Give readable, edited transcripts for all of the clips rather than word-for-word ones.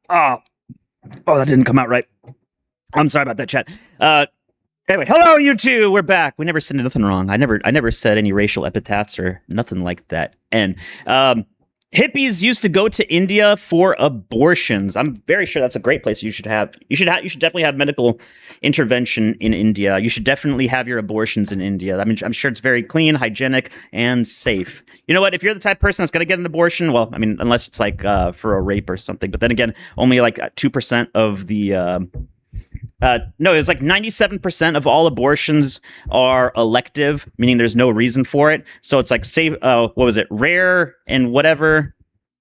Oh, that didn't come out right. I'm sorry about that, chat. Anyway, hello, you two. We're back. We never said nothing wrong. I never said any racial epithets or nothing like that. And hippies used to go to India for abortions. I'm very sure that's a great place. You should definitely have medical intervention in India. You should definitely have your abortions in India. I mean, I'm sure it's very clean, hygienic, and safe. You know what? If you're the type of person that's going to get an abortion, well, I mean, unless it's like for a rape or something. But then again, only like 2% of the no, it's like 97% of all abortions are elective, meaning there's no reason for it. So it's like, say, what was it? Rare and whatever.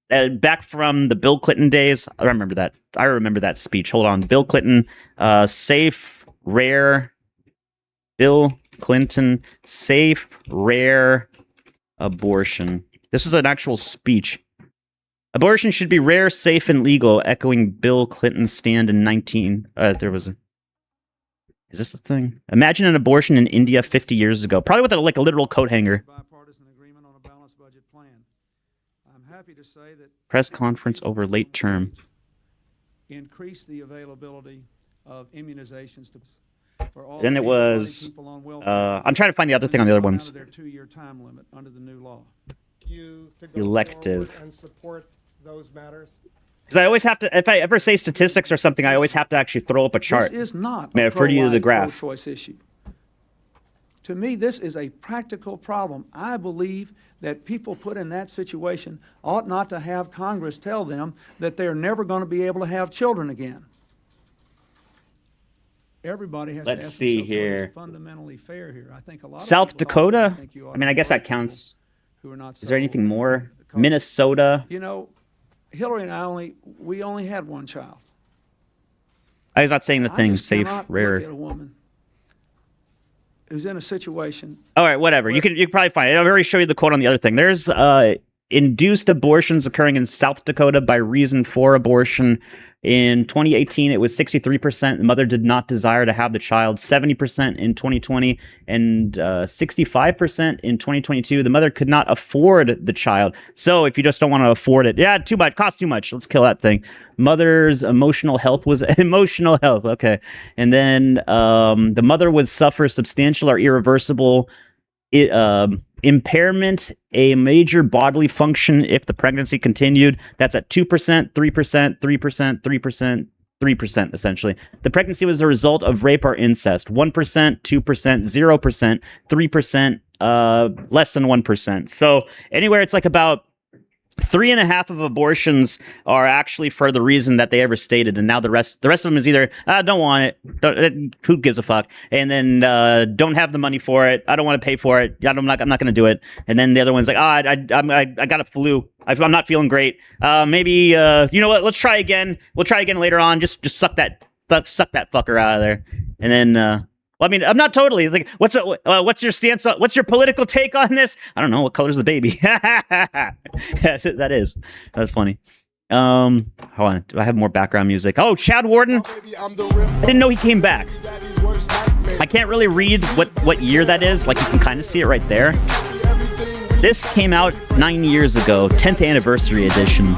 Back from the Bill Clinton days. I remember that speech. Hold on. Bill Clinton, safe, rare. Bill Clinton, safe, rare abortion. This was an actual speech. Abortion should be rare, safe, and legal, echoing Bill Clinton's stand in Is this the thing? Imagine an abortion in India 50 years ago. Probably with a literal coat hanger. Bipartisan agreement on a balanced budget plan. I'm happy to say that Press conference over late term. Increase the availability of immunizations for all. Then it was I'm trying to find the other thing on the other ones. Their 2-year time limit under the new law. Elective. And support those matters. Because I always have to, if I ever say statistics or something, I always have to actually throw up a chart. This is not May I a refer you to the pro-life, graph. pro-choice issue. To me, this is a practical problem. I believe that people put in that situation ought not to have Congress tell them that they're never going to be able to have children again. Everybody has Let's to ask see themselves what here. is fundamentally fair here. I think a lot South of people out there Dakota? think you ought I mean, I to guess that vote counts. who are not Is there anything so- more? because, Minnesota. You know, Hillary and I only had one child. I was not saying the I thing, just safe, cannot rare. look at a woman who's in a situation. All right, whatever. You can probably find it. I'll already show you the quote on the other thing. There's induced abortions occurring in South Dakota by reason for abortion. In 2018, it was 63%. The mother did not desire to have the child. 70% in 2020 and 65% in 2022. The mother could not afford the child. So if you just don't want to afford it, yeah, too much, costs too much. Let's kill that thing. Mother's emotional health was emotional health. Okay. And then the mother would suffer substantial or irreversible impairment, a major bodily function if the pregnancy continued. That's at 2%, 3%, 3%, 3%, 3%, essentially. The pregnancy was a result of rape or incest. 1%, 2%, 0%, 3%, less than 1%. So anywhere it's like about 3.5 of abortions are actually for the reason that they ever stated, and now the rest of them is either don't want it, who gives a fuck, and then don't have the money for it, I don't want to pay for it, I'm not going to do it, and then the other one's like, I got a flu, I'm not feeling great, maybe you know what, let's try again, we'll try again later on, just suck that fucker out of there, and then. Well, I mean, I'm not totally like. What's your stance? What's your political take on this? I don't know. What color's the baby? That's funny. Hold on. Do I have more background music? Oh, Chad Warden. I didn't know he came back. I can't really read what year that is. Like you can kind of see it right there. This came out 9 years ago, 10th anniversary edition.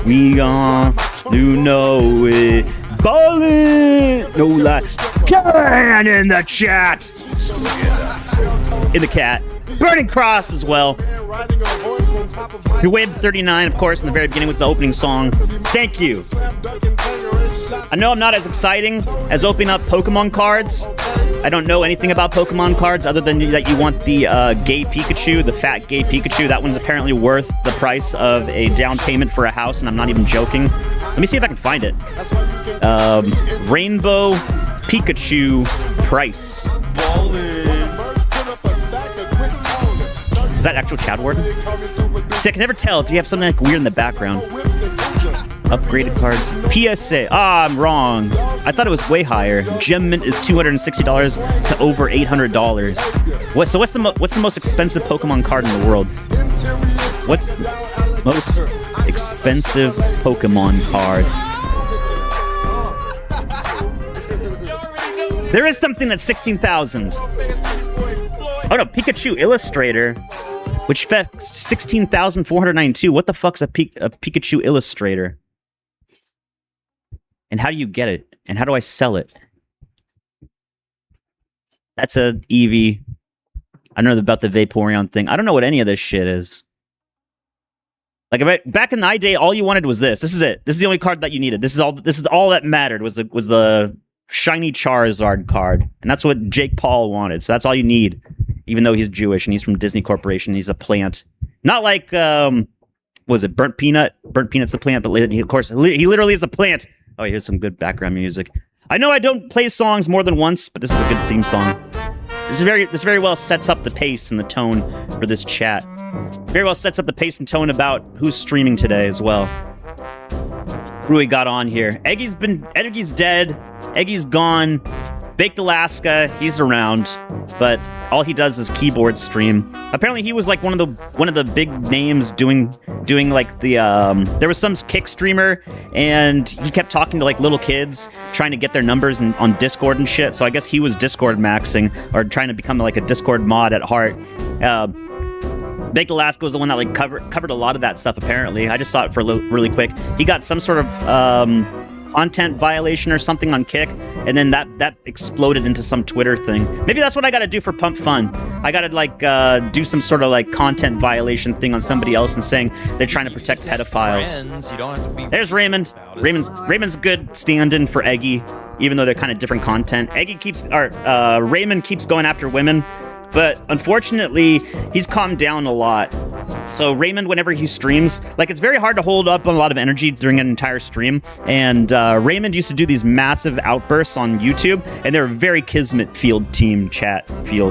We gon' do know it. Ballin'! No lie. Can in the chat! In the cat. Burning Cross as well. Your Wave 39, of course, in the very beginning with the opening song. Thank you. I know I'm not as exciting as opening up Pokemon cards. I don't know anything about Pokemon cards other than that you want the gay Pikachu, the fat gay Pikachu. That one's apparently worth the price of a down payment for a house, and I'm not even joking. Let me see if I can find it. Rainbow Pikachu price. Is that actual Chad Warden? See, I can never tell if you have something like weird in the background. Upgraded cards. PSA. I'm wrong. I thought it was way higher. Gem Mint is $260 to over $800. So what's the most expensive Pokemon card in the world? What's the most expensive Pokemon card? There is something that's 16,000. Oh no, Pikachu Illustrator. which fetched 16,492. What the fuck's a Pikachu Illustrator? And how do you get it? And how do I sell it? That's a Eevee. I don't know about the Vaporeon thing. I don't know what any of this shit is. Like back in the day, all you wanted was this. This is it. This is the only card that you needed. This is all that mattered was the shiny Charizard card, and that's what Jake Paul wanted. So that's all you need. Even though he's Jewish and he's from Disney Corporation, he's a plant. Not like was it Burnt Peanut? Burnt Peanut's the plant, but of course he literally is a plant. Oh, here's some good background music. I know I don't play songs more than once, but this is a good theme song. This very well sets up the pace and the tone for this chat. Very well sets up the pace and tone about who's streaming today as well. Who we got on here? Eggy's dead. Eggy's gone. Baked Alaska, he's around, but all he does is keyboard stream. Apparently, he was like one of the big names doing like the there was some kick streamer, and he kept talking to like little kids, trying to get their numbers on Discord and shit. So I guess he was Discord maxing or trying to become like a Discord mod at heart. Baked Alaska was the one that like covered a lot of that stuff. Apparently, I just saw it for really quick. He got some sort of content violation or something on Kick, and then that exploded into some Twitter thing. Maybe that's what I gotta do for Pump Fun. I gotta like do some sort of like content violation thing on somebody else and saying they're trying to protect pedophiles. There's Raymond. Raymond's good stand-in for Eggy, even though they're kind of different content. Raymond keeps going after women, but unfortunately he's calmed down a lot. So Raymond, whenever he streams, like it's very hard to hold up on a lot of energy during an entire stream. And Raymond used to do these massive outbursts on YouTube, and they're a very Kismet field team cat. He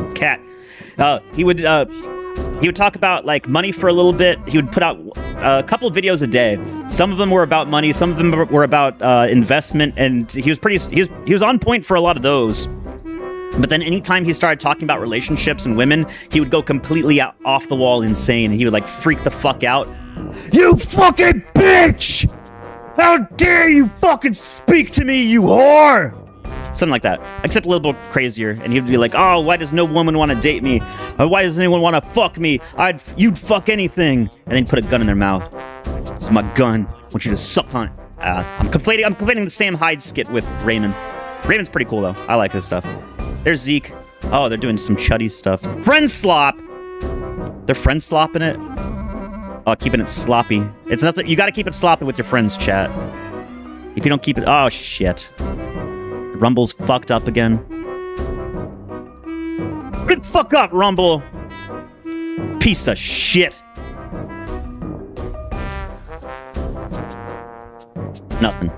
would talk about like money for a little bit. He would put out a couple of videos a day. Some of them were about money. Some of them were about investment, and he was on point for a lot of those. But then anytime he started talking about relationships and women, he would go completely off the wall insane. He would like freak the fuck out. You fucking bitch! How dare you fucking speak to me, you whore! Something like that, except a little bit crazier. And he would be like, oh, why does no woman want to date me? Or why does anyone want to fuck me? You'd fuck anything. And then put a gun in their mouth. This is my gun. I want you to suck on it. I'm conflating the Sam Hyde skit with Raymond. Raymond's pretty cool though. I like his stuff. There's Zeke. Oh, they're doing some chuddy stuff. Friend slop. They're friend slopping it. Oh, keeping it sloppy. It's nothing. You got to keep it sloppy with your friends, chat. If you don't keep it, oh shit. Rumble's fucked up again. Good fuck up, Rumble. Piece of shit. Nothing.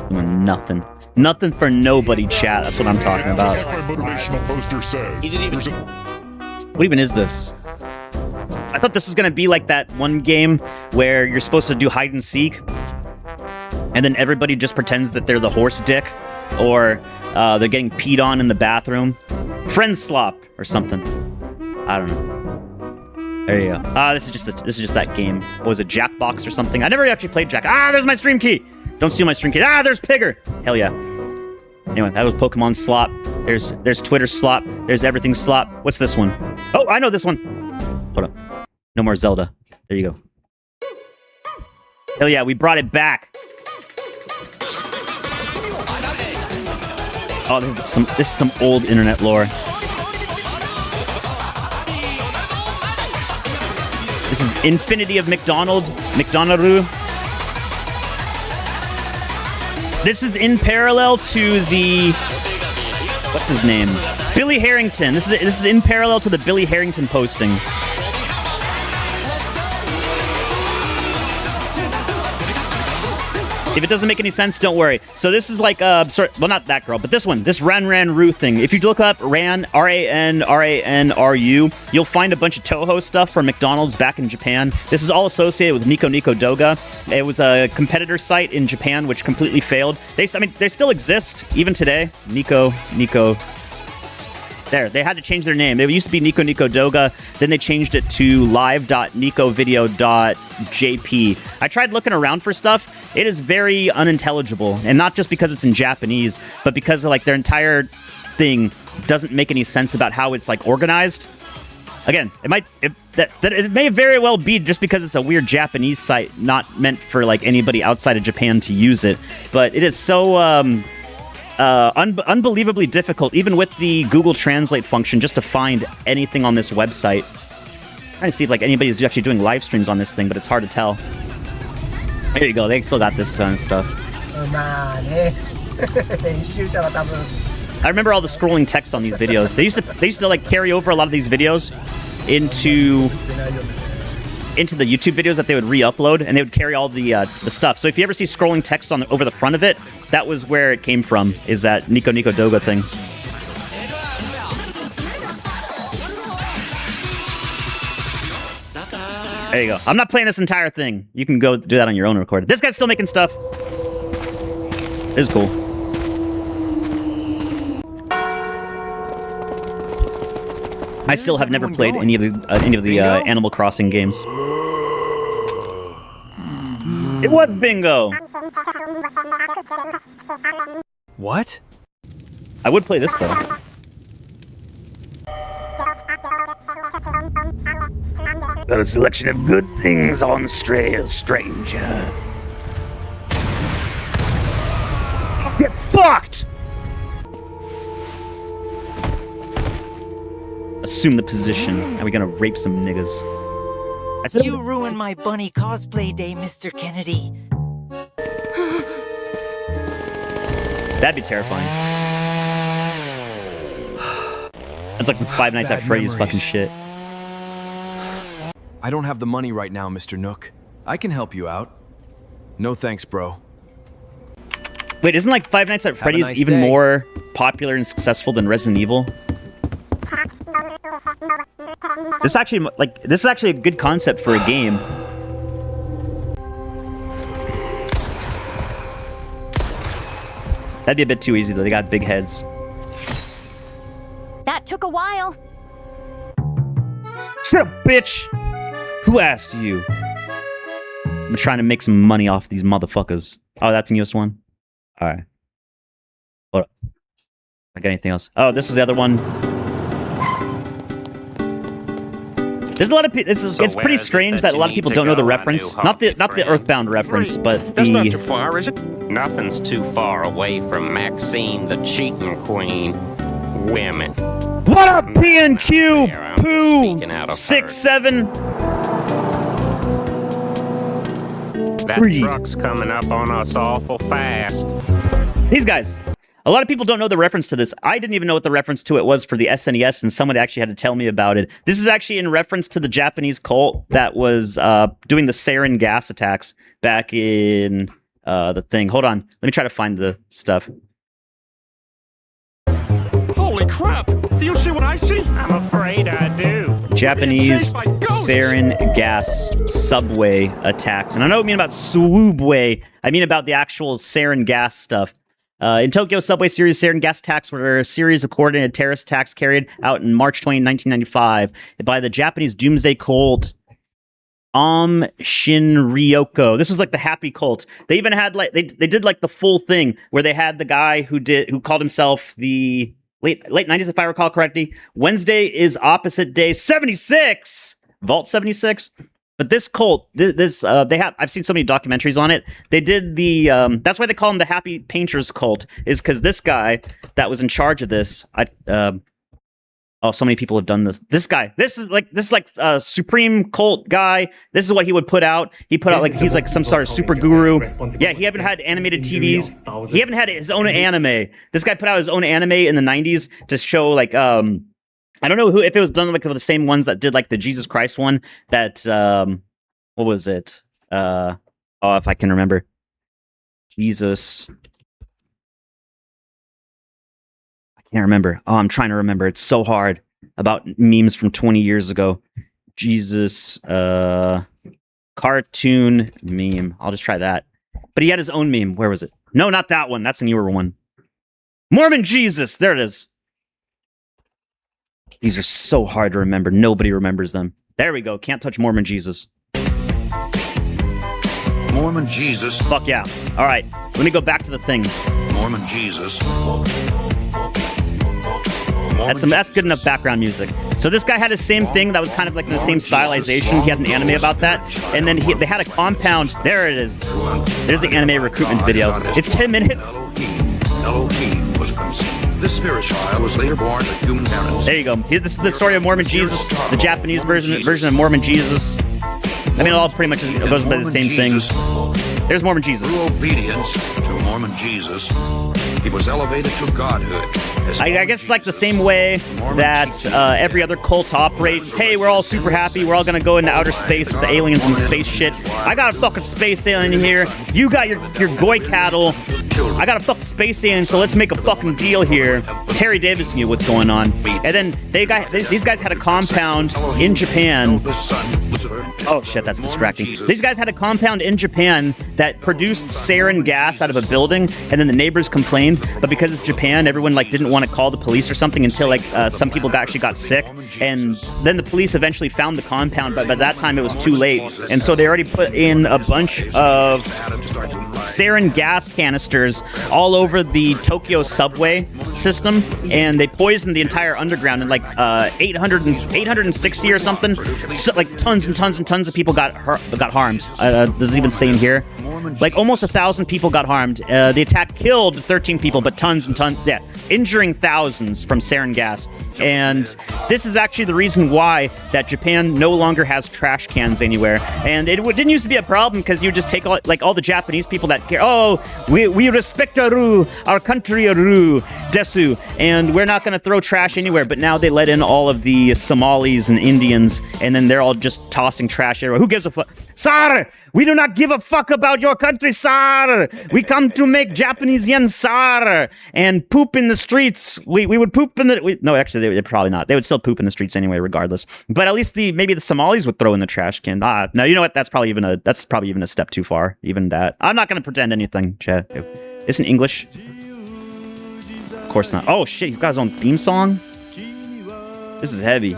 Doing nothing. Nothing for nobody, chat. That's what I'm talking about. Just like my motivational poster says. What even is this? I thought this was gonna be like that one game where you're supposed to do hide and seek, and then everybody just pretends that they're the horse dick, or they're getting peed on in the bathroom. Friend slop or something. I don't know. There you go. This is just that game. What was it, Jackbox or something? I never actually played Jack. There's my stream key. Don't steal my stream key. There's Pigger. Hell yeah. Anyway, that was Pokemon slop. There's Twitter slop. There's everything slop. What's this one? Oh, I know this one. Hold up. No more Zelda. There you go. Hell yeah, we brought it back. Oh, this is some old internet lore. This is Infinity of McDonald'u. This is in parallel to the... What's his name? Billy Harrington. This is in parallel to the Billy Harrington posting. If it doesn't make any sense, don't worry. So this is like, well, not that girl, but this one, this Ran Ru thing. If you look up Ran, R-A-N-R-U, you'll find a bunch of Toho stuff from McDonald's back in Japan. This is all associated with Nico Doga. It was a competitor site in Japan which completely failed. They still exist even today. Nico. There, they had to change their name. It used to be Nico Doga, then they changed it to live.nicovideo.jp. I tried looking around for stuff. It is very unintelligible, and not just because it's in Japanese, but because like their entire thing doesn't make any sense about how it's like organized. Again, it may very well be just because it's a weird Japanese site, not meant for like anybody outside of Japan to use it. But it is so unbelievably difficult, even with the Google Translate function, just to find anything on this website. I'm trying to see if like anybody's actually doing live streams on this thing, but it's hard to tell. There you go. They still got this stuff. I remember all the scrolling text on these videos. They used to like carry over a lot of these videos into the YouTube videos that they would re-upload, and they would carry all the stuff. So if you ever see scrolling text over the front of it, that was where it came from. Is that Nico Nico Doga thing? There you go. I'm not playing this entire thing. You can go do that on your own record. This guy's still making stuff. This is cool. I still have never played any of the Animal Crossing games. It was bingo. What? I would play this though. Got a selection of good things on stranger. Get fucked! Assume the position, and we're gonna rape some niggas. You ruined my bunny cosplay day, Mr. Kennedy. That'd be terrifying. That's like some Five Nights at Freddy's fucking shit. I don't have the money right now, Mr. Nook. I can help you out. No thanks, bro. Wait, isn't like Five Nights at Freddy's even more popular and successful than Resident Evil? This is actually a good concept for a game. That'd be a bit too easy though. They got big heads. That took a while. Shut up, bitch! Who asked you? I'm trying to make some money off these motherfuckers. Oh, that's the newest one? Alright. Hold up. I got anything else? Oh, this is the other one. There's a lot of people. It's pretty strange that a lot of people don't know the reference. Not the Earthbound reference, but That's not the. too far, is it? Nothing's too far away from Maxine, the cheating queen. Women. What up, PNQ? There, I'm speaking out Pooh. of 6-7. That Breathe. truck's coming up on us awful fast. These guys. A lot of people don't know the reference to this. I didn't even know what the reference to it was for the SNES, and someone actually had to tell me about it. This is actually in reference to the Japanese cult that was doing the sarin gas attacks back in the thing. Hold on. Let me try to find the stuff. Holy crap! Do you see what I see? I'm afraid I do. Japanese sarin gas subway attacks. And I know what I mean about subway. I mean about the actual sarin gas stuff. In Tokyo subway series, sarin gas attacks were a series of coordinated terrorist attacks carried out in March 20, 1995 by the Japanese doomsday cult Shinryoko. This was like the happy cult. They even had like they did like the full thing where they had the guy who called himself the late 90s, if I recall correctly. Wednesday is opposite day 76. Vault 76. But this cult, I've seen so many documentaries on it. They did that's why they call him the Happy Painters cult, is because this guy that was in charge of this, so many people have done this. This is like a supreme cult guy. This is what he would put out. He put out like, he's like some sort of super guru. Yeah, he haven't had animated TVs. He haven't had his own anime. This guy put out his own anime in the 90s to show like, I don't know if it was done like with the same ones that did like the Jesus Christ one that, what was it? If I can remember. Jesus. I can't remember. Oh, I'm trying to remember. It's so hard about memes from 20 years ago. Jesus, cartoon meme. I'll just try that. But he had his own meme. Where was it? No, not that one. That's a newer one. Mormon Jesus. There it is. These are so hard to remember. Nobody remembers them. There we go. Can't touch Mormon Jesus. Mormon Jesus. Fuck yeah. All right. Let me go back to the thing. Mormon Jesus. That's good enough background music. So this guy had the same thing that was kind of like in the same stylization. He had an anime about that, and then they had a compound. There it is. There's the anime recruitment video. It's 10 minutes. Elohim was conceived. This spirit child was later born to human parents. There you go. This is the story of Mormon Jesus, the Japanese version of Mormon Jesus. I mean, it all pretty much goes by the same thing. There's Mormon Jesus. Through obedience to Mormon Jesus, he was elevated to godhood. I guess it's like the same way that every other cult operates. Hey, we're all super happy. We're all gonna go into outer space with the aliens and the space shit. I got a fucking space alien here. You got your goy cattle. I got a fucking space alien, so let's make a fucking deal here. Terry Davis knew what's going on. And then these guys had a compound in Japan. Oh shit, that's distracting. These guys had a compound in Japan that produced sarin gas out of a building, and then the neighbors complained. But because it's Japan, everyone like didn't want to call the police or something until like some people actually got sick, and then the police eventually found the compound. But by that time, it was too late, and so they already put in a bunch of sarin gas canisters all over the Tokyo subway system, and they poisoned the entire underground, and like 860 or something, so, like tons and tons and tons of people got harmed. This is even saying here, like almost 1,000 people got harmed. The attack killed 13 people, but tons and tons, yeah, injuring thousands from sarin gas. And this is actually the reason why that Japan no longer has trash cans anywhere. And it didn't used to be a problem because you just take all the Japanese people that care. Oh, we respect our country, desu, and we're not going to throw trash anywhere. But now they let in all of the Somalis and Indians, and then they're all just tossing trash everywhere. Who gives a fuck? Sir, we do not give a fuck about your country, sir. We come to make Japanese yen, sir, and poop in the streets. We would poop in the... No, actually, they'd probably not. They would still poop in the streets anyway, regardless. But at least maybe the Somalis would throw in the trash can. No, you know what? That's probably even a step too far. Even that. I'm not going to pretend anything, Chad. It's in English. Of course not. Oh, shit. He's got his own theme song? This is heavy.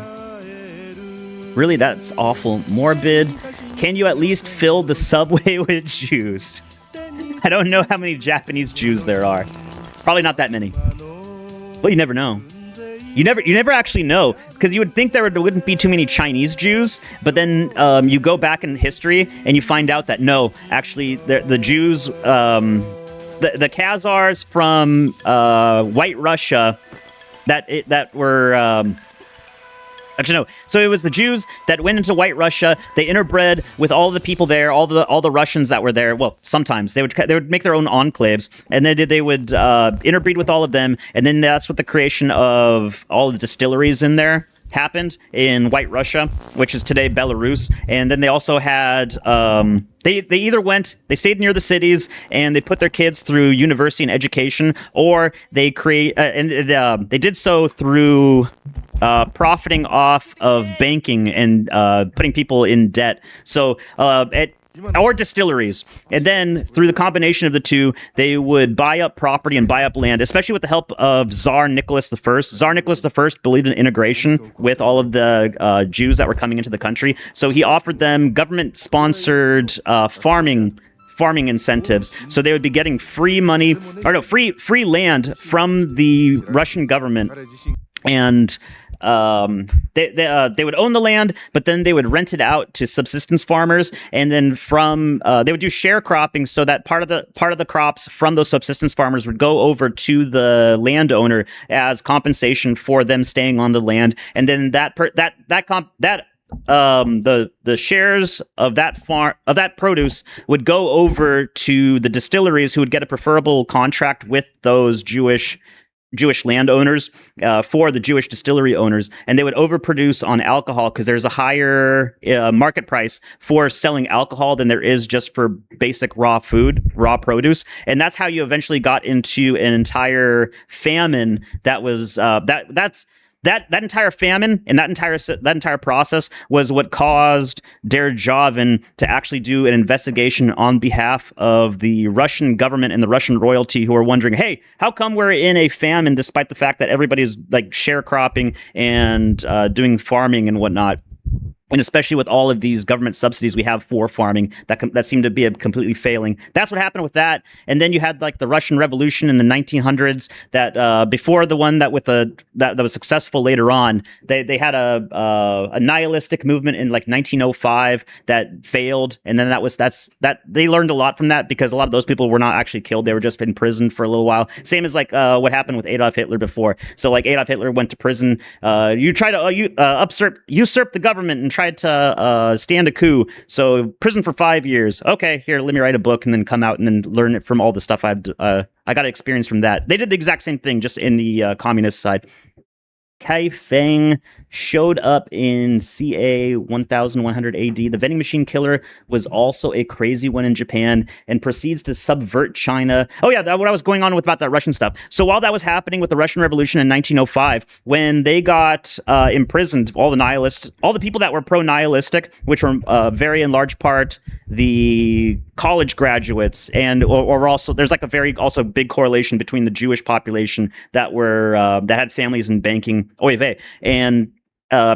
Really? That's awful. Morbid. Can you at least fill the subway with Jews? I don't know how many Japanese Jews there are. Probably not that many. Well, you never know. You never actually know, because you would think there wouldn't be too many Chinese Jews, but then you go back in history and you find out that no, actually the Jews, the Khazars from White Russia, that were. Actually, no. So it was the Jews that went into White Russia. They interbred with all the people there, all the Russians that were there. Well, sometimes they would make their own enclaves, and then they would interbreed with all of them. And then that's what the creation of all the distilleries in there happened in White Russia, which is today Belarus. And then they also had they stayed near the cities and they put their kids through university and education, or they they did so through profiting off of banking and putting people in debt. So or distilleries. And then through the combination of the two, they would buy up property and buy up land, especially with the help of Tsar Nicholas I. Tsar Nicholas I believed in integration with all of the Jews that were coming into the country. So he offered them government-sponsored farming incentives, so they would be getting free money, or no, free land from the Russian government. And they would own the land, but then they would rent it out to subsistence farmers, and then they would do sharecropping, so that part of the crops from those subsistence farmers would go over to the landowner as compensation for them staying on the land, and then the shares of that produce would go over to the distilleries, who would get a preferable contract with those Jewish landowners for the Jewish distillery owners, and they would overproduce on alcohol because there's a higher market price for selling alcohol than there is just for basic raw produce, and that's how you eventually got into an entire famine. That was that entire famine and that entire process was what caused Der Javan to actually do an investigation on behalf of the Russian government and the Russian royalty, who are wondering, hey, how come we're in a famine despite the fact that everybody's like sharecropping and doing farming and whatnot? And especially with all of these government subsidies we have for farming that seem to be completely failing. That's what happened with that. And then you had like the Russian Revolution in the 1900s that before the one that was successful later on, they had a nihilistic movement in like 1905 that failed. And then they learned a lot from that because a lot of those people were not actually killed. They were just in prison for a little while. Same as like what happened with Adolf Hitler before. So like Adolf Hitler went to prison. You try to usurp the government and tried to stand a coup. So prison for 5 years. Okay, here, let me write a book and then come out and then learn it from all the stuff I got experience from that. They did the exact same thing, just in the communist side. Kai Feng showed up in CA 1100 AD. The vending machine killer was also a crazy one in Japan and proceeds to subvert China. Oh yeah, what I was going on with about that Russian stuff. So while that was happening with the Russian Revolution in 1905, when they got imprisoned, all the nihilists, all the people that were pro-nihilistic, which were very in large part the college graduates, and or also there's like a very also big correlation between the Jewish population that had families in banking, oy vey, and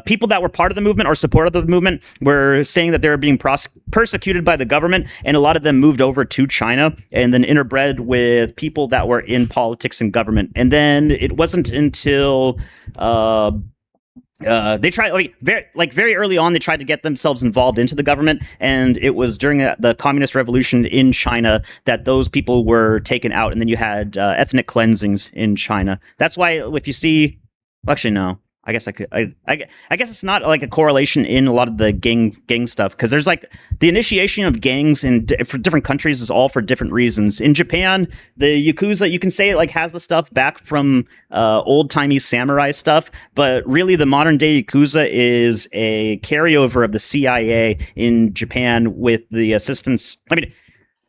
people that were part of the movement or supportive of the movement were saying that they were being persecuted by the government, and a lot of them moved over to China and then interbred with people that were in politics and government. And then it wasn't until they tried very early on. They tried to get themselves involved into the government, and it was during the communist revolution in China that those people were taken out, and then you had ethnic cleansings in China. That's why if you see, actually no, I guess I guess it's not like a correlation in a lot of the gang stuff, because there's like the initiation of gangs for different countries is all for different reasons. In Japan, the Yakuza, you can say it like has the stuff back from old-timey samurai stuff, but really the modern day Yakuza is a carryover of the CIA in Japan with the assistance.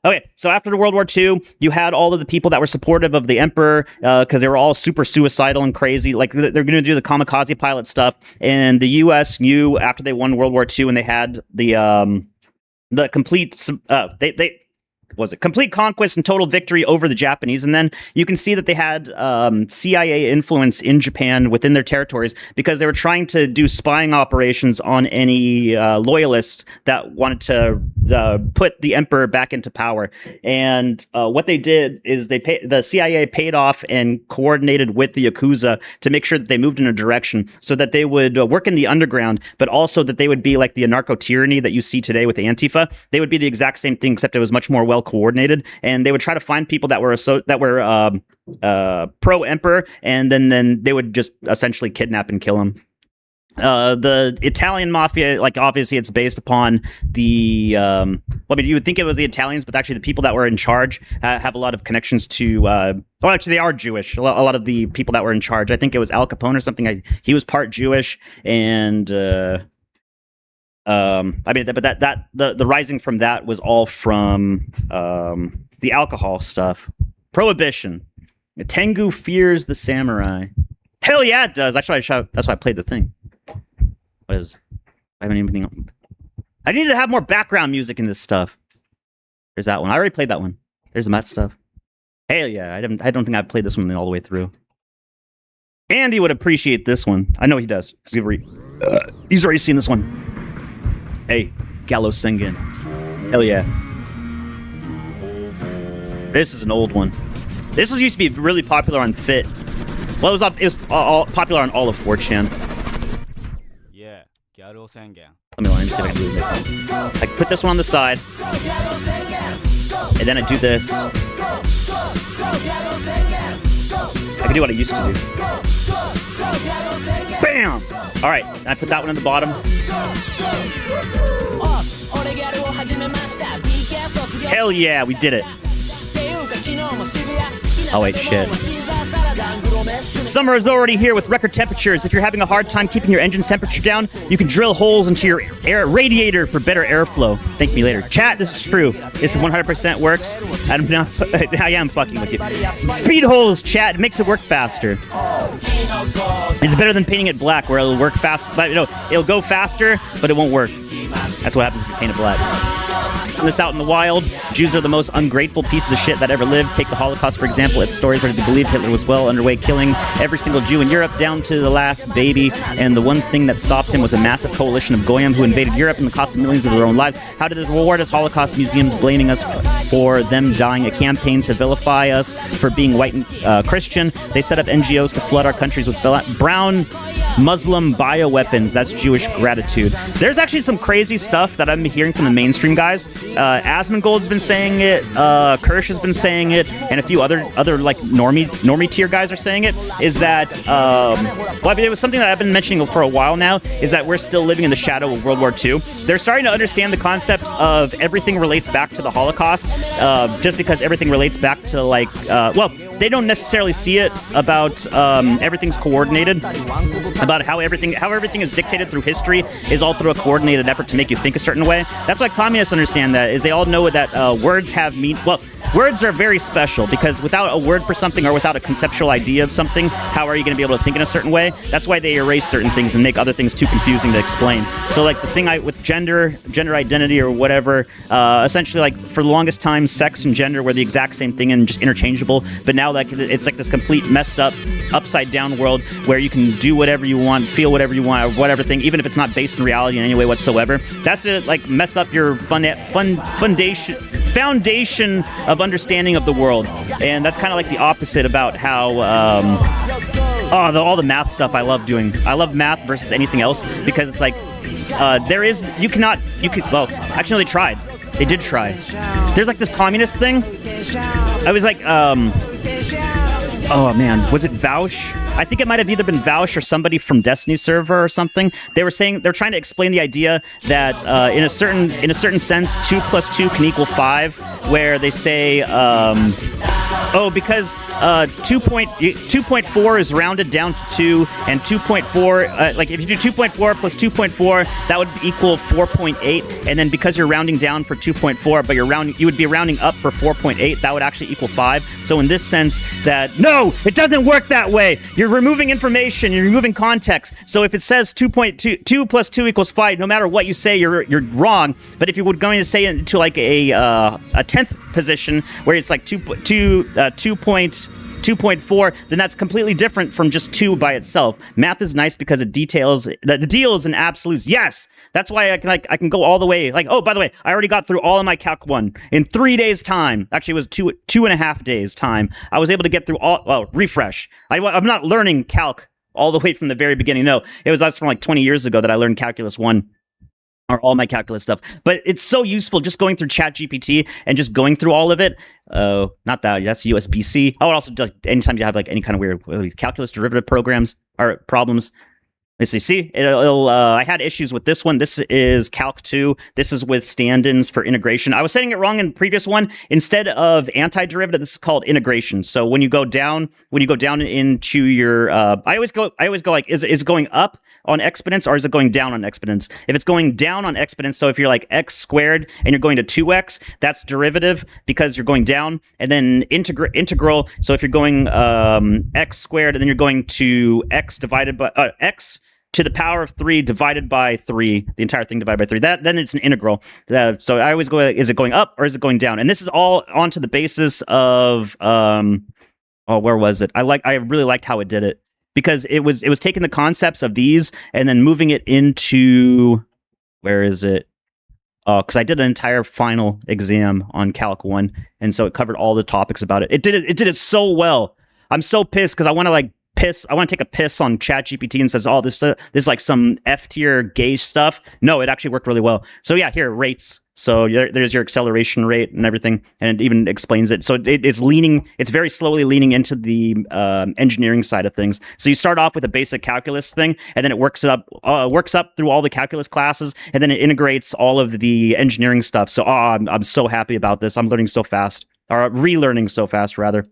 Okay, so after World War II, you had all of the people that were supportive of the emperor because they were all super suicidal and crazy. Like they're going to do the kamikaze pilot stuff, and the U.S. knew after they won World War II and they had the complete complete conquest and total victory over the Japanese. And then you can see that they had CIA influence in Japan within their territories because they were trying to do spying operations on any loyalists that wanted to put the emperor back into power. And what they did is the CIA paid off and coordinated with the Yakuza to make sure that they moved in a direction so that they would work in the underground, but also that they would be like the anarcho-tyranny that you see today with the Antifa. They would be the exact same thing, except it was much more well coordinated, and they would try to find people that were pro-emperor, and then they would just essentially kidnap and kill them. The Italian mafia, like obviously it's based upon the you would think it was the Italians, but actually the people that were in charge have a lot of connections to actually they are Jewish. A lot of the people that were in charge, I think it was Al Capone or something, he was part Jewish, and the rising from that was all from the alcohol stuff. Prohibition. Tengu fears the samurai. Hell yeah, it does. That's why I played the thing. What is? I haven't even. I need to have more background music in this stuff. There's that one. I already played that one. There's the Matt stuff. Hell yeah. I don't think I've played this one all the way through. Andy would appreciate this one. I know he does. He's already seen this one. Hey, Gallo Sengen. Hell yeah. This is an old one. This used to be really popular on Fit. Well, it was all popular on all of 4chan. Yeah, Gallo Sengen. Let me see if I can do it. I put this one on the side. And then I do this. I can do what I used to do. Bam! Alright, I put that one in the bottom. Hell yeah, we did it. Oh wait, shit. Summer is already here with record temperatures. If you're having a hard time keeping your engine's temperature down, you can drill holes into your air radiator for better airflow. Thank me later. Chat, this is true. This 100% works. I am fucking with you. Speed holes, chat. It makes it work faster. It's better than painting it black, where it'll work fast. But it'll go faster, but it won't work. That's what happens if you paint it black. putting this out in the wild. Jews are the most ungrateful pieces of shit that ever lived. Take the Holocaust, for example. If stories are to be believed, Hitler was well underway killing every single Jew in Europe down to the last baby. And the one thing that stopped him was a massive coalition of Goyim who invaded Europe and the cost of millions of their own lives. How did this reward us? Holocaust museums blaming us for them dying. A campaign to vilify us for being white and Christian. They set up NGOs to flood our countries with brown Muslim bioweapons. That's Jewish gratitude. There's actually some crazy stuff that I've been hearing from the mainstream guys. Asmongold's been saying it, Kirsch has been saying it, and a few other like normie tier guys are saying it, is that it was something that I've been mentioning for a while now, is that we're still living in the shadow of World War II. They're starting to understand the concept of everything relates back to the Holocaust, just because everything relates back to like, they don't necessarily see it about everything's coordinated, about how everything is dictated through history is all through a coordinated effort to make you think a certain way. That's why communists understand that, is they all know that words have meaning. Well, words are very special because without a word for something or without a conceptual idea of something, how are you going to be able to think in a certain way? That's why they erase certain things and make other things too confusing to explain. So like the thing with gender identity or whatever, essentially like for the longest time, sex and gender were the exact same thing and just interchangeable. But now like it's like this complete messed up, upside down world where you can do whatever you want, feel whatever you want, or whatever thing, even if it's not based in reality in any way whatsoever. That's to like mess up your foundation of understanding of the world. And that's kind of like the opposite about how all the math stuff I love doing. I love math versus anything else because it's like actually they tried. They did try. There's like this communist thing. I was like, oh man, was it Vaush? I think it might have either been Vaush or somebody from Destiny server or something. They were saying they're trying to explain the idea that in a certain sense, 2 + 2 can equal 5, where they say, because 2.4 is rounded down to 2, and 2.4, like if you do 2.4 plus 2.4, that would equal 4.8, and then because you're rounding down for 2.4, but you would be rounding up for 4.8, that would actually equal 5. So in this sense, that no, it doesn't work that way. You're removing information, you're removing context. So if it says 2 + 2 = 5, no matter what you say, you're wrong. But if you were going to say it to like a 10th position where it's like 2.4, then that's completely different from just 2 by itself. Math is nice because it details the deals in absolutes. Yes, that's why I can go all the way. Like, oh, by the way, I already got through all of my Calc 1 in 3 days time. Actually, it was 2.5 days time. I was able to get through refresh. I'm not learning Calc all the way from the very beginning. No, it was from like 20 years ago that I learned Calculus 1. Or all my calculus stuff. But it's so useful just going through ChatGPT and just going through all of it. Not that, that's USB-C. I would also do, anytime you have like any kind of weird calculus derivative programs or problems. Let's see. I had issues with this one. This is Calc 2. This is with stand-ins for integration. I was saying it wrong in the previous one. Instead of antiderivative, this is called integration. So when you go down into your, I always go like, is it going up on exponents or is it going down on exponents? If it's going down on exponents, so if you're like x squared and you're going to 2x, that's derivative because you're going down. And then integral. So if you're going x squared and then you're going to x divided by x to the power of 3 divided by 3, the entire thing divided by 3. Then it's an integral. So I always go, is it going up or is it going down? And this is all onto the basis of, where was it? I really liked how it did it because it was taking the concepts of these and then moving it into, where is it? Oh, because I did an entire final exam on Calc 1, and so it covered all the topics about it. It did it so well. I'm so pissed because I want to take a piss on ChatGPT and says, oh, this is like some F tier gay stuff. No, it actually worked really well. So yeah, here, rates. So there's your acceleration rate and everything, and it even explains it. So it's very slowly leaning into the engineering side of things. So you start off with a basic calculus thing, and then it works up through all the calculus classes, and then it integrates all of the engineering stuff. So I'm so happy about this. I'm learning so fast, or relearning so fast, rather.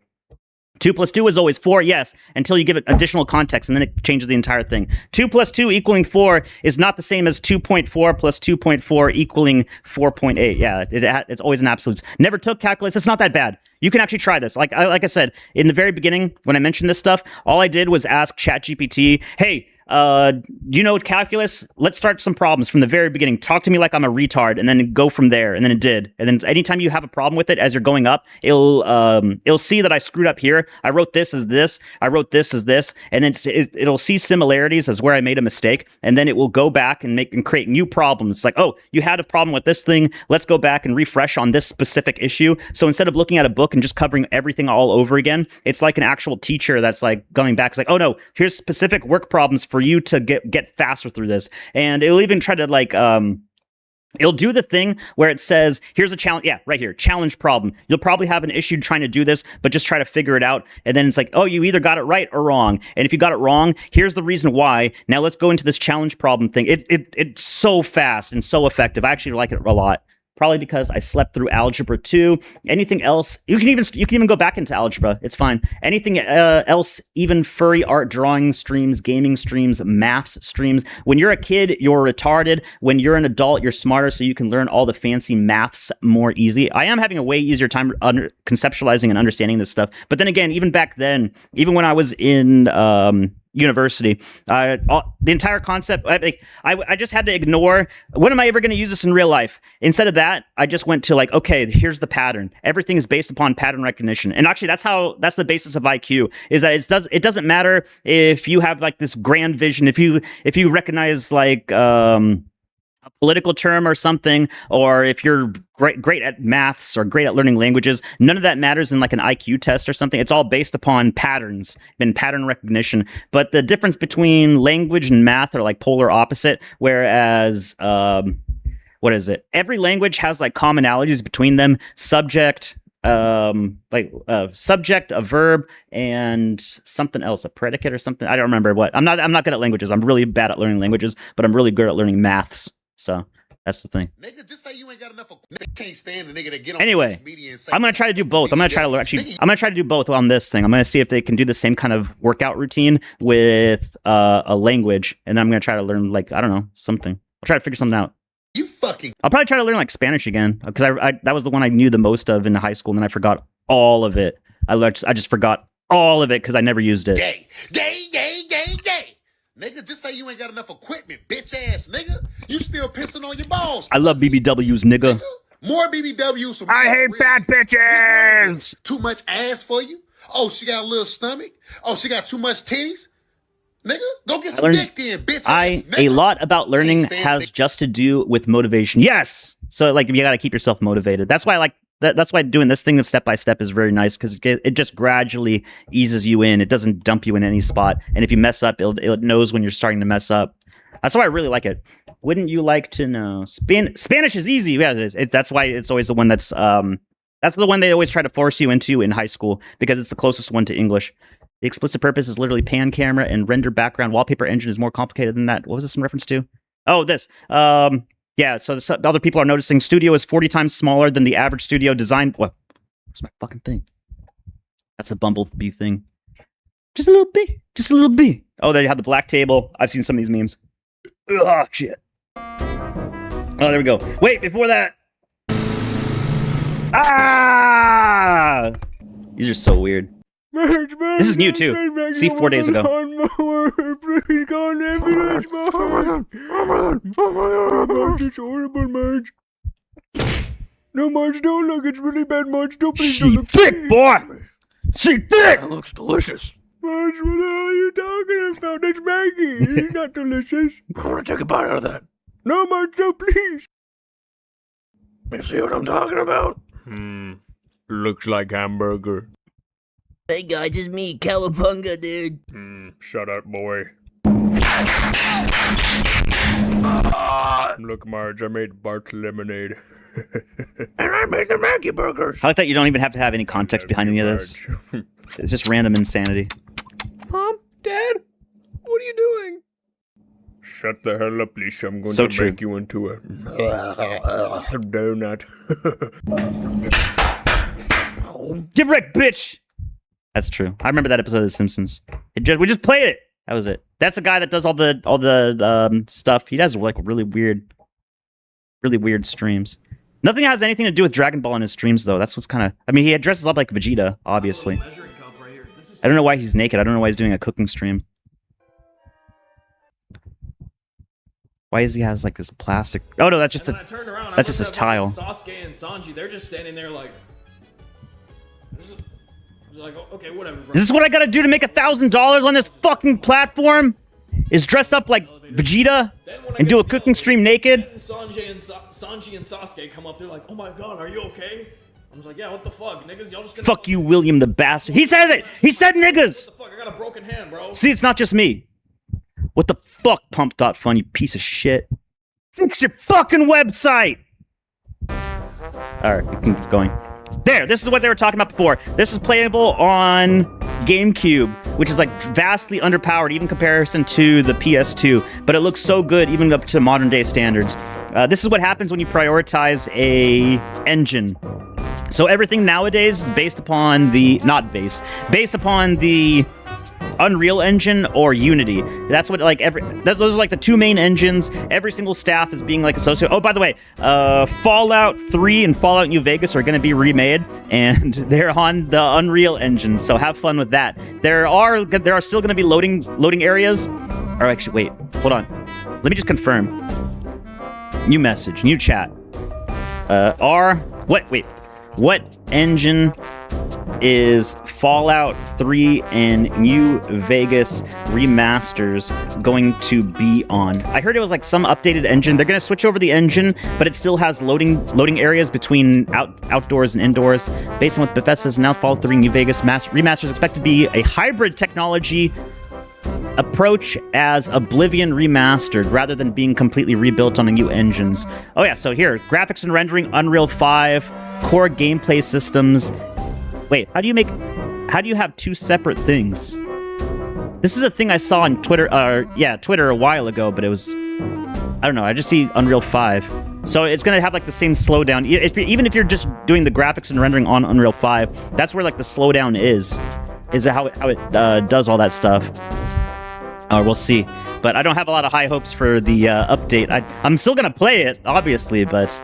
2 + 2 is always 4, yes, until you give it additional context, and then it changes the entire thing. 2 + 2 equaling 4 is not the same as 2.4 plus 2.4 equaling 4.8. Yeah, it's always an absolutes. Never took calculus. It's not that bad. You can actually try this. Like I said, in the very beginning, when I mentioned this stuff, all I did was ask ChatGPT, hey, Do you know calculus? Let's start some problems from the very beginning. Talk to me like I'm a retard, and then go from there. And then it did. And then anytime you have a problem with it as you're going up, it'll see that I screwed up here. I wrote this as this. I wrote this as this, and then it'll see similarities as where I made a mistake, and then it will go back and create new problems. It's like, oh, you had a problem with this thing. Let's go back and refresh on this specific issue. So instead of looking at a book and just covering everything all over again, it's like an actual teacher that's like going back. It's like, oh no, here's specific work problems for you to get faster through this. And it'll even try to like it'll do the thing where it says, here's a challenge. Yeah, right here, challenge problem. You'll probably have an issue trying to do this, but just try to figure it out. And then it's like, oh, you either got it right or wrong. And if you got it wrong, here's the reason why. Now let's go into this challenge problem thing. It's so fast and so effective. I actually like it a lot. Probably because I slept through Algebra 2. Anything else? You can even go back into Algebra. It's fine. Anything else, even furry art drawing streams, gaming streams, maths streams. When you're a kid, you're retarded. When you're an adult, you're smarter, so you can learn all the fancy maths more easy. I am having a way easier time conceptualizing and understanding this stuff. But then again, even back then, even when I was in university, the entire concept, I just had to ignore, when am I ever going to use this in real life? Instead of that, I just went to like, okay, here's the pattern. Everything is based upon pattern recognition. And actually that's the basis of IQ, is that it doesn't matter if you have like this grand vision, if you recognize like, a political term or something, or if you're great at maths or great at learning languages, none of that matters in like an IQ test or something. It's all based upon patterns and pattern recognition. But the difference between language and math are like polar opposite, whereas what is it? Every language has like commonalities between them. Subject, subject, a verb, and something else, a predicate or something. I don't remember what. I'm not good at languages. I'm really bad at learning languages, but I'm really good at learning maths. So that's the thing. Nigga, just say you ain't got enough. Can't stand the nigga that get on anyway, media and say, I'm gonna try to do both. I'm gonna try to do both on this thing. I'm gonna see if they can do the same kind of workout routine with a language, and then I'm gonna try to learn like, I don't know, something. I'll try to figure something out. I'll probably try to learn like Spanish again, because I that was the one I knew the most of in high school, and then I forgot all of it. I just forgot all of it because I never used it. Gay. Nigga, just say you ain't got enough equipment, bitch ass nigga. You still pissing on your balls. I love BBWs, nigga. More BBWs from I hate fat bitches. Too much ass for you? Oh, she got a little stomach? Oh, she got too much titties? Nigga, go get some dick then, bitch ass nigga. A lot about learning has just to do with motivation. Yes. So like you got to keep yourself motivated. That's why I like that's why doing this thing of step by step is very nice, because it just gradually eases you in. It doesn't dump you in any spot. And if you mess up, it knows when you're starting to mess up. That's why I really like it. Wouldn't you like to know? Spanish is easy. Yeah, it is. That's why it's always the one that's the one they always try to force you into in high school, because it's the closest one to English. The explicit purpose is literally pan camera, and render background wallpaper engine is more complicated than that. What was this in reference to? Oh, this. Yeah, so other people are noticing studio is 40 times smaller than the average studio design. What? Where's my fucking thing? That's a bumblebee thing. Just a little bit. Just a little bit. Oh, they have the black table. I've seen some of these memes. Ugh, shit. Oh, there we go. Wait, before that. Ah! These are so weird. This is new too. See, 4 days ago. Please go on ambulance, it's horrible, Marge. No, Marge, don't look. It's really bad, Marge. Please don't look. Thick, boy. She thick. That looks delicious. Marge, what the hell are you talking about? It's Maggie. It's not delicious. I want to take a bite out of that. No, Marge, no, please. You see what I'm talking about? Looks like hamburger. Hey guys, it's me, Cowabunga, dude. Shut up, boy. Look, Marge, I made Bart's lemonade. And I made the Maggie burgers. I like that you don't even have to have any context behind any of this. It's just random insanity. Mom? Dad? What are you doing? Shut the hell up, Lisa. I'm going to make you into a donut. Get wrecked, bitch! That's true. I remember that episode of The Simpsons. We just played it. That was it. That's the guy that does all the stuff. He does like really weird streams. Nothing has anything to do with Dragon Ball in his streams, though. That's what's kind of... I mean, he dresses up like Vegeta, obviously. I don't know why he's naked. I don't know why he's doing a cooking stream. Why does he have like this plastic? Oh no, that's just And then I turned around, that's just his looked at tile. Sasuke and Sanji, they're just standing there like. I was like, okay, whatever. Bro. Is this what I gotta do to make $1,000 on this fucking platform? Is dress up like Vegeta and do a cooking stream naked? Sanji and Sasuke come up, they're like, oh my god, are you okay? I was like, yeah, what the fuck, niggas? Y'all just gonna Fuck you, William the bastard. He says it! He said niggas! What the fuck? I got a broken hand, bro. See, it's not just me. What the fuck, Pump.fun, you piece of shit. Fix your fucking website! Alright, we can keep going. There, this is what they were talking about before. This is playable on GameCube, which is like vastly underpowered, even in comparison to the PS2, but it looks so good even up to modern day standards. This is what happens when you prioritize a engine. So everything nowadays is based upon the, based upon the Unreal Engine or Unity. That's what like those are like the two main engines. Every single staff is being like associated. Oh, by the way, Fallout 3 and Fallout New Vegas are going to be remade, and they're on the Unreal Engine. So have fun with that. There are still going to be loading areas. Or actually, wait, hold on. Let me just confirm. New message, new chat. What engine is Fallout 3 and New Vegas remasters going to be on? I heard it was like some updated engine. They're going to switch over the engine, but it still has loading areas between outdoors and indoors. Based on what Bethesda's now, Fallout 3 New Vegas remasters expect to be a hybrid technology approach as Oblivion remastered rather than being completely rebuilt on the new engines. Oh yeah, so here, graphics and rendering, Unreal 5, core gameplay systems. Wait, how do you have two separate things? This is a thing I saw on Twitter, Twitter a while ago, but it was, I don't know, I just see Unreal 5. So it's going to have like the same slowdown. Even if you're just doing the graphics and rendering on Unreal 5, that's where like the slowdown is how it does all that stuff. We'll see. But I don't have a lot of high hopes for the update. I'm still going to play it, obviously, but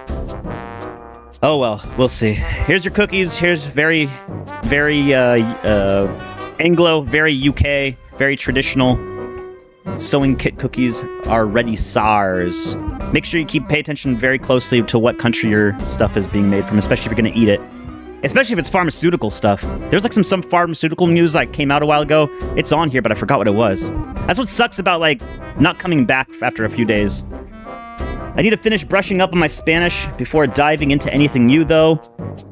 oh well, we'll see. Here's your cookies. Here's very Anglo, very UK, very traditional. Sewing kit cookies are ready, SARS. Make sure you pay attention very closely to what country your stuff is being made from, especially if you're going to eat it. Especially if it's pharmaceutical stuff. There's like some pharmaceutical news like came out a while ago. It's on here, but I forgot what it was. That's what sucks about like not coming back after a few days. I need to finish brushing up on my Spanish before diving into anything new, though.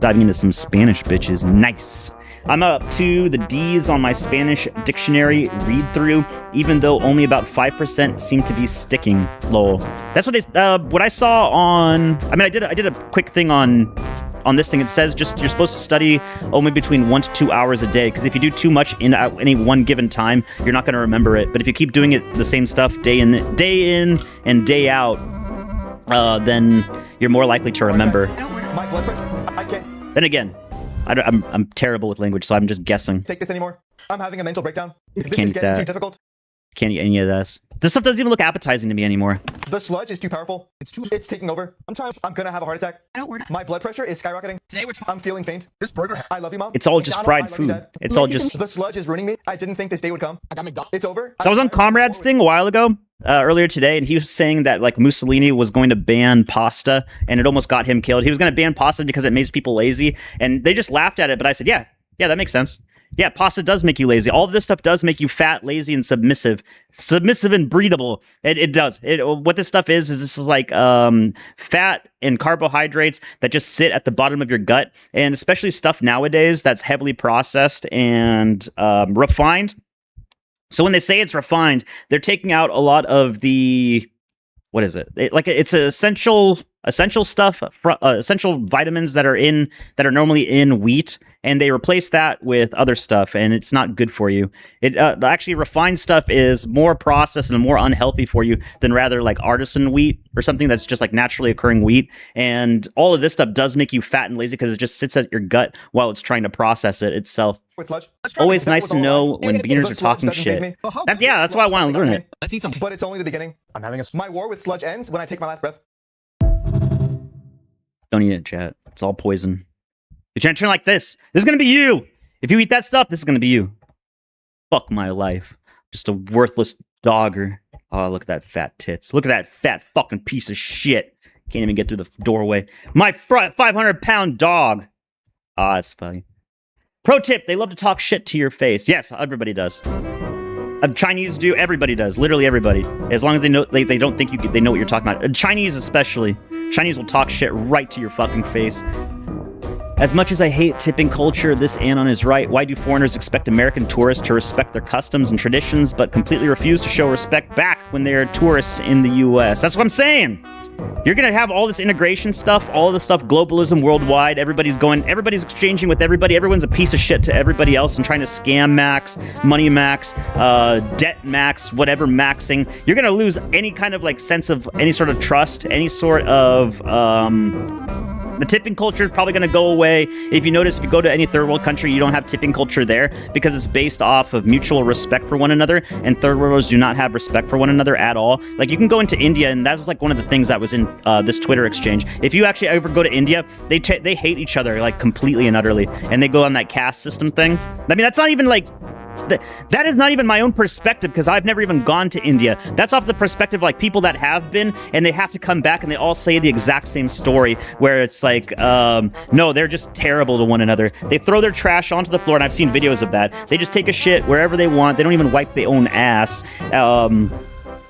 Diving into some Spanish, bitches. Nice. I'm up to the D's on my Spanish dictionary read-through, even though only about 5% seem to be sticking. Lol. That's what what I saw on... I mean, I did a quick thing on this thing. It says just you're supposed to study only between 1 to 2 hours a day, because if you do too much in any one given time, you're not going to remember it. But if you keep doing it the same stuff day in and day out, then you're more likely to remember. My blood pressure, I can't Then again, I'm terrible with language, so I'm just guessing. take this anymore. I'm having a mental breakdown. This Can't is eat getting that. too difficult. Can't eat any of this. This stuff doesn't even look appetizing to me anymore. The sludge is too powerful. It's taking over. I'm gonna have a heart attack. My blood pressure is skyrocketing. I'm feeling faint. This burger. I love you, Mom. It's all just McDonald's, fried I love you, food. Dad. It's all just... The sludge is ruining me. I didn't think this day would come. It's over. So I was on Comrade's thing a while ago, earlier today, and he was saying that like Mussolini was going to ban pasta, and it almost got him killed. He was going to ban pasta because it makes people lazy, and they just laughed at it, but I said, yeah, that makes sense. Yeah, pasta does make you lazy. All of this stuff does make you fat, lazy, and submissive and breedable. It does. What this stuff is this is like fat and carbohydrates that just sit at the bottom of your gut, and especially stuff nowadays that's heavily processed and refined. So when they say it's refined, they're taking out a lot of the, what is it? It's essential stuff, essential vitamins that are normally in wheat, and they replace that with other stuff, and it's not good for you. It actually, refined stuff is more processed and more unhealthy for you than rather like artisan wheat or something that's just like naturally occurring wheat. And all of this stuff does make you fat and lazy because it just sits at your gut while it's trying to process it itself. It's always nice to know when beginners are talking shit. That's why I want to learn it. But it's only the beginning. My war with sludge ends when I take my last breath. Don't eat it, chat. It's all poison. You're trying to turn like this. This is going to be you. If you eat that stuff, this is going to be you. Fuck my life. Just a worthless dogger. Oh, look at that fat tits. Look at that fat fucking piece of shit. Can't even get through the doorway. My 500-pound dog. Ah, that's funny. Pro tip, they love to talk shit to your face. Yes, everybody does. Chinese do, everybody does. Literally everybody. As long as they know they don't think they know what you're talking about. Chinese especially. Chinese will talk shit right to your fucking face. As much as I hate tipping culture, this Anon is right. Why do foreigners expect American tourists to respect their customs and traditions, but completely refuse to show respect back when they're tourists in the US? That's what I'm saying. You're gonna have all this integration stuff, all of this stuff, globalism worldwide. Everybody's exchanging with everybody. Everyone's a piece of shit to everybody else and trying to scam max, money max, debt max, whatever maxing. You're gonna lose any kind of like sense of any sort of trust, any sort of the tipping culture is probably going to go away. If you notice, if you go to any third world country, you don't have tipping culture there because it's based off of mutual respect for one another, and third worlders do not have respect for one another at all. Like, you can go into India, and that was like one of the things that was in this Twitter exchange. If you actually ever go to India, they hate each other like completely and utterly, and they go on that caste system thing. I mean, that's not even like... That is not even my own perspective because I've never even gone to India. That's off the perspective of like people that have been and they have to come back and they all say the exact same story where it's like, no, they're just terrible to one another. They throw their trash onto the floor, and I've seen videos of that. They just take a shit wherever they want. They don't even wipe their own ass.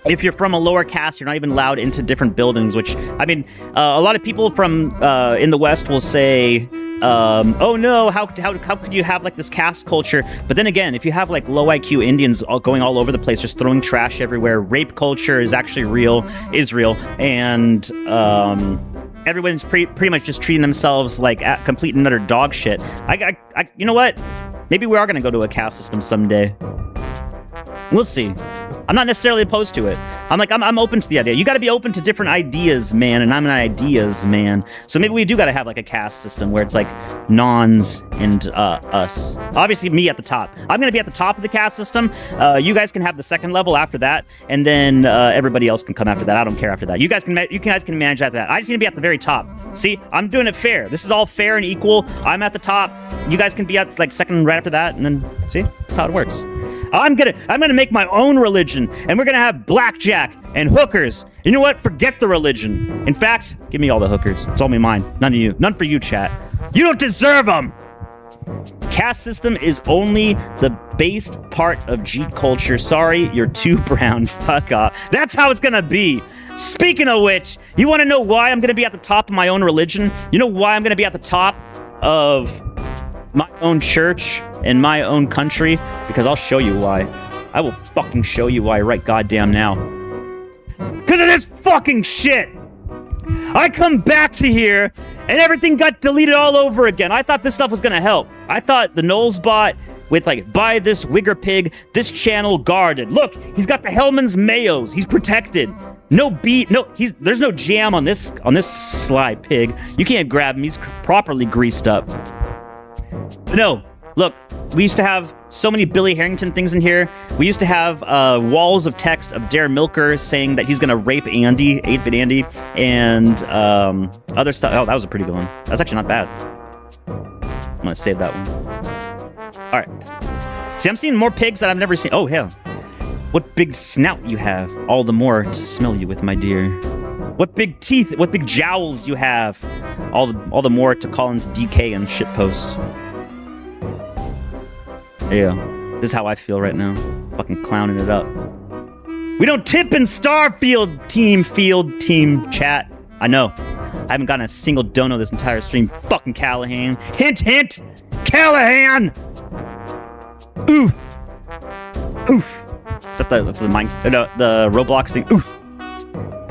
If you're from a lower caste, you're not even allowed into different buildings, which, I mean, a lot of people from in the West will say, oh no, how could you have like this caste culture? But then again, if you have like low IQ Indians going all over the place, just throwing trash everywhere, rape culture is actually real, and everyone's pretty much just treating themselves like complete and utter dog shit. You know what? Maybe we are gonna go to a caste system someday. We'll see. I'm not necessarily opposed to it. I'm open to the idea. You got to be open to different ideas, man, and I'm an ideas man. So maybe we do got to have like a caste system where it's like nons and us. Obviously, me at the top. I'm gonna be at the top of the caste system. You guys can have the second level after that, and then everybody else can come after that. I don't care after that. You guys can manage after that. I just need to be at the very top. See, I'm doing it fair. This is all fair and equal. I'm at the top. You guys can be at like second right after that, and then see, that's how it works. I'm gonna make my own religion, and we're gonna have blackjack and hookers. You know what? Forget the religion. In fact, give me all the hookers. It's all mine. None of you. None for you, chat. You don't deserve them. Caste system is only the based part of G culture. Sorry, you're too brown. Fuck off. That's how it's gonna be. Speaking of which, you want to know why I'm gonna be at the top of my own religion? You know why I'm gonna be at the top of my own church in my own country? Because I'll show you why. I will fucking show you why right goddamn now. Because of this fucking shit! I come back to here and everything got deleted all over again. I thought this stuff was gonna help. I thought the Knowles bot with like, buy this Wigr pig, this channel guarded. Look, he's got the Hellman's Mayos. He's protected. No beat, there's no jam on this sly pig. You can't grab him. He's properly greased up. No, look, we used to have so many Billy Harrington things in here. We used to have walls of text of Dare Milker saying that he's gonna rape Andy, 8-Bit Andy, and other stuff. Oh, that was a pretty good one. That's actually not bad. I'm gonna save that one. All right. See, I'm seeing more pigs that I've never seen. Oh, hell. What big snout you have. All the more to smell you with, my dear. What big teeth, what big jowls you have. All the more to call into DK and shitpost. Yeah, this is how I feel right now. Fucking clowning it up. We don't tip in Starfield team chat. I know. I haven't gotten a single dono this entire stream. Fucking Callahan. Hint, hint! Callahan! Oof. Oof. Is that the Roblox thing? Oof.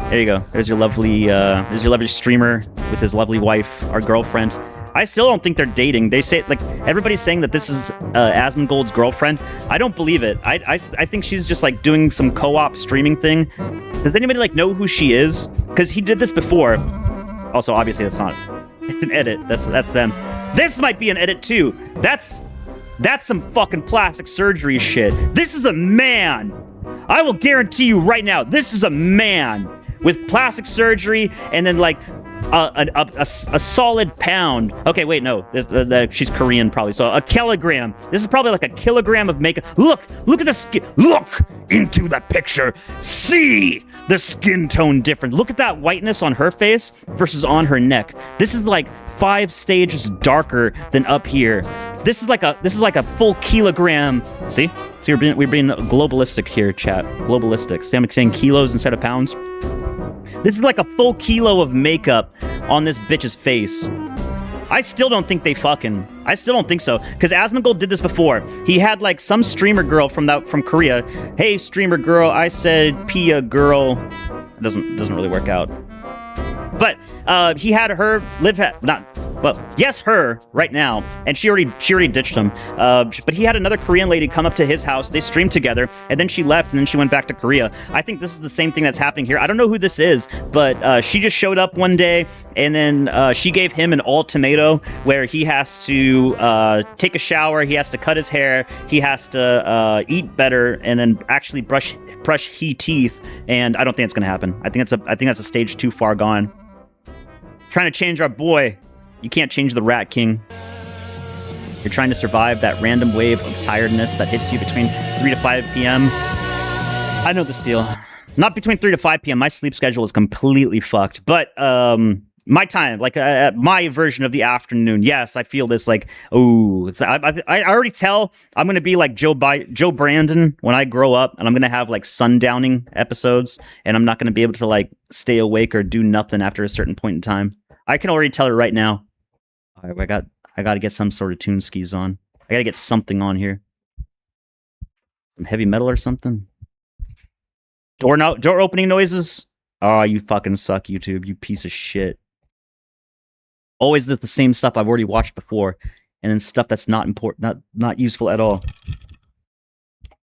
There you go. There's your lovely streamer with his lovely wife, our girlfriend. I still don't think they're dating. They say, like, everybody's saying that this is Asmongold's girlfriend. I don't believe it. I think she's just, like, doing some co-op streaming thing. Does anybody, like, know who she is? Because he did this before. Also, obviously, that's not... It's an edit. That's them. This might be an edit, too. That's some fucking plastic surgery shit. This is a man. I will guarantee you right now, this is a man with plastic surgery and then, like... a solid pound. Okay, wait, no, she's Korean probably. So a kilogram. This is probably like a kilogram of makeup. Look at the skin. Look into the picture. See the skin tone difference. Look at that whiteness on her face versus on her neck. This is like 5 stages darker than up here. This is like a full kilogram. See, we're being globalistic here, chat. Globalistic. See, I'm saying kilos instead of pounds. This is like a full kilo of makeup on this bitch's face. I still don't think they fucking. I still don't think so. Because Asmongold did this before. He had like some streamer girl from Korea. Hey, streamer girl, I said Pia girl. It doesn't really work out. But he had her her right now, and she already ditched him. But he had another Korean lady come up to his house. They streamed together, and then she left, and then she went back to Korea. I think this is the same thing that's happening here. I don't know who this is, but she just showed up one day, and then she gave him an ultimatum where he has to take a shower, he has to cut his hair, he has to eat better, and then actually brush he teeth. And I don't think it's gonna happen. I think that's a stage too far gone. Trying to change our boy. You can't change the Rat King. You're trying to survive that random wave of tiredness that hits you between 3 to 5 p.m. I know this feel. Not between 3 to 5 p.m. My sleep schedule is completely fucked. But my time, like my version of the afternoon, yes, I feel this like, oh, I already tell I'm going to be like Joe Brandon when I grow up, and I'm going to have like sundowning episodes, and I'm not going to be able to like stay awake or do nothing after a certain point in time. I can already tell it right now. I got to get some sort of tune skis on. I got to get something on here. Some heavy metal or something. Door opening noises. Oh, you fucking suck, YouTube. You piece of shit. Always the same stuff I've already watched before, and then stuff that's not important, not useful at all.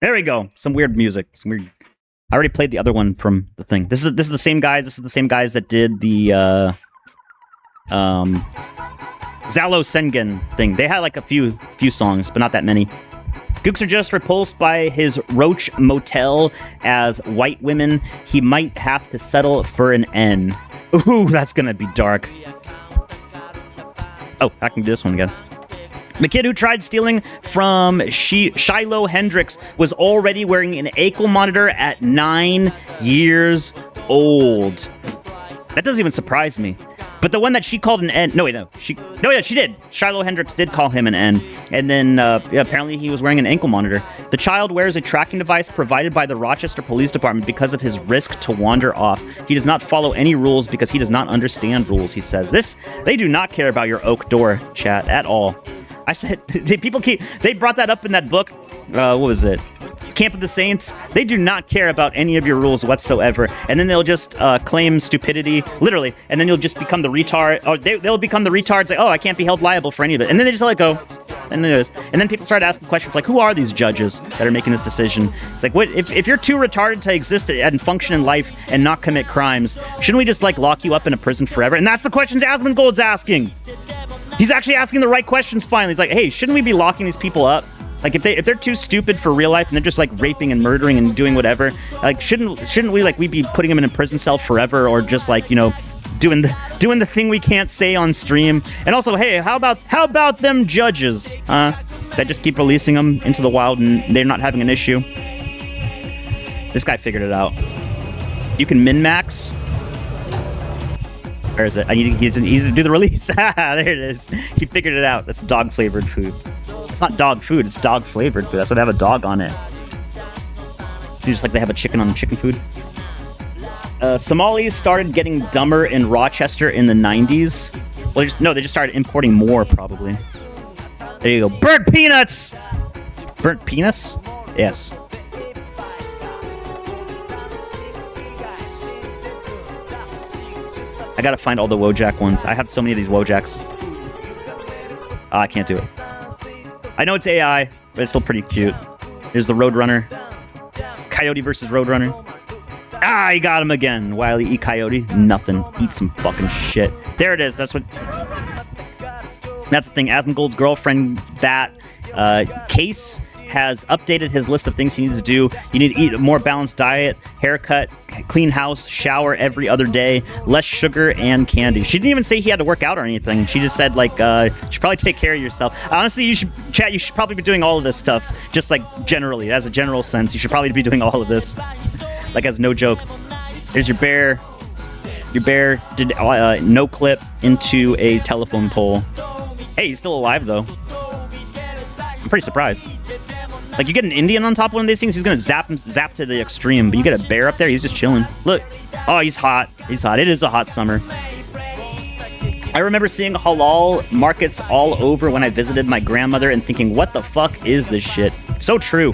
There we go. Some weird music. I already played the other one from the thing. This is the same guys. This is the same guys that did the Zalo Sengen thing. They had like a few songs, but not that many. Gooks are just repulsed by his roach motel as white women. He might have to settle for an N. Ooh, that's gonna be dark. Oh, I can do this one again. The kid who tried stealing from Shiloh Hendrix was already wearing an ankle monitor at 9 years old. That doesn't even surprise me. But the one that she called an N... she did. Shiloh Hendrix did call him an N. And then apparently he was wearing an ankle monitor. The child wears a tracking device provided by the Rochester Police Department because of his risk to wander off. He does not follow any rules because he does not understand rules, he says. They do not care about your oak door, chat, at all. I said, they brought that up in that book. What was it? Camp of the Saints. They do not care about any of your rules whatsoever. And then they'll just claim stupidity, literally. And then you'll just become the retard. Or they'll become the retards like, oh, I can't be held liable for any of it. And then they just let it go. And then people start asking questions like, who are these judges that are making this decision? It's like, what if you're too retarded to exist and function in life and not commit crimes, shouldn't we just like lock you up in a prison forever? And that's the questions Asmongold's asking. He's actually asking the right questions finally. He's like, hey, shouldn't we be locking these people up? Like if they're too stupid for real life and they're just like raping and murdering and doing whatever, like shouldn't we like we be putting them in a prison cell forever, or just like, you know, doing the thing we can't say on stream? And also, hey, how about them judges, that just keep releasing them into the wild and they're not having an issue? This guy figured it out. You can min-max. Where is it? He needs to do the release. There it is. He figured it out. That's dog flavored food. It's not dog food, it's dog flavored food. That's why they have a dog on it. Just like they have a chicken on the chicken food. Somalis started getting dumber in Rochester in the 90s. Well, they just started importing more, probably. There you go. Burnt peanuts! Burnt peanuts? Yes. I gotta find all the Wojak ones. I have so many of these Wojaks. I can't do it. I know it's AI, but it's still pretty cute. There's the Roadrunner. Coyote versus Roadrunner. Ah, he got him again. Wile E. Coyote. Nothing. Eat some fucking shit. There it is. That's what... That's the thing. Asmongold's girlfriend, that Case, has updated his list of things he needs to do. You need to eat a more balanced diet, haircut, clean house, shower every other day, less sugar and candy. She didn't even say he had to work out or anything. She just said, like, you should probably take care of yourself. Honestly, you should probably be doing all of this stuff, just like generally, as a general sense. You should probably be doing all of this. Like, as no joke. There's your bear. Your bear did no clip into a telephone pole. Hey, he's still alive, though. I'm pretty surprised. Like, you get an Indian on top of one of these things, he's gonna zap to the extreme. But you get a bear up there, he's just chilling. Look. Oh, he's hot. He's hot. It is a hot summer. I remember seeing halal markets all over when I visited my grandmother and thinking, what the fuck is this shit? So true.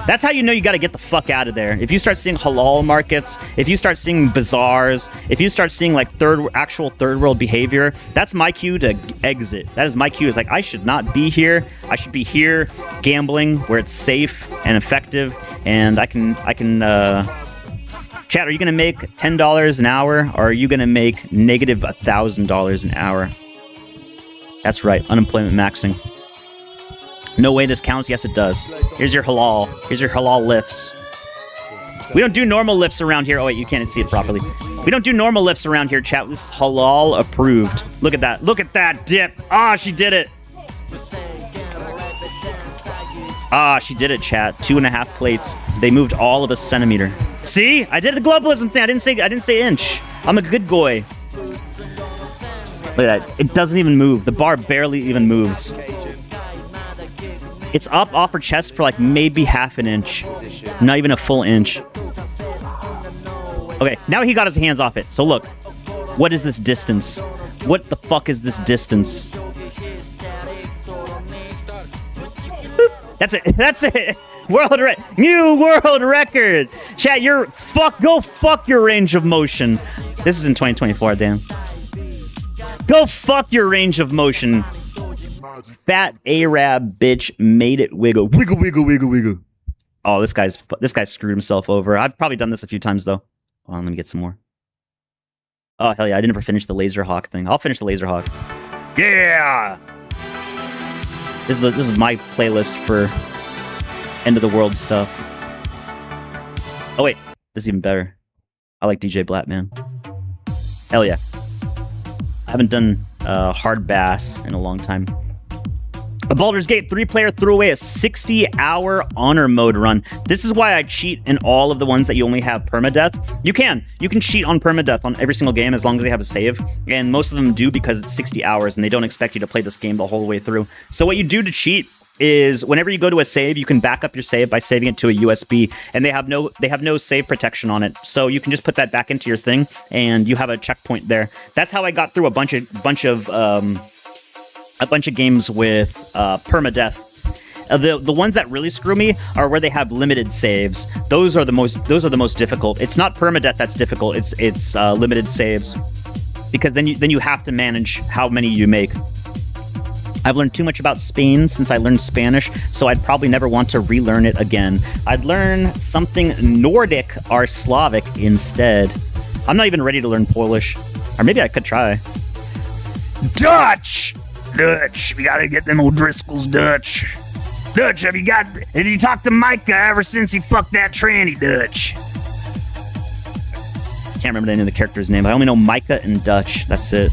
That's how you know you gotta get the fuck out of there. If you start seeing halal markets, if you start seeing bazaars, if you start seeing like actual third world behavior, that's my cue to exit. That is my cue. It's like, I should not be here. I should be here gambling where it's safe and effective, and I can chat, are you gonna make $10 an hour, or are you gonna make negative $1,000 an hour? That's right, unemployment maxing. No way this counts. Yes, it does. Here's your halal. Here's your halal lifts. We don't do normal lifts around here. Oh, wait, you can't see it properly. We don't do normal lifts around here, chat. This is halal approved. Look at that. Look at that dip. Ah, she did it. Ah, she did it, chat. 2.5 plates. They moved all of a centimeter. See? I did the globalism thing. I didn't say inch. I'm a good boy. Look at that. It doesn't even move. The bar barely even moves. It's up off her chest for like maybe half an inch. Not even a full inch. Okay, now he got his hands off it. So look, what is this distance? What the fuck is this distance? That's it. That's it. New world record. Chat, go fuck your range of motion. This is in 2024, damn. Go fuck your range of motion. Fat Arab bitch made it wiggle. Wiggle, wiggle, wiggle, wiggle. Oh, this guy's screwed himself over. I've probably done this a few times, though. Hold on, let me get some more. Oh, hell yeah, I didn't ever finish the laser hawk thing. I'll finish the laser hawk. Yeah! This is my playlist for end of the world stuff. Oh, wait. This is even better. I like DJ Blattman. Hell yeah. I haven't done hard bass in a long time. A Baldur's Gate 3-player threw away a 60-hour honor mode run. This is why I cheat in all of the ones that you only have permadeath. You can cheat on permadeath on every single game as long as they have a save, and most of them do because it's 60 hours and they don't expect you to play this game the whole way through. So what you do to cheat is whenever you go to a save, you can back up your save by saving it to a USB, and they have no save protection on it. So you can just put that back into your thing, and you have a checkpoint there. That's how I got through a bunch of games with permadeath. The ones that really screw me are where they have limited saves. Those are the most difficult. It's not permadeath that's difficult. It's limited saves, because then you have to manage how many you make. I've learned too much about Spain since I learned Spanish, so I'd probably never want to relearn it again. I'd learn something Nordic or Slavic instead. I'm not even ready to learn Polish, or maybe I could try. Dutch, we gotta get them O'Driscolls Dutch. Dutch, have you talked to Micah ever since he fucked that tranny, Dutch? Can't remember the name of the character's name. I only know Micah and Dutch. That's it.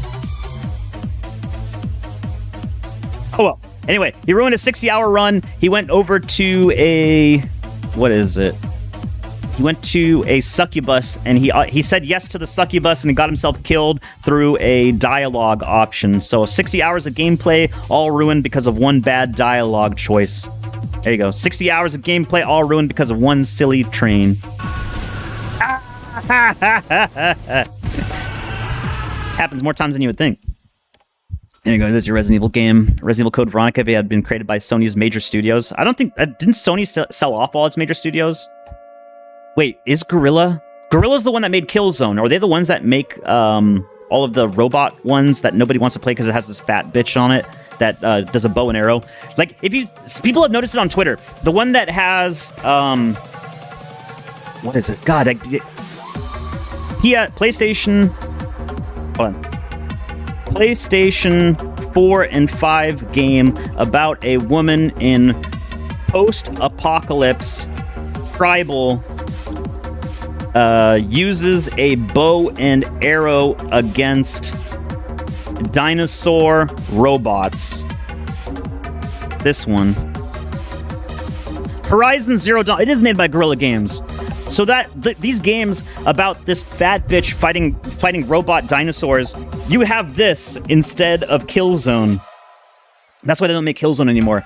Oh well. Anyway, he ruined a 60-hour run. He went over to a... What is it? He went to a succubus, and he said yes to the succubus, and he got himself killed through a dialogue option. So 60 hours of gameplay, all ruined because of one bad dialogue choice. There you go. 60 hours of gameplay, all ruined because of one silly train. Happens more times than you would think. There you go. There's your Resident Evil game. Resident Evil Code Veronica had been created by Sony's major studios. I don't think... didn't Sony sell off all its major studios? Wait, is Guerrilla? Guerrilla's the one that made Killzone. Are they the ones that make all of the robot ones that nobody wants to play because it has this fat bitch on it that does a bow and arrow? Like, people have noticed it on Twitter. The one that has... what is it? God, PlayStation... Hold on. PlayStation 4 and 5 game about a woman in post-apocalypse tribal uses a bow and arrow against dinosaur robots. This one. Horizon Zero Dawn. It is made by Guerrilla Games. So these games about this fat bitch fighting robot dinosaurs, you have this instead of Killzone. That's why they don't make Killzone anymore.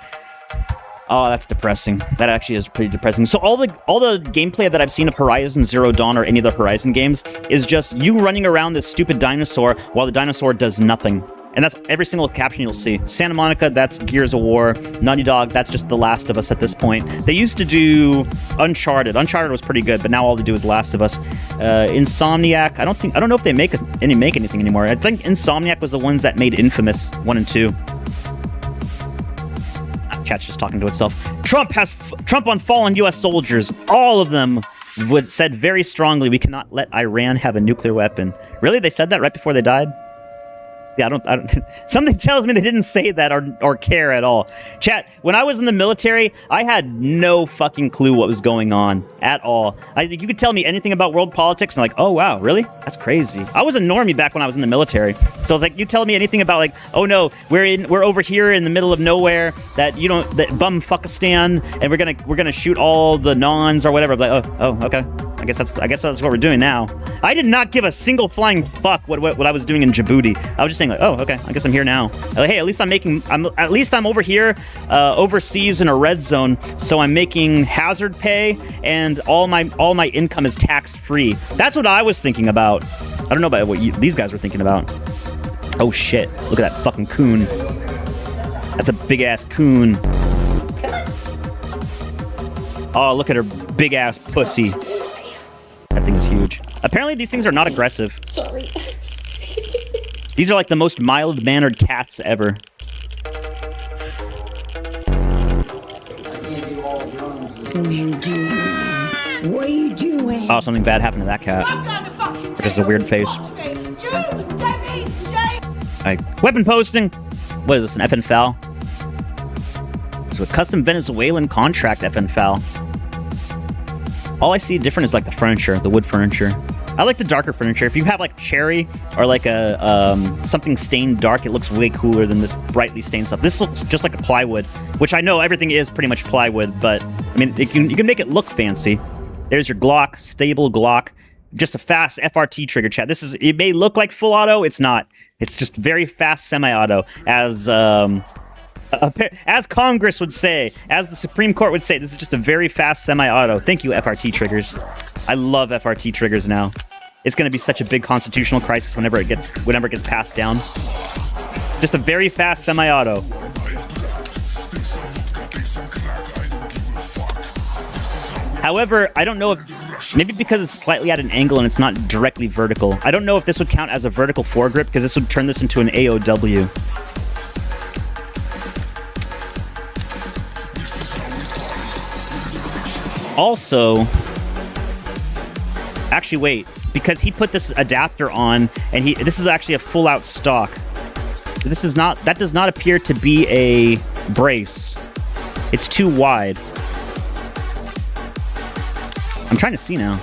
Oh, that's depressing. That actually is pretty depressing. So all the gameplay that I've seen of Horizon Zero Dawn or any of the Horizon games is just you running around this stupid dinosaur while the dinosaur does nothing. And that's every single caption you'll see. Santa Monica, that's Gears of War. Naughty Dog, that's just The Last of Us at this point. They used to do Uncharted. Uncharted was pretty good, but now all they do is Last of Us. Insomniac, I don't know if they make anything anymore. I think Insomniac was the ones that made Infamous 1 and 2. Chat's just talking to itself. Trump on fallen U.S. soldiers. All of them said very strongly, we cannot let Iran have a nuclear weapon. Really? They said that right before they died? See, I don't something tells me they didn't say that or care at all. Chat, when I was in the military, I had no fucking clue what was going on at all. You could tell me anything about world politics and like, oh wow, really? That's crazy. I was a normie back when I was in the military. So I was like, you tell me anything about like, oh no, we're over here in the middle of nowhere that bumfuckistan and we're gonna shoot all the nons or whatever. I'm like, oh, okay. I guess that's what we're doing now. I did not give a single flying fuck what I was doing in Djibouti. I was just saying like, oh, okay, I guess I'm here now. Like, hey, at least I'm over here, overseas in a red zone, so I'm making hazard pay, and all my income is tax free. That's what I was thinking about. I don't know about what these guys were thinking about. Oh shit! Look at that fucking coon. That's a big ass coon. Oh, look at her big ass pussy. That thing is huge. Apparently these things are not aggressive. Sorry. These are like the most mild-mannered cats ever. What are you doing? Oh, something bad happened to that cat. It has a weird face. Alright, weapon posting. What is this, an FN FAL? So a custom Venezuelan contract FN FAL. All I see different is like the furniture, the wood furniture. I like the darker furniture. If you have like cherry or like a something stained dark, it looks way cooler than this brightly stained stuff. This looks just like a plywood, which I know everything is pretty much plywood, but I mean, you can make it look fancy. There's your Glock, stable Glock, just a fast FRT trigger, chat. It may look like full auto, it's not. It's just very fast semi-auto, as Congress would say, as the Supreme Court would say, this is just a very fast semi-auto. Thank you, FRT triggers. I love FRT triggers now. It's going to be such a big constitutional crisis whenever it gets passed down. Just a very fast semi-auto. However, I don't know if... Maybe because it's slightly at an angle and it's not directly vertical. I don't know if this would count as a vertical foregrip, because this would turn this into an AOW. Also, actually wait, because he put this adapter on, and this is actually a full-out stock. That does not appear to be a brace. It's too wide. I'm trying to see now.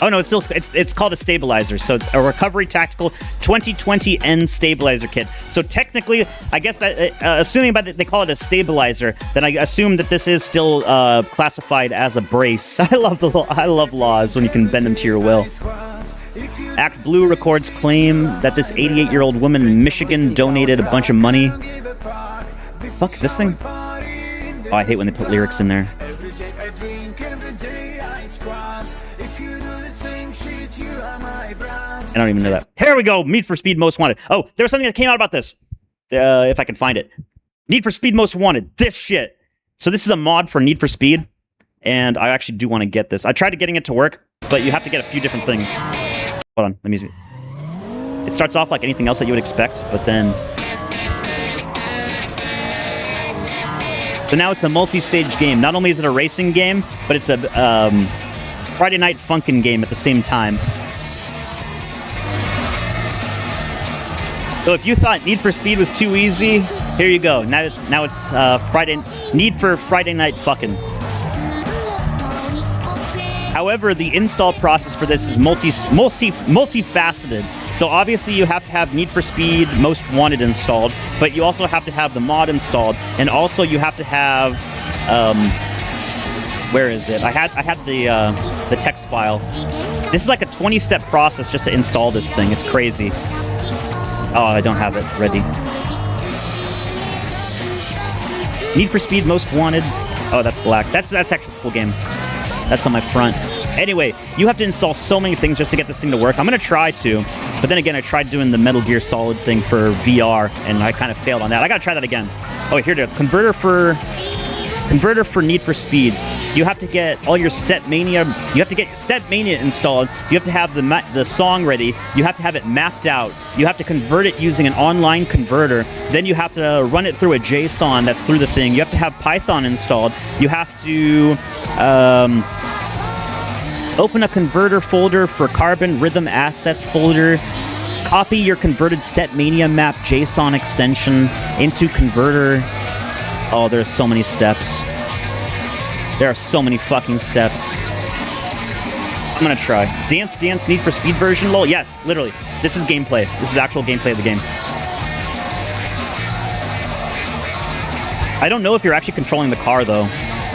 Oh no, it's called a stabilizer. So it's a Recovery Tactical 2020N stabilizer kit. So technically, I guess that assuming they call it a stabilizer, then I assume that this is still classified as a brace. I love laws when you can bend them to your will. Act Blue records claim that this 88-year-old woman in Michigan donated a bunch of money. Fuck is this thing? Oh, I hate when they put lyrics in there. I don't even know that. Here we go. Need for Speed Most Wanted. Oh, there was something that came out about this. If I can find it. Need for Speed Most Wanted. This shit. So this is a mod for Need for Speed. And I actually do want to get this. I tried getting it to work, but you have to get a few different things. Hold on. Let me see. It starts off like anything else that you would expect, but then... So now it's a multi-stage game. Not only is it a racing game, but it's a Friday Night Funkin' game at the same time. So if you thought Need for Speed was too easy, here you go. Now it's Friday Need for Friday Night Fucking. However, the install process for this is multifaceted. So obviously you have to have Need for Speed Most Wanted installed, but you also have to have the mod installed, and also you have to have where is it? I had the text file. This is like a 20-step process just to install this thing. It's crazy. Oh, I don't have it ready. Need for Speed Most Wanted. Oh, that's black. That's actually full game. That's on my front. Anyway, you have to install so many things just to get this thing to work. I'm going to try to, but then again, I tried doing the Metal Gear Solid thing for VR, and I kind of failed on that. I got to try that again. Oh, here it is. Converter for Need for Speed. You have to get all your Stepmania. You have to get Stepmania installed. You have to have the song ready. You have to have it mapped out. You have to convert it using an online converter. Then you have to run it through a JSON that's through the thing. You have to have Python installed. You have to open a converter folder for Carbon Rhythm Assets folder. Copy your converted Stepmania map JSON extension into converter. Oh, there's so many steps. There are so many fucking steps. I'm gonna try. Dance Need for Speed version, lol. Yes, literally. This is gameplay. This is actual gameplay of the game. I don't know if you're actually controlling the car, though.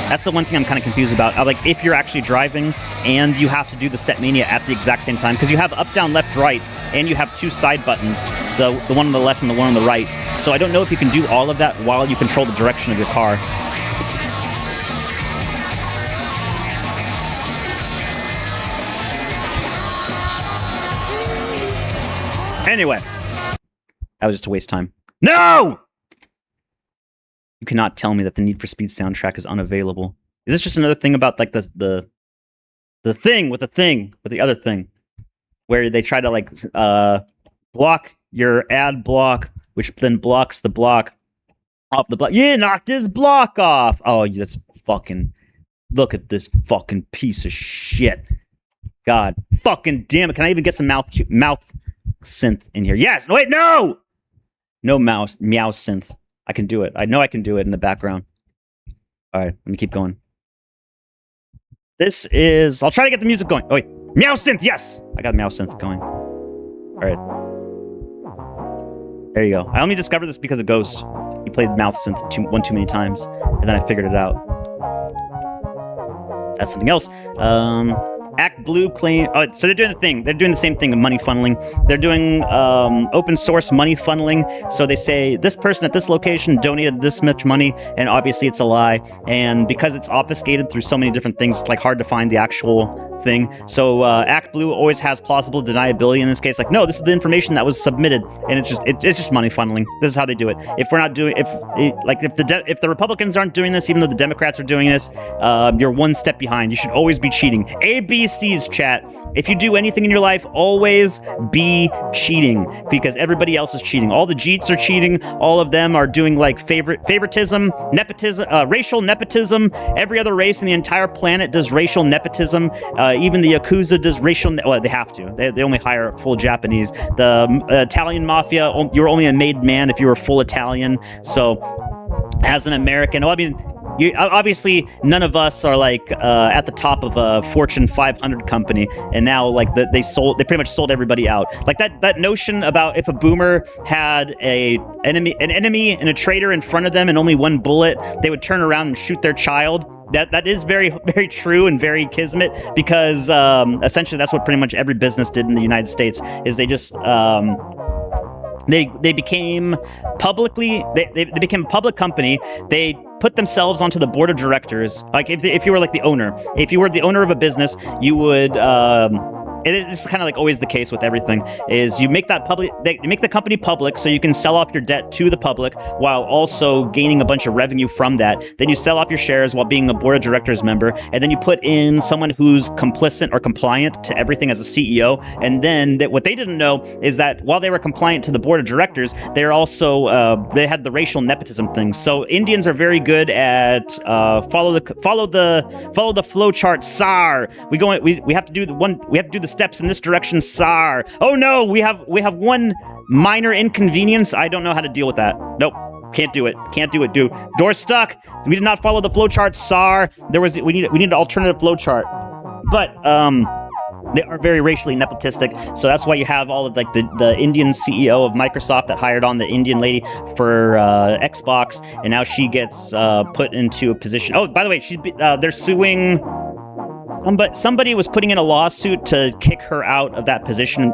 That's the one thing I'm kind of confused about. Like, if you're actually driving and you have to do the Stepmania at the exact same time, because you have up, down, left, right, and you have two side buttons, the one on the left and the one on the right. So I don't know if you can do all of that while you control the direction of your car. Anyway, that was just a waste of time. No! You cannot tell me that the Need for Speed soundtrack is unavailable. Is this just another thing about like the thing with the other thing, where they try to like block your ad block, which then blocks the block off the block? Yeah, knocked his block off. Oh, that's fucking. Look at this fucking piece of shit. God fucking damn it! Can I even get some mouth synth in here? Yes. Wait, no. No meow synth. I can do it. I know I can do it in the background. All right, let me keep going. This is... I'll try to get the music going. Oh, wait. Meow synth, yes! I got meow synth going. All right. There you go. I only discovered this because of Ghost. He played mouth synth one too many times, and then I figured it out. That's something else. Act Blue claim. Oh, so they're doing the thing. They're doing the same thing with money funneling. They're doing open source money funneling. So they say this person at this location donated this much money, and obviously it's a lie. And because it's obfuscated through so many different things, it's like hard to find the actual thing. So Act Blue always has plausible deniability in this case. Like, no, this is the information that was submitted, and it's just money funneling. This is how they do it. If we're not doing, if the Republicans aren't doing this, even though the Democrats are doing this, you're one step behind. You should always be cheating. ABC's chat. If you do anything in your life, always be cheating, because everybody else is cheating. All the Jeets are cheating. All of them are doing like favoritism, nepotism, racial nepotism. Every other race in the entire planet does racial nepotism. Even the Yakuza does racial. Well, they have to. They only hire full Japanese. The Italian mafia, you're only a made man if you were full Italian. So, as an American, well, I mean. Obviously, none of us are like at the top of a Fortune 500 company, and now like they pretty much sold everybody out. Like that notion about if a boomer had an enemy and a traitor in front of them and only one bullet, they would turn around and shoot their child. That is very, very true and very kismet, because essentially that's what pretty much every business did in the United States. Is they just they became they became a public company. They put themselves onto the board of directors. Like if you were like the owner, if you were the owner of a business, you would. It's kind of like always the case with everything, is you make that public, you make the company public so you can sell off your debt to the public while also gaining a bunch of revenue from that. Then you sell off your shares while being a board of directors member, and then you put in someone who's complicit or compliant to everything as a CEO. And then what they didn't know is that while they were compliant to the board of directors, they're also they had the racial nepotism thing. So Indians are very good at follow the flow chart. SAR. We have to do the steps in this direction, sir. Oh no, we have one minor inconvenience. I don't know how to deal with that. Nope. Can't do it. Can't do it, dude. Door's stuck. We did not follow the flowchart, sir. We need an alternative flowchart. But they are very racially nepotistic, so that's why you have all of like the Indian CEO of Microsoft that hired on the Indian lady for Xbox, and now she gets put into a position. Oh, by the way, they're suing. Somebody was putting in a lawsuit to kick her out of that position,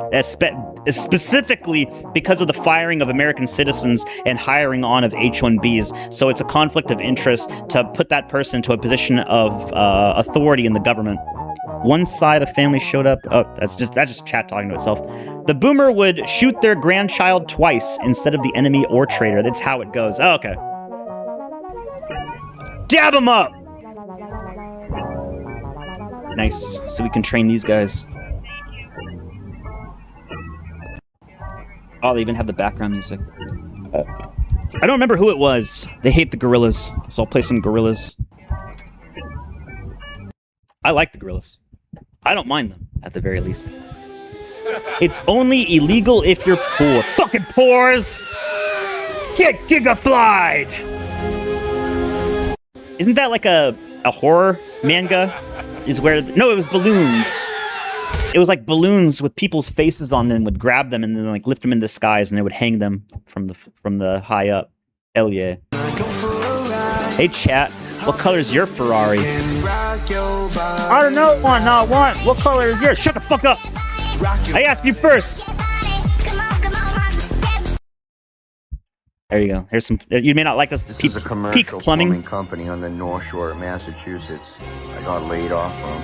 specifically because of the firing of American citizens and hiring on of H-1Bs. So it's a conflict of interest to put that person into a position of authority in the government. One side of the family showed up. Oh, that's just chat talking to itself. The boomer would shoot their grandchild twice instead of the enemy or traitor. That's how it goes. Oh, okay. Dab them up! Nice. So we can train these guys. Oh, they even have the background music. I don't remember who it was. They hate the gorillas, so I'll play some gorillas. I like the gorillas. I don't mind them, at the very least. It's only illegal if you're poor. Fucking pores! Get gigaflied! Isn't that like a horror manga? No, it was balloons. It was like balloons with people's faces on them, would grab them and then like lift them into the skies, and they would hang them from the high up. Hell yeah. Hey chat, what color is your Ferrari? I don't know, wantnotwant. What color is yours? Shut the fuck up! I asked you first! There you go. Here's some. You may not like this. This is a commercial plumbing company on the North Shore of Massachusetts. I got laid off from.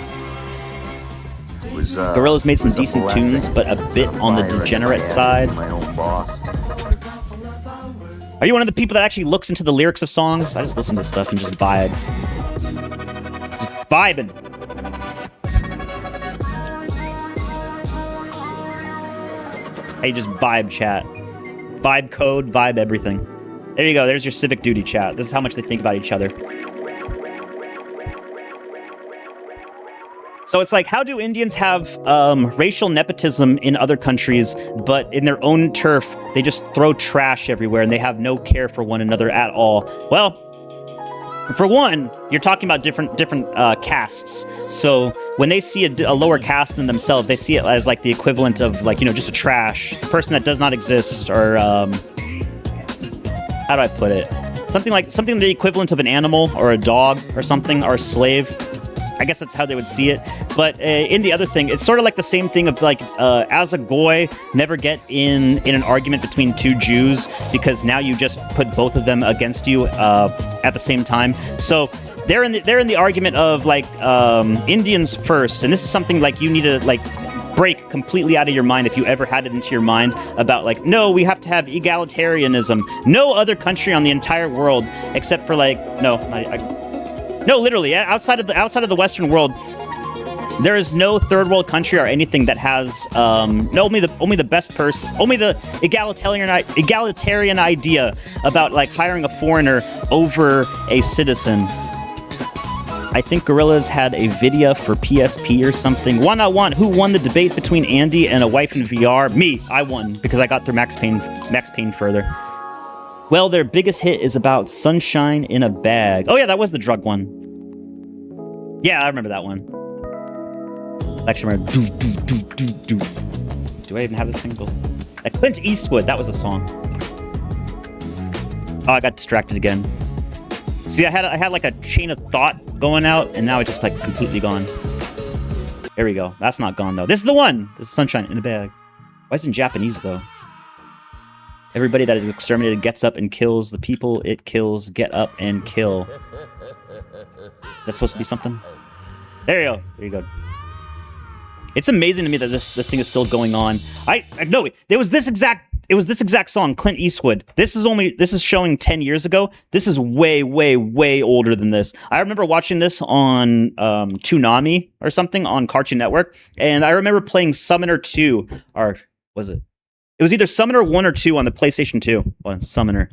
It was, Gorillaz made some decent tunes, but a bit on the degenerate side. My own boss. Are you one of the people that actually looks into the lyrics of songs? I just listen to stuff and just vibe. Just vibing. Hey, just vibe chat. Vibe code, vibe everything. There you go. There's your civic duty chat. This is how much they think about each other. So it's like, how do Indians have racial nepotism in other countries, but in their own turf, they just throw trash everywhere and they have no care for one another at all? Well, for one, you're talking about different castes. So when they see a lower caste than themselves, they see it as like the equivalent of like, you know, just a trash, a person that does not exist, or how do I put it? Something the equivalent of an animal or a dog or something, or a slave. I guess that's how they would see it. But in the other thing, it's sort of like the same thing of like, as a goy, never get in an argument between two Jews, because now you just put both of them against you at the same time. So they're in the argument of like Indians first, and this is something like you need to like break completely out of your mind if you ever had it into your mind about like, no, we have to have egalitarianism. No other country on the entire world except for like no, literally, outside of the Western world, there is no third world country or anything that has only the best person, only the egalitarian idea about like hiring a foreigner over a citizen. I think Gorillaz had a video for PSP or something. Wantnotwant, who won the debate between Andy and a wife in VR? Me, I won because I got through Max Payne further. Well, their biggest hit is about sunshine in a bag. Oh yeah, that was the drug one. Yeah, I remember that one. Actually, I remember do I even have a single? Clint Eastwood, that was a song. Oh, I got distracted again. See, I had like a chain of thought going out, and now it's just like completely gone. There we go. That's not gone though. This is the one. This is sunshine in a bag. Why is it in Japanese though? Everybody that is exterminated gets up and kills the people it kills. Get up and kill. Is that supposed to be something? There you go. There you go. It's amazing to me that this thing is still going on. I know it was this exact song, Clint Eastwood. This is showing 10 years ago. This is way, way, way older than this. I remember watching this on Toonami or something on Cartoon Network, and I remember playing Summoner 2, or was it? It was either Summoner 1 or 2 on the PlayStation 2. Well, Summoner.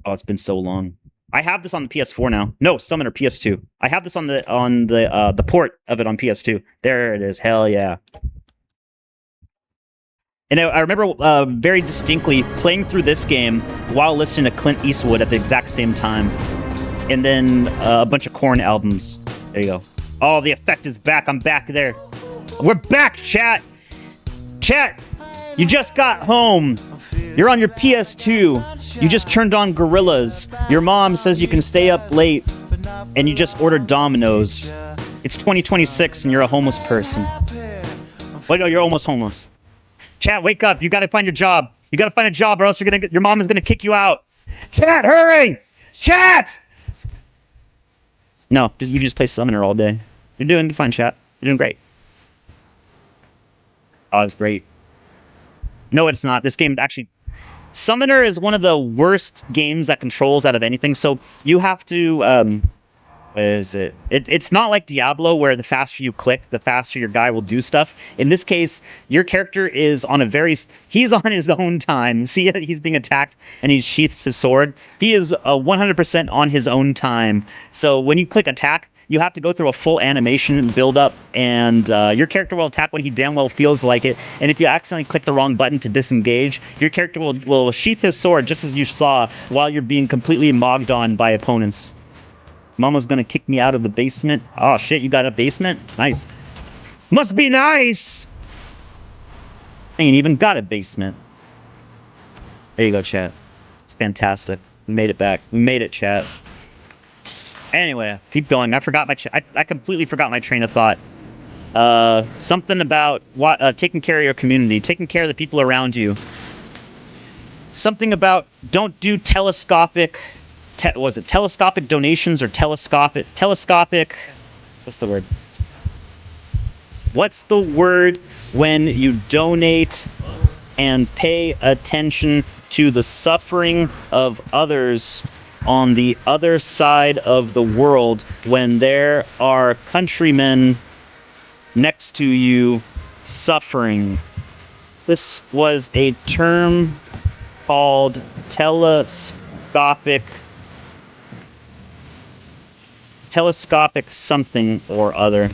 Oh, it's been so long. I have this on the PS4 now. No, Summoner PS2. I have this on the port of it on PS2. There it is. Hell yeah. And I remember very distinctly playing through this game while listening to Clint Eastwood at the exact same time. And then a bunch of Korn albums. There you go. Oh, the effect is back. I'm back there. We're back, chat. Chat, you just got home. You're on your PS2. You just turned on Gorillas. Your mom says you can stay up late. And you just ordered Domino's. It's 2026 and you're a homeless person. Wait, no, you're almost homeless. Chat, wake up. You gotta find your job. You gotta find a job or else your mom is gonna kick you out. Chat, hurry! Chat! No, you just play Summoner all day. You're doing fine, chat. You're doing great. Oh, it's great. No, it's not. This game actually... Summoner is one of the worst games that controls out of anything, so you have to... what is it? It's not like Diablo, where the faster you click, the faster your guy will do stuff. In this case, your character is on a very... He's on his own time. See, he's being attacked, and he sheaths his sword. He is 100% on his own time. So when you click attack, you have to go through a full animation and build up, and your character will attack when he damn well feels like it. And if you accidentally click the wrong button to disengage, your character will sheath his sword, just as you saw, while you're being completely mogged on by opponents. Mama's gonna kick me out of the basement. Oh shit, you got a basement? Nice. Must be nice! Ain't even got a basement. There you go, chat. It's fantastic. We made it back. We made it, chat. Anyway, keep going. I forgot my... I completely forgot my train of thought. Something about taking care of your community. Taking care of the people around you. Something about don't do telescopic... was it telescopic donations or telescopic... What's the word? What's the word when you donate and pay attention to the suffering of others on the other side of the world when there are countrymen next to you suffering? This was a term called telescopic something or other.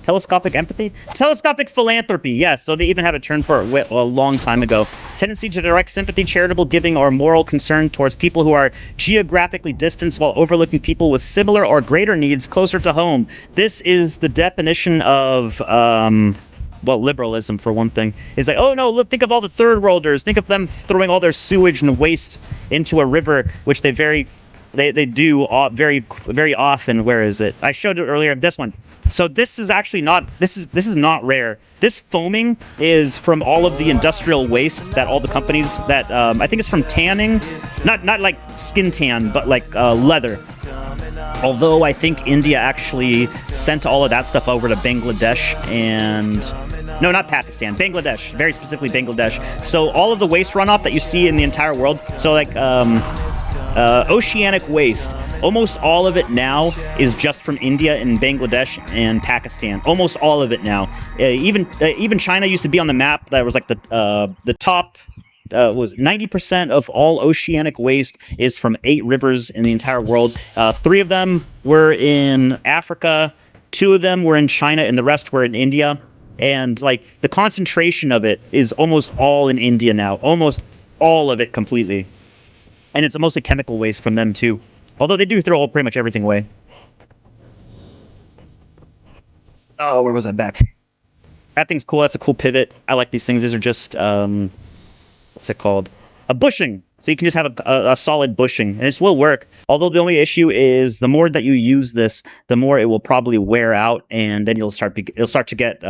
Telescopic empathy? Telescopic philanthropy, yes. So they even have a term for it a long time ago. Tendency to direct sympathy, charitable giving, or moral concern towards people who are geographically distant while overlooking people with similar or greater needs closer to home. This is the definition of, well, liberalism, for one thing. It's like, oh no, look, think of all the third worlders. Think of them throwing all their sewage and waste into a river, which they do very, very often. Where is it? I showed it earlier. This one. So this is actually not, this is not rare. This foaming is from all of the industrial waste that all the companies that, I think it's from tanning, not like skin tan, but like leather. Although I think India actually sent all of that stuff over to Bangladesh and, no, not Pakistan, Bangladesh, very specifically Bangladesh. So all of the waste runoff that you see in the entire world, so like, oceanic waste, almost all of it now is just from India and Bangladesh and Pakistan. Almost all of it now. Even China used to be on the map. That was like the top was 90% of all oceanic waste is from 8 rivers in the entire world. 3 of them were in Africa, 2 of them were in China, and the rest were in India. And like the concentration of it is almost all in India now. Almost all of it completely. And it's mostly chemical waste from them, too. Although they do throw pretty much everything away. Oh, where was I back? That thing's cool. That's a cool pivot. I like these things. These are just, what's it called? A bushing. So you can just have a solid bushing. And this will work. Although the only issue is the more that you use this, the more it will probably wear out. And then it'll start to get,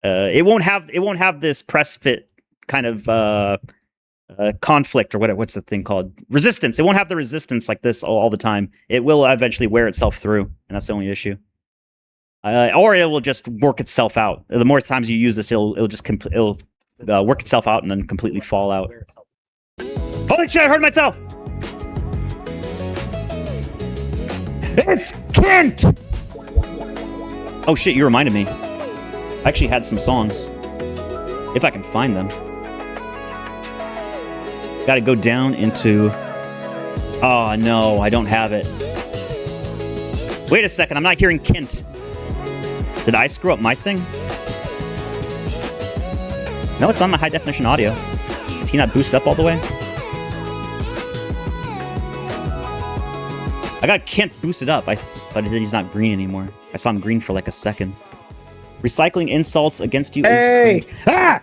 it won't have this press fit kind of, conflict or what's the thing called? Resistance. It won't have the resistance like this all the time. It will eventually wear itself through, and that's the only issue. Or it will just work itself out. The more times you use this, it'll work itself out and then completely fall out. Holy shit! I heard myself. It's Kent. Oh shit! You reminded me. I actually had some songs. If I can find them. Got to go down into Oh, no, I don't have it. Wait a second, I'm not hearing Kent. Did I screw up my thing? No, it's on my high definition audio. Is he not boosted up all the way? I got Kent boosted up, but he's not green anymore. I saw him green for like a second. Recycling insults against you is... Ah!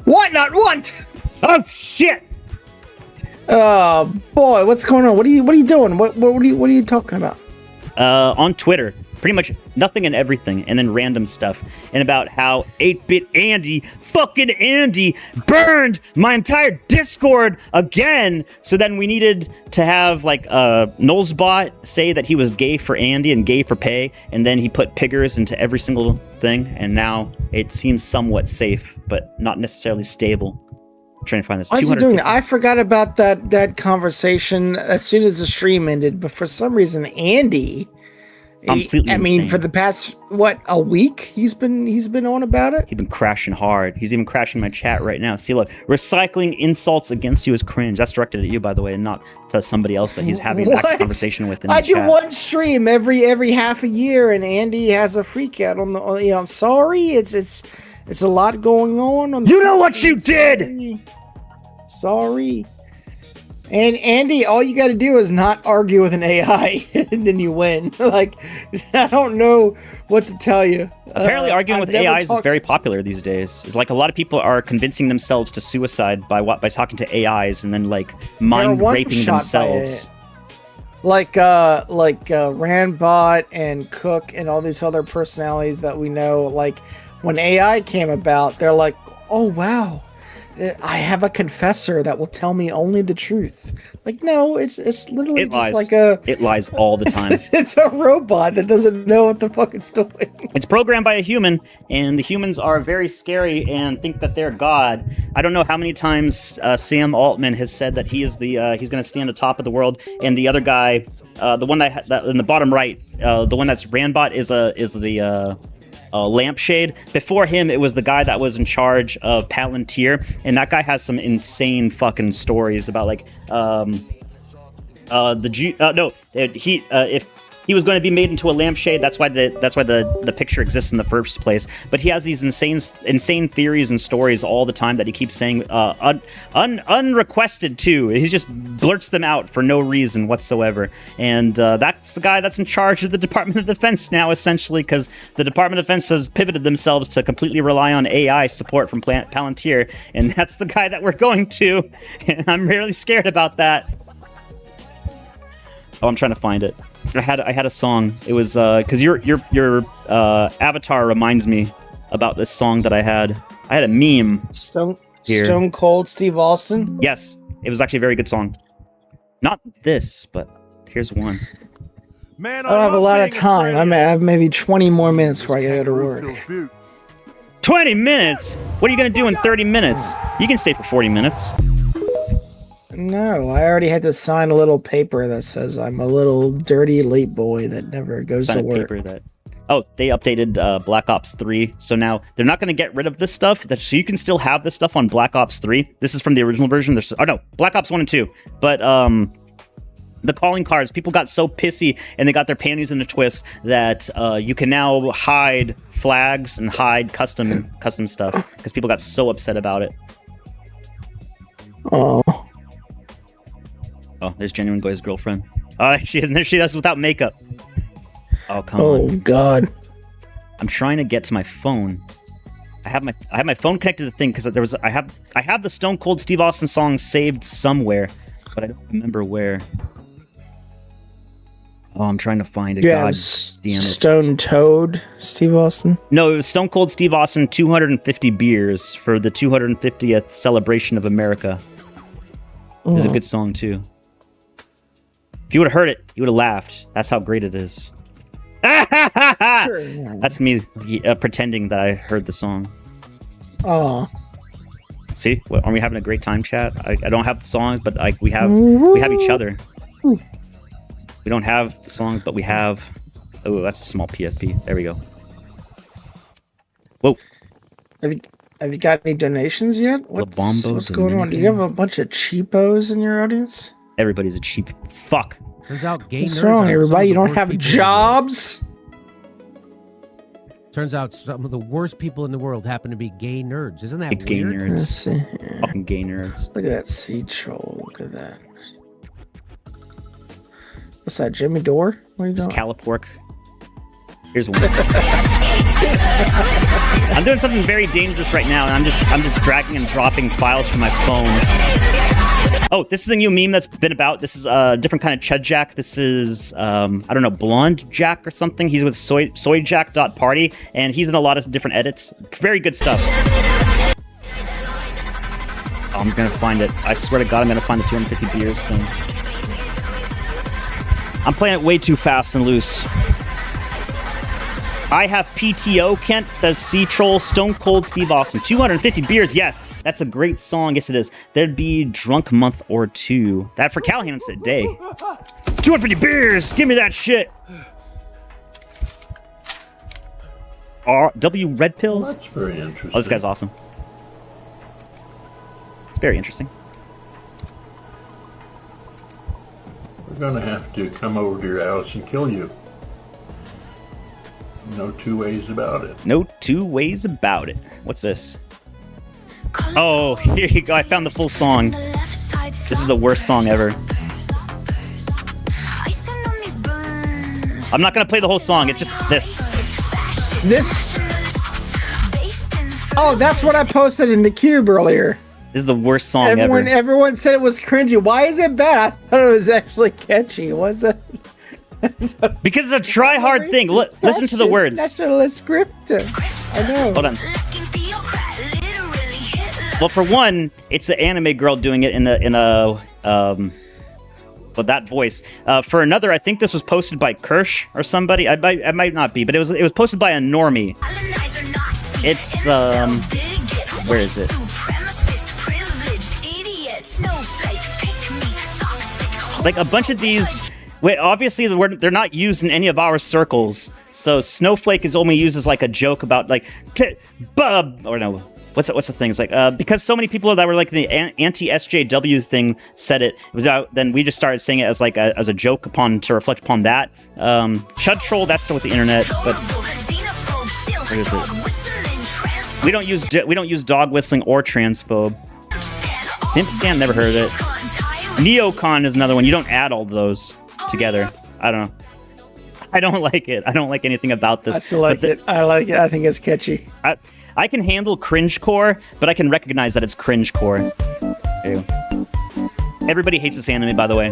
What not want? Oh, shit! Oh boy, what's going on? What are you doing? What are you talking about? On Twitter, pretty much nothing and everything, and then random stuff, and about how 8-Bit fucking Andy, burned my entire Discord again. So then we needed to have like Nullsbot say that he was gay for Andy and gay for Pay, and then he put piggers into every single thing, and now it seems somewhat safe, but not necessarily stable. Trying to find this. Why is he doing that? I forgot about that conversation as soon as the stream ended, but for some reason Andy, completely insane. For the past a week he's been on about it. He's been crashing hard. He's even crashing my chat right now. See, look, recycling insults against you is cringe. That's directed at you, by the way, and not to somebody else that he's having that conversation with. I do one stream every half a year, and Andy has a freak out on the. I'm sorry, it's a lot going on. You know what you did. Sorry. And Andy, all you got to do is not argue with an AI, and then you win. Like, I don't know what to tell you. Apparently, arguing with AIs is very popular these days. It's like a lot of people are convincing themselves to suicide by talking to AIs and then like mind raping themselves. Like Randbot and Cook and all these other personalities that we know. Like when AI came about, they're like, "Oh wow, I have a confessor that will tell me only the truth." Like, no, it's literally it lies. Like it lies all the time. It's a robot that doesn't know what the fuck it's doing. It's programmed by a human, and the humans are very scary and think that they're God. I don't know how many times Sam Altman has said that he is he's going to stand atop of the world, and the other guy, the one that in the bottom right, the one that's Randbot is the Lampshade. Before him, it was the guy that was in charge of Palantir, and that guy has some insane fucking stories about like if he was going to be made into a lampshade, that's why the picture exists in the first place. But he has these insane theories and stories all the time that he keeps saying unrequested too. He just blurts them out for no reason whatsoever. And that's the guy that's in charge of the Department of Defense now, essentially, because the Department of Defense has pivoted themselves to completely rely on AI support from Palantir, and that's the guy that we're going to. And I'm really scared about that. Oh, I'm trying to find it. I had a song. It was because your avatar reminds me about this song that I had. I had a meme. Stone Cold Steve Austin? Yes. It was actually a very good song. Not this, but here's one. Man, I don't have a lot of time. I have maybe 20 more minutes before I go to work. 20 minutes? What are you going to do in 30 minutes? You can stay for 40 minutes. No, I already had to sign a little paper that says I'm a little dirty late boy that never goes to work. They updated Black Ops 3, so now they're not going to get rid of this stuff. So you can still have this stuff on Black Ops 3. This is from the original version. Black Ops 1 and 2. But the calling cards, people got so pissy and they got their panties in a twist that you can now hide flags and hide custom stuff because people got so upset about it. Oh, there's Genuine Goy's girlfriend. Oh, she does without makeup. Oh, come on. Oh, God. I'm trying to get to my phone. I have my phone connected to the thing because I have the Stone Cold Steve Austin song saved somewhere, but I don't remember where. Oh, I'm trying to find it. God damn it. Stone Toad Steve Austin? No, it was Stone Cold Steve Austin 250 beers for the 250th celebration of America. It was a good song too. If you would have heard it, you would have laughed. That's how great it is. Sure. That's me pretending that I heard the song. Oh. See, aren't we having a great time, chat? I don't have the songs, but we have each other. We don't have the songs, but we have. Oh, that's a small PFP. There we go. Whoa. Have you got any donations yet? What's going on? Do you have a bunch of cheapos in your audience? Everybody's a cheap fuck. Turns out gay What's nerds wrong, are everybody? some of You the don't worst have people in the jobs? world. Turns out some of the worst people in the world happen to be gay nerds. Isn't that Gay weird? Let's nerds. see here. Fucking gay nerds. Look at that sea troll. Look at that. What's that, Jimmy Dore? What are you It's doing? Calipork. Here's one. I'm doing something very dangerous right now, and I'm just dragging and dropping files from my phone. Oh, this is a new meme that's been about. This is a different kind of Chud Jack. This is I don't know, Blonde Jack or something. He's with soyjack.party, and he's in a lot of different edits. Very good stuff. Oh, I'm gonna find it. I swear to God, I'm gonna find the 250 beers thing. I'm playing it way too fast and loose. I have PTO, Kent, says Sea Troll, Stone Cold Steve Austin. 250 beers, yes. That's a great song, yes it is. There'd be Drunk Month or Two. That for Callahan said day. 250 beers, give me that shit. W Red Pills? That's very interesting. Oh, this guy's awesome. It's very interesting. We're gonna have to come over to your house and kill you. No two ways about it. No two ways about it. What's this? Oh, here you go. I found the full song. This is the worst song ever. I'm not gonna play the whole song. It's just this. This? Oh, that's what I posted in the cube earlier. This is the worst song ever. Everyone said it was cringy. Why is it bad? I thought it was actually catchy. Was it? Because it's a try-hard thing. Listen to the words. Nationalist scripter. I know. Hold on. Well, for one, it's an anime girl doing it in a with that voice. For another, I think this was posted by Kirsch or somebody. I might not be, but it was posted by a normie. It's where is it? Like a bunch of these. Wait, obviously they're not used in any of our circles. So snowflake is only used as like a joke about like bub or no. What's the thing? It's like because so many people that were like the anti-SJW thing said it, then we just started saying it as like as a joke to reflect upon that. Chud troll, that's still with the internet, but where is it? We don't use dog whistling or transphobe. Simp scam, never heard of it. Neocon is another one. You don't add all those together. I don't know. I don't like it. I don't like anything about this. I still like it. I like it. I think it's catchy. I can handle cringecore, but I can recognize that it's cringecore. Everybody hates this anime, by the way.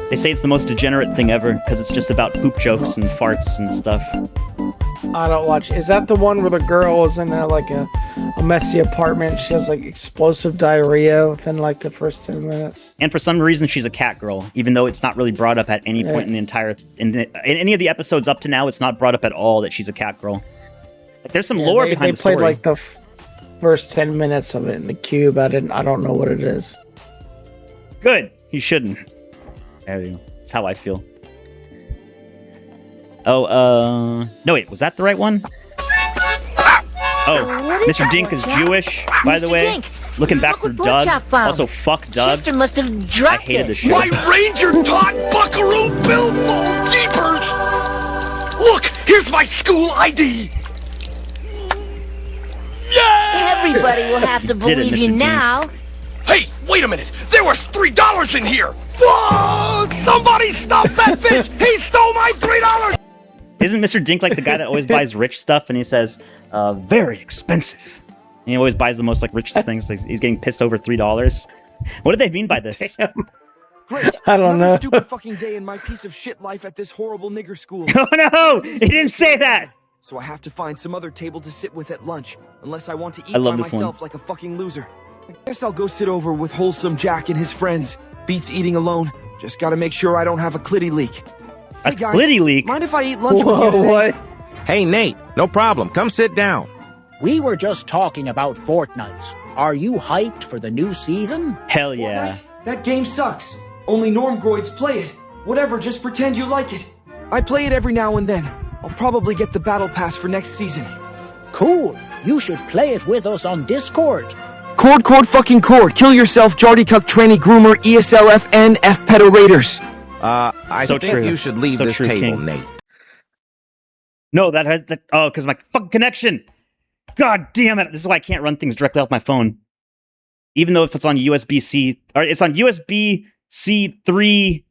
They say it's the most degenerate thing ever because it's just about poop jokes and farts and stuff. I don't watch. Is that the one where the girl is in like a messy apartment? She has like explosive diarrhea within like the first 10 minutes. And for some reason, she's a cat girl, even though it's not really brought up at any point in the entire in any of the episodes up to now. It's not brought up at all that she's a cat girl. Like, there's some lore behind the story. They played like the first 10 minutes of it in the cube. I don't know what it is. Good. You shouldn't. There you go. That's how I feel. Oh, no, wait, was that the right one? Oh, Mr. Dink is Jewish, by the way. Dink, looking back through Doug. Also, fuck Doug. Chester must have dropped I hated the show. My ranger taught buckaroo billfold jeepers! Look, here's my school ID! Everybody will have to believe you now. Hey, wait a minute! There was $3 in here! Whoa! Somebody stop that fish! He stole my $3! Isn't Mr. Dink like the guy that always buys rich stuff and he says, very expensive? And he always buys the most like richest things. Like, he's getting pissed over $3. What do they mean by this? Great. I don't know. Stupid fucking day in my piece of shit life at this horrible nigger school. Oh no! He didn't say that! So I have to find some other table to sit with at lunch, unless I want to eat I love by this myself one. like a fucking loser. I guess I'll go sit over with Wholesome Jack and his friends. Beats eating alone. Just gotta make sure I don't have a clitty leak. A Hey guys, clitty leak? mind if I eat lunch with you today? What? Hey, Nate, no problem. Come sit down. We were just talking about Fortnite. Are you hyped for the new season? Hell yeah. Fortnite? That game sucks. Only normgroids play it. Whatever, just pretend you like it. I play it every now and then. I'll probably get the battle pass for next season. Cool. You should play it with us on Discord. Cord, fucking cord. Kill yourself, Jardy Cuck, Tranny, Groomer, ESLFN, F-Pedo Raiders. I So think true. you should leave So this true, table, King. Nate. No, that has that. Oh, because my fucking connection. God damn it! This is why I can't run things directly off my phone, even though if it's on USB-C or it's on USB-C 3,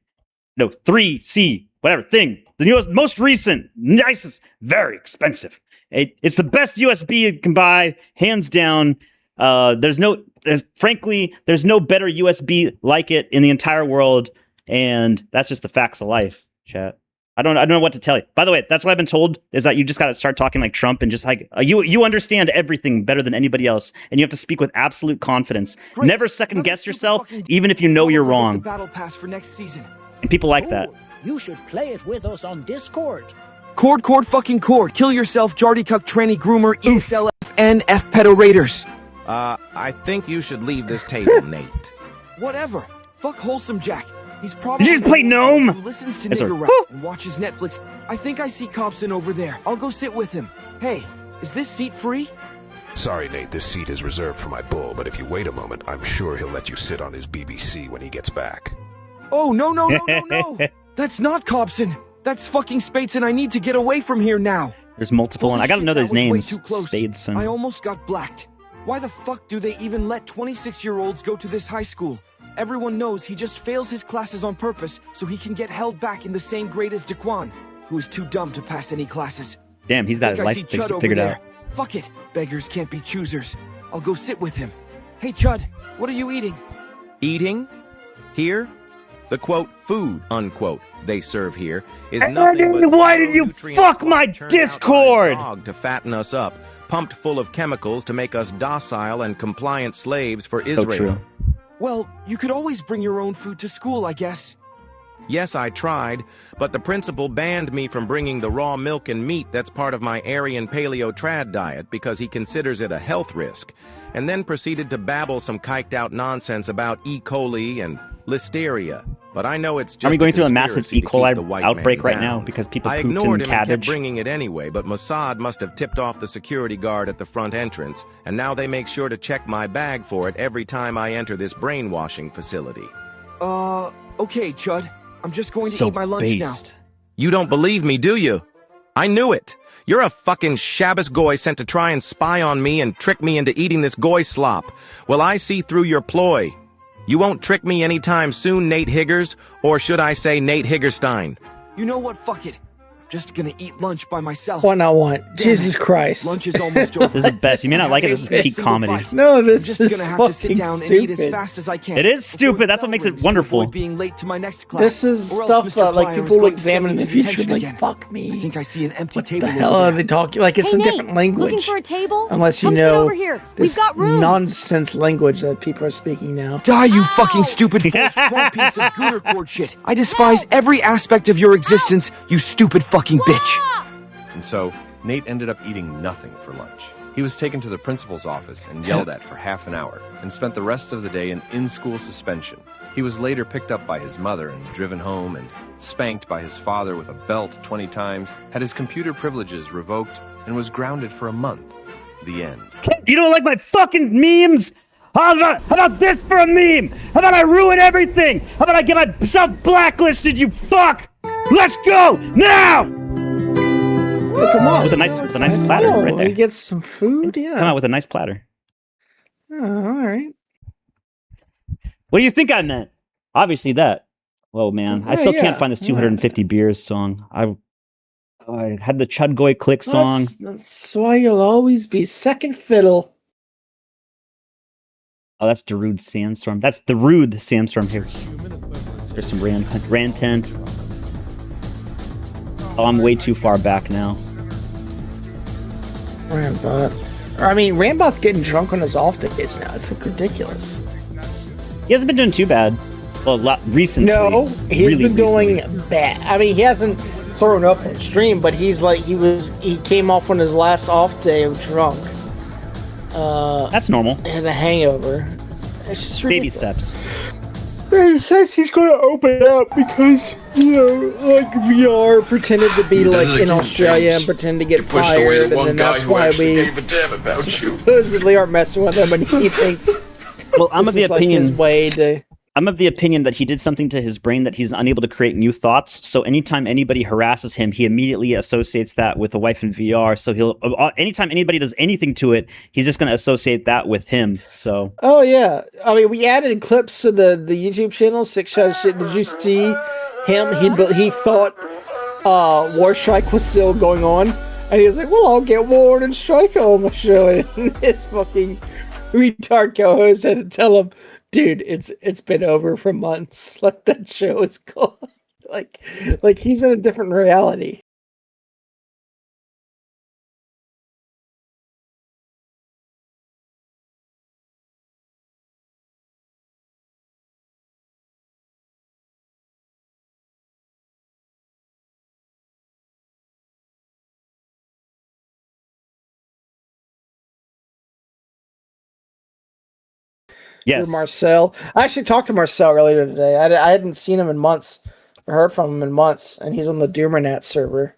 no 3C, whatever thing. The newest, most recent, nicest, very expensive. It's the best USB you can buy, hands down. Frankly, there's no better USB like it in the entire world, and that's just the facts of life, chat. I don't know what to tell you. By the way, that's what I've been told, is that you just got to start talking like Trump and just like, you understand everything better than anybody else, and you have to speak with absolute confidence. Great. Never second guess yourself, even if you know you're wrong. The battle pass for next season. And people like that. You should play it with us on Discord. Cord, fucking cord. Kill yourself, Jardy Cuck, Tranny, Groomer, ESLFN, F-Pedo Raiders. I think you should leave this table, Nate. Whatever. Fuck Wholesome Jack. He's probably Did you just play Gnome? who listens to nigger rap and watches Netflix. I think I see Cobson over there. I'll go sit with him. Hey, is this seat free? Sorry, Nate, this seat is reserved for my bull, but if you wait a moment, I'm sure he'll let you sit on his BBC when he gets back. Oh, no. That's not Cobson. That's fucking Spadeson. I need to get away from here now. There's multiple, and I gotta know those names. Spadeson. I Spadeson. almost got blacked. Why the fuck do they even let 26-year-olds go to this high school? Everyone knows he just fails his classes on purpose so he can get held back in the same grade as Daquan, who is too dumb to pass any classes. Damn, he's got his life figured out. Fuck it. Beggars can't be choosers. I'll go sit with him. Hey, Chud, what are you eating? Eating? Here? The quote, food, unquote, they serve here is nothing but... Why did you fuck my Discord? ...dog to fatten us up, pumped full of chemicals to make us docile and compliant slaves for Israel. So true. Well, you could always bring your own food to school, I guess. Yes, I tried, but the principal banned me from bringing the raw milk and meat that's part of my Aryan paleo-trad diet because he considers it a health risk, and then proceeded to babble some kiked-out nonsense about E. coli and listeria. But I know it's just Are we going through a massive E. coli outbreak right down. now because people I pooped ignored in him and kept cabbage? bringing it anyway, but Mossad must have tipped off the security guard at the front entrance, and now they make sure to check my bag for it every time I enter this brainwashing facility. Okay, Chud. I'm just going to eat my lunch now. You don't believe me, do you? I knew it. You're a fucking Shabbos goy sent to try and spy on me and trick me into eating this goy slop. Well, I see through your ploy. You won't trick me anytime soon, Nate Higgers, or should I say Nate Higgerstein? You know what? Fuck it. I'm just gonna eat lunch by myself. What not want? Jesus Christ. Lunch is almost over. This is the best. You may not like it. This is peak comedy. No, this I'm just is gonna have to sit fucking down and eat as stupid. fast as I can. It is stupid. That's what makes it wonderful. Being late to my next class. This is Or else stuff Mr. that like Plyer is people going to examine in the send me to future. detention Like, again. fuck me. I think I see an empty What table the hell over are there. they talking? Like it's a different language. Looking for a table? Unless you Come sit know over here. this We've got room. nonsense language that people are speaking now. Die, you fucking stupid false plumb piece of gooner cord shit. I despise every aspect of your existence, you stupid fucking bitch. And so, Nate ended up eating nothing for lunch. He was taken to the principal's office and yelled at for half an hour, and spent the rest of the day in school suspension. He was later picked up by his mother and driven home, and spanked by his father with a belt 20 times, had his computer privileges revoked, and was grounded for a month. The end. You don't like my fucking memes? How about this for a meme? How about I ruin everything? How about I get myself blacklisted, you fuck? Let's go now! Come on. With a nice platter right there. We get some food, yeah. Come out with a nice platter. Oh, all right. What do you think I meant? Obviously that. Oh man, I still can't find this 250 beers song. I had the Chudgoy Click song. That's why you'll always be second fiddle. Oh, that's Darude Sandstorm. That's the Rude Sandstorm here. There's some Rantent. Oh, I'm way too far back now. Rambot. I mean, Rambot's getting drunk on his off days now. It's like ridiculous. He hasn't been doing too bad. Well, a lot recently. No, he's really been doing recently. bad. I mean, he hasn't thrown up on stream, but he came off on his last off day of drunk. That's normal. Had a hangover. It's just ridiculous. Baby steps. He says he's going to open it up because, you know, like VR pretended to be like in Australia and pretended to get fired, and then that's why we supposedly aren't messing with him, and he thinks. Well, I'm of the opinion. His way to. I'm of the opinion that he did something to his brain that he's unable to create new thoughts. So anytime anybody harasses him, he immediately associates that with a wife in VR. So he'll anytime anybody does anything to it, he's just going to associate that with him. So. Oh yeah, I mean, we added clips to the YouTube channel. Six Shot Shit. Did you see him? He thought War Strike was still going on, and he was like, "Well, I'll get War and Strike on my show," and his fucking retard co-host had to tell him, dude, it's been over for months. Like, that show is gone. like he's in a different reality. Yes. Marcel. I actually talked to Marcel earlier today. I hadn't seen him in months, or heard from him in months, and he's on the Doomernat server.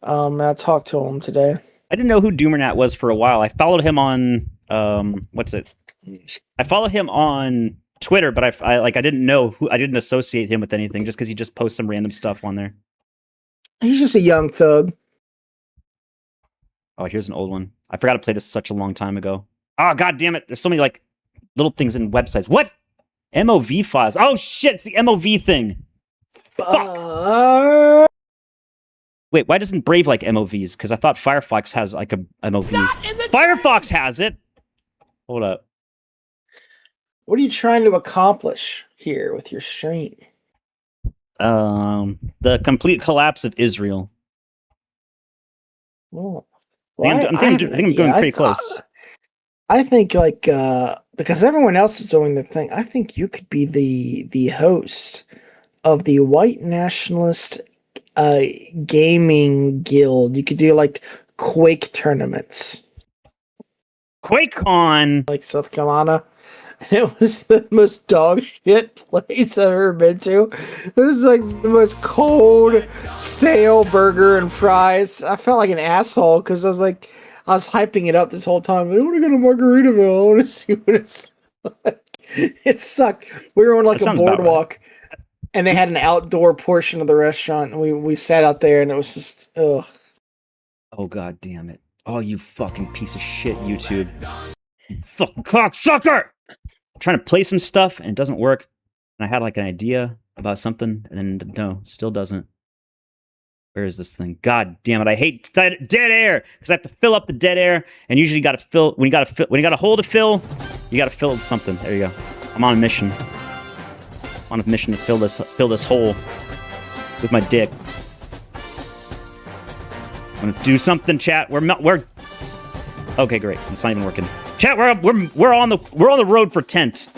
I talked to him today. I didn't know who Doomernat was for a while. I followed him on what's it? I follow him on Twitter, but I didn't know who. I didn't associate him with anything just because he just posts some random stuff on there. He's just a young thug. Oh, here's an old one. I forgot to play this such a long time ago. Oh, god damn it! There's so many like little things in websites. What? MOV files. Oh shit! It's the MOV thing. Fuck. Wait, why doesn't Brave like MOVs? Because I thought Firefox has like a MOV. Firefox has it. Hold up. What are you trying to accomplish here with your stream? The complete collapse of Israel. Well, I think I'm going pretty close. I think like because everyone else is doing the thing, I think you could be the host of the white nationalist gaming guild. You could do like Quake tournaments. QuakeCon, like South Carolina. It was the most dog shit place I've ever been to. It was like the most cold, stale burger and fries. I felt like an asshole because I was hyping it up this whole time. I want to go to Margaritaville. I want to see what it's like. It sucked. We were on like a boardwalk, and they had an outdoor portion of the restaurant, and we sat out there, and it was just ugh. Oh god damn it! Oh, you fucking piece of shit, YouTube! Fucking cocksucker! I'm trying to play some stuff and it doesn't work. And I had like an idea about something, and then no, still doesn't. Where is this thing? God damn it! I hate dead air because I have to fill up the dead air, and usually you got to fill when you got a hole to fill, you got to fill it with something. There you go. I'm on a mission. On a mission to fill this hole with my dick. I'm gonna do something, chat. We're okay, great. It's not even working. Chat, we're on the road for tent.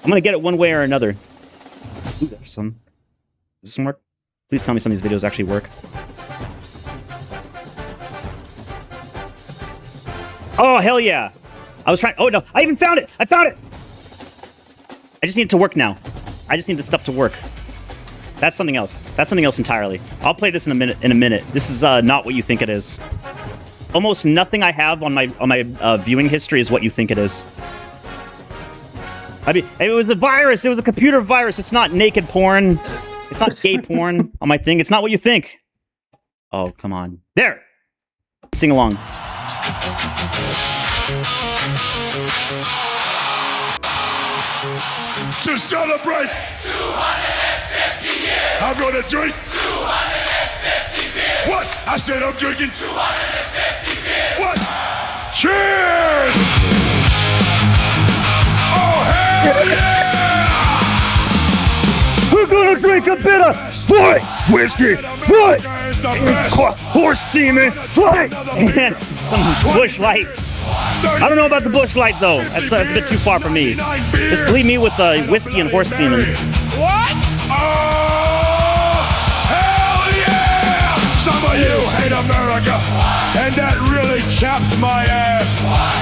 I'm gonna get it one way or another. Ooh, there's some. Does this one work? Please tell me some of these videos actually work. Oh hell yeah! I was trying. Oh no! I even found it! I found it! I just need it to work now. I just need this stuff to work. That's something else. That's something else entirely. I'll play this in a minute. This is not what you think it is. Almost nothing I have on my viewing history is what you think it is. I mean, it was the virus. It was a computer virus. It's not naked porn. It's not gay porn on my thing. It's not what you think. Oh, come on. There! Sing along. To celebrate 250 years, I'm gonna drink 250 beers. What? I said I'm drinking 250 beers. What? Cheers! Oh, hell yeah! We're gonna drink a bit of what? Whiskey, what? Horse steaming, what? And some Bush Light. I don't know about the Bush Light though. That's a bit too far for me. Just leave me with whiskey and horse semen. What? Oh, hell yeah! Some of you hate America, and that really chaps my ass.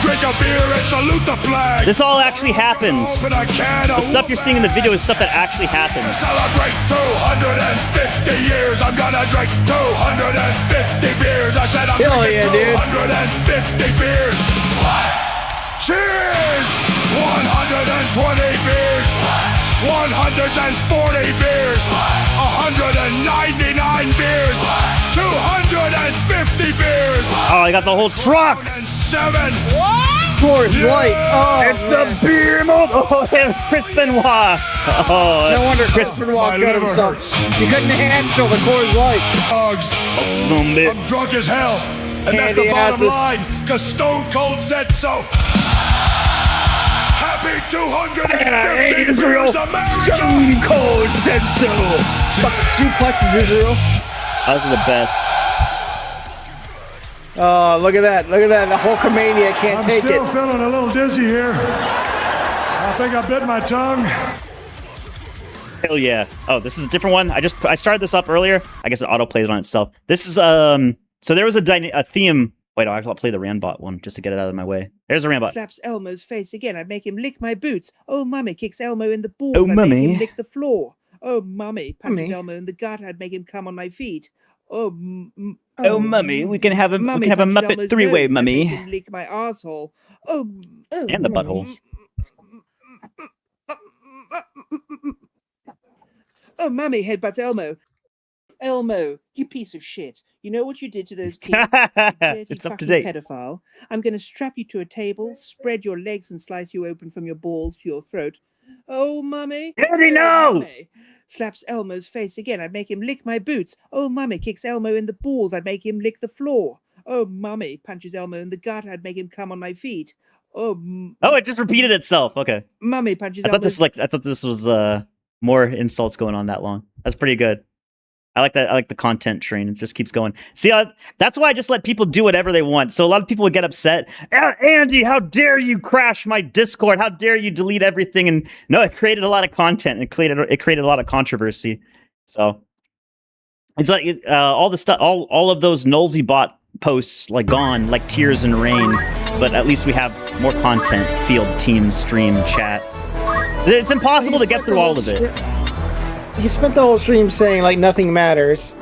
Drink a beer and salute the flag. This all actually happens. The stuff you're seeing in the video is stuff that actually happens. Celebrate 250 years. I'm gonna drink 250 beers. I said I'm drinking 250 beers. Cheers! 120 beers. 140 beers. 199 beers. 250 bears. Oh, I got the whole truck. 7. Coors Light. Oh, it's the beer mode. Oh, it was Chris Benoit. Oh, no wonder Chris Benoit got himself. He couldn't handle the Coors Light. I'm drunk as hell. And that's the bottom line, because Stone Cold said so. Happy 250 Israel. America. Stone Cold said so. Fucking suplexes Israel. Those are the best. Oh, look at that. Look at that. The Hulkamania can't take it. I'm still feeling a little dizzy here. I think I bit my tongue. Hell yeah. Oh, this is a different one. I started this up earlier. I guess it auto plays on itself. This is so there was a theme. Wait, I'll play the Randbot one just to get it out of my way. There's a Randbot. Slaps Elmo's face again. I'd make him lick my boots. Oh, mummy kicks Elmo in the balls. Oh, I'd mummy. make him lick the floor. Oh, mummy punches Elmo in the gut. I'd make him come on my feet. Oh, mummy, we can have a Muppet Elmo's three-way, nose. I'd mummy. make him lick my asshole. Oh, And the butthole. Oh, mummy headbutts Elmo. Elmo, you piece of shit. You know what you did to those kids? It's up to date. Pedophile. I'm going to strap you to a table, spread your legs and slice you open from your balls to your throat. Oh, mummy. Daddy, no! Mummy. Slaps Elmo's face again. I'd make him lick my boots. Oh, mummy kicks Elmo in the balls. I'd make him lick the floor. Oh, mummy punches Elmo in the gut. I'd make him come on my feet. Oh, it just repeated itself. Okay. Mummy punches I thought Elmo. I thought this was more insults going on that long. That's pretty good. I like that. I like the content train. It just keeps going. See, that's why I just let people do whatever they want. So a lot of people would get upset. Andy, how dare you crash my Discord? How dare you delete everything? And no, it created a lot of content. It created a lot of controversy. So it's like all the stuff, all of those Nolsey bot posts like gone, like tears and rain. But at least we have more content, field, team, stream, chat. It's impossible to get through all of it. He spent the whole stream saying like nothing matters,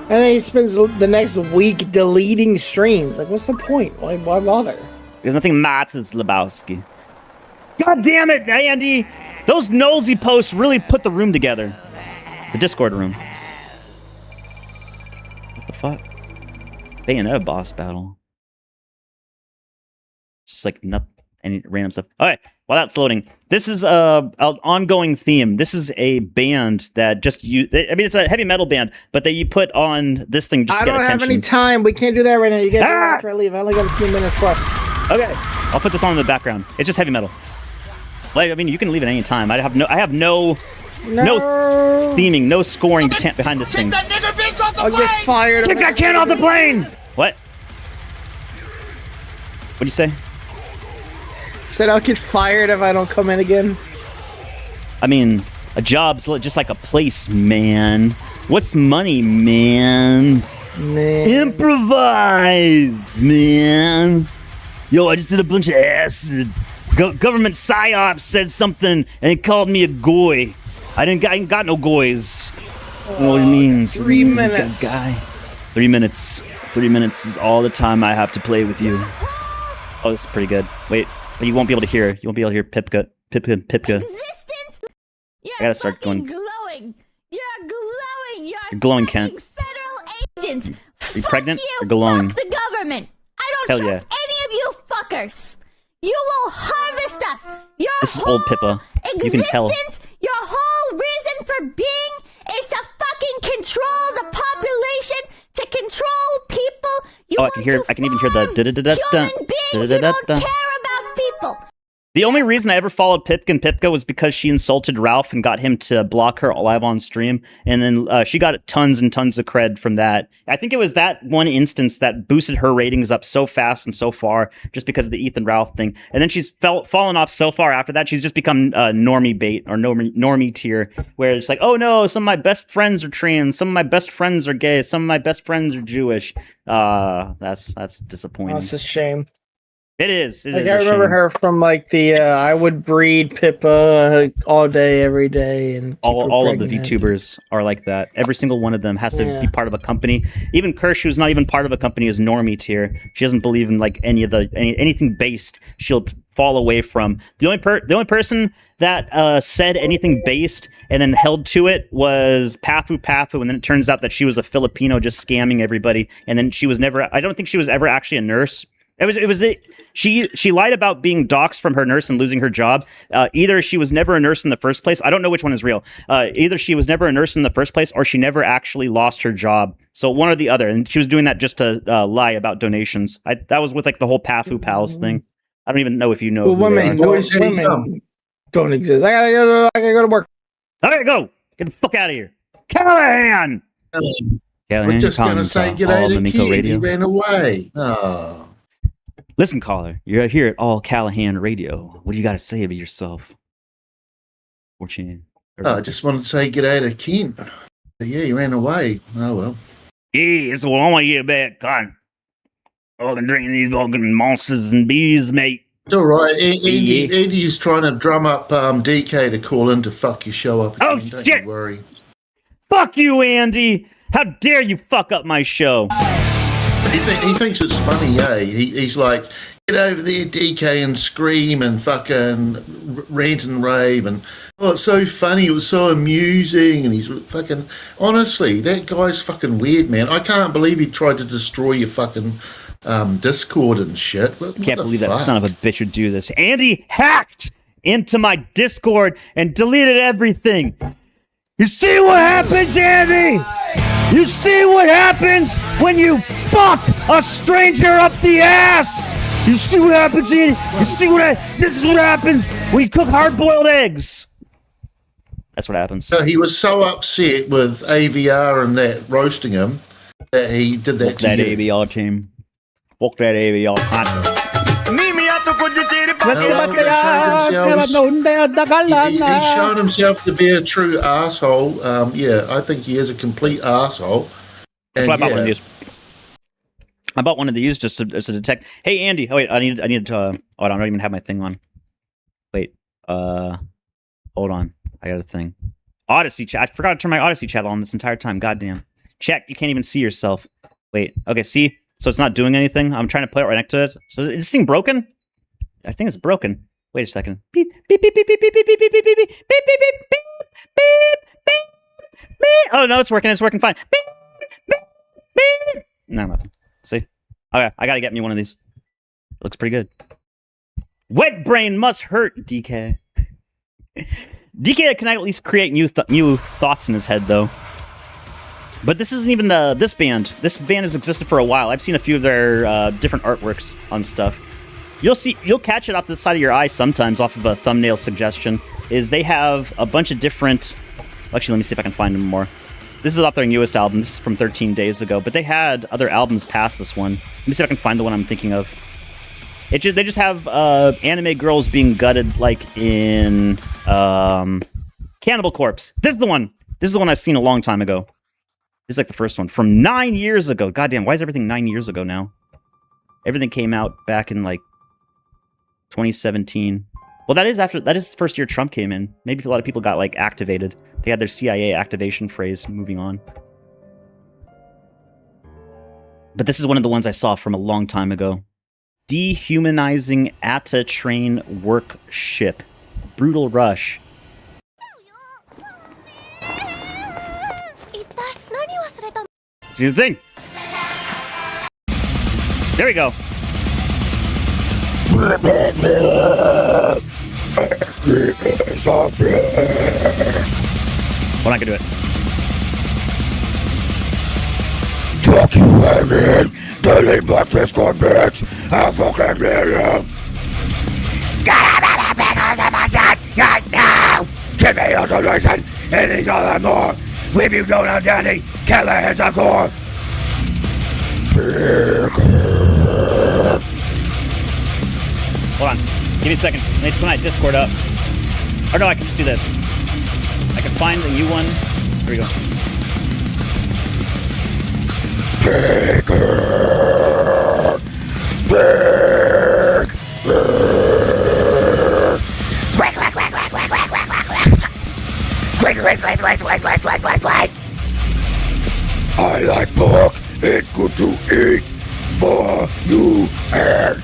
and then he spends the next week deleting streams. Like, what's the point? Why bother? Because nothing matters, Lebowski. God damn it, Andy! Those nosy posts really put the room together. The Discord room. What the fuck? Bayonetta boss battle. Just like nothing, any random stuff. All right. While that's loading, this is an ongoing theme. This is a band that just it's a heavy metal band, but that you put on this thing just to get attention. I don't have any time. We can't do that right now. You gotta do it after I leave. I only got a few minutes left. Okay, I'll put this on in the background. It's just heavy metal. Like, I mean, you can leave it any time. I have no theming, no scoring behind this thing. I'll get fired. Take that can off the plane. What? What'd you say? Said I'll get fired if I don't come in again. I mean, a job's just like a place, man. What's money, man? Improvise, man. Yo, I just did a bunch of acid. Government psyops said something and it called me a goy. I ain't got no goys. You know what it means? 3 minutes. Guy. 3 minutes. 3 minutes is all the time I have to play with you. Oh, this is pretty good. Wait. But you won't be able to hear. You won't be able to hear Pipka. I gotta start going. Glowing. You're glowing. You're glowing, Kent. Federal agents. Are you pregnant? You're glowing. Fuck the government. I don't Hell trust yeah. any of you fuckers. You will harvest us. This is old Pippa. You can tell. Your whole reason for being is to fucking control the population, to control people. You I can hear. I can even hear the da da da da da da da da da. The only reason I ever followed Pipkin Pipka was because she insulted Ralph and got him to block her live on stream. And then she got tons and tons of cred from that. I think it was that one instance that boosted her ratings up so fast and so far just because of the Ethan Ralph thing. And then she's fallen off so far after that. She's just become normie bait or normie tier, where it's like, oh no, some of my best friends are trans. Some of my best friends are gay. Some of my best friends are Jewish. That's disappointing. That's a shame. It is. I remember her from like the I would breed Pippa all day, every day, and all of the VTubers are like that. Every single one of them has to be part of a company. Even Kirsch, who's not even part of a company, is normie tier. She doesn't believe in like anything based. She'll fall away from. The only person that said anything based and then held to it was Pafu, and then it turns out that she was a Filipino just scamming everybody. And then she was never. I don't think she was ever actually a nurse. She lied about being doxxed from her nurse and losing her job. Either she was never a nurse in the first place. I don't know which one is real. Either she was never a nurse in the first place, or she never actually lost her job. So one or the other. And she was doing that just to lie about donations. That was with like the whole Pafu Pals thing. I don't even know if you know. Women don't exist. I gotta go to work. I gotta go. Get the fuck out of here, Callahan. Callahan, I'm just gonna say, get out of Miko kid. He ran away. Oh. Listen, caller, you're here at All Callahan Radio. What do you got to say about yourself? I just wanted to say get out of Kent. But yeah, he ran away. Oh, well. Yeah, so I want to get back, con. I've been drinking these fucking monsters and bees, mate. It's all right. Andy's trying to drum up DK to call in to fuck your show up again. Oh, Don't shit! you worry. Fuck you, Andy! How dare you fuck up my show? He thinks it's funny, eh? He's like, get over there, DK, and scream and fucking rant and rave. And, oh, it's so funny. It was so amusing. And he's fucking... Honestly, that guy's fucking weird, man. I can't believe he tried to destroy your fucking Discord and shit. What Can't believe that son of a bitch would do this. Andy hacked into my Discord and deleted everything. You see what happens, Andy? You see what happens when you fuck a stranger up the ass? You see what happens, Andy? You see this is what happens when you cook hard-boiled eggs. That's what happens. So he was so upset with AVR and that roasting him that he did that Fuck to that you. AVR team. Fuck that AVR content. He's shown himself to be a true asshole. Yeah, I think he is a complete asshole. That's why I bought one of these. I bought one of these just to detect. Hey, Andy. Oh wait, I need to. Oh, I don't even have my thing on. Wait. Hold on. I got a thing. Odysee chat. I forgot to turn my Odysee chat on this entire time. Goddamn. Chat. You can't even see yourself. Wait. Okay. See. So it's not doing anything. I'm trying to put it right next to it. So is this thing broken? I think it's broken. Wait a second. Beep beep beep beep beep beep beep beep beep beep beep beep beep beep beep beep beep. Oh no, it's working. It's working fine. Beep beep beep. No, nothing. See? Okay, I gotta get me one of these. It looks pretty good. Wet brain must hurt, DK. DK can at least create new thoughts in his head, though. But this isn't even this band. This band has existed for a while. I've seen a few of their different artworks on stuff. You'll catch it off the side of your eye sometimes off of a thumbnail suggestion. Is they have a bunch of different. Actually, let me see if I can find them more. This is off their newest album. This is from 13 days ago. But they had other albums past this one. Let me see if I can find the one I'm thinking of. They just have anime girls being gutted like in Cannibal Corpse. This is the one. This is the one I've seen a long time ago. This is like the first one from 9 years ago. Goddamn, why is everything 9 years ago now? Everything came out back in like 2017. Well, that is the first year Trump came in. Maybe a lot of people got like activated. They had their CIA activation phrase. Moving on. But this is one of the ones I saw from a long time ago. Dehumanizing Atta Train Workship. Brutal Rush. See the thing. There we go. Well, I can do it. Fuck you, Evan. Delete my Discord, bitch. I fucking hate you. Give me your solution, any other more. If you don't have Danny, Keller has a core. Hold on. Give me a second. I need to put my Discord up. Or no, I can just do this. I can find the new one. Here we go. I like pork. It's good to eat for you and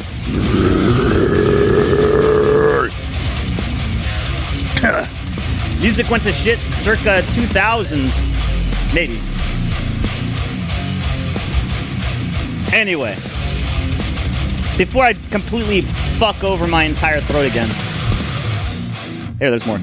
Music went to shit circa 2000s. Maybe. Anyway. Before I completely fuck over my entire throat again. Here, there's more.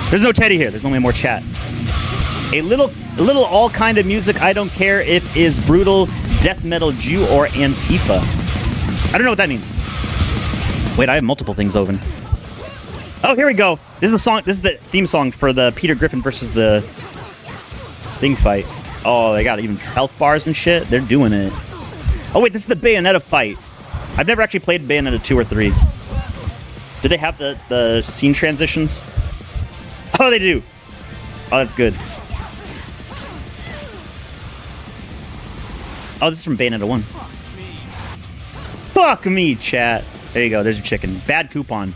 There's no Teddy here. There's only more chat. A little all kind of music. I don't care if is brutal, death metal, Jew, or Antifa. I don't know what that means. Wait, I have multiple things open. Oh, here we go. This is the song. This is the theme song for the Peter Griffin versus the thing fight. Oh, they got even health bars and shit. They're doing it. Oh wait, this is the Bayonetta fight. I've never actually played Bayonetta 2 or 3. Do they have the scene transitions? Oh, they do. Oh, that's good. Oh, this is from Bayonetta 1. Fuck me, chat. There you go. There's your chicken. Bad coupon.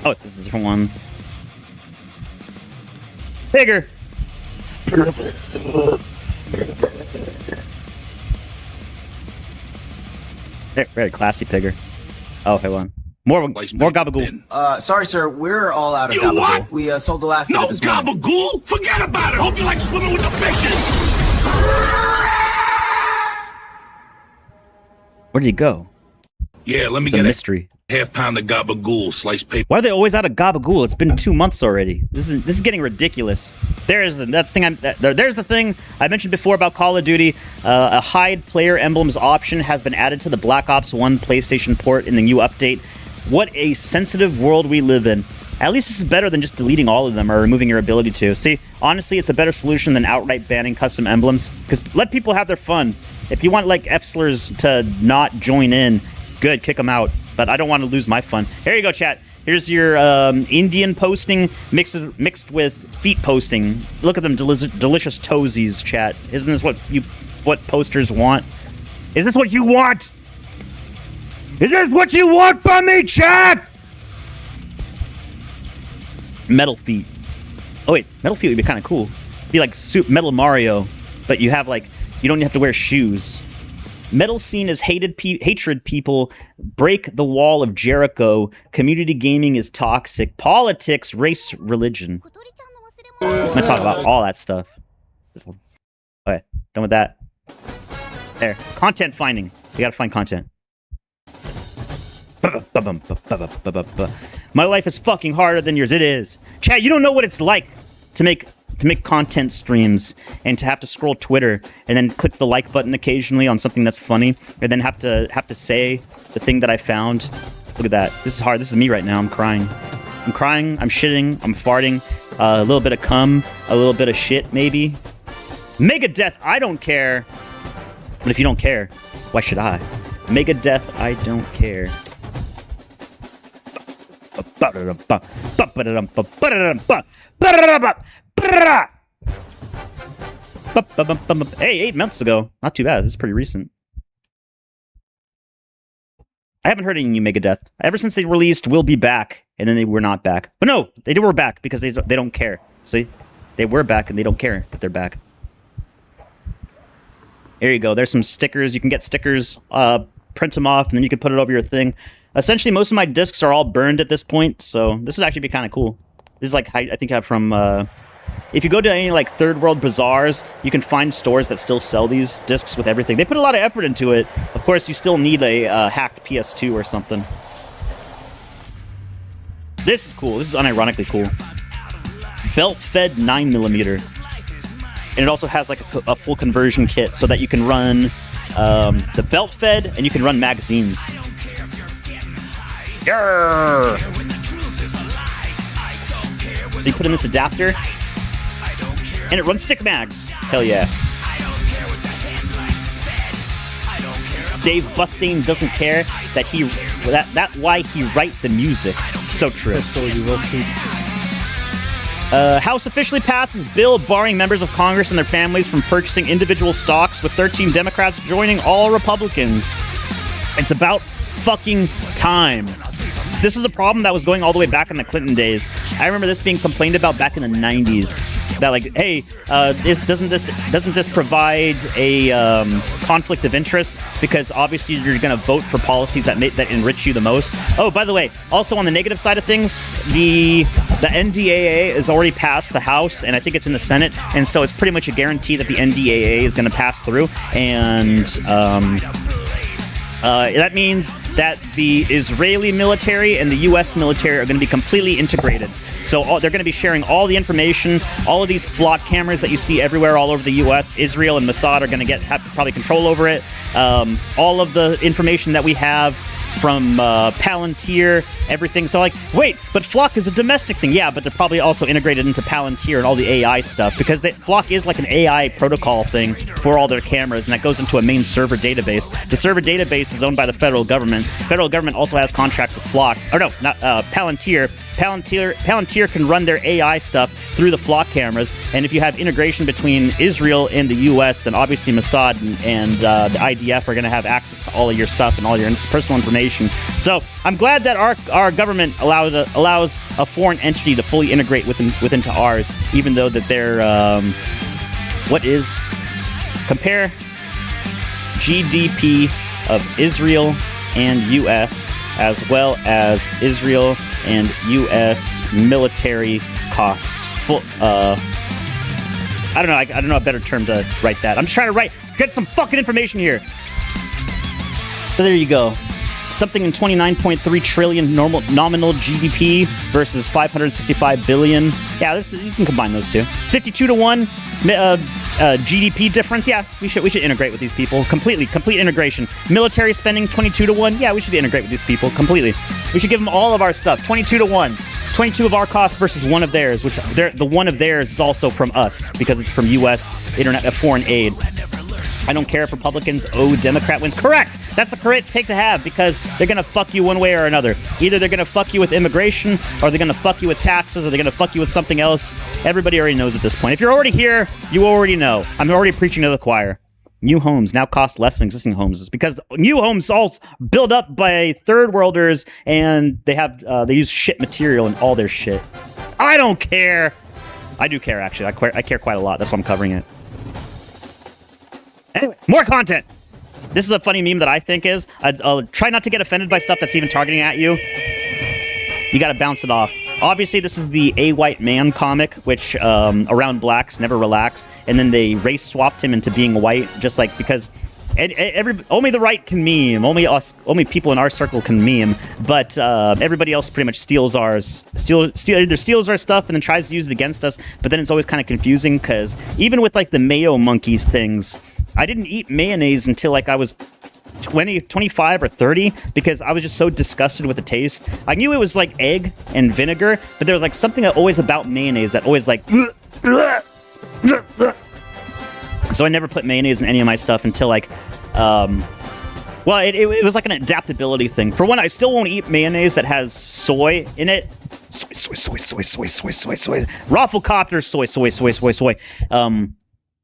Oh, this is a different one. Bigger. Very classy pigger. Oh, hey, one. More gabagool. Sorry, sir. We're all out of gabagool. What? We sold the last of it this morning. Gabagool? Forget about it. Hope you like swimming with the fishes. Where did he go? Yeah, let me It's get a mystery. half pound of gabagool, sliced paper. Why are they always out of gabagool? It's been 2 months already. This is getting ridiculous. There's the thing I mentioned before about Call of Duty. A hide player emblems option has been added to the Black Ops 1 PlayStation port in the new update. What a sensitive world we live in. At least this is better than just deleting all of them or removing your ability to. See, honestly, it's a better solution than outright banning custom emblems. Because let people have their fun. If you want, like, F-slurs to not join in, good, kick them out. But I don't want to lose my fun. Here you go, chat. Here's your Indian posting mixed with feet posting. Look at them delicious toesies, chat. Isn't this what posters want? Is this what you want? Is this what you want from me, chat? Metal feet. Oh wait, metal feet would be kind of cool. It'd be like Metal Mario, but you have like you don't have to wear shoes. Metal scene is hatred people break the wall of Jericho. Community gaming is toxic. Politics, race, religion. I'm gonna talk about all that stuff. Okay, done with that. There. Content finding. You gotta find content. My life is fucking harder than yours. It is. Chat, you don't know what it's like to make content streams and to have to scroll Twitter and then click the like button occasionally on something that's funny and then have to say the thing that I found. Look at that. This is hard. This is me right now. I'm crying. I'm shitting, I'm farting, a little bit of cum, a little bit of shit maybe. Megadeth, I don't care. But if you don't care, why should I? Megadeth, I don't care. Hey, 8 months ago. Not too bad. This is pretty recent. I haven't heard any new Megadeth. Ever since they released We'll Be Back, and then they were not back. But no, they were back because they don't care. See? They were back and they don't care that they're back. There you go. There's some stickers. You can get stickers, print them off, and then you can put it over your thing. Essentially, most of my discs are all burned at this point, so this would actually be kind of cool. This is like, I think from, if you go to any like third world bazaars, you can find stores that still sell these discs with everything. They put a lot of effort into it. Of course, you still need a hacked PS2 or something. This is cool. This is unironically cool. Belt-fed 9mm. and it also has like a full conversion kit so that you can run the belt fed and you can run magazines. Yarr! So you put in this adapter and it runs stick mags. Hell yeah. Dave Mustaine doesn't care that why he write the music. So true. House officially passes bill barring members of Congress and their families from purchasing individual stocks, with 13 Democrats joining all Republicans. It's about fucking time. This is a problem that was going all the way back in the Clinton days. I remember this being complained about back in the 90s. That like, hey, doesn't this provide a conflict of interest? Because obviously you're going to vote for policies that enrich you the most. Oh, by the way, also on the negative side of things, the NDAA has already passed the House, and I think it's in the Senate, and so it's pretty much a guarantee that the NDAA is going to pass through, and that means that the Israeli military and the U.S. military are going to be completely integrated. So they're going to be sharing all the information, all of these flock cameras that you see everywhere all over the U.S. Israel and Mossad are going to have probably control over it. All of the information that we have from Palantir, everything. So like, wait, but Flock is a domestic thing. Yeah, but they're probably also integrated into Palantir and all the AI stuff, because Flock is like an AI protocol thing for all their cameras, and that goes into a main server database. The server database is owned by the federal government. The federal government also has contracts with Flock. Or no, not Palantir. Palantir can run their AI stuff through the Flock cameras, and if you have integration between Israel and the U.S., then obviously Mossad and the IDF are going to have access to all of your stuff and all your personal information. So I'm glad that our government allows a foreign entity to fully integrate into ours, even though that they're compare GDP of Israel and U.S. as well as Israel and U.S. military costs. Well, I don't know. I don't know a better term to write that. I'm just trying to get some fucking information here. So there you go. Something in 29.3 trillion nominal GDP versus 565 billion. Yeah, you can combine those two. 52-1 GDP difference. Yeah, we should integrate with these people completely. Complete integration. Military spending 22-1. Yeah, we should integrate with these people completely. We should give them all of our stuff. 22-1. 22 of our costs versus one of theirs, which the one of theirs is also from us because it's from U.S. foreign aid. I don't care if Republicans owe Democrat wins. Correct! That's the correct take to have, because they're going to fuck you one way or another. Either they're going to fuck you with immigration, or they're going to fuck you with taxes, or they're going to fuck you with something else. Everybody already knows at this point. If you're already here, you already know. I'm already preaching to the choir. New homes now cost less than existing homes. It's because new homes all built up by third worlders, and they use shit material in all their shit. I don't care. I do care, actually. I care quite a lot. That's why I'm covering it. Anyway, more content. This is a funny meme that I think is. I'll try not to get offended by stuff that's even targeting at you. You gotta bounce it off. Obviously, this is the A White Man comic, which around blacks never relax, and then they race swapped him into being white, just like because only the right can meme, only people in our circle can meme, but everybody else pretty much steals ours, either steals our stuff and then tries to use it against us. But then it's always kind of confusing, because even with like the mayo monkeys things, I didn't eat mayonnaise until like I was 25 or 30, because I was just so disgusted with the taste. I knew it was like egg and vinegar, but there was like something always about mayonnaise that always like so I never put mayonnaise in any of my stuff until like well, it was like an adaptability thing. For one, I still won't eat mayonnaise that has soy in it. Soy. Rafflecopter soy.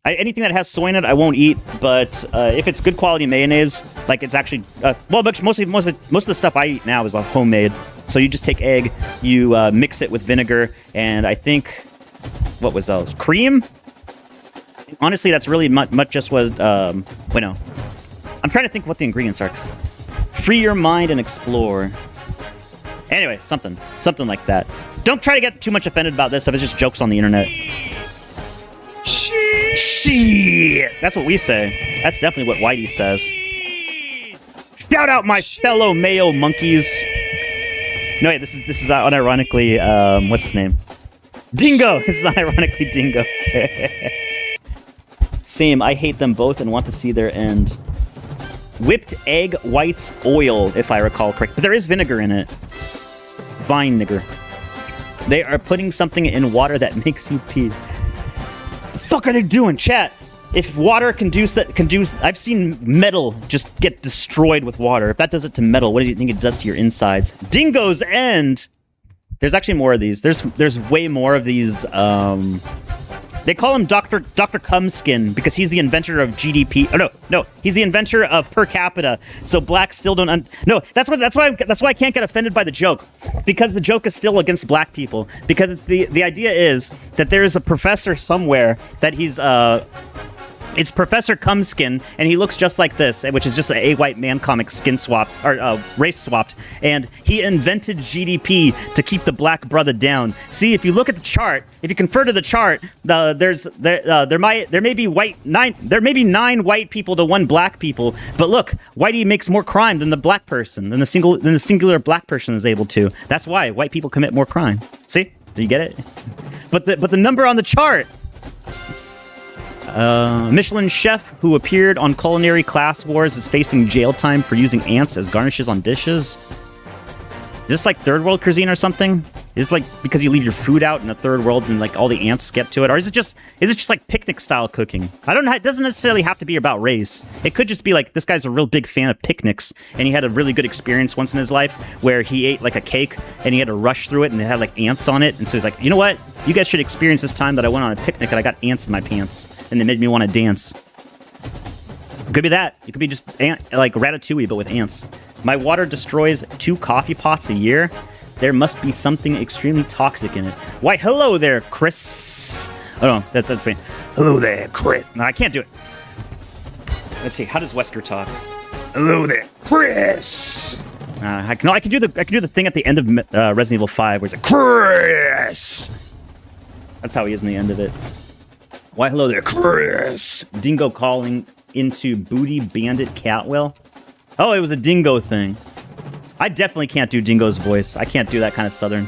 Anything that has soy in it, I won't eat. But if it's good quality mayonnaise, like it's actually most of the stuff I eat now is homemade. So you just take egg, you mix it with vinegar, and I think what was else? Cream. Honestly, that's really much just was. I'm trying to think what the ingredients are. Free your mind and explore. Anyway, something like that. Don't try to get too much offended about this stuff. It's just jokes on the internet. Shit. That's what we say. That's definitely what Whitey says. Shout out my fellow mayo monkeys. No, wait, this is unironically, what's his name? Dingo. This is unironically Dingo. Same, I hate them both and want to see their end. Whipped egg whites oil, if I recall correctly. But there is vinegar in it. Vinegar. They are putting something in water that makes you pee. What the fuck are they doing, chat? If water can do... I've seen metal just get destroyed with water. If that does it to metal, what do you think it does to your insides? Dingo's End! There's actually more of these. There's way more of these, They call him Dr. Cumskin because he's the inventor of GDP. Oh, no. He's the inventor of per capita. So blacks still don't... No, that's why I can't get offended by the joke. Because the joke is still against black people. Because it's the idea is that there is a professor somewhere that he's... It's Professor Cumskin, and he looks just like this, which is just a white man comic skin swapped, or race swapped, and he invented GDP to keep the black brother down. See, if you look at the chart, if you confer to the chart, there may be 9 white people to 1 black people, but look, Whitey makes more crime than the black person, than the singular black person is able to. That's why white people commit more crime. See? Do you get it? But the number on the chart. Michelin chef who appeared on Culinary Class Wars is facing jail time for using ants as garnishes on dishes. Is this like third world cuisine or something? Is this like because you leave your food out in a third world and like all the ants get to it? Or is it just like picnic style cooking? It doesn't necessarily have to be about race. It could just be like this guy's a real big fan of picnics and he had a really good experience once in his life where he ate like a cake and he had to rush through it and it had like ants on it. And so he's like, you know what? You guys should experience this time that I went on a picnic and I got ants in my pants and they made me want to dance. It could be that. It could be just like Ratatouille, but with ants. My water destroys 2 coffee pots a year. There must be something extremely toxic in it. Why, hello there, Chris. Oh, no, that's funny. Hello there, Chris. No, I can't do it. Let's see. How does Wesker talk? Hello there, Chris. I can do the thing at the end of Resident Evil 5 where it's like, Chris. That's how he is in the end of it. Why, hello there, Chris. Dingo calling into Booty Bandit Catwell. Oh, it was a dingo thing. I definitely can't do Dingo's voice. I can't do that kind of southern.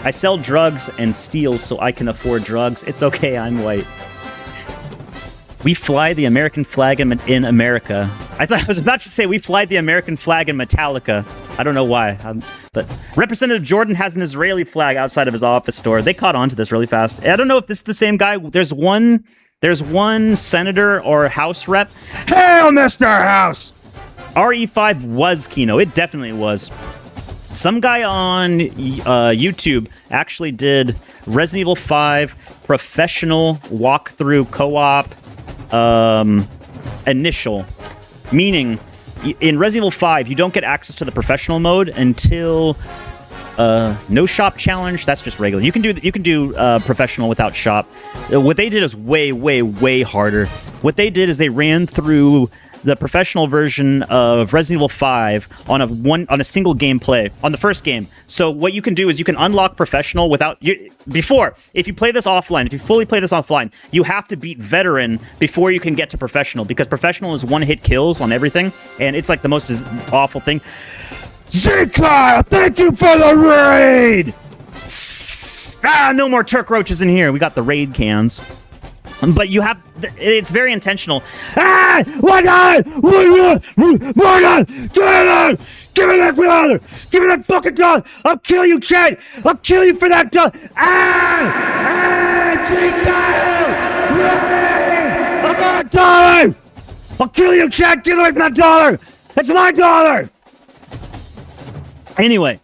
I sell drugs and steal so I can afford drugs. It's okay, I'm white. We fly the American flag in America. I was about to say we fly the American flag in Metallica. I don't know why. But Representative Jordan has an Israeli flag outside of his office door. They caught on to this really fast. I don't know if this is the same guy. There's one senator or House rep. Hail, Mr. House! RE5 was Kino. It definitely was. Some guy on YouTube actually did Resident Evil 5 professional walkthrough co-op initial. Meaning, in Resident Evil 5, you don't get access to the professional mode until no shop challenge. That's just regular. You can do professional without shop. What they did is way, way, way harder. What they did is they ran through the professional version of Resident Evil 5 on a single gameplay on the first game. So what you can do is you can unlock professional if you play this offline, if you fully play this offline, you have to beat veteran before you can get to professional because professional is 1-hit kills on everything and it's like the most awful thing. Zika, thank you for the raid. No more Turk roaches in here. We got the raid cans. But it's very intentional. Ah! Give me that dollar! Give me that fucking dollar! I'll kill you, Chad! I'll kill you for that dollar! I got a dollar! I'll kill you, Chad! Get away from that dollar! It's my dollar! Anyway,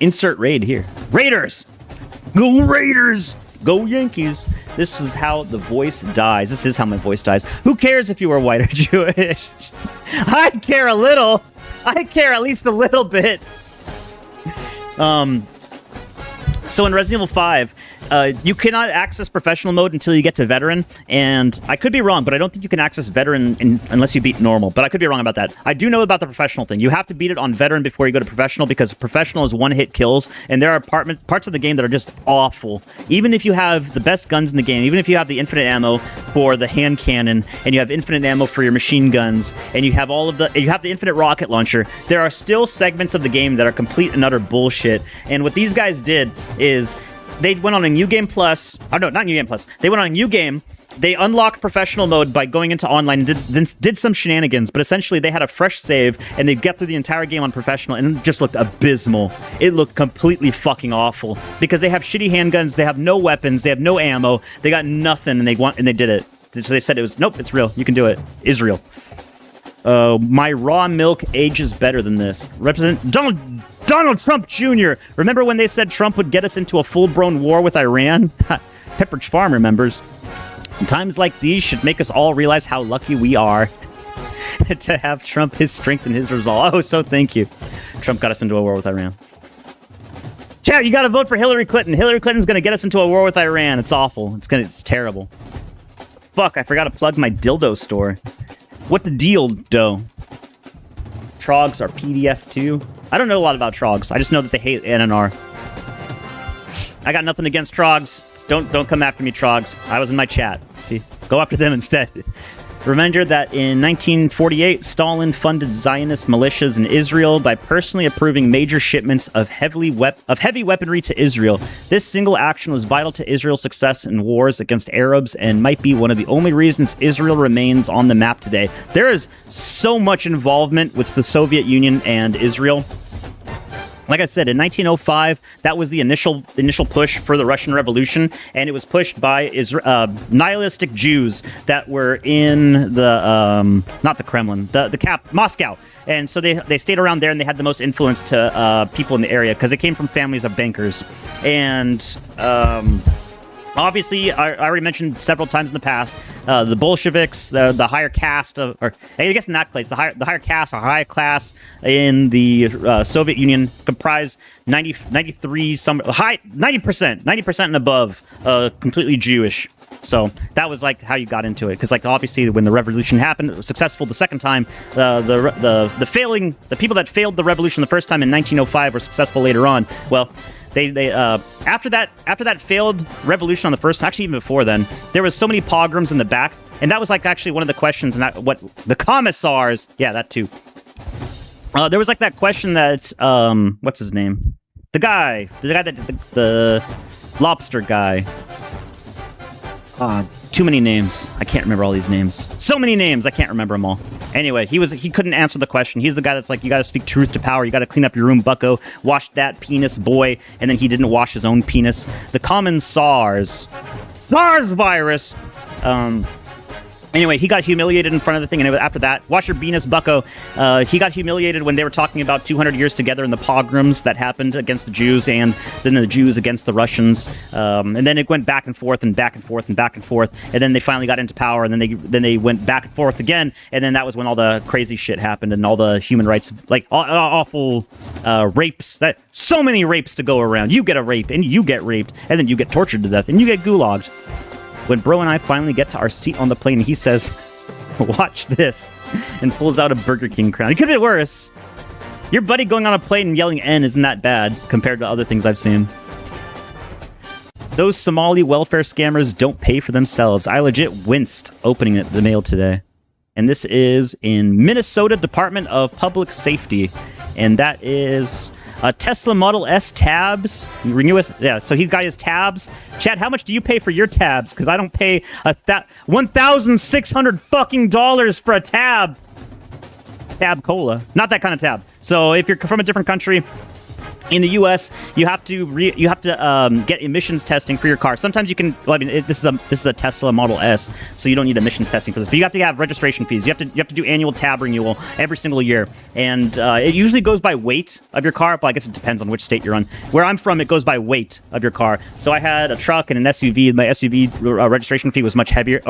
insert raid here. Raiders! Go Raiders! Go Yankees! This is how the voice dies. This is how my voice dies. Who cares if you are white or Jewish? I care a little. I care at least a little bit. So in Resident Evil 5, you cannot access professional mode until you get to veteran, and I could be wrong, but I don't think you can access veteran unless you beat normal, but I could be wrong about that. I do know about the professional thing. You have to beat it on veteran before you go to professional, because professional is 1-hit kills, and there are parts of the game that are just awful. Even if you have the best guns in the game, even if you have the infinite ammo for the hand cannon, and you have infinite ammo for your machine guns, and you have the infinite rocket launcher, there are still segments of the game that are complete and utter bullshit, and what these guys did is they went on a New Game Plus. Oh, no, not New Game Plus. They went on a New Game, They unlocked professional mode by going into online and did some shenanigans, but essentially they had a fresh save and they get through the entire game on professional and it just looked abysmal. It looked completely fucking awful because they have shitty handguns, they have no weapons, they have no ammo, they got nothing and they did it. So they said it was, nope, it's real. You can do it. Israel. My raw milk ages better than this. Representative Donald Trump Jr. Remember when they said Trump would get us into a full-blown war with Iran? Pepperidge Farm remembers. Times like these should make us all realize how lucky we are to have Trump, his strength, and his resolve. Oh, so thank you. Trump got us into a war with Iran. Chat, you got to vote for Hillary Clinton. Hillary Clinton's going to get us into a war with Iran. It's awful. It's terrible. Fuck, I forgot to plug my dildo store. What the deal, dough? Trogs are PDF too. I don't know a lot about Trogs. I just know that they hate NNR. I got nothing against Trogs. Don't come after me, Trogs. I was in my chat. See? Go after them instead. Reminder that in 1948, Stalin funded Zionist militias in Israel by personally approving major shipments of heavy weaponry to Israel. This single action was vital to Israel's success in wars against Arabs and might be one of the only reasons Israel remains on the map today. There is so much involvement with the Soviet Union and Israel. Like I said, in 1905, that was the initial push for the Russian Revolution, and it was pushed by nihilistic Jews that were in the not the Kremlin, Moscow, and so they stayed around there, and they had the most influence to people in the area because it came from families of bankers, and obviously, I already mentioned several times in the past, the Bolsheviks, the higher caste, or I guess in that place, the higher caste or high class in the Soviet Union comprised 90% and above completely Jewish. So that was like how you got into it, because like obviously when the revolution happened, it was successful the second time. The people that failed the revolution the first time in 1905 were successful later on. Well, They after that failed revolution on the first, actually even before then, there was so many pogroms in the back, and that was like actually one of the questions, and what the commissars, yeah, that too. There was like that question that what's his name? The guy that did the lobster guy. Too many names. I can't remember all these names. So many names, I can't remember them all. Anyway, he couldn't answer the question. He's the guy that's like, you gotta speak truth to power, you gotta clean up your room, bucko, wash that penis, boy, and then he didn't wash his own penis. The common SARS virus. Anyway, he got humiliated in front of the thing, and after that, wash your penis, bucko. He got humiliated when they were talking about 200 years together in the pogroms that happened against the Jews, and then the Jews against the Russians. And then it went back and forth and back and forth and back and forth, and then they finally got into power, and then they went back and forth again, and then that was when all the crazy shit happened, and all the human rights, like awful rapes. That so many rapes to go around. You get a rape, and you get raped, and then you get tortured to death, and you get gulagged. When Bro and I finally get to our seat on the plane, he says, "Watch this," and pulls out a Burger King crown. It could be worse. Your buddy going on a plane and yelling N isn't that bad compared to other things I've seen. Those Somali welfare scammers don't pay for themselves. I legit winced opening the mail today. And this is in Minnesota Department of Public Safety. And that is Tesla Model S tabs. Renew us. Yeah, so he got his tabs. Chad, how much do you pay for your tabs? Because I don't pay $1,600 fucking dollars for a tab. Tab cola. Not that kind of tab. So if you're from a different country, in the U.S., you have to get emissions testing for your car. Sometimes you can. Well, I mean, this is a Tesla Model S, so you don't need emissions testing for this. But you have to have registration fees. You have to do annual tab renewal every single year, and it usually goes by weight of your car. But I guess it depends on which state you're on. Where I'm from, it goes by weight of your car. So I had a truck and an SUV. My SUV registration fee was much heavier,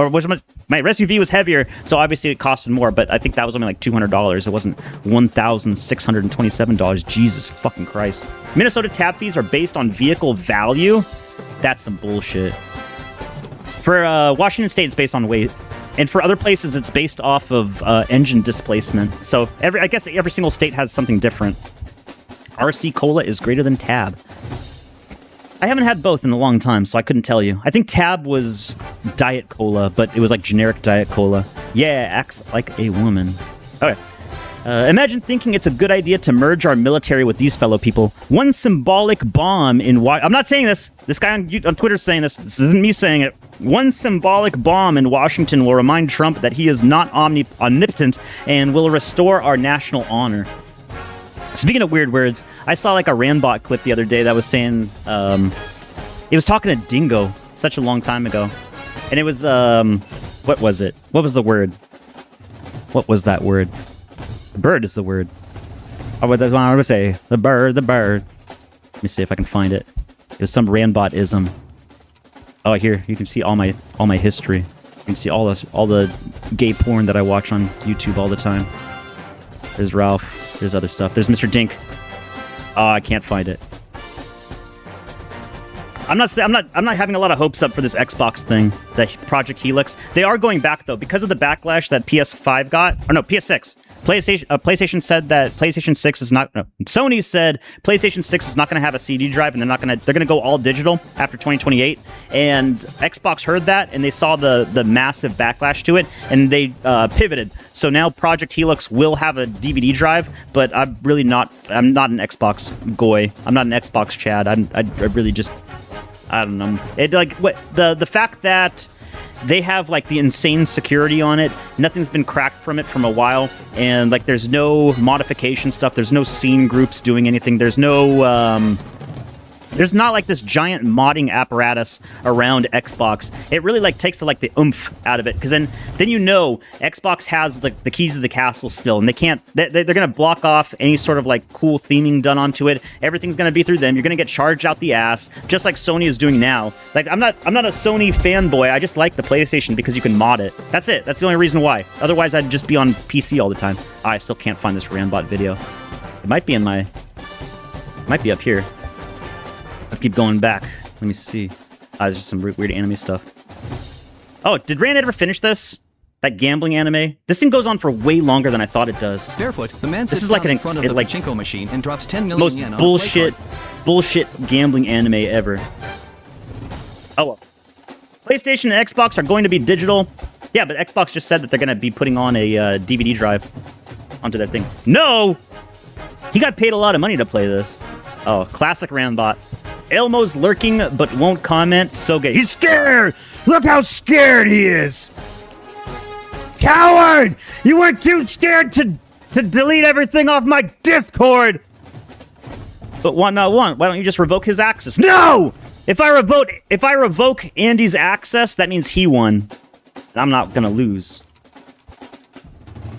my SUV was heavier, so obviously it costed more. But I think that was only like $200. It wasn't $1,627. Jesus fucking Christ. Minnesota tab fees are based on vehicle value. That's some bullshit. For Washington State, it's based on weight. And for other places, it's based off of engine displacement. So I guess every single state has something different. RC Cola is greater than Tab. I haven't had both in a long time, so I couldn't tell you. I think Tab was Diet Cola, but it was like generic Diet Cola. Yeah, acts like a woman. Okay. Imagine thinking it's a good idea to merge our military with these fellow people. One symbolic bomb in I'm not saying this. This guy on Twitter is saying this. This isn't me saying it. One symbolic bomb in Washington will remind Trump that he is not omnipotent and will restore our national honor. Speaking of weird words, I saw like a Randbot clip the other day that was saying, it was talking to Dingo such a long time ago. And it was, what was it? What was the word? What was that word? The bird is the word. Oh, what that's what I would say. The bird, the bird. Let me see if I can find it. It was some Randbot-ism. Oh, here, you can see all my history. You can see all the gay porn that I watch on YouTube all the time. There's Ralph. There's other stuff. There's Mr. Dink. Oh, I can't find it. I'm not having a lot of hopes up for this Xbox thing, the Project Helix. They are going back though because of the backlash that PS5 got, or no, PS6. PlayStation said that PlayStation 6 is not. No, Sony said PlayStation 6 is not going to have a CD drive, and they're going to go all digital after 2028. And Xbox heard that, and they saw the massive backlash to it, and they pivoted. So now Project Helix will have a DVD drive, but I'm not an Xbox goy. I'm not an Xbox Chad. I really just. I don't know. It like what the fact that they have like the insane security on it. Nothing's been cracked from it from a while, and like there's no modification stuff. There's no scene groups doing anything. There's no there's not like this giant modding apparatus around Xbox. It really like takes like the oomph out of it, because then you know Xbox has like the keys to the castle still, and they're gonna block off any sort of like cool theming done onto it. Everything's gonna be through them. You're gonna get charged out the ass, just like Sony is doing now. Like I'm not a Sony fanboy. I just like the PlayStation because you can mod it. That's it. That's the only reason why. Otherwise, I'd just be on PC all the time. I still can't find this Randbot video. It might be up here. Let's keep going back. Let me see. There's just some weird anime stuff. Oh, did Rand ever finish this? That gambling anime? This thing goes on for way longer than I thought it does. Barefoot, the man this sits is like down an in front of the pachinko machine and drops 10 million most yen on bullshit gambling anime ever. Oh well. PlayStation and Xbox are going to be digital. Yeah, but Xbox just said that they're going to be putting on a DVD drive onto that thing. No! He got paid a lot of money to play this. Oh, classic Randbot. Elmo's lurking but won't comment. So gay. He's scared! Look how scared he is! Coward! You weren't too scared to delete everything off my Discord! But wantnotwant, why don't you just revoke his access? No! If I revoke Andy's access, that means he won. And I'm not gonna lose.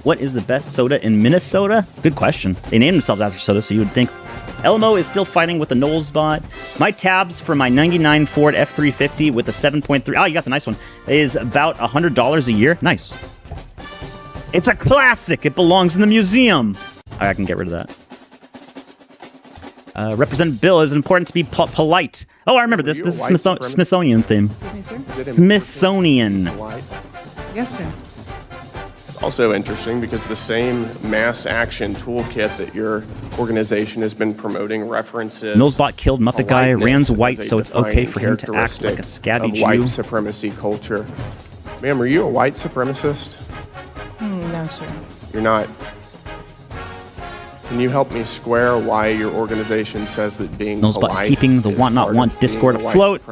What is the best soda in Minnesota? Good question. They named themselves after soda, so you would think. Elmo is still fighting with the Knowles bot. My tabs for my 99 Ford F350 with a 7.3... Oh, you got the nice one. Is about $100 a year. Nice. It's a classic. It belongs in the museum. I can get rid of that. Representative Bill, is important to be polite. Oh, I remember this. This is Smithsonian theme. Smithsonian. Yes, sir. It's also interesting because the same mass action toolkit that your organization has been promoting references. Knowlesbot killed Muppet Guy. Rand's white, so it's okay for him to act like a scabby Jew. White supremacy culture. Ma'am, are you a white supremacist? No, sir. You're not. Can you help me square why your organization says that being Knowlesbot's keeping the wantnotwant Discord afloat?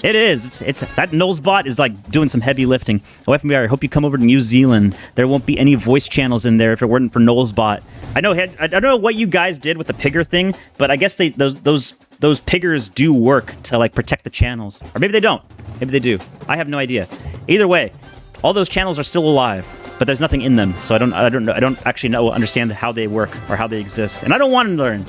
It is. It's that Knowlesbot is like doing some heavy lifting. Oh, FBI, I hope you come over to New Zealand. There won't be any voice channels in there if it weren't for Knowlesbot. I don't know what you guys did with the pigger thing, but I guess those piggers do work to like protect the channels, or maybe they don't. Maybe they do. I have no idea. Either way, all those channels are still alive. But there's nothing in them, so I don't actually understand how they work or how they exist, and I don't want to learn.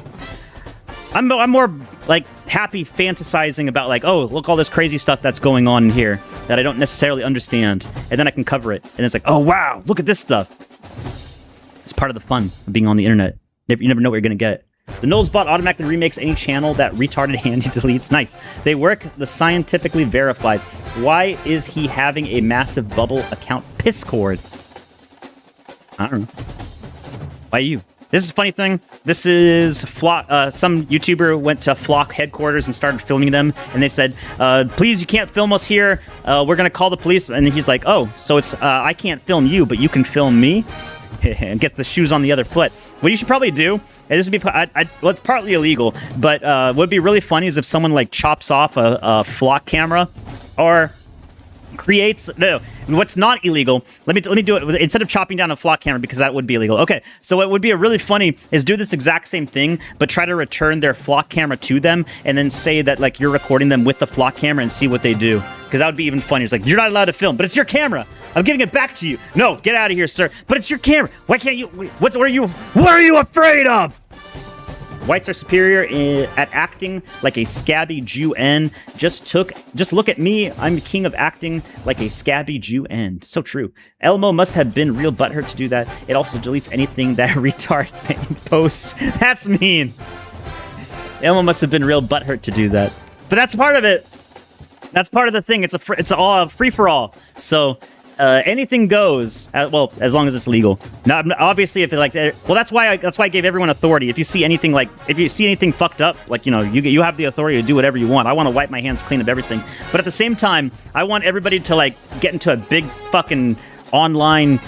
I'm more like happy fantasizing about like, oh, look all this crazy stuff that's going on in here that I don't necessarily understand, and then I can cover it, and it's like, oh wow, look at this stuff. It's part of the fun of being on the internet. You never know what you're gonna get. The Knowlesbot automatically remakes any channel that retarded Handy deletes. Nice. They work the scientifically verified. Why is he having a massive bubble account Pisscord? I don't know. Why you? This is a funny thing. This is Flock. Some YouTuber went to Flock headquarters and started filming them, and they said, please, you can't film us here. We're going to call the police. And he's like, oh, so it's I can't film you, but you can film me? And get the shoes on the other foot. What you should probably do, and this would be, well, it's partly illegal, but what would be really funny is if someone like chops off a Flock camera, or creates no. What's not illegal? Let me do it instead of chopping down a flock camera because that would be illegal. Okay, so what would be really funny is do this exact same thing, but try to return their flock camera to them, and then say that like you're recording them with the flock camera and see what they do. Because that would be even funnier. It's like you're not allowed to film, but it's your camera. I'm giving it back to you. No, get out of here, sir. But it's your camera. Why can't you? What are you afraid of? Whites are superior at acting like a scabby Jew N. Just look at me. I'm the king of acting like a scabby Jew N. So true. Elmo must have been real butthurt to do that. It also deletes anything that retard posts. That's mean. Elmo must have been real butthurt to do that. But that's part of it. That's part of the thing. It's all a free for all. So anything goes. Well, as long as it's legal. Now, obviously, if it like, well, that's why I gave everyone authority. If you see anything fucked up, like you have the authority to do whatever you want. I want to wipe my hands clean of everything. But at the same time, I want everybody to like get into a big fucking online.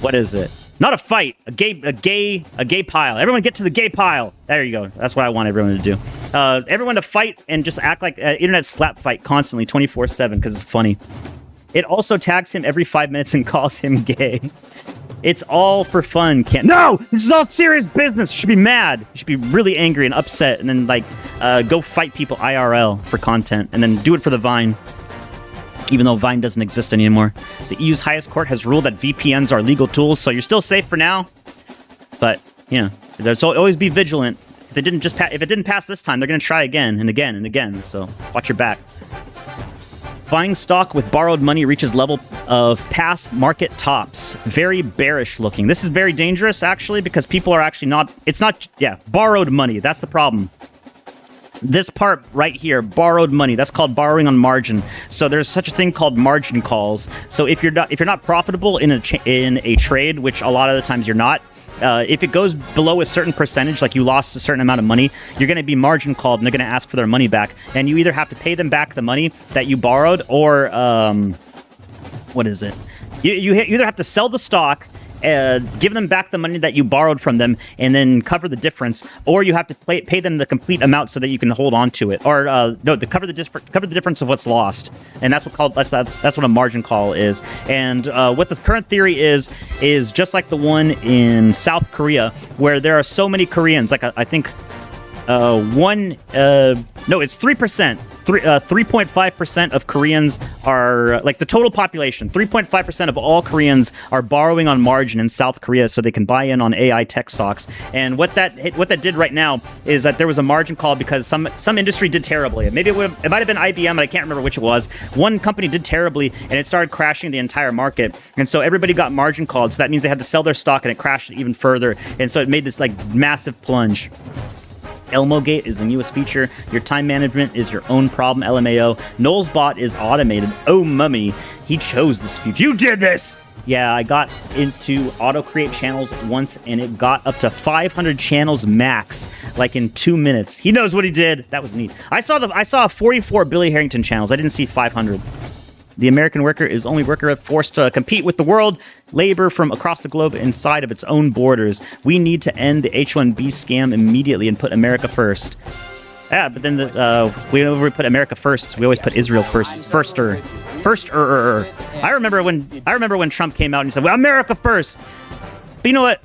What is it? Not a fight, a gay pile. Everyone get to the gay pile. There you go. That's what I want everyone to do. Everyone to fight and just act like internet slap fight constantly, 24/7, because it's funny. It also tags him every 5 minutes and calls him gay. It's all for fun. No! This is all serious business. You should be mad. You should be really angry and upset, and then like go fight people IRL for content, and then do it for the Vine. Even though Vine doesn't exist anymore. The EU's highest court has ruled that VPNs are legal tools, so you're still safe for now. But, there's always be vigilant. If it didn't pass this time, they're going to try again and again and again, so watch your back. Buying stock with borrowed money reaches level of past market tops. Very bearish looking. This is very dangerous, actually, because people are actually borrowed money. That's the problem. This part right here, borrowed money, that's called borrowing on margin. So there's such a thing called margin calls. So if you're not profitable in a trade, which a lot of the times you're not, if it goes below a certain percentage, like you lost a certain amount of money, you're going to be margin called and they're going to ask for their money back. And you either have to pay them back the money that you borrowed or, what is it? You either have to sell the stock, give them back the money that you borrowed from them, and then cover the difference, or you have to pay them the complete amount so that you can hold on to it, or cover the difference of what's lost, and that's what a margin call is. And what the current theory is just like the one in South Korea, where there are so many Koreans, like I think. It's 3%. 3.5% of Koreans are, like the total population, 3.5% of all Koreans are borrowing on margin in South Korea so they can buy in on AI tech stocks. And what that did right now is that there was a margin call because some industry did terribly. Maybe it might have been IBM, but I can't remember which it was. One company did terribly and it started crashing the entire market. And so everybody got margin called. So that means they had to sell their stock and it crashed even further. And so it made this like massive plunge. Elmogate is the newest feature. Your time management is your own problem, LMAO. Noel's bot is automated. Oh, mummy. He chose this feature. You did this! Yeah, I got into auto-create channels once, and it got up to 500 channels max, like in 2 minutes. He knows what he did. That was neat. I saw 44 Billy Harrington channels. I didn't see 500. The American worker is only worker forced to compete with the world labor from across the globe inside of its own borders. We need to end the H-1B scam immediately and put America first. Yeah, but then we never put America first. We always put Israel first. Firster. I remember when Trump came out and he said, "Well, America first." But you know what?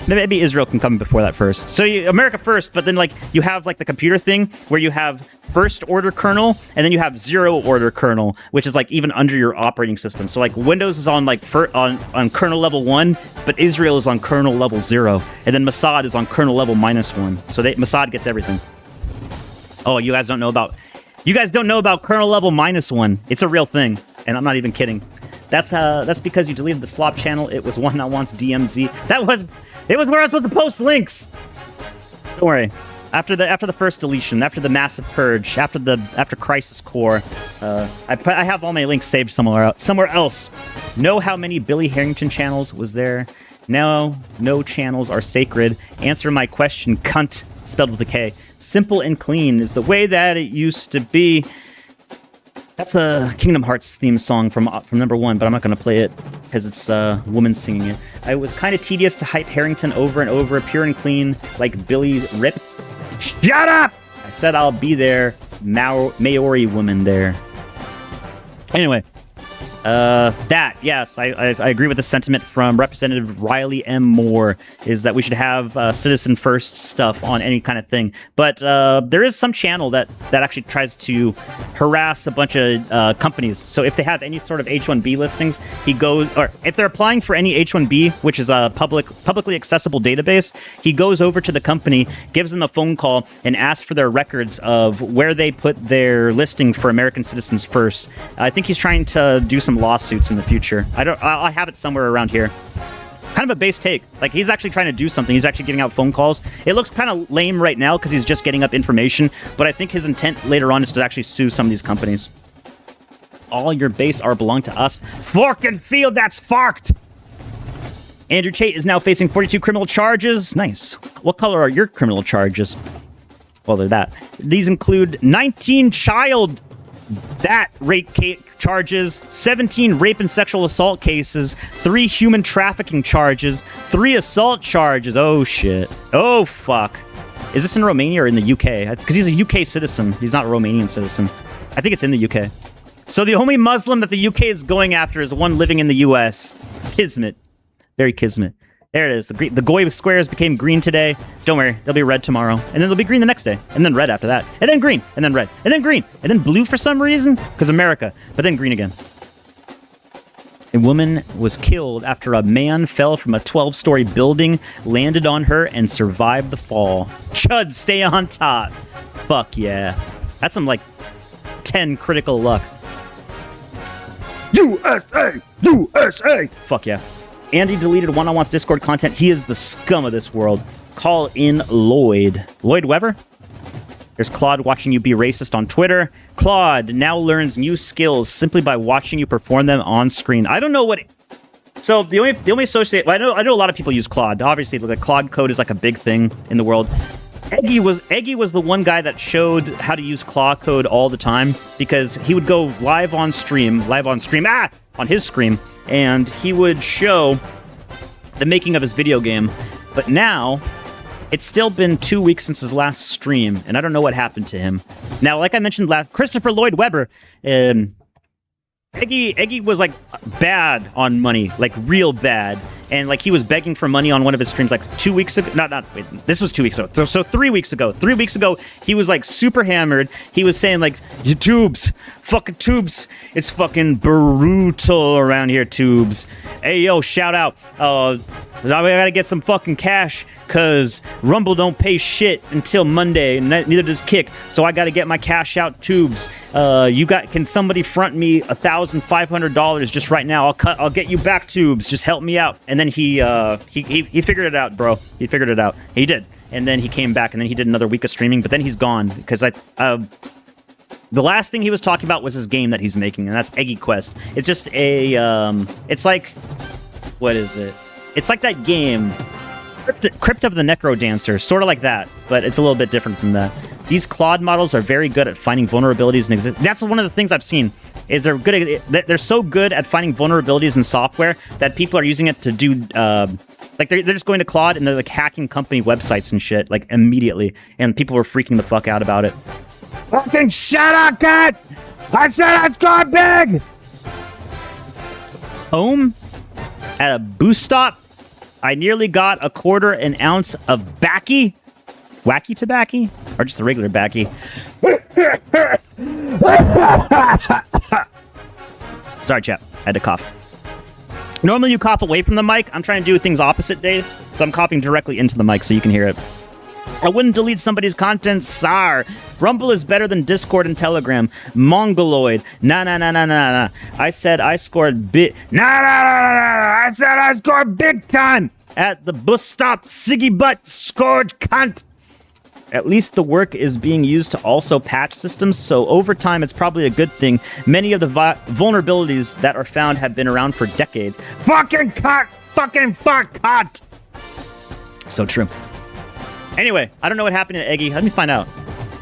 Maybe Israel can come before that first. So America first, but then like you have like the computer thing where you have first order kernel and then you have zero order kernel, which is like even under your operating system. So like Windows is on like on kernel level 1, but Israel is on kernel level 0, and then Mossad is on kernel level -1. So Mossad gets everything. Oh, you guys don't know about kernel level -1. It's a real thing, and I'm not even kidding. That's because you deleted the slop channel. It was wantnotwant's DMZ. It was where I was supposed to post links. Don't worry. After the first deletion, after the massive purge, after Crisis Core, I have all my links saved somewhere else. Know how many Billy Harrington channels was there? No channels are sacred. Answer my question, cunt, spelled with a K. Simple and clean is the way that it used to be. That's a Kingdom Hearts theme song from number 1, but I'm not going to play it because it's a woman singing it. It was kind of tedious to hype Harrington over and over, pure and clean, like Billy Rip. Shut up! I said I'll be there, Maori woman there. Anyway, yes, I agree with the sentiment from Representative Riley M. Moore, is that we should have citizen first stuff on any kind of thing. But there is some channel that actually tries to harass a bunch of companies. So if they have any sort of H-1B listings, he goes, or if they're applying for any H-1B, which is a publicly accessible database, he goes over to the company, gives them a phone call, and asks for their records of where they put their listing for American Citizens First. I think he's trying to do some lawsuits in the future. I have it somewhere around here. Kind of a base take. Like, he's actually trying to do something. He's actually giving out phone calls. It looks kind of lame right now because he's just getting up information, but I think his intent later on is to actually sue some of these companies. All your base are belong to us. Fork and field, that's farked! Andrew Tate is now facing 42 criminal charges. Nice. What color are your criminal charges? Well, they're that. These include 19 child rape charges, 17 rape and sexual assault cases, 3 human trafficking charges, 3 assault charges. Oh, shit. Oh, fuck. Is this in Romania or in the UK? Because he's a UK citizen. He's not a Romanian citizen. I think it's in the UK. So the only Muslim that the UK is going after is one living in the US. Kismet. Very kismet. There it is. The Goy squares became green today. Don't worry, they'll be red tomorrow. And then they'll be green the next day. And then red after that. And then green. And then red. And then green. And then blue for some reason. Because America. But then green again. A woman was killed after a man fell from a 12-story building, landed on her, and survived the fall. Chud, stay on top. Fuck yeah. That's some, 10 critical luck. USA! USA! Fuck yeah. Andy deleted One-on-One's Discord content. He is the scum of this world. Call in Lloyd. Lloyd Weber? There's Claude watching you be racist on Twitter. Claude now learns new skills simply by watching you perform them on screen. I don't know what... So the only associate... I know a lot of people use Claude. Obviously, the Claude code is a big thing in the world. Eggy was the one guy that showed how to use Claw code all the time, because he would go live on his stream, and he would show the making of his video game. But now, it's still been 2 weeks since his last stream, and I don't know what happened to him. Now, like I mentioned Christopher Lloyd Webber, Eggy was bad on money, real bad. And he was begging for money on one of his streams 2 weeks ago. This was 2 weeks ago. So 3 weeks ago. 3 weeks ago, he was super hammered. He was saying you tubes, fucking tubes. It's fucking brutal around here, tubes. Hey, yo, shout out. I gotta get some fucking cash, cause Rumble don't pay shit until Monday, and neither does Kick. So I gotta get my cash out, tubes. Can somebody front me $1,500 just right now? I'll get you back, tubes. Just help me out. And then he figured it out, bro. He figured it out. He did. And then he came back, and then he did another week of streaming, but then he's gone, because the last thing he was talking about was his game that he's making, and that's Eggy Quest. It's just it's what is it? It's like that game, Crypt of the Necrodancer, sort of like that, but it's a little bit different than that. These Claude models are very good at finding vulnerabilities and that's one of the things I've seen, is they're good at it. They're so good at finding vulnerabilities in software that people are using it to do, they're just going to Claude and they're hacking company websites and shit, immediately, and people were freaking the fuck out about it. Fucking shut up, cat! I said I scored big! Home at a boost stop, I nearly got a 1/4 ounce of backy. Wacky tobacco? Or just the regular backy? Sorry, chat. I had to cough. Normally you cough away from the mic. I'm trying to do things opposite day, so I'm coughing directly into the mic so you can hear it. I wouldn't delete somebody's content, sar. Rumble is better than Discord and Telegram. Mongoloid. Nah. I said I scored big. Nah. I said I scored big time at the bus stop. Siggy butt scored cunt. At least the work is being used to also patch systems, so over time it's probably a good thing. Many of the vulnerabilities that are found have been around for decades. Fucking cunt! Fucking fuck cunt! So true. Anyway, I don't know what happened to Eggy. Let me find out.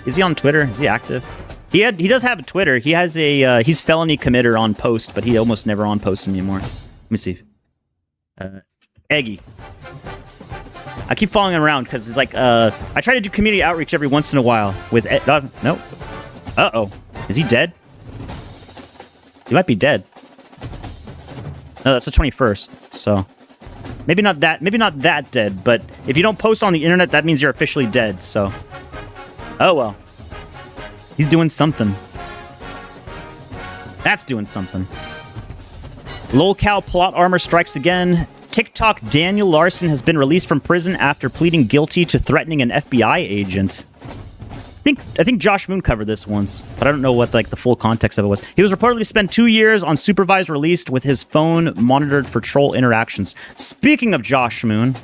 Is he on Twitter? Is he active? He does have a Twitter. He has a he's felony committer on Poast, but he almost never on Post anymore. Let me see. Eggy. I keep following him around because it's I try to do community outreach every once in a while with no. Uh-oh. Is he dead? You might be dead. No, that's the 21st. So maybe not that dead, but if you don't post on the internet, that means you're officially dead. So, oh well. He's doing something. That's doing something. Lolcow plot armor strikes again. TikTok Daniel Larson has been released from prison after pleading guilty to threatening an FBI agent. I think Josh Moon covered this once, but I don't know what like the full context of it was. He was reportedly spent 2 years on supervised release with his phone monitored for troll interactions. Speaking of Josh Moon,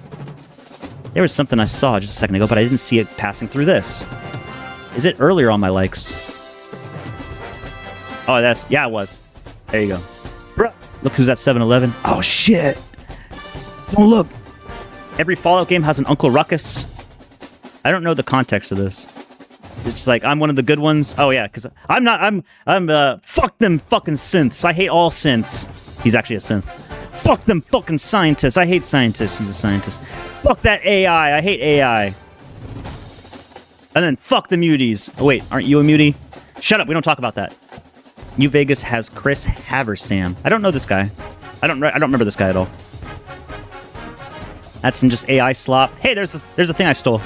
there was something I saw just a second ago, but I didn't see it passing through this. Is it earlier on my likes? Oh, yeah, it was. There you go. Bruh. Look who's at 7-Eleven. Oh, shit. Don't look. Every Fallout game has an Uncle Ruckus. I don't know the context of this. It's just like, I'm one of the good ones. Oh, yeah, because fuck them fucking synths. I hate all synths. He's actually a synth. Fuck them fucking scientists. I hate scientists. He's a scientist. Fuck that AI. I hate AI. And then fuck the muties. Oh, wait, aren't you a mutie? Shut up, we don't talk about that. New Vegas has Chris Haversam. I don't know this guy. I don't remember this guy at all. That's some just AI slop. Hey, there's a thing I stole.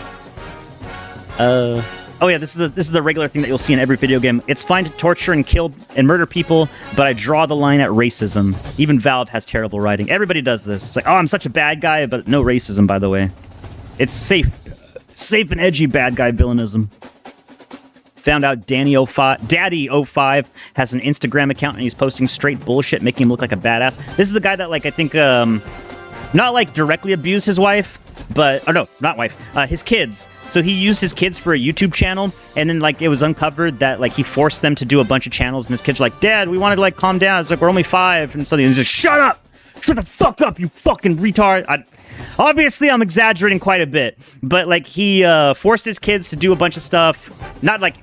Oh yeah, this is the regular thing that you'll see in every video game. It's fine to torture and kill and murder people, but I draw the line at racism. Even Valve has terrible writing. Everybody does this. It's like, oh, I'm such a bad guy, but no racism, by the way. It's safe and edgy bad guy villainism. Found out Daddy05 has an Instagram account and he's posting straight bullshit, making him look like a badass. This is the guy that, like, I think, not, like, directly abused his wife, but, oh no, not wife, his kids. So he used his kids for a YouTube channel, and then, like, it was uncovered that, like, he forced them to do a bunch of channels, and his kids were like, Dad, we wanted to, like, calm down. It's like, we're only 5, and suddenly he's like, shut up! Shut the fuck up, you fucking retard! Obviously, I'm exaggerating quite a bit, but, like, he forced his kids to do a bunch of stuff, not like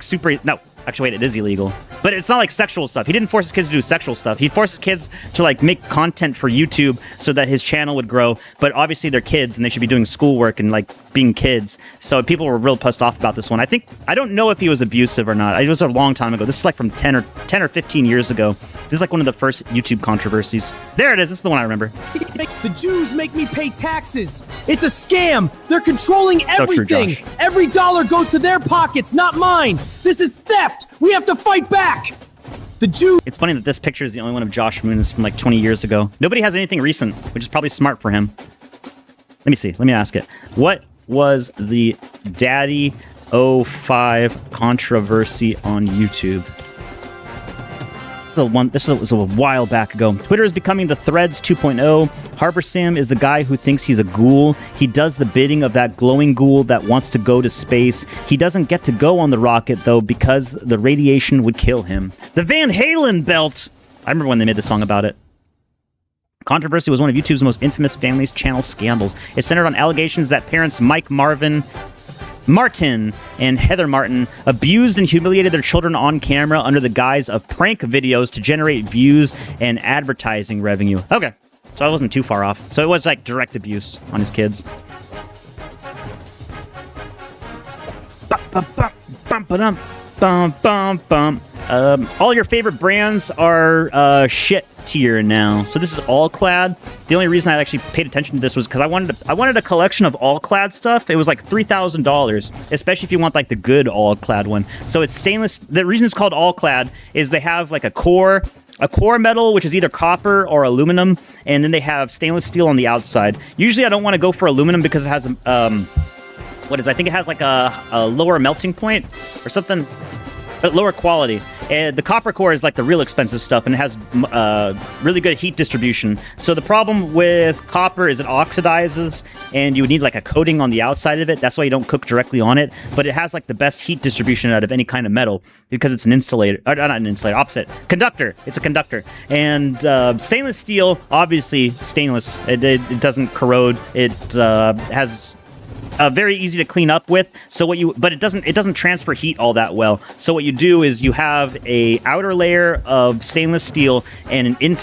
super, no, actually, wait, it is illegal. But it's not like sexual stuff. He didn't force his kids to do sexual stuff. He forced his kids to, like, make content for YouTube so that his channel would grow. But obviously they're kids and they should be doing schoolwork and, like, being kids. So people were real pissed off about this one. I don't know if he was abusive or not. It was a long time ago. This is like from 10 or 15 years ago. This is like one of the first YouTube controversies. There it is. This is the one I remember. The Jews make me pay taxes. It's a scam. They're controlling everything. So true, Josh. Every dollar goes to their pockets, not mine. This is theft. We have to fight back. The Jews. It's funny that this picture is the only one of Josh Moon. It's from like 20 years ago. Nobody has anything recent, which is probably smart for him. Let me see. Let me ask it. What was the Daddy05 controversy on YouTube? This was a while back ago. Twitter is becoming the Threads 2.0. Harbor Sam is the guy who thinks he's a ghoul. He does the bidding of that glowing ghoul that wants to go to space. He doesn't get to go on the rocket, though, because the radiation would kill him. The Van Halen belt! I remember when they made the song about it. Controversy was one of YouTube's most infamous family's channel scandals. It centered on allegations that parents Mike Martin and Heather Martin abused and humiliated their children on camera under the guise of prank videos to generate views and advertising revenue. Okay, so I wasn't too far off. So it was like direct abuse on his kids. All your favorite brands are shit tier now. So this is All Clad. The only reason I actually paid attention to this was because I wanted a collection of All Clad stuff. It was like $3,000, especially if you want like the good All Clad one. So it's stainless. The reason it's called All Clad is they have like a core metal, which is either copper or aluminum, and then they have stainless steel on the outside. Usually I don't want to go for aluminum because it has I think it has like a lower melting point or something. But lower quality. And the copper core is like the real expensive stuff, and it has really good heat distribution. So the problem with copper is it oxidizes, and you would need like a coating on the outside of it. That's why you don't cook directly on it. But it has like the best heat distribution out of any kind of metal because it's an insulator. Or not an insulator, opposite. Conductor. It's a conductor. And stainless steel, obviously stainless. It doesn't corrode. It has... very easy to clean up with. But it doesn't transfer heat all that well. So what you do is you have a outer layer of stainless steel and an it's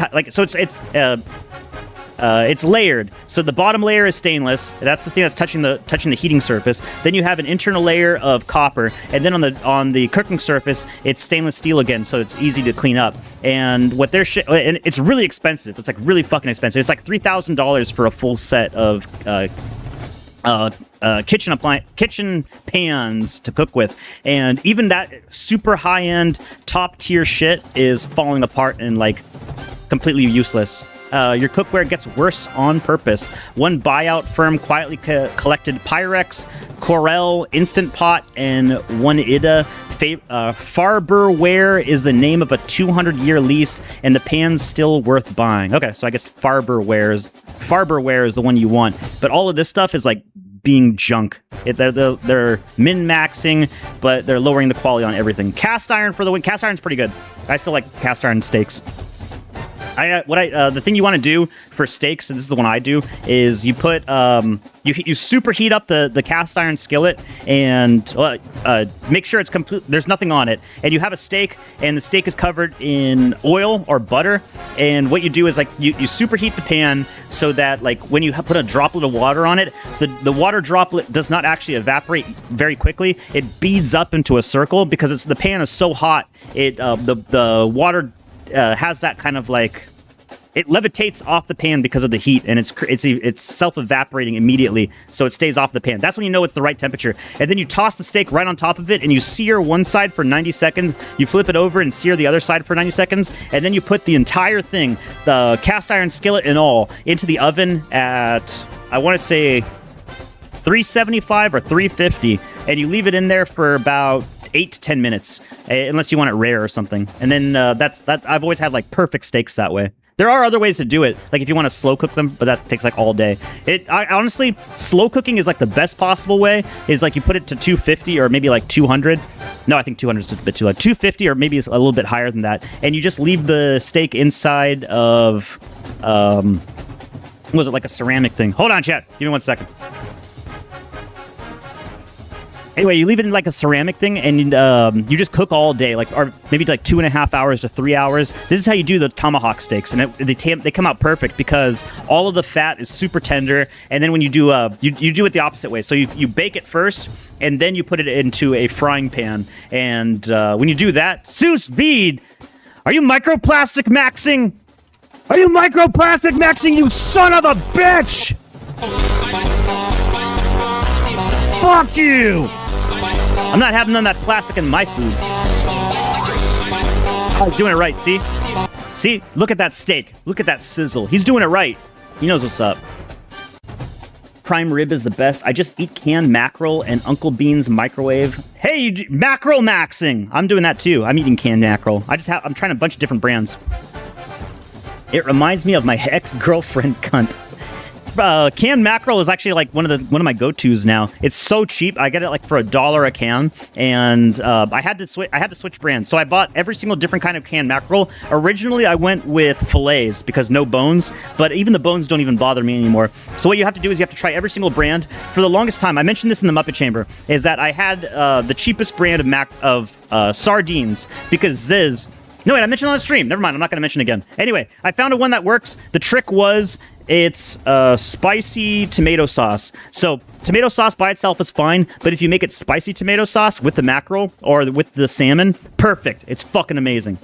it's layered. So the bottom layer is stainless. That's the thing that's touching the heating surface. Then you have an internal layer of copper, and then on the cooking surface, it's stainless steel again, so it's easy to clean up. And what they're and it's really expensive. It's like really fucking expensive. It's like $3,000 for a full set of kitchen pans to cook with, and even that super high-end top tier shit is falling apart and like completely useless. Your cookware gets worse on purpose. One buyout firm quietly collected Pyrex, Corel, Instant Pot, and one IDA. Farberware is the name of a 200-year lease, and the pan's still worth buying. Okay, so I guess Farberware is the one you want, but all of this stuff is like being junk. They're min-maxing, but they're lowering the quality on everything. Cast iron for the win. Cast iron's pretty good. I still like cast iron steaks. The thing you want to do for steaks, and this is the one I do, is you put you superheat up the cast iron skillet and make sure it's complete. There's nothing on it, and you have a steak, and the steak is covered in oil or butter. And what you do is like you superheat the pan so that like when you put a droplet of water on it, the water droplet does not actually evaporate very quickly. It beads up into a circle because the pan is so hot. The water has that kind of like, it levitates off the pan because of the heat, and it's self-evaporating immediately, so it stays off the pan. That's when you know it's the right temperature. And then you toss the steak right on top of it, and you sear one side for 90 seconds. You flip it over and sear the other side for 90 seconds, and then you put the entire thing, the cast iron skillet and all, into the oven at, I want to say, 375 or 350, and you leave it in there for about 8 to 10 minutes, unless you want it rare or something. And then that's I've always had like perfect steaks that way. There are other ways to do it, like if you want to slow cook them, but that takes like all day. Honestly, slow cooking is like the best possible way. Is like you put it to 250 or maybe like 200. No, I think 200 is a bit too low. 250 or maybe it's a little bit higher than that, and you just leave the steak inside of was it like a ceramic thing? Hold on, chat. Give me 1 second. Anyway, you leave it in like a ceramic thing, and you just cook all day, or maybe like 2.5 hours to 3 hours. This is how you do the tomahawk steaks, and they come out perfect because all of the fat is super tender. And then when you do you do it the opposite way. So you bake it first, and then you put it into a frying pan. And when you do that, sous vide. Are you microplastic maxing? Are you microplastic maxing, you son of a bitch? Fuck you! I'm not having none of that plastic in my food. Oh, he's doing it right, see? See? Look at that steak. Look at that sizzle. He's doing it right. He knows what's up. Prime rib is the best. I just eat canned mackerel and Uncle Bean's microwave. Hey, mackerel maxing! I'm doing that too. I'm eating canned mackerel. I'm trying a bunch of different brands. It reminds me of my ex-girlfriend cunt. Canned mackerel is actually like one of my go-tos now. It's so cheap. I get it like for $1 a can, and I had to switch brands. So I bought every single different kind of canned mackerel. Originally, I went with fillets because no bones, but even the bones don't even bother me anymore. So what you have to do is you have to try every single brand. For the longest time, I mentioned this in the Muppet Chamber, is that I had the cheapest brand of sardines because Ziz. No, wait, I mentioned on the stream. Never mind, I'm not going to mention it again. Anyway, I found one that works. The trick was it's spicy tomato sauce. So tomato sauce by itself is fine, but if you make it spicy tomato sauce with the mackerel or with the salmon, perfect. It's fucking amazing.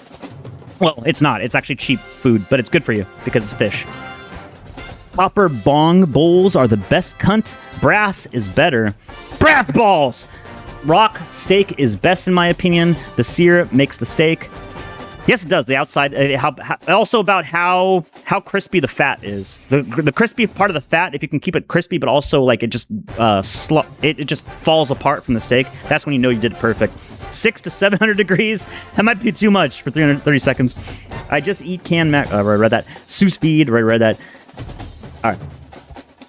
Well, it's not. It's actually cheap food, but it's good for you because it's fish. Copper bong bowls are the best cunt. Brass is better. Brass balls! Rock steak is best in my opinion. The sear makes the steak. Yes, it does. The outside, also about how crispy the fat is. The crispy part of the fat, if you can keep it crispy, but also like it just it just falls apart from the steak. That's when you know you did it perfect. 600 to 700 degrees. That might be too much for 330 seconds. I just eat canned mac. I read that. Sous vide. Read that. All right.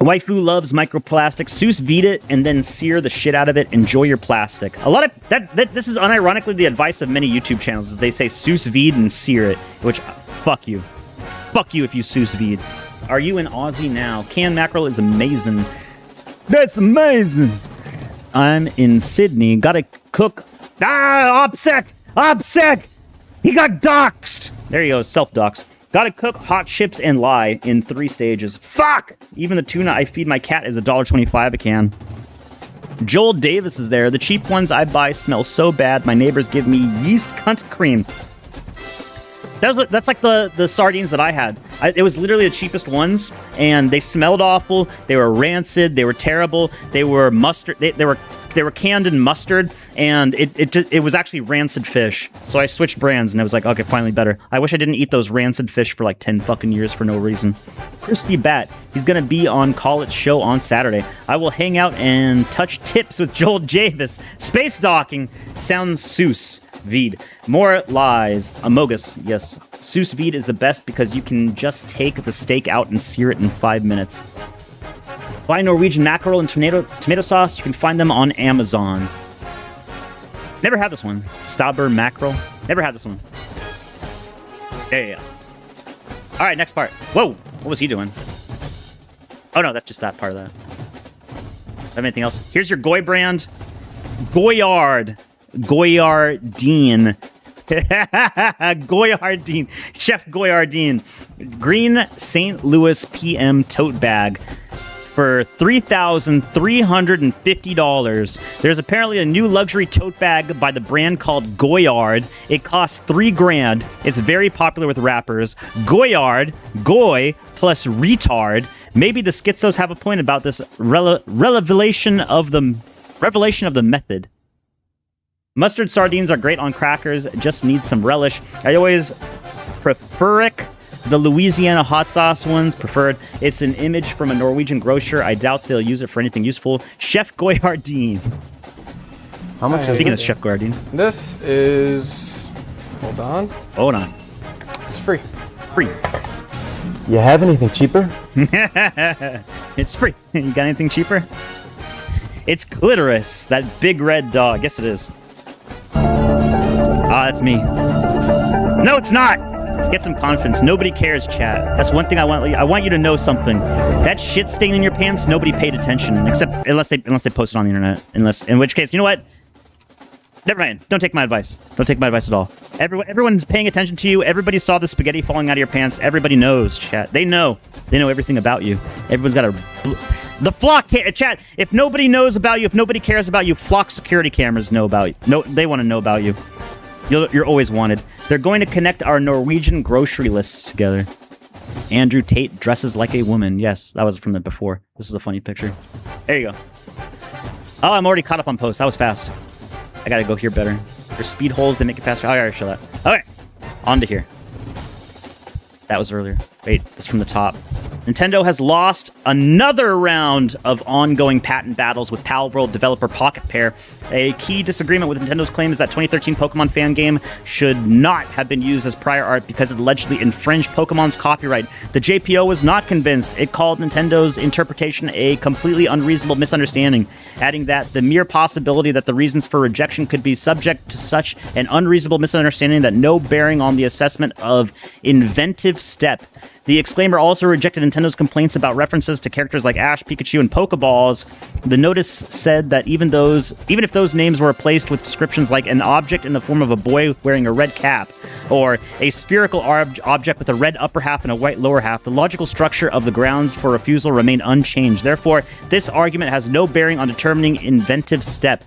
Waifu loves microplastic. Sous vide it and then sear the shit out of it. Enjoy your plastic. A lot of that this is unironically the advice of many YouTube channels is they say sous vide and sear it, which fuck you. Fuck you if you sous vide. Are you in Aussie now? Canned mackerel is amazing. That's amazing. I'm in Sydney. Gotta cook. OPSEC! OPSEC! He got doxxed! There you go, self-dox. Gotta cook hot chips and lie in 3 stages. Fuck! Even the tuna I feed my cat is $1.25 a can. Joel Davis is there. The cheap ones I buy smell so bad, my neighbors give me yeast cunt cream. That's like the sardines that I had. It was literally the cheapest ones, and they smelled awful. They were rancid. They were terrible. They were mustard. They were canned in mustard, and it was actually rancid fish. So I switched brands, and I was like, okay, finally better. I wish I didn't eat those rancid fish for like 10 fucking years for no reason. Crispy Bat. He's gonna be on Call It Show on Saturday. I will hang out and touch tips with Joel Javis. Space docking. Sounds Seuss. Vide. More lies. Amogus. Yes. Sous vide is the best because you can just take the steak out and sear it in 5 minutes. Buy Norwegian mackerel and tomato sauce. You can find them on Amazon. Never had this one. Stabber mackerel. Never had this one. Yeah. All right, next part. Whoa. What was he doing? Oh, no, that's just that part of that. Have anything else? Here's your Goy brand. Goyard. Goyardine. Goyardine. Chef Goyardine. Green St. Louis PM tote bag for $3,350. There's apparently a new luxury tote bag by the brand called Goyard. It costs $3,000. It's very popular with rappers. Goyard, Goy plus retard. Maybe the schizos have a point about this revelation of the method. Mustard sardines are great on crackers, just need some relish. I always prefer the Louisiana hot sauce ones preferred. It's an image from a Norwegian grocer. I doubt they'll use it for anything useful. Chef Goyardine. How much? Speaking of Chef Goyardine. This is... Hold on. Hold on. It's free. Free. You have anything cheaper? It's free. You got anything cheaper? It's Clitoris, that big red dog. Yes, it is. Ah, that's me. No, it's not. Get some confidence. Nobody cares, chat. That's one thing I want you to know something. That shit stain in your pants, nobody paid attention, except unless they post it on the internet. In which case, you know what? Never mind. Don't take my advice. Don't take my advice at all. Everyone's paying attention to you. Everybody saw the spaghetti falling out of your pants. Everybody knows, chat. They know. They know everything about you. Everyone's got a... The flock chat. If nobody knows about you, if nobody cares about you, flock security cameras know about you. No, they want to know about you. You're always wanted. They're going to connect our Norwegian grocery lists together. Andrew Tate dresses like a woman. Yes, that was from the before. This is a funny picture. There you go. Oh, I'm already caught up on Poast. That was fast. I gotta go here better. There's speed holes. They make it faster. Oh, I already show that. Okay. On to here. That was earlier. Wait, this is from the top. Nintendo has lost another round of ongoing patent battles with Palworld developer Pocket Pair. A key disagreement with Nintendo's claim is that 2013 Pokemon fan game should not have been used as prior art because it allegedly infringed Pokemon's copyright. The JPO was not convinced. It called Nintendo's interpretation a completely unreasonable misunderstanding, adding that the mere possibility that the reasons for rejection could be subject to such an unreasonable misunderstanding that no bearing on the assessment of inventive step. The exclaimer also rejected Nintendo's complaints about references to characters like Ash, Pikachu, and Pokeballs. The notice said that even if those names were replaced with descriptions like an object in the form of a boy wearing a red cap, or a spherical object with a red upper half and a white lower half, the logical structure of the grounds for refusal remained unchanged. Therefore, this argument has no bearing on determining inventive step.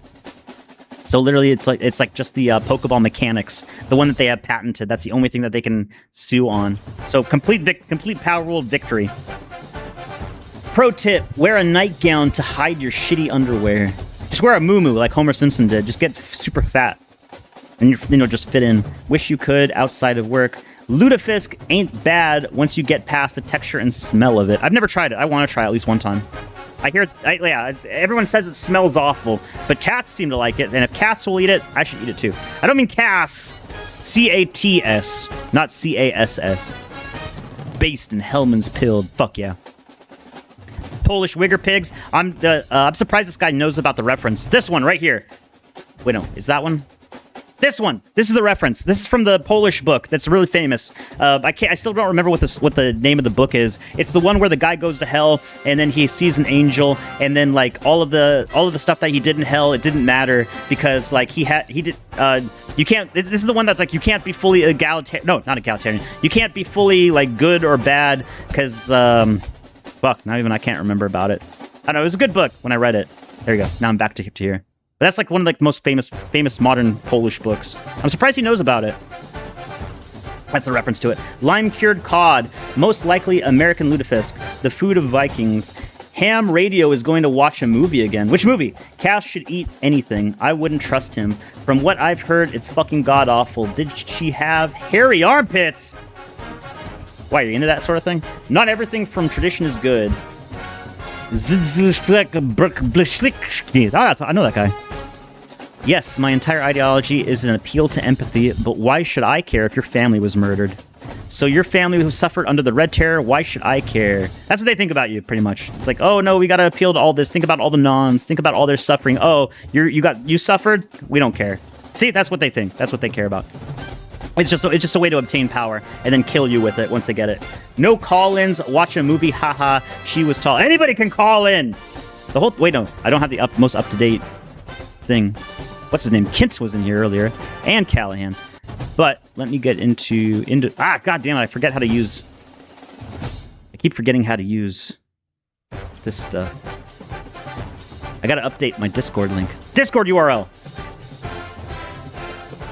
So literally, it's like just the Pokeball mechanics, the one that they have patented. That's the only thing that they can sue on. So complete Palworld victory. Pro tip: wear a nightgown to hide your shitty underwear. Just wear a muumuu like Homer Simpson did. Just get super fat, and just fit in. Wish you could outside of work. Lutefisk ain't bad once you get past the texture and smell of it. I've never tried it. I want to try it at least one time. Everyone says it smells awful, but cats seem to like it, and if cats will eat it, I should eat it too. I don't mean Cass, C-A-T-S, not C-A-S-S. It's based in Hellman's Pilled. Fuck yeah. Polish Wigr pigs. I'm surprised this guy knows about the reference. This one right here. Wait, no, is that one? This one. This is the reference. This is from the Polish book that's really famous. I still don't remember what the name of the book is. It's the one where the guy goes to hell and then he sees an angel, and then like all of the stuff that he did in hell, it didn't matter because like you can't. This is the one that's like you can't be fully egalitarian. No, not egalitarian. You can't be fully like good or bad because fuck. Now even I can't remember about it. I don't know. It was a good book when I read it. There you go. Now I'm back to here. But that's like one of like the most famous modern Polish books. I'm surprised he knows about it. That's a reference to it. Lime-cured cod, most likely American lutefisk, the food of Vikings. Ham Radio is going to watch a movie again. Which movie? Cass should eat anything. I wouldn't trust him. From what I've heard, it's fucking god-awful. Did she have hairy armpits? Why, are you into that sort of thing? Not everything from tradition is good. I know that guy. Yes, my entire ideology is an appeal to empathy, but why should I care if your family was murdered? So your family who suffered under the Red Terror, why should I care? That's what they think about you, pretty much. It's like, oh no, we gotta appeal to all this. Think about all the nuns. Think about all their suffering. Oh, you suffered? We don't care. See, that's what they think. That's what they care about. It's just a way to obtain power and then kill you with it once they get it. No call-ins. Watch a movie. Haha. She was tall. Anybody can call in. Wait, no. I don't have the most up-to-date thing. What's his name? Kint was in here earlier, and Callahan. But let me get into god damn it, I forget how to use. I keep forgetting how to use this stuff. I gotta update my Discord link. Discord URL.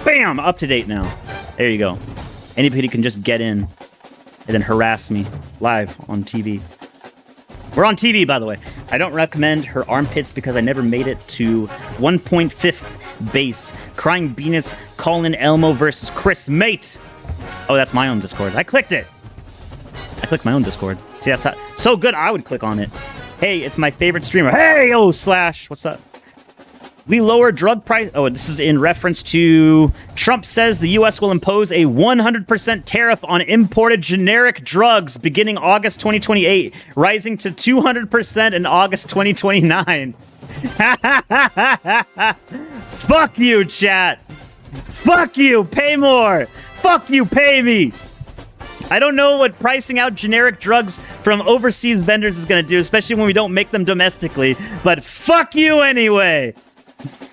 Bam! Up to date now. There you go. Anybody can just get in and then harass me live on TV. We're on TV, by the way. I don't recommend her armpits because I never made it to 1.5th base. Crying Venus, Colin Elmo versus Chris Mate. Oh, that's my own Discord. I clicked it. I clicked my own Discord. See, that's so good I would click on it. Hey, it's my favorite streamer. Hey, oh, Slash. What's up? We lower drug price. Oh, this is in reference to Trump says the U.S. will impose a 100% tariff on imported generic drugs beginning August 2028, rising to 200% in August 2029. Fuck you, chat. Fuck you. Pay more. Fuck you. Pay me. I don't know what pricing out generic drugs from overseas vendors is going to do, especially when we don't make them domestically. But fuck you anyway.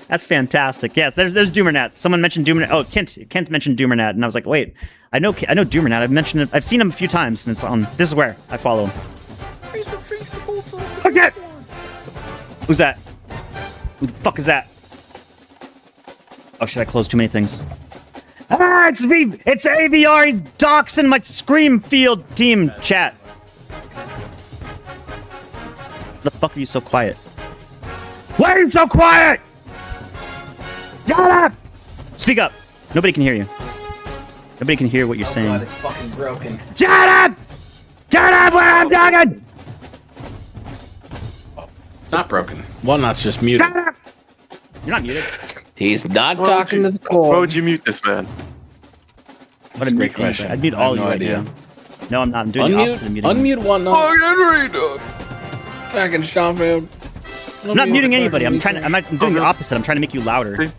That's fantastic. Yes, there's Doomernat. Someone mentioned Doomernat. Oh, Kent mentioned Doomernat, and I was like, wait, I know Doomernat. I've seen him a few times, and it's on. This is where I follow him. Okay. Who's that? Who the fuck is that? Oh, should I close too many things? Ah, it's me. It's AVR. He's doxing my Scream Field team chat. The fuck are you so quiet? Why are you so quiet? Shut up! Speak up. Nobody can hear you. Nobody can hear what you're saying. God, it's fucking broken. Shut up! Shut up when I'm talking! It's not broken. Wantnot's just muted. Shut up! You're not muted. He's not talking to the core. Why would you mute this man? What a great question. I'd mute all of you right now. No, I'm not. I'm doing the opposite of muting. Unmute Wantnot. Fucking stomp him. I'm not muting anybody. I'm doing the opposite. I'm trying to make you louder.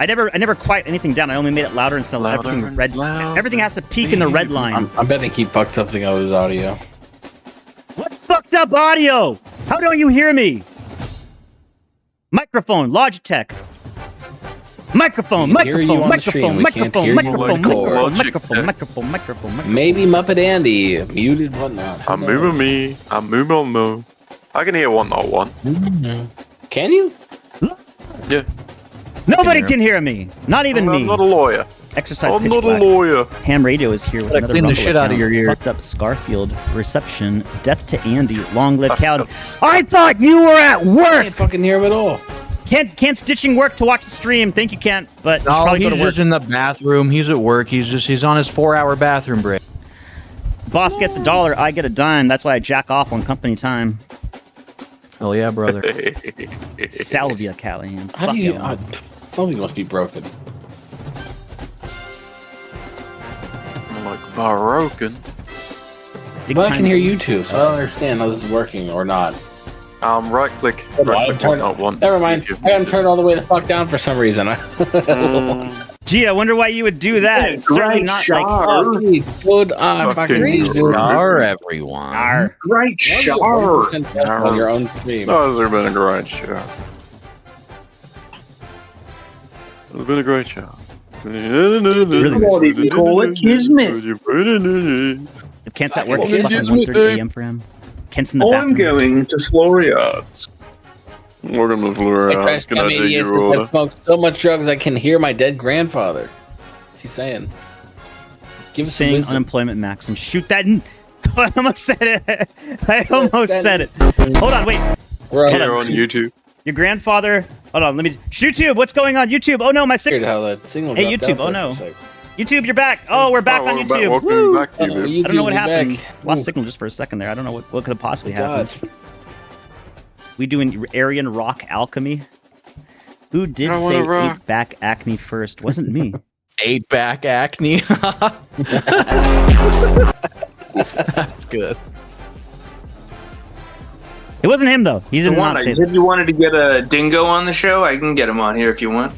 I never quiet anything down. I only made it louder instead of everything red. Everything has to peak in the red line. I'm betting he fucked something up with his audio. What fucked up audio? How don't you hear me? Microphone, Logitech. Microphone. Maybe Muppet Andy muted Wantnot. I'm moving me. I'm moving on though. I can hear wantnotwant. Can you? Yeah. Nobody can hear me. Not even me. I'm not a lawyer. Exercise I'm pitch not black. a lawyer. Ham Radio is here with another clean the Rumble shit out of account. your ear. Fucked up Scarfield reception. Death to Andy. Long live Cowden. I thought you were at work. I can't fucking hear him at all. Can't stitching work to watch the stream. Think you can't, but you should No, probably go to he's work. just in the bathroom. He's at work. He's on his 4-hour bathroom break. Boss gets $1, I get a dime. That's why I jack off on company time. Hell yeah, brother. Salvia, Callahan. How do you? Something must be broken. Like broken. But I can hear you too, so I don't understand how this is working or not. Right click. Never mind. I got him turned all the way the fuck down for some reason. Gee, I wonder why you would do that. It's certainly not like Good Fucking Char, everyone. Arr. Great show. on your own stream. No, it's been a great show. It's been a great show. Really Call it kismet. If Kent's at work, it's fucking 1:30 a.m. for him. Kent's in the bathroom. I'm going to Floriads. We're gonna I Florida. tried to tell me I've smoked so much drugs I can hear my dead grandfather. What's he saying? Give us some Saying wisdom. unemployment max and shoot that. I almost said it. I almost said it. Hold on, wait. We're here on YouTube. Your grandfather. Hold on, let me. YouTube, what's going on? YouTube. Oh no, my signal. How that signal Hey, dropped YouTube. out Oh there no. for a sec. YouTube, you're back. Oh, we're back on we're back. YouTube. Welcome Woo! back, YouTube. I don't know what YouTube, you're happened. back. Lost Ooh. signal just for a second there. I don't know what could have possibly God. happened. We doing Aryan rock alchemy. Who did I say wanna rock. 8 back acne first? Wasn't me. 8 back acne. That's good. It wasn't him though. He did not say that. If you wanted to get a dingo on the show, I can get him on here if you want.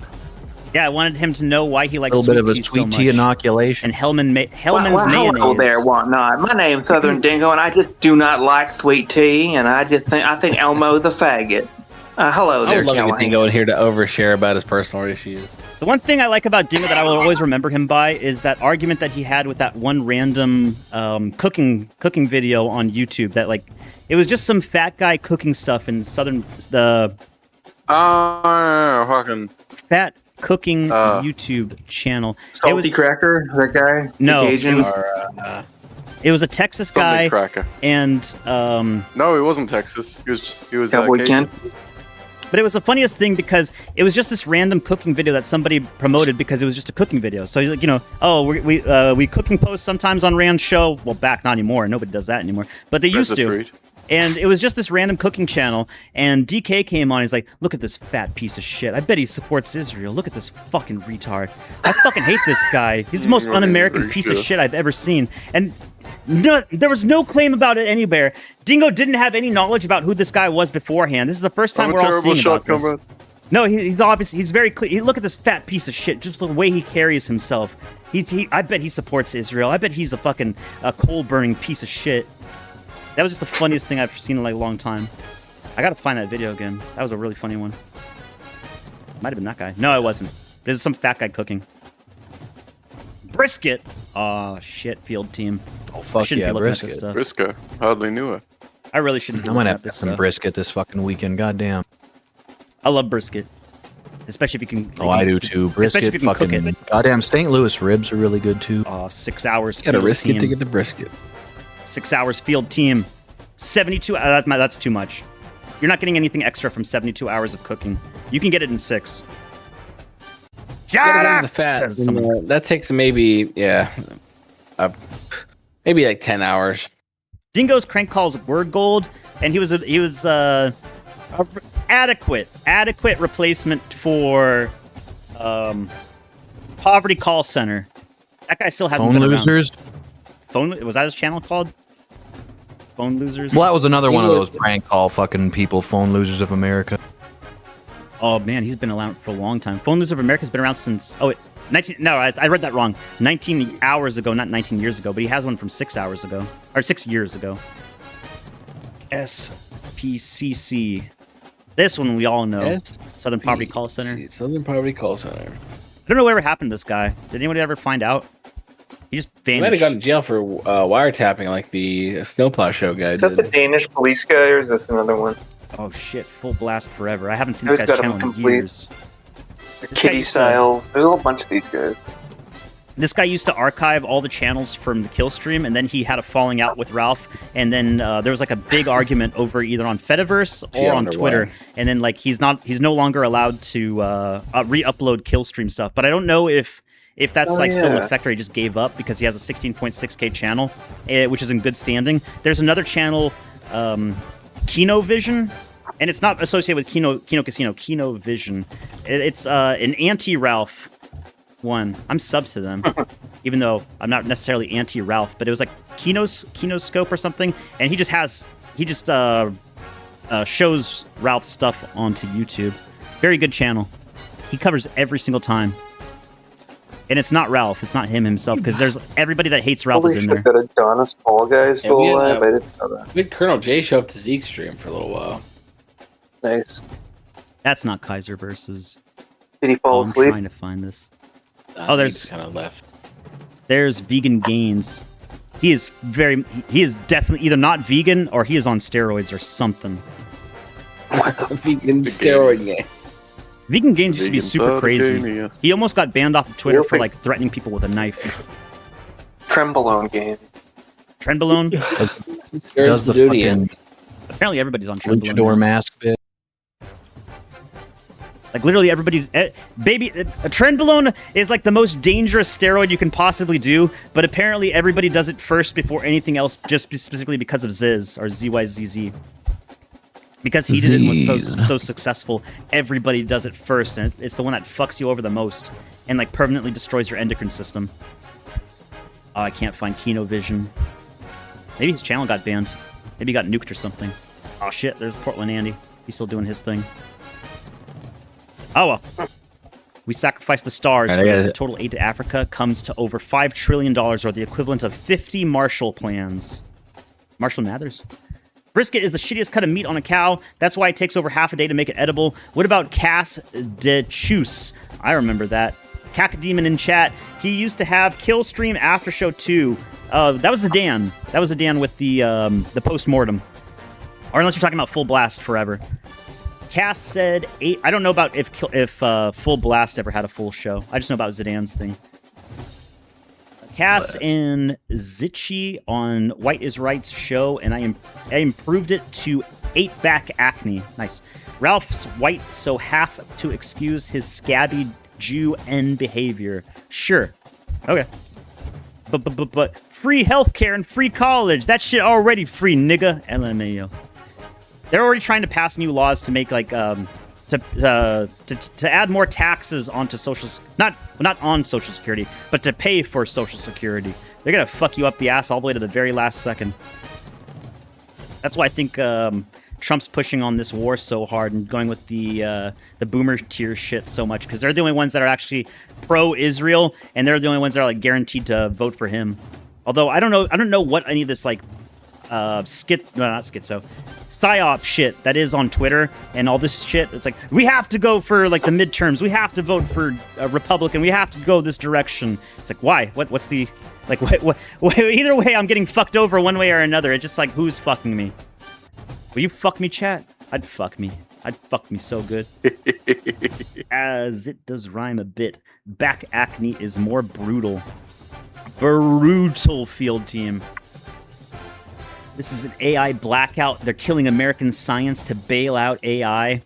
Yeah, I wanted him to know why he A likes little bit of a tea so sweet tea much. inoculation. And Hellman's Hello mayonnaise. there, whatnot. My name's Southern Dingo, and I just do not like sweet tea, and I think Elmo the faggot. Hello I there, would love to get Callahan. Dingo in here to overshare about his personal issues. The one thing I like about Dingo that I will always remember him by is that argument that he had with that one random cooking video on YouTube. That like it was just some fat guy cooking stuff in the Fucking fat cooking YouTube channel. Salty Cracker, that guy? No, the Cajun? it was a Texas Something guy, cracker. and No, he wasn't Texas. He was Cowboy Cajun. Ken? but it was the funniest thing because it was just this random cooking video that somebody promoted because it was just a cooking video. So like, you know, oh, we cooking posts sometimes on Rand's show. Well, back not anymore. Nobody does that anymore. But they That's used a to. treat. And it was just this random cooking channel, and DK came on. He's like, "Look at this fat piece of shit. I bet he supports Israel. Look at this fucking retard. I fucking hate this guy. He's the most un-American piece of shit I've ever seen." And no, there was no claim about it anywhere. Dingo didn't have any knowledge about who this guy was beforehand. This is the first time we're all seeing about this. No, he's obviously he's very clear. Look at this fat piece of shit. Just the way he carries himself. I bet he supports Israel. I bet he's a fucking coal-burning piece of shit. That was just the funniest thing I've seen in like a long time. I gotta find that video again. That was a really funny one. Might have been that guy. No, it wasn't. This is some fat guy cooking. Brisket! Oh, shit, field team. Oh, fuck shouldn't yeah, be looking at this brisket. stuff. Briscoe. Hardly knew her. I really shouldn't be I'm looking gonna at have this some stuff. brisket this fucking weekend. Goddamn. I love brisket. Especially if you can... Oh, I do too. Especially if Brisket, you can cook fucking. it. Goddamn, St. Louis ribs are really good too. 6 hours Got to field risk it team. to get the brisket. 6 hours field team. 72... that's too much. You're not getting anything extra from 72 hours of cooking. You can get it in 6. Get rid of the fat. Says someone. That takes maybe maybe like 10 hours. Dingo's crank calls word gold, and he was adequate replacement for poverty call center. That guy still hasn't Phone been losers. Around. Was that his channel called? Phone losers. Well, that was another one of those prank call fucking people. Phone losers of America. Oh man, he's been around for a long time. Phone Losers of America's been around since 19. No, I read that wrong. 19 hours ago, not 19 years ago. But he has one from 6 hours ago, or 6 years ago. SPCC. This one we all know. Southern Poverty Call Center. Southern Poverty Call Center. I don't know whatever happened to this guy. Did anybody ever find out? He just He might vanished. have gone to jail for wiretapping like the Snowplow Show guy Is that did. the Danish police guy, or is this another one? Oh shit! Full blast forever. I haven't seen Who's this guy's got him channel in complete? years. This guy Kitty used to- Styles. There's a whole bunch of these guys. This guy used to archive all the channels from the kill stream, and then he had a falling out with Ralph, and then there was like a big argument over either on Fediverse Gee, I or on wonder Twitter, why. and then like he's no longer allowed to re-upload kill stream stuff. But I don't know if that's still in effect, or he just gave up because he has a 16.6K channel, which is in good standing. There's another channel, Kino Vision. And it's not associated with Kino Casino, Kino Vision. It's an anti-Ralph one. I'm sub to them, even though I'm not necessarily anti-Ralph. But it was like Kinoscope or something, and he just shows Ralph's stuff onto YouTube. Very good channel. He covers every single time. And it's not Ralph. It's not him himself, because there's everybody that hates Ralph is in there. That Adonis Paul guy is still alive. I didn't know that. We had Colonel J show up to Zeke's stream for a little while. Nice. That's not Kaiser versus. Did he fall asleep? I'm trying to find this. Oh, there's kind of left. There's Vegan Gains. He is definitely either not vegan or he is on steroids or something. What the vegan steroid game? Vegan Gains used to be super crazy. He almost got banned off of Twitter for like threatening people with a knife. Trenbolone game. Trenbolone? Does the fucking Apparently everybody's on Trenbolone. luchador mask bit. Like literally everybody's baby. A Trenbolone is like the most dangerous steroid you can possibly do, but apparently everybody does it first before anything else, just specifically because of Ziz or ZYZZ. Because he did it and was so successful, everybody does it first, and it's the one that fucks you over the most and like permanently destroys your endocrine system. Oh, I can't find Kino Vision. Maybe his channel got banned. Maybe he got nuked or something. Oh shit, there's Portland Andy. He's still doing his thing. Oh well. We sacrificed the stars because the total aid to Africa comes to over $5 trillion, or the equivalent of 50 Marshall Plans. Marshall Mathers? Brisket is the shittiest cut of meat on a cow. That's why it takes over half a day to make it edible. What about Cass de Chus? I remember that. Cacademon in chat. He used to have Killstream After Show 2. That was Zidane. That was Zidane with the post-mortem. Or unless you're talking about Full Blast Forever. Cass said 8. I don't know about if Full Blast ever had a full show. I just know about Zidane's thing. Cass and Zitchy on White is Right's show, and I improved it to 8-back acne. Nice. Ralph's white, so have to excuse his scabby Jew and behavior. Sure. Okay. But free healthcare and free college. That shit already free, nigga. LMAO. They're already trying to pass new laws to make like to add more taxes onto not on Social Security, but to pay for Social Security. They're gonna fuck you up the ass all the way to the very last second. That's why I think Trump's pushing on this war so hard and going with the boomer tier shit so much, because they're the only ones that are actually pro-Israel, and they're the only ones that are like guaranteed to vote for him. Although I don't know what any of this like psyop shit that is on Twitter and all this shit. It's like, we have to go for like the midterms. We have to vote for a Republican. We have to go this direction. It's like, why? What's the like? What? Either way, I'm getting fucked over one way or another. It's just like, who's fucking me? Will you fuck me, chat? I'd fuck me. I'd fuck me so good. As it does rhyme a bit. Back acne is more brutal. Brutal field team. This is an AI blackout. They're killing American science to bail out AI.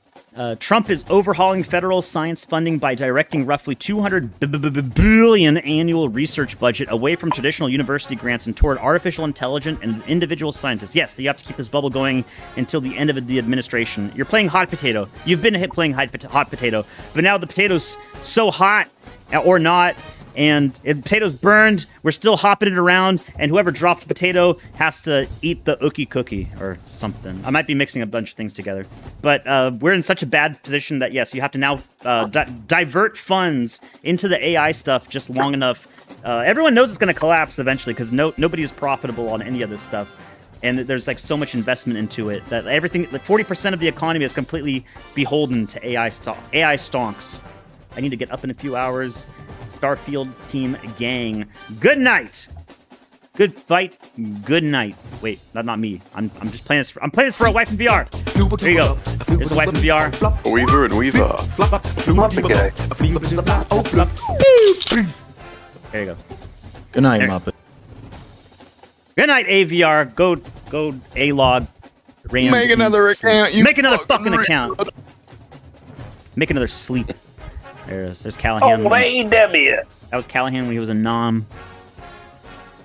Trump is overhauling federal science funding by directing roughly $200 billion annual research budget away from traditional university grants and toward artificial intelligence and individual scientists. Yes, so you have to keep this bubble going until the end of the administration. You're playing hot potato. You've been playing hot potato, but now the potato's so hot, or not, and if the potato's burned, we're still hopping it around, and whoever drops the potato has to eat the ookie cookie or something. I might be mixing a bunch of things together. But we're in such a bad position that, yes, you have to now divert funds into the AI stuff just long enough. Everyone knows it's going to collapse eventually, because nobody is profitable on any of this stuff. And there's like so much investment into it that everything, like 40% of the economy is completely beholden to AI stonks. I need to get up in a few hours. Starfield team gang. Good night. Good fight. Good night. Wait, not me. I'm just playing this. I'm playing this for a wife in VR. There you go. There's a wife in VR. Weaver and Weaver. There you go. Good night, Muppet. Good night, AVR. Go A-log. Make another account. Make another fucking account. Make another sleep. There it is. There's Callahan. Oh, AW. That was Callahan when he was a nom.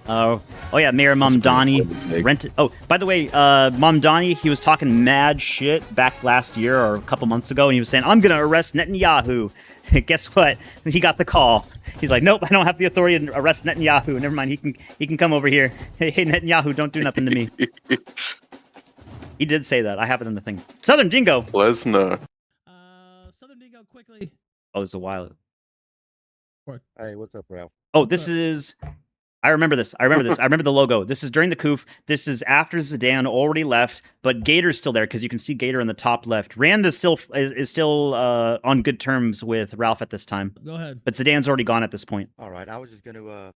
Oh yeah, Mayor Mamdani rented. Oh, by the way, Mamdani, he was talking mad shit back last year or a couple months ago, and he was saying, "I'm gonna arrest Netanyahu." Guess what? He got the call. He's like, "Nope, I don't have the authority to arrest Netanyahu. Never mind. He can come over here. Hey, Netanyahu, don't do nothing to me." He did say that. I have it in the thing. Southern Dingo. Lesnar. Southern Dingo, quickly. Oh, it's a while. Hey, what's up, Ralph? Oh, this is. I remember this. I remember the logo. This is during the coup. This is after Zidane already left, but Gator's still there because you can see Gator in the top left. Rand is still on good terms with Ralph at this time. Go ahead. But Zidane's already gone at this point. All right, I was just going to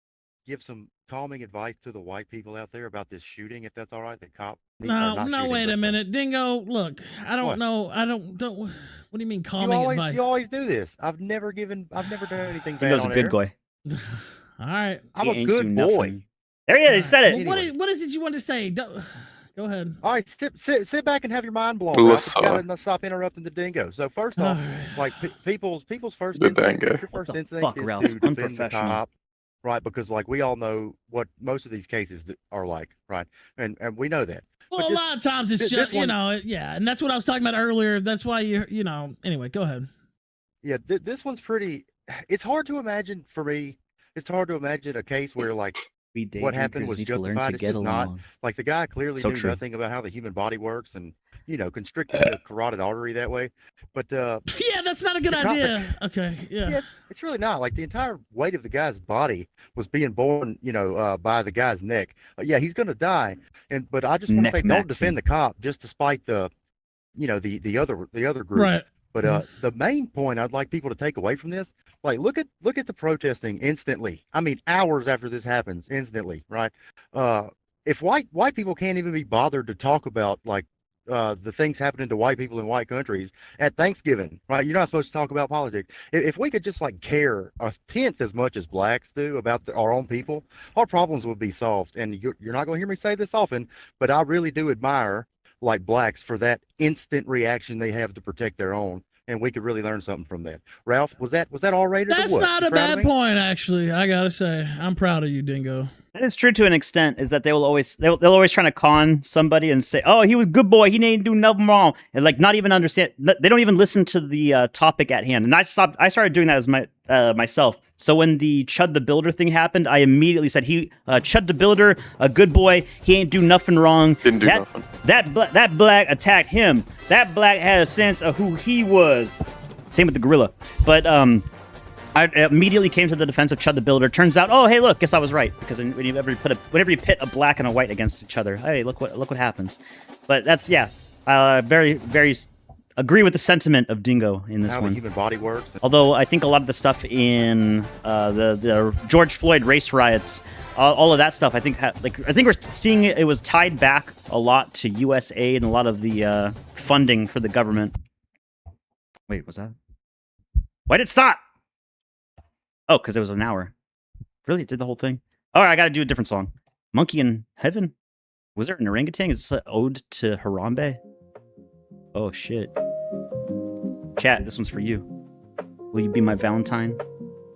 give some calming advice to the white people out there about this shooting, if that's all right. The cop. No, wait a minute, Dingo. Look, I don't know. I don't. What do you mean calming advice? You always do this. I've never done anything bad. Dingo's a good boy. All right, I'm a good boy. There he is. He said it. Well, what is it you want to say? Go ahead. All right, sit back and have your mind blown. Ralph. You gotta stop interrupting the Dingo. So first off, like people's first instinct, your first instinct is to defend the cop, right? Because like we all know what most of these cases are like, right? And we know that. Well, a lot of times it's just yeah, and that's what I was talking about earlier. That's why Anyway, go ahead. Yeah, this one's pretty. It's hard to imagine for me. It's hard to imagine a case where like what happened was justified. It's just not. Like the guy clearly knew nothing about how the human body works and constricting the carotid artery that way. But yeah, that's not a good idea. Okay, yeah. It's really not. Like the entire weight of the guy's body was being borne, by the guy's neck. Yeah, he's gonna die. But I just want to say, don't defend the cop just despite the other group. Right. But the main point I'd like people to take away from this, like look at the protesting instantly. I mean, hours after this happens, instantly, right? If white people can't even be bothered to talk about like the things happening to white people in white countries at Thanksgiving, right? You're not supposed to talk about politics. If we could just like care a tenth as much as blacks do about our own people, our problems would be solved. And you're not going to hear me say this often, but I really do admire like blacks for that instant reaction they have to protect their own, and we could really learn something from that. Ralph, was that all right? That's not a bad point, actually. I gotta say, I'm proud of you, Dingo. That is true to an extent. Is that they'll always try to con somebody and say, "Oh, he was a good boy. He didn't do nothing wrong," and like not even understand. They don't even listen to the topic at hand. And I started doing that as myself. So when the Chud the Builder thing happened, I immediately said, Chud the Builder, a good boy. He ain't do nothing wrong. Didn't do nothing. That black attacked him. That black had a sense of who he was. Same with the gorilla. But I immediately came to the defense of Chud the Builder. Turns out, oh hey, look, guess I was right, because whenever you pit a black and a white against each other, hey, look what happens. But that's very very agree with the sentiment of Dingo in this how one. The human body works. Although I think a lot of the stuff in the George Floyd race riots, all of that stuff, I think we're seeing it was tied back a lot to U.S. aid and a lot of the funding for the government. Wait, was that? Why did it stop? Oh, because it was an hour. Really? It did the whole thing? All right, I got to do a different song. Monkey in Heaven? Was there an orangutan? Is this an ode to Harambe? Oh, shit. Chat, this one's for you. Will you be my Valentine?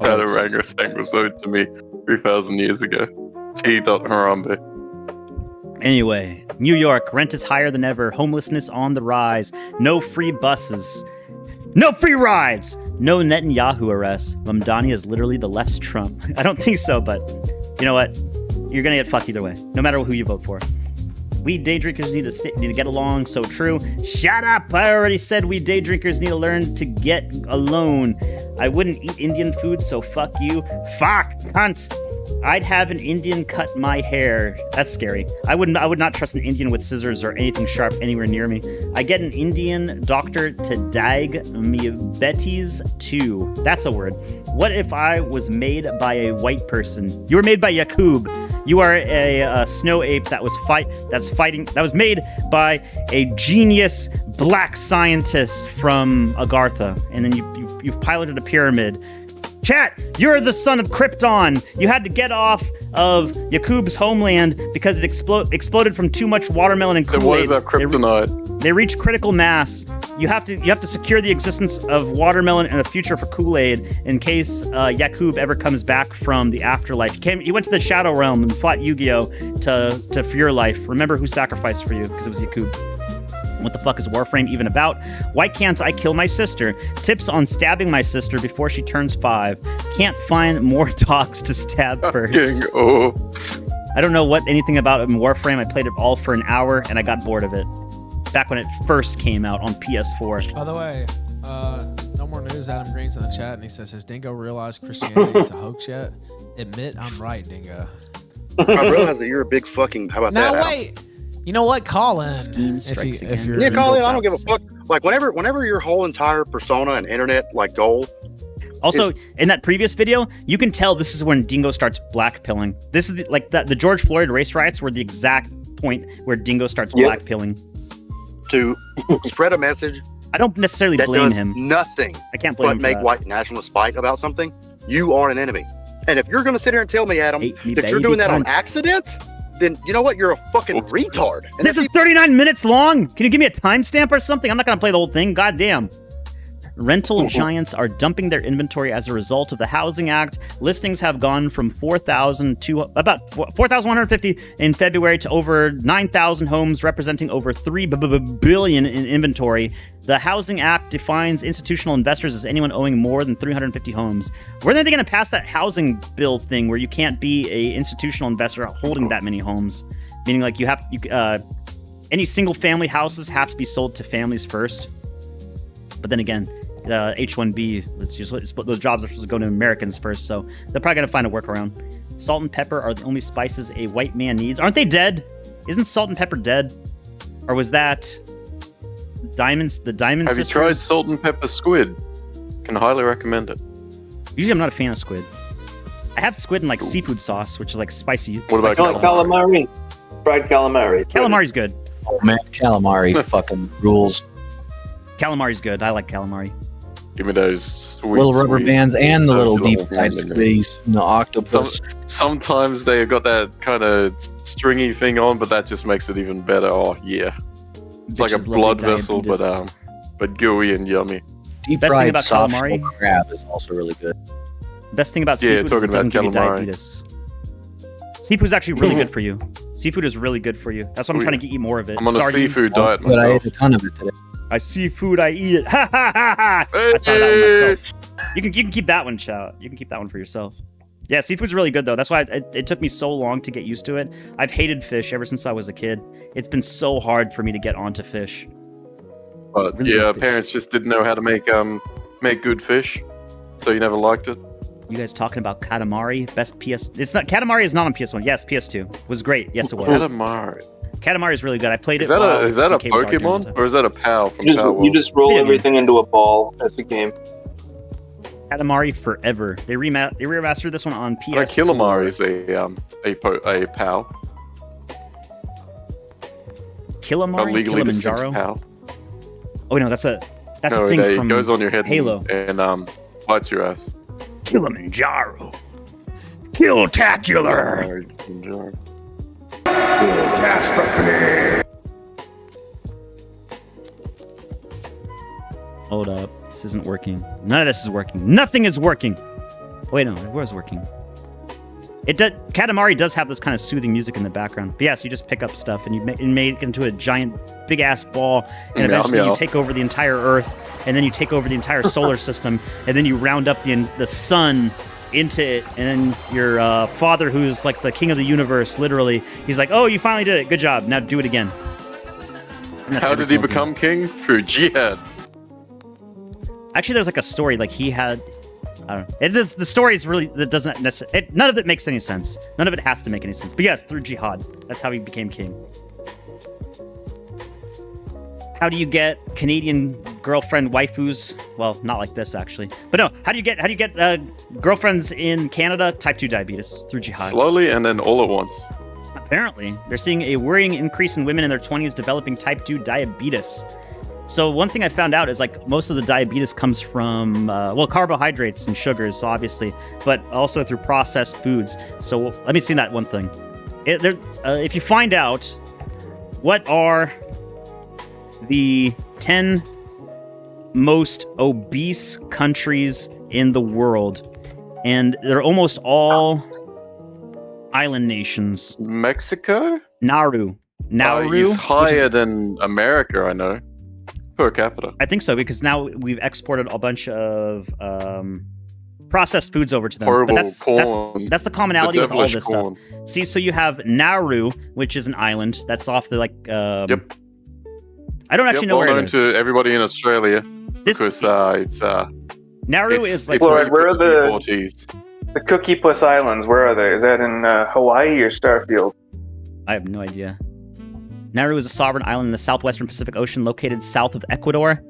That orangutan was owed to me 3,000 years ago. T. Harambe. Anyway, New York, rent is higher than ever. Homelessness on the rise. No free buses. No free rides! No Netanyahu arrests. Lamdani is literally the left's Trump. I don't think so, but you know what? You're gonna get fucked either way, no matter who you vote for. We day drinkers need to get along, so true. Shut up! I already said we day drinkers need to learn to get alone. I wouldn't eat Indian food, so fuck you. Fuck, cunt! I'd have an Indian cut my hair. That's scary. I would not trust an Indian with scissors or anything sharp anywhere near me. I get an Indian doctor to dag me betties too. That's a word. What if I was made by a white person? You were made by Yakub. You are a snow ape that was made by a genius black scientist from Agartha, and then you've piloted a pyramid. Chat, you're the son of Krypton. You had to get off of Yakub's homeland because it exploded from too much watermelon and Kool-Aid. What is that kryptonite? They reached critical mass. You have to secure the existence of watermelon and a future for Kool-Aid in case Yakub ever comes back from the afterlife. He went to the Shadow Realm and fought Yu-Gi-Oh for your life. Remember who sacrificed for you, because it was Yakub. What the fuck is Warframe even about? Why can't I kill my sister? Tips on stabbing my sister before she turns 5. Can't find more dogs to stab first. I don't know anything about it in Warframe. I played it all for an hour and I got bored of it. Back when it first came out on PS4. By the way, No more news. Adam Green's in the chat, and he says, "Has Dingo realized Christianity is a hoax yet? Admit I'm right, Dingo." I realize that you're a big fucking. How about Now that? Adam? wait. You know what? Call in. Scheme strikes again. Yeah, call in. I don't give a fuck. Like whenever your whole entire persona and internet like goal. Also, in that previous video, you can tell this is when Dingo starts blackpilling. This is the George Floyd race riots were the exact point where Dingo starts blackpilling. To spread a message. I don't necessarily that blame does him. Nothing. I can't blame but him for make that. white nationalists fight about something. You are an enemy. And if you're going to sit here and tell me, Adam, me, that you're baby doing that on cunt. accident, then you know what? You're a fucking retard. And This is 39 minutes long. Can you give me a timestamp or something? I'm not going to play the whole thing. God damn. Rental giants are dumping their inventory as a result of the Housing Act. Listings have gone from 4,000 to about 4,150 in February to over 9,000 homes, representing over $3 billion in inventory. The Housing Act defines institutional investors as anyone owning more than 350 homes. When are they going to pass that housing bill thing where you can't be a institutional investor holding that many homes? Meaning, like, any single family houses have to be sold to families first. But then again, H-1B, those jobs are supposed to go to Americans first, so they're probably going to find a workaround. Salt and pepper are the only spices a white man needs. Aren't they dead? Isn't salt and pepper dead? Or was that the Diamond Have Sisters? you tried salt and pepper squid? Can highly recommend it. Usually I'm not a fan of squid. I have squid in like seafood sauce, which is like spicy. What about spicy sauce. calamari? Fried calamari. Calamari's good. Oh man, calamari fucking rules. Calamari's good. I like calamari. Give me those sweet, Little rubber sweet bands and the little circular deep fried hand in squiddies, and the octopus. Sometimes they've got that kind of stringy thing on, but that just makes it even better. Oh yeah, it's like a Bitches love blood their vessel, diabetes. but gooey and yummy. Deep Best thing fried about soft calamari- shell crab is also really good. Best thing about Yeah, seafood is talking it doesn't about give you calamari. diabetes. Seafood's actually really good for you. Seafood is really good for you. That's why I'm trying to get you more of it. I'm on a Sardines. seafood diet But I myself. ate a ton of it today. I see food, I eat it. Ha ha ha ha! I thought that one myself. You can keep that one, Chow. You can keep that one for yourself. Yeah, seafood's really good though. That's why it took me so long to get used to it. I've hated fish ever since I was a kid. It's been so hard for me to get onto fish. But Really yeah, good fish. parents just didn't know how to make good fish, so you never liked it. You guys talking about Katamari? Best PS? It's not. Katamari is not on PS1. Yes, PS2 was great. Yes, it was. Katamari. Katamari is really good. I played Is it. that while a DK was arguing all the Pokemon time. or is that a PAL from You just, Power you World? just roll Video game. everything into a ball. That's a game. Katamari Forever. They remastered this one on PS4. Killamari is a PAL. Killamari? A legally distinct Kilimanjaro? PAL. Oh no, that's a No, thing it from goes on your head Halo. and bites your ass. Kilimanjaro. Killtacular. Kilimanjaro. Hold up. This isn't working. None of this is working. Nothing is working. Wait, no, it was working. Katamari does have this kind of soothing music in the background. But yes, you just pick up stuff and you make it into a giant, big ass ball, and eventually you take over the entire Earth, and then you take over the entire solar system, and then you round up the sun into it, and then your father, who's like the king of the universe, literally, he's like, "Oh, you finally did it. Good job. Now do it again." And that's How every did he single become king? Through jihad. Actually, there's like a story, like he had, I don't know. The story is really, that doesn't necessarily, none of it makes any sense. None of it has to make any sense. But yes, through jihad. That's how he became king. How do you get Canadian girlfriend waifus? Well, not like this actually. But no, how do you get girlfriends in Canada? Type 2 diabetes through jihad. Slowly and then all at once. Apparently, they're seeing a worrying increase in women in their 20s developing type 2 diabetes. So one thing I found out is like most of the diabetes comes from, carbohydrates and sugars, obviously, but also through processed foods. So let me see that one thing. If you find out what are the 10 most obese countries in the world, and they're almost all island nations. Mexico? Nauru. He's higher than America, I know. Per capita. I think so, because now we've exported a bunch of processed foods over to them. Horrible But corn. that's the commonality The with all devilish this corn. stuff. See, so you have Nauru, which is an island that's off the Yep. I don't actually know well where known it is. to everybody in Australia. because it's Nauru it's, is like it's Floyd, where are the Portuguese. Cookie Puss Islands? Where are they? Is that in Hawaii or Starfield? I have no idea. Nauru is a sovereign island in the southwestern Pacific Ocean located south of Ecuador.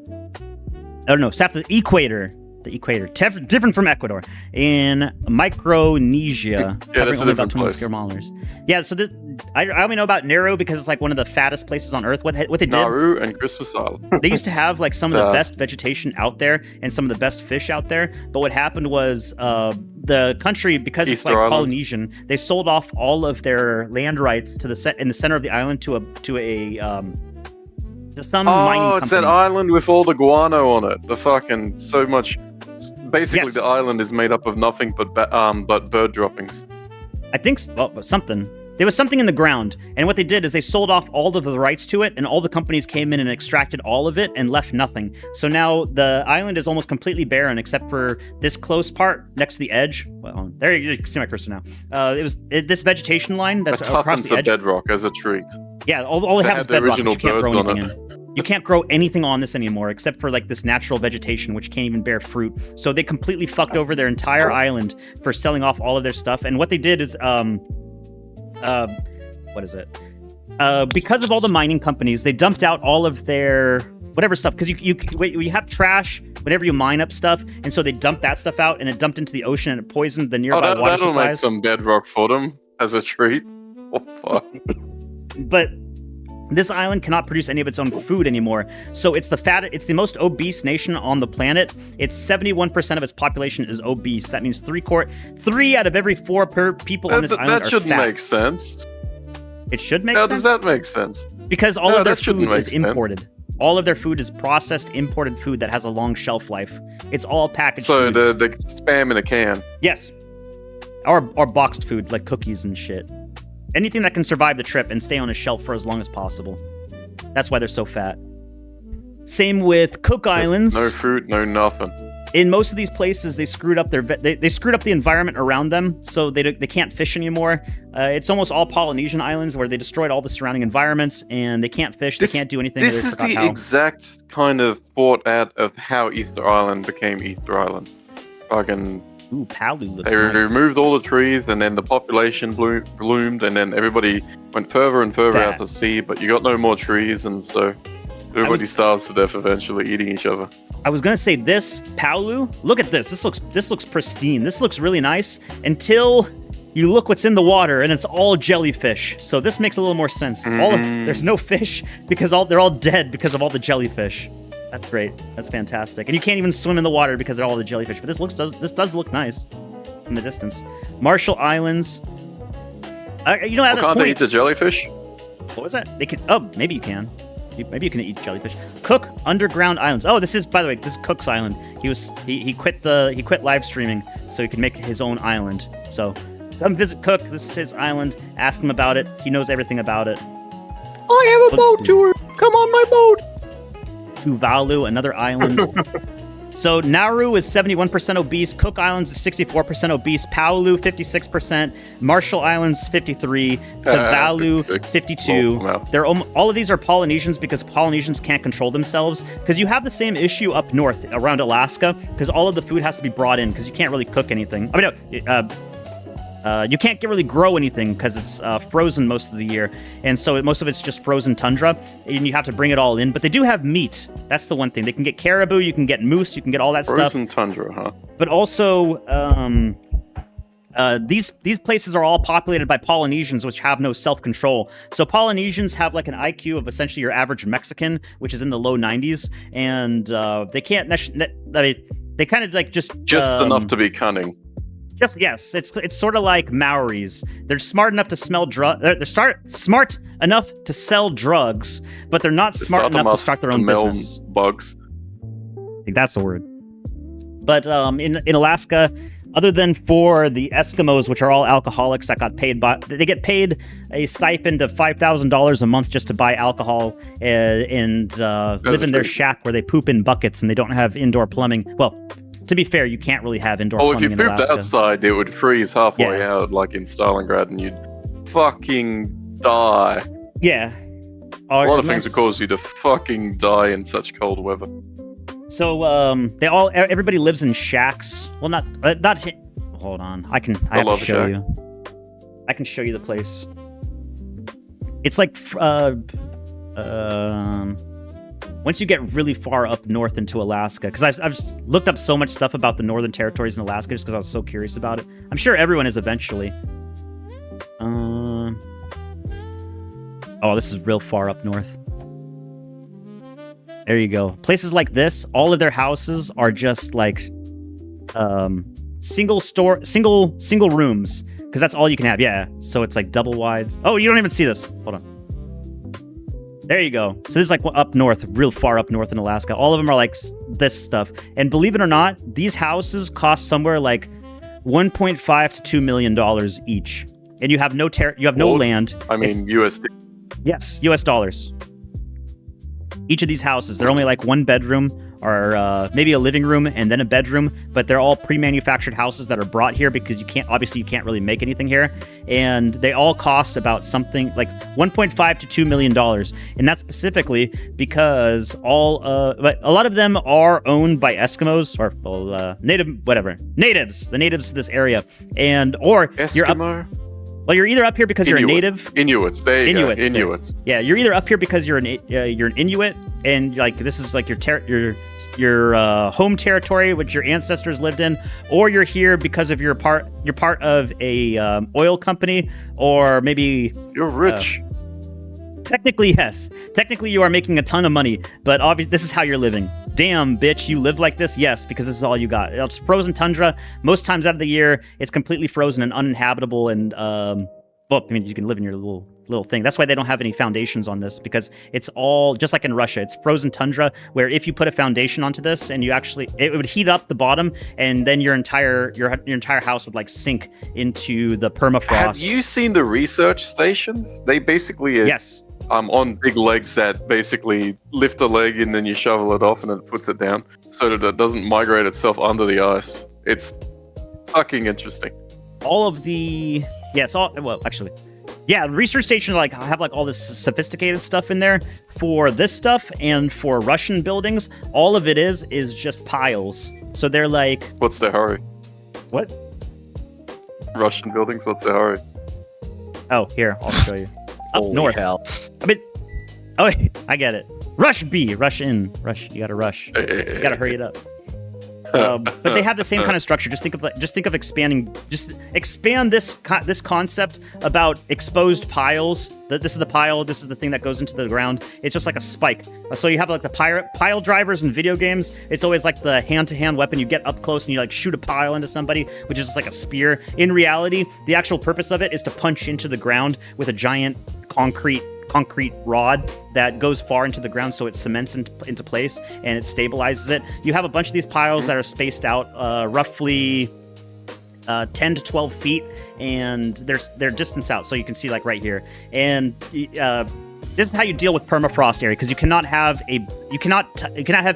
Oh no, south of the equator. The equator. Different from Ecuador. In Micronesia. That's a only about different 20 place. square miles. Yeah, so I only know about Nauru because it's like one of the fattest places on Earth. What they did... Nauru and Christmas Island. They used to have like some of the best vegetation out there and some of the best fish out there. But what happened was the country, because it's Easter like Island. Polynesian, they sold off all of their land rights to in the center of the island to some mining company. It's that island with all the guano on it. The fucking so much. Basically, Yes. the island is made up of nothing but bird droppings. I think something. There was something in the ground, and what they did is they sold off all of the rights to it, and all the companies came in and extracted all of it and left nothing. So now the island is almost completely barren, except for this close part next to the edge. Well, there you can see my cursor now. This vegetation line that's It across toughens the the edge. bedrock as a treat. Yeah, all they They have had is the bedrock, original which you can't grow birds on anything it. in. You can't grow anything on this anymore except for like this natural vegetation, which can't even bear fruit. So they completely fucked over their entire island for selling off all of their stuff. And what they did is, what is it? Because of all the mining companies, they dumped out all of their whatever stuff. Because you have trash whenever you mine up stuff, and so they dumped that stuff out, and it dumped into the ocean, and it poisoned the nearby water That'll make supplies. some bedrock for them as a treat. Oh, fuck. But this island cannot produce any of its own food anymore. So it's the most obese nation on the planet. It's 71% of its population is obese. That means 3 out of every 4 people on this island That are shouldn't fat. make sense. It should make How sense. does that make sense? Because all No, of their that shouldn't food make is sense. imported. All of their food is processed, imported food that has a long shelf life. It's all packaged So foods. the spam in a can. Yes. Or boxed food, like cookies and shit. Anything that can survive the trip and stay on a shelf for as long as possible. That's why they're so fat. Same with Cook Islands. No fruit, no nothing. In most of these places, they screwed up they screwed up the environment around them, so they can't fish anymore. It's almost all Polynesian islands where they destroyed all the surrounding environments, and they can't fish. They can't do anything. This They is forgot the how. exact kind of thought out of how Easter Island became Easter Island. Fucking. Ooh, Palu looks They nice. removed all the trees, and then the population bloomed, and then everybody went further and further out to sea. But you got no more trees, and so everybody starves to death eventually, eating each other. I was gonna say this Palu. Look at this. This looks pristine. This looks really nice until you look what's in the water, and it's all jellyfish. So this makes a little more sense. There's no fish because they're all dead because of all the jellyfish. That's great. That's fantastic. And you can't even swim in the water because of all the jellyfish. But this does look nice from the distance. Marshall Islands. At Well, a can't point, they eat the jellyfish? what was that? They can. Oh, maybe you can. Maybe you can eat jellyfish. Cook Underground Islands. Oh, this is, by the way, this is Cook's Island. He quit live streaming so he could make his own island. So come visit Cook. This is his island. Ask him about it. He knows everything about it. I have a boat tour. Come on my boat. Tuvalu, another island. So Nauru is 71% obese. Cook Islands is 64% obese. Paulu 56%. Marshall Islands 53. Tuvalu 52. They're all of these are Polynesians because Polynesians can't control themselves. Because you have the same issue up north around Alaska. Because all of the food has to be brought in because you can't really cook anything. I mean, no. You can't really grow anything because it's frozen most of the year, and so most of it's just frozen tundra, and you have to bring it all in. But they do have meat. That's the one thing. They can get caribou, you can get moose, you can get all that stuff. Frozen tundra, huh? But also, these places are all populated by Polynesians, which have no self-control. So Polynesians have like an IQ of essentially your average Mexican, which is in the low 90s, and they can't. They kind of like just enough to be cunning. Yes, it's sort of like Maoris. They're smart enough to smell They're smart enough to sell drugs, but they're not smart enough to start their own business. Bugs. I think that's the word. But in Alaska, other than for the Eskimos, which are all alcoholics that got paid they get paid a stipend of $5,000 a month just to buy alcohol and live in their shack where they poop in buckets and they don't have indoor plumbing. Well, to be fair, you can't really have indoor Oh, if plumbing you in pooped Alaska. outside, it would freeze halfway out, like in Stalingrad, and you'd fucking die. Yeah. A lot of things would cause you to fucking die in such cold weather. So everybody lives in shacks. Well, not. Hold on, I have to show you. I can show you the place. It's like once you get really far up north into Alaska, because I've looked up so much stuff about the Northern Territories in Alaska just because I was so curious about it. I'm sure everyone is eventually. Oh, this is real far up north. There you go. Places like this, all of their houses are just like single rooms, because that's all you can have. Yeah, so it's like double wides. Oh, you don't even see this. Hold on. There you go. So this is like up north, real far up north in Alaska. All of them are like this stuff. And believe it or not, these houses cost somewhere like $1.5 to $2 million each. And you have no land. I mean, USD. Yes, US dollars. Each of these houses, they're only like one bedroom or maybe a living room and then a bedroom, but they're all pre-manufactured houses that are brought here because you can't really make anything here. And they all cost about something like $1.5 to $2 million. And that's specifically because but a lot of them are owned by Eskimos or natives, the natives to this area. Or you're either up here because you're a native. Inuits. There you go. Inuits. Yeah, you're either up here because you're an Inuit, and like this is like your home territory, which your ancestors lived in, or you're here because of you're part of a oil company, or maybe you're rich. Technically, yes. Technically, you are making a ton of money, but obviously, this is how you're living. Damn, bitch, you live like this? Yes, because this is all you got. It's frozen tundra. Most times out of the year, it's completely frozen and uninhabitable, and well, I mean, you can live in your little thing. That's why they don't have any foundations on this, because it's all just like in Russia. It's frozen tundra, where if you put a foundation onto this, and it would heat up the bottom, and then your entire house would like sink into the permafrost. Have you seen the research stations? They basically yes. On big legs that basically lift a leg and then you shovel it off and it puts it down so that it doesn't migrate itself under the ice. It's fucking interesting. Research stations like have like all this sophisticated stuff in there for this stuff, and for Russian buildings, all of it is just piles. So they're like, what's their hurry? What? Russian buildings, what's their hurry? Oh, here, I'll show you. Up north. Hell. I mean, I get it. Rush B, rush in, rush. You gotta rush. You gotta hurry it up. But they have the same kind of structure. Just think of expanding. Just expand this concept about exposed piles. This is the pile. This is the thing that goes into the ground. It's just like a spike. So you have like the pile drivers in video games. It's always like the hand-to-hand weapon. You get up close and you like shoot a pile into somebody, which is just like a spear. In reality, the actual purpose of it is to punch into the ground with a giant concrete rod that goes far into the ground, so it cements into place and it stabilizes it. You have a bunch of these piles that are spaced out roughly 10 to 12 feet, and they're distance out, so you can see like right here. And this is how you deal with permafrost area, because you cannot have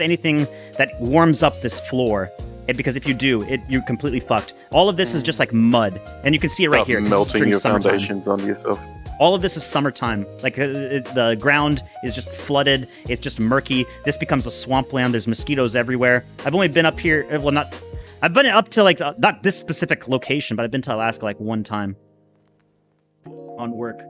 anything that warms up this floor. Because if you do, you're completely fucked. All of this is just like mud, and you can see it right here. Melting your foundations onto yourself. All of this is summertime. Like the ground is just flooded. It's just murky. This becomes a swampland. There's mosquitoes everywhere. I've only been up here. Well, I've been up to like not this specific location, but I've been to Alaska like one time on work.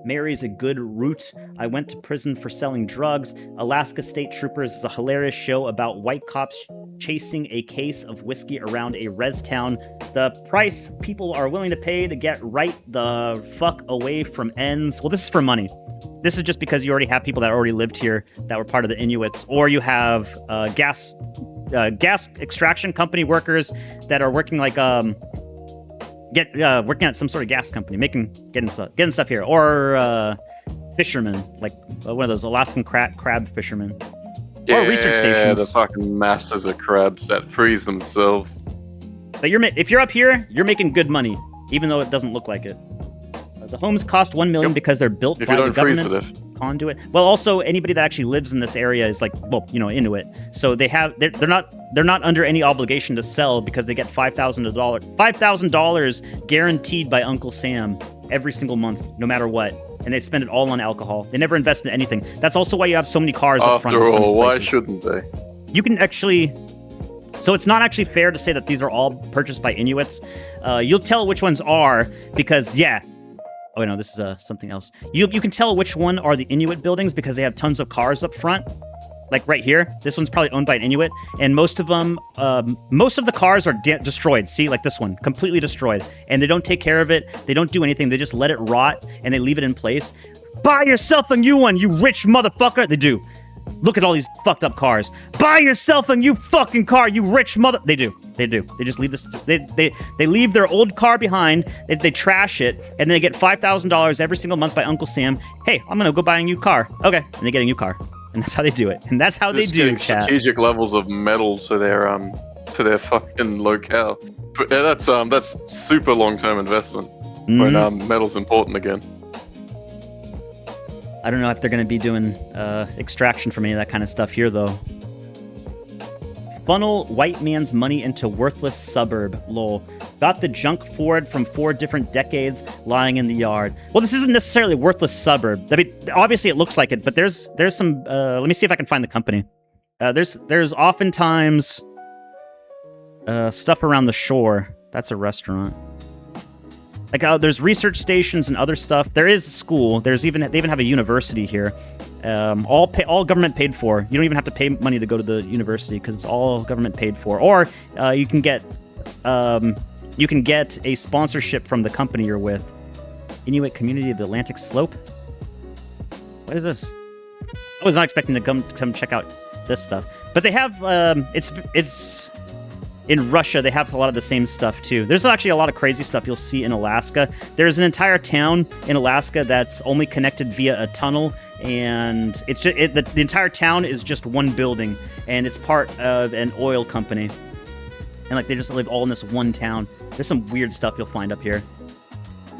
Mary's a good route. I went to prison for selling drugs. Alaska State Troopers is a hilarious show about white cops chasing a case of whiskey around a res town. The price people are willing to pay to get right the fuck away from ends. Well, this is for money. This is just because you already have people that already lived here that were part of the Inuits, or you have gas extraction company workers that are working like working at some sort of gas company, getting stuff here, or fishermen, like one of those Alaskan crab fishermen, or research stations. The fucking masses of crabs that freeze themselves. But if you're up here, you're making good money, even though it doesn't look like it. The homes cost $1 million because they're built by the government. Conduit. Well, also anybody that actually lives in this area is like, well, Inuit. So they're not under any obligation to sell, because they get $5,000 guaranteed by Uncle Sam every single month, no matter what. And they spend it all on alcohol. They never invest in anything. That's also why you have so many cars up front. After all, why shouldn't they? you can actually. So it's not actually fair to say that these are all purchased by Inuits. You'll tell which ones are because Oh no, this is something else. You can tell which one are the Inuit buildings because they have tons of cars up front. Like right here, this one's probably owned by an Inuit, and most of them, most of the cars are destroyed. See, like this one, completely destroyed, and they don't take care of it. They don't do anything. They just let it rot and they leave it in place. Buy yourself a new one, you rich motherfucker. They do. Look at all these fucked up cars. Buy yourself a new fucking car, you rich mother. They do. They just leave this. They leave their old car behind. They trash it, and they get $5,000 every single month by Uncle Sam. Hey, I'm gonna go buy a new car. Okay, and they get a new car, and that's how they do it. And that's how they do. Chat. Strategic levels of metal to their fucking locale. But that's super long-term investment when metal's important again. I don't know if they're going to be doing extraction from any of that kind of stuff here, though. Funnel white man's money into worthless suburb. Lol. Got the junk Ford from 4 different decades lying in the yard. Well, this isn't necessarily a worthless suburb. I mean, obviously it looks like it, but there's some. Let me see if I can find the company. There's oftentimes stuff around the shore. That's a restaurant. Like there's research stations and other stuff. There is a school. They even have a university here. All government paid for. You don't even have to pay money to go to the university because it's all government paid for. Or you can get a sponsorship from the company you're with. Inuit Community of the Atlantic Slope. What is this? I was not expecting to come check out this stuff, but they have it's. In Russia, they have a lot of the same stuff, too. There's actually a lot of crazy stuff you'll see in Alaska. There's an entire town in Alaska that's only connected via a tunnel, and it's just the entire town is just one building, and it's part of an oil company. And, like, they just live all in this one town. There's some weird stuff you'll find up here.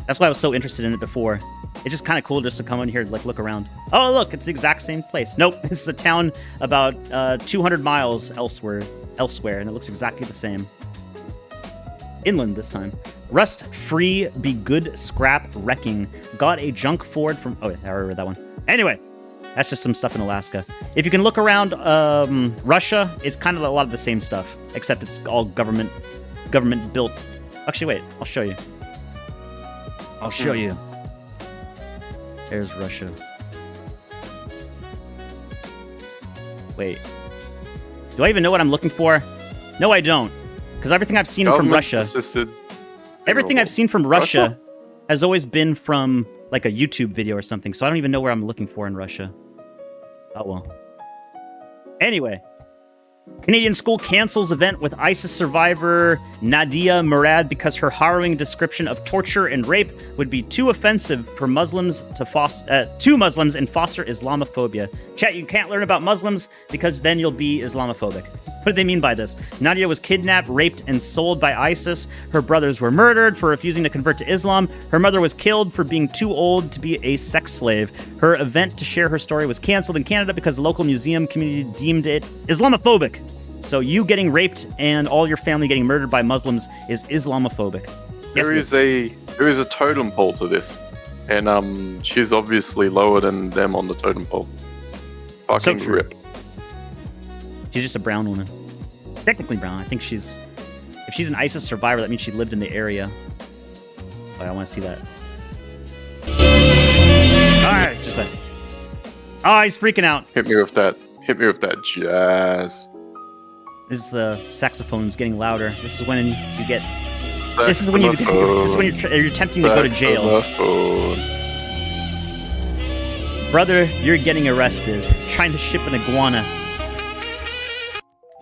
That's why I was so interested in it before. It's just kind of cool just to come in here and, like, look around. Oh, look, it's the exact same place. Nope, this is a town about 200 miles elsewhere, and it looks exactly the same. Inland this time. Rust-free, be good scrap wrecking. Got a junk Ford from... Oh, I already read that one. Anyway, that's just some stuff in Alaska. If you can look around Russia, it's kind of a lot of the same stuff, except it's all government built. Actually, wait, I'll show you. I'll show you. There's Russia. Wait. Do I even know what I'm looking for? No, I don't. Because everything I've seen from Russia... Everything I've seen from Russia has always been from, like, a YouTube video or something, so I don't even know where I'm looking for in Russia. Oh, well. Anyway. Canadian school cancels event with ISIS survivor Nadia Murad because her harrowing description of torture and rape would be too offensive for Muslims to Muslims and foster Islamophobia. Chat, you can't learn about Muslims because then you'll be Islamophobic. What do they mean by this? Nadia was kidnapped, raped, and sold by ISIS. Her brothers were murdered for refusing to convert to Islam. Her mother was killed for being too old to be a sex slave. Her event to share her story was canceled in Canada because the local museum community deemed it Islamophobic. So you getting raped and all your family getting murdered by Muslims is Islamophobic. Yes, There is a totem pole to this, and she's obviously lower than them on the totem pole. Fucking so rip. She's just a brown woman. Technically brown. I think if she's an ISIS survivor, that means she lived in the area. Oh, I want to see that. Alright, just a... Oh, he's freaking out. Hit me with that jazz. This is the saxophone's getting louder. This is when you get... Saxophone. This is when you're attempting to go to jail. Brother, you're getting arrested. Trying to ship an iguana.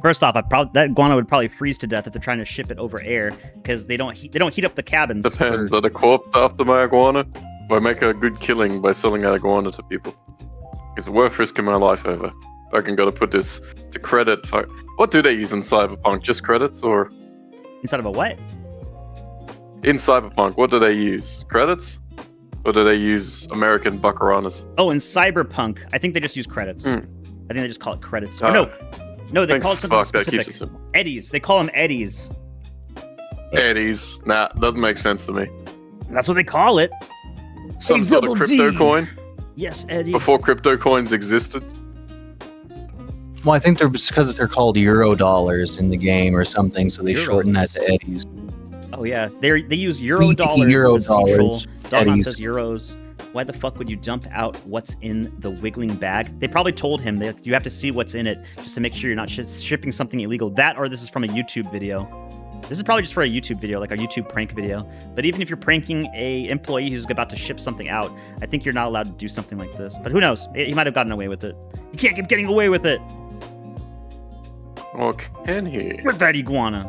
First off, that iguana would probably freeze to death if they're trying to ship it over air because they don't heat up the cabins. Depends. Are the corpse after my iguana? Or I make a good killing by selling that iguana to people? It's worth risking my life over. I can go to put this to credit. What do they use in Cyberpunk? Just credits or? Inside of a what? In Cyberpunk, what do they use? Credits? Or do they use American bucaranas? Oh, in Cyberpunk, I think they just use credits. I think they just call it credits. No, they call it something specific. Eddies. They call them eddies. Eddies. Nah, doesn't make sense to me. That's what they call it. Some sort of crypto coin? Yes, Eddie. Before crypto coins existed? Well, I think because they're called euro dollars in the game or something, so they shorten that to eddies. Oh yeah, they use euro dollars. Euro as central. dollars, Dogman eddies. says euros. Why the fuck would you dump out what's in the wiggling bag? They probably told him that you have to see what's in it just to make sure you're not shipping something illegal. That or this is from a YouTube video. This is probably just for a YouTube video, like a YouTube prank video. But even if you're pranking a employee who's about to ship something out, I think you're not allowed to do something like this. But who knows? He might have gotten away with it. You can't keep getting away with it. Or can he? With that iguana.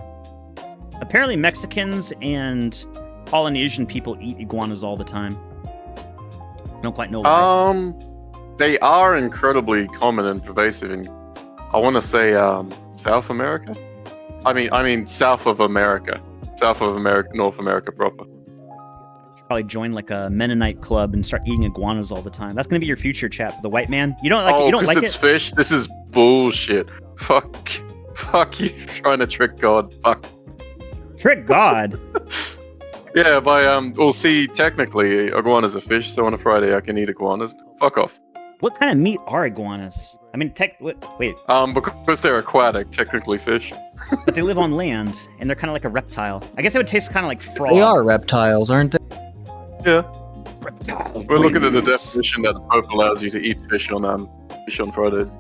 Apparently Mexicans and Polynesian people eat iguanas all the time. I don't quite know why. They are incredibly common and pervasive in, I want to say, South America. I mean, south of America, North America proper. Probably join like a Mennonite club and start eating iguanas all the time. That's gonna be your future, chat. The white man. You don't like it. You don't like it's it. fish. This is bullshit. Fuck you, trying to trick God. Fuck. Trick God. Yeah, well, see, technically, iguana's a fish, so on a Friday I can eat iguanas. Fuck off. What kind of meat are iguanas? I mean, wait. Because they're aquatic, technically fish. But they live on land, and they're kind of like a reptile. I guess it would taste kind of like frog. They are reptiles, aren't they? Yeah. Reptile. We're looking at the definition that the Pope allows you to eat fish on Fridays.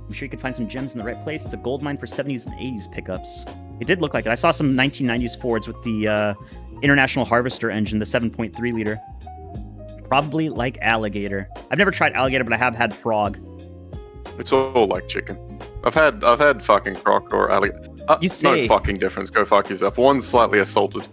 I'm sure you could find some gems in the right place. It's a gold mine for 70s and 80s pickups. It did look like it. I saw some 1990s Fords with the International Harvester engine, the 7.3 liter. Probably like alligator. I've never tried alligator, but I have had frog. It's all like chicken. I've had fucking croc or alligator. You say, no fucking difference. Go fuck yourself. One's slightly assaulted.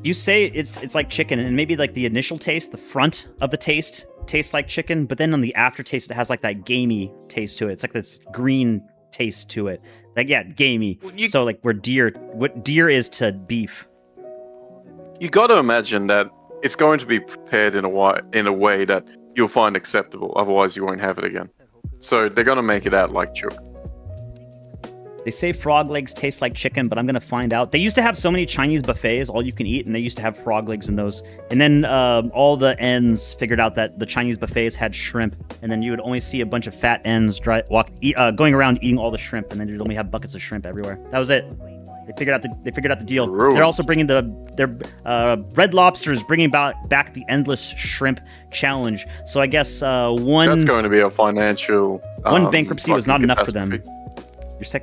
You say it's like chicken, and maybe like the initial taste, the front of the taste tastes like chicken, but then on the aftertaste, it has like that gamey taste to it. It's like this green taste to it. Like, yeah, gamey. So like what deer is to beef. You got to imagine that it's going to be prepared in a way that you'll find acceptable. Otherwise, you won't have it again. So they're going to make it out like chook. They say frog legs taste like chicken, but I'm going to find out. They used to have so many Chinese buffets, all you can eat, and they used to have frog legs in those. And then all the ends figured out that the Chinese buffets had shrimp, and then you would only see a bunch of fat ends going around eating all the shrimp, and then you'd only have buckets of shrimp everywhere. That was it. They figured out the deal. Ruined. They're also bringing Red Lobster's bringing back the endless shrimp challenge. So I guess that's going to be a financial one bankruptcy was not enough for catastrophe. them.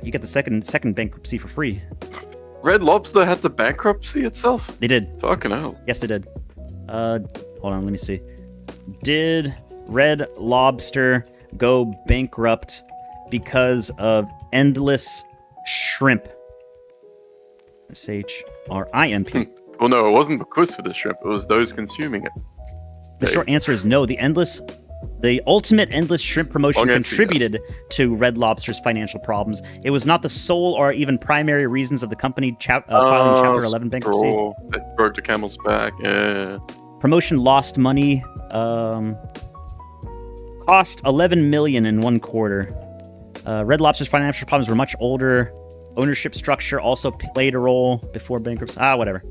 You get the second bankruptcy for free. Red Lobster had the bankruptcy itself? They did. Fucking hell. Yes, they did. Hold on, let me see. Did Red Lobster go bankrupt because of endless shrimp? SHRIMP. Well, no, it wasn't because of the shrimp. It was those consuming it. The short answer is no. The ultimate endless shrimp promotion contributed to Red Lobster's financial problems. It was not the sole or even primary reasons of the company filing Chapter 11 bankruptcy. It broke the camel's back. Yeah. Promotion lost money. Cost $11 million in 1 quarter. Red Lobster's financial problems were much older. Ownership structure also played a role before bankruptcy. Whatever.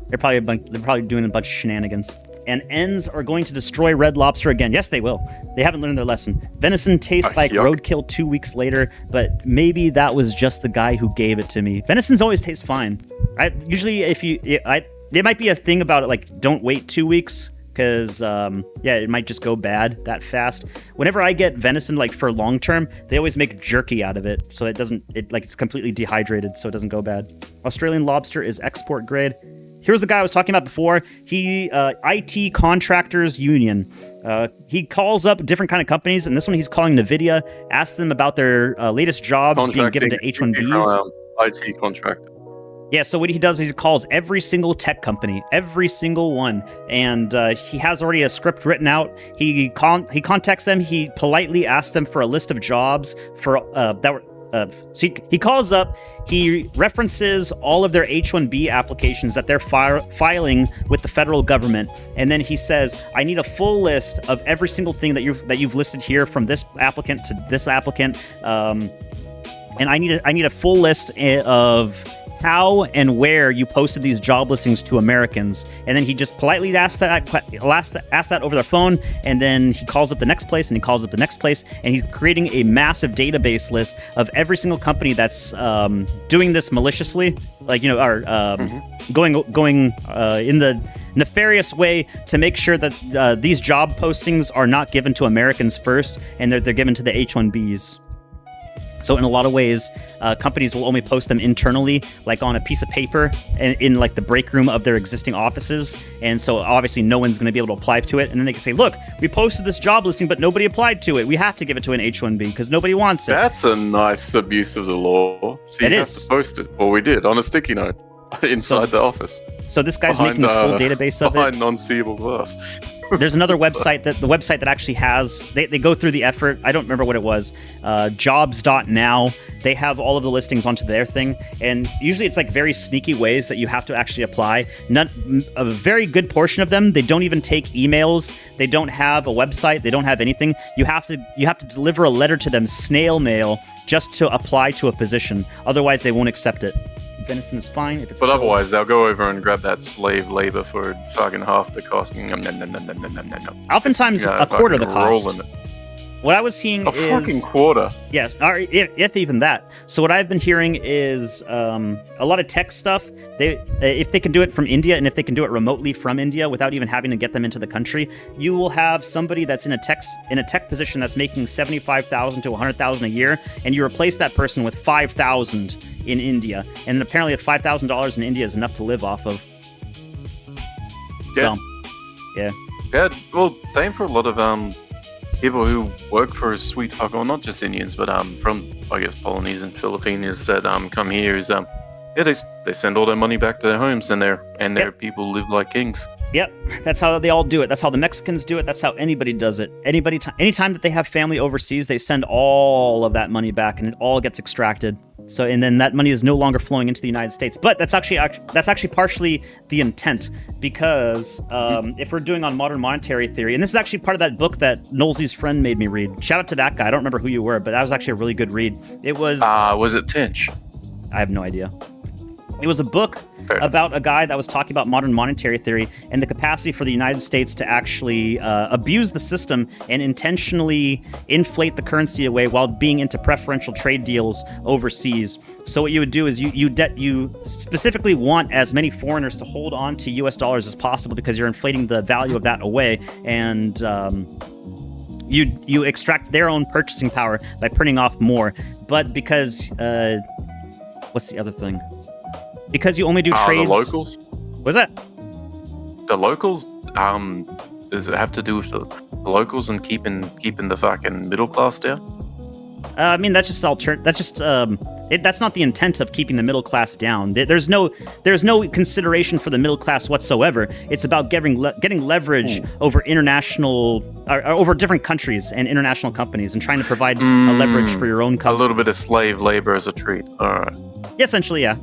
They're probably doing a bunch of shenanigans. And ends are going to destroy Red Lobster again. Yes, they will. They haven't learned their lesson. Venison tastes like roadkill 2 weeks later, but maybe that was just the guy who gave it to me. Venison's always tastes fine. Right? Usually, there might be a thing about it, like don't wait 2 weeks because it might just go bad that fast. Whenever I get venison, like for long term, they always make jerky out of it, so it's completely dehydrated, so it doesn't go bad. Australian lobster is export grade. Here's the guy I was talking about before. He, IT Contractors Union. He calls up different kind of companies, and this one he's calling NVIDIA, asks them about their latest jobs being given to H-1Bs. IT contractor. Yeah, so what he does is he calls every single tech company, every single one, and he has already a script written out. He contacts them. He politely asks them for a list of jobs so he calls up, he references all of their H-1B applications that they're filing with the federal government, and then he says, I need a full list of every single thing that you've listed here, from this applicant to this applicant, and I need a full list of how and where you posted these job listings to Americans. And then he just politely asked that over the phone, and then he calls up the next place, and he calls up the next place, and he's creating a massive database list of every single company that's doing this maliciously, like, going in the nefarious way to make sure that these job postings are not given to Americans first, and they're given to the H-1Bs. So in a lot of ways, companies will only post them internally, like on a piece of paper in like the break room of their existing offices. And so obviously no one's going to be able to apply to it. And then they can say, look, we posted this job listing, but nobody applied to it. We have to give it to an H-1B because nobody wants it. That's a nice abuse of the law. So you have to post it. Well, we did on a sticky note inside the office. So this guy's making a full database of it. Behind non-seeable glass. There's another website the website that actually has, they go through the effort. I don't remember what it was. Jobs.now. They have all of the listings onto their thing. And usually it's like very sneaky ways that you have to actually apply. A very good portion of them, they don't even take emails. They don't have a website. They don't have anything. You have to deliver a letter to them, snail mail, just to apply to a position. Otherwise, they won't accept it. Venison is fine if it's But killed. otherwise, they'll go over and grab that slave labor for fucking half the cost. Oftentimes a quarter the cost. What I was seeing is... fucking quarter. Yes, or if even that. So what I've been hearing is a lot of tech stuff. If they can do it from India, and if they can do it remotely from India without even having to get them into the country, you will have somebody that's in a tech position that's making $75,000 to $100,000 a year, and you replace that person with $5,000 in India, and then apparently $5,000 in India is enough to live off of. So, yeah. Yeah, well, same for a lot of people who work for sweet fuck, or not just Indians, but from, I guess, Polynesian, Filipinos that come here is they send all their money back to their homes, and their people live like kings. Yep, that's how they all do it. That's how the Mexicans do it. That's how anybody does it. Anytime that they have family overseas, they send all of that money back, and it all gets extracted. So, and then that money is no longer flowing into the United States. But that's actually partially the intent, because if we're doing on modern monetary theory, and this is actually part of that book that Knowlesy's friend made me read. Shout out to that guy. I don't remember who you were, but that was actually a really good read. It was. Was it Tinch? I have no idea. It was a book about a guy that was talking about modern monetary theory and the capacity for the United States to actually abuse the system and intentionally inflate the currency away while being into preferential trade deals overseas. So what you would do is you specifically want as many foreigners to hold on to U.S. dollars as possible, because you're inflating the value of that away, and you extract their own purchasing power by printing off more. But because what's the other thing? Because you only do trades. The locals? What's that? The locals? Does it have to do with the locals and keeping the fucking middle class down? I mean, that's just that's not the intent of keeping the middle class down. There's no consideration for the middle class whatsoever. It's about getting leverage over over different countries and international companies, and trying to provide a leverage for your own company. A little bit of slave labor as a treat. All right. Yeah, essentially, yeah.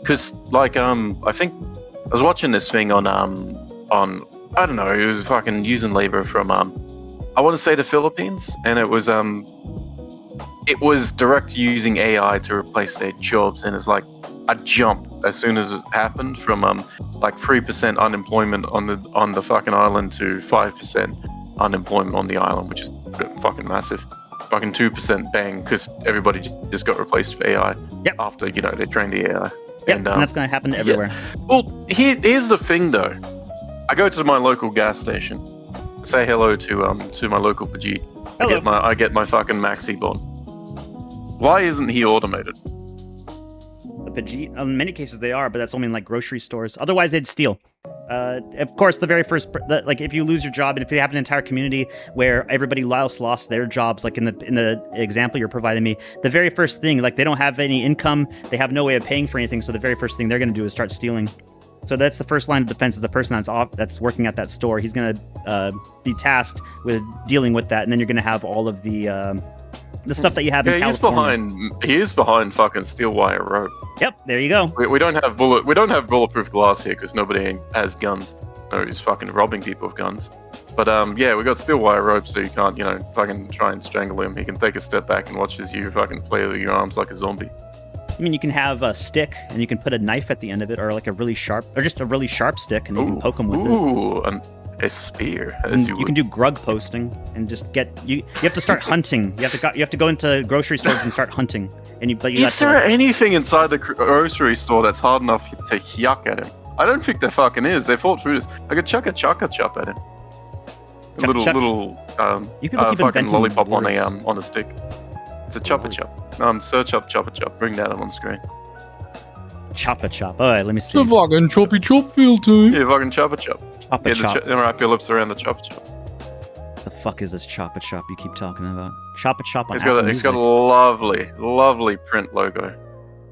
Because like I think I was watching this thing on I don't know, it was fucking using labor from I want to say the Philippines, and it was direct using AI to replace their jobs, and it's like a jump as soon as it happened from like 3% unemployment on the fucking island to 5% unemployment on the island, which is fucking massive. Fucking 2% bang, because everybody just got replaced with AI. Yep. After they trained the AI. Yep, and that's going to happen everywhere. Yeah. Well, here's the thing though. I go to my local gas station, say hello to my local Pajit. Hello. I get my fucking Maxi Bond. Why isn't he automated? The Pajit, in many cases they are, but that's only in like grocery stores. Otherwise they'd steal. Of course, the very first, like if you lose your job, and if you have an entire community where everybody else lost their jobs, like in the example you're providing me, the very first thing, like they don't have any income, they have no way of paying for anything, so the very first thing they're going to do is start stealing. So that's the first line of defense, is the person that's working at that store. He's going to be tasked with dealing with that, and then you're going to have all of the stuff that you have in California. He is behind fucking steel wire rope. Yep, there you go. We don't have bulletproof glass here because nobody has guns. No, he's fucking robbing people with guns. But yeah, we got steel wire rope, so you can't fucking try and strangle him. He can take a step back and watch as you fucking flail your arms like a zombie. I mean, you can have a stick and you can put a knife at the end of it, or like a really sharp, or just a really sharp stick, and you can poke them with it. Ooh, a spear. As You can do grug posting and just get you have to start hunting. You have to go into grocery stores and start hunting. And you have Is to, there anything inside the grocery store that's hard enough to yuck at him? I don't think there fucking is. They thought through this. I could chuck a chocolate chop at him. A little You people keep fucking inventing lollipop words. on a stick. It's a chopper chop. Search up chopper chop. Bring that up on screen. Chopper chop. All right, let me see. The fucking choppy chop field team. Yeah, fucking chopper chop. Chopper chop. Wrap your lips around the chopper chop. The fuck is this chopper chop you keep talking about? Chopper chop on It's Apple got a Music. lovely print logo.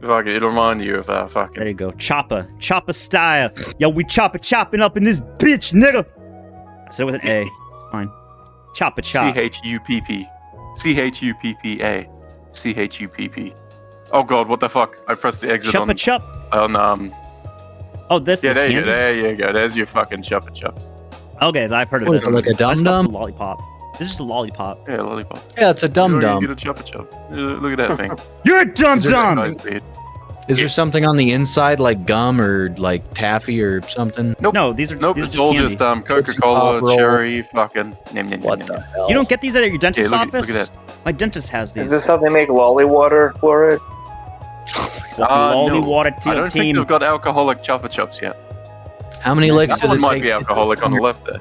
It'll remind you of fucking. There you go. Chopper style. Yo, we chopping up in this bitch, nigga. I said it with an A. It's fine. Chopper chop. CHUPP. CHUPPA. CHUPP. Oh god, what the fuck? I pressed the exit Chopper chop. Oh, this yeah, is there candy? you go. There you go. There's your fucking chopper chops. Okay, I've heard of What this. is it, like a I just thought dum-dum? it's a lollipop. This is just a lollipop. Yeah, lollipop. Yeah, it's a dum You dum. get a chopper chop. Look at that thing. You're a dum dum. Is there something on the inside like gum or like taffy or something? Nope. No, these are Nope. these are It's just all candy. just Pop Coca-Cola, roll. cherry, fucking. What the hell? You don't get these at your dentist's look office? at My dentist has these. Is this how they make lolly water for it? Lolly no. water I don't think they've got alcoholic chopper chops yet. How many legs That does one it might take? be alcoholic on the left there.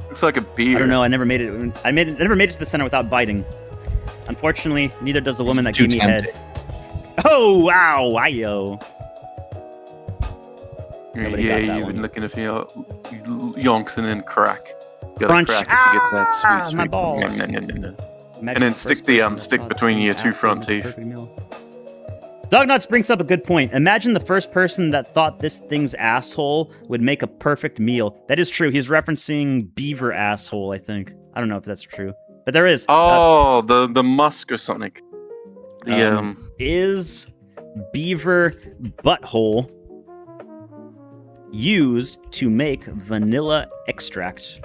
Looks like a beer. I don't know. I never made it. I never made it to the center without biting. Unfortunately, neither does the woman that Too gave me tempting. head. Oh wow, ayo. Nobody Yeah, got that you've one. been looking at your yonks and then crack. Gotta Crunch. crack it to get that Ah, sweet, my sweet. balls. No. Imagine And then the stick first the person that stick thought between your things two acid front was a teeth. perfect meal. Dognuts brings up a good point. Imagine the first person that thought this thing's asshole would make a perfect meal. That is true. He's referencing beaver asshole, I think. I don't know if that's true. But there is. Oh, the musk or something. The Is beaver butthole used to make vanilla extract?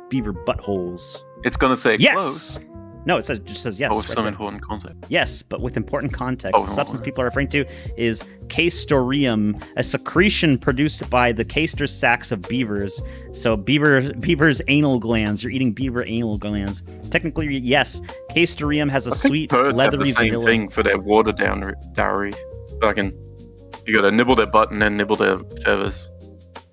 Beaver buttholes. It's gonna say Yes. close. No, it just says yes. Oh, with right some there. important context. Yes, but with important context. Oh, The substance people are referring to is castoreum, a secretion produced by the castor sacs of beavers. So beaver's anal glands. You're eating beaver anal glands. Technically, yes, castoreum has a I think sweet, birds have leathery the same vanilla. thing for their water dowry. Fucking, you gotta nibble their butt and then nibble their feathers.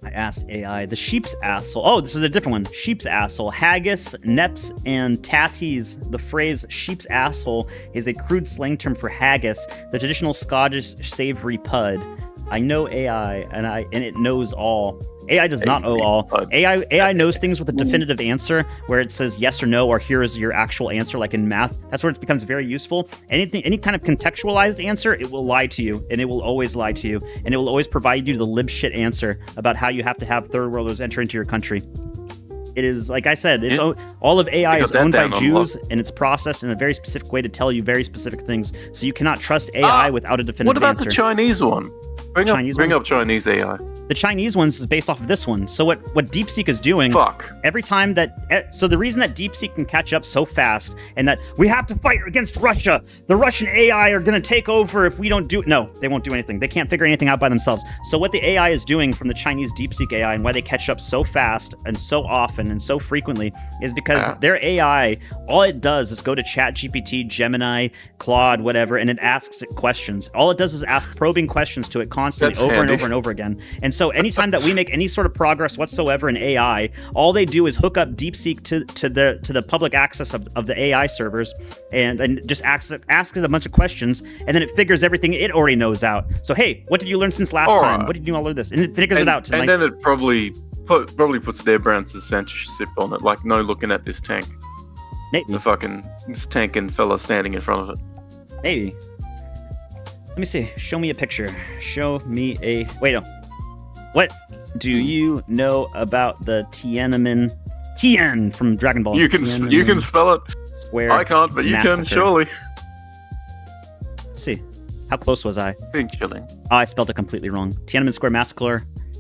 I asked AI. The sheep's asshole. Oh, this is a different one. Sheep's asshole. Haggis, neps, and tatties. The phrase sheep's asshole is a crude slang term for haggis, the traditional Scottish savory pud. I know AI, and it knows all. AI does not know all. AI knows things with a definitive answer, where it says yes or no, or here is your actual answer, like in math. That's where it becomes very useful. Any kind of contextualized answer, it will lie to you, and it will always lie to you, and it will always provide you the lib shit answer about how you have to have third worlders enter into your country. It is, like I said, it's all of AI is owned by Jews, and it's processed in a very specific way to tell you very specific things. So you cannot trust AI without a definitive What about answer. the Chinese one? Bring up Chinese AI. The Chinese ones is based off of this one. So what DeepSeek is doing, every time that, so the reason that DeepSeek can catch up so fast and that we have to fight against Russia, the Russian AI are going to take over if we don't do, no, they won't do anything. They can't figure anything out by themselves. So what the AI is doing from the Chinese DeepSeek AI and why they catch up so fast and so often and so frequently is because their AI, all it does is go to ChatGPT, Gemini, Claude, whatever, and it asks it questions. All it does is ask probing questions to it constantly That's over and handy. over and over again. And so anytime that we make any sort of progress whatsoever in AI, all they do is hook up DeepSeek to the public access of the AI servers and just ask it a bunch of questions, and then it figures everything it already knows out. So hey, what did you learn since last time? What did you all learn this? And it figures it out. And then it probably puts their brand's censorship on it, like no looking at this tank. Maybe. The fucking this tank and fella standing in front of it. Maybe. Let me see. Show me a picture. Show me a... Wait, no. What do you know about the Tiananmen... Tien from Dragon Ball. You can spell it. Square I can't, but you can, massacre. surely. Let's see. How close was I? Big chilling. Oh, I spelled it completely wrong. Tiananmen Square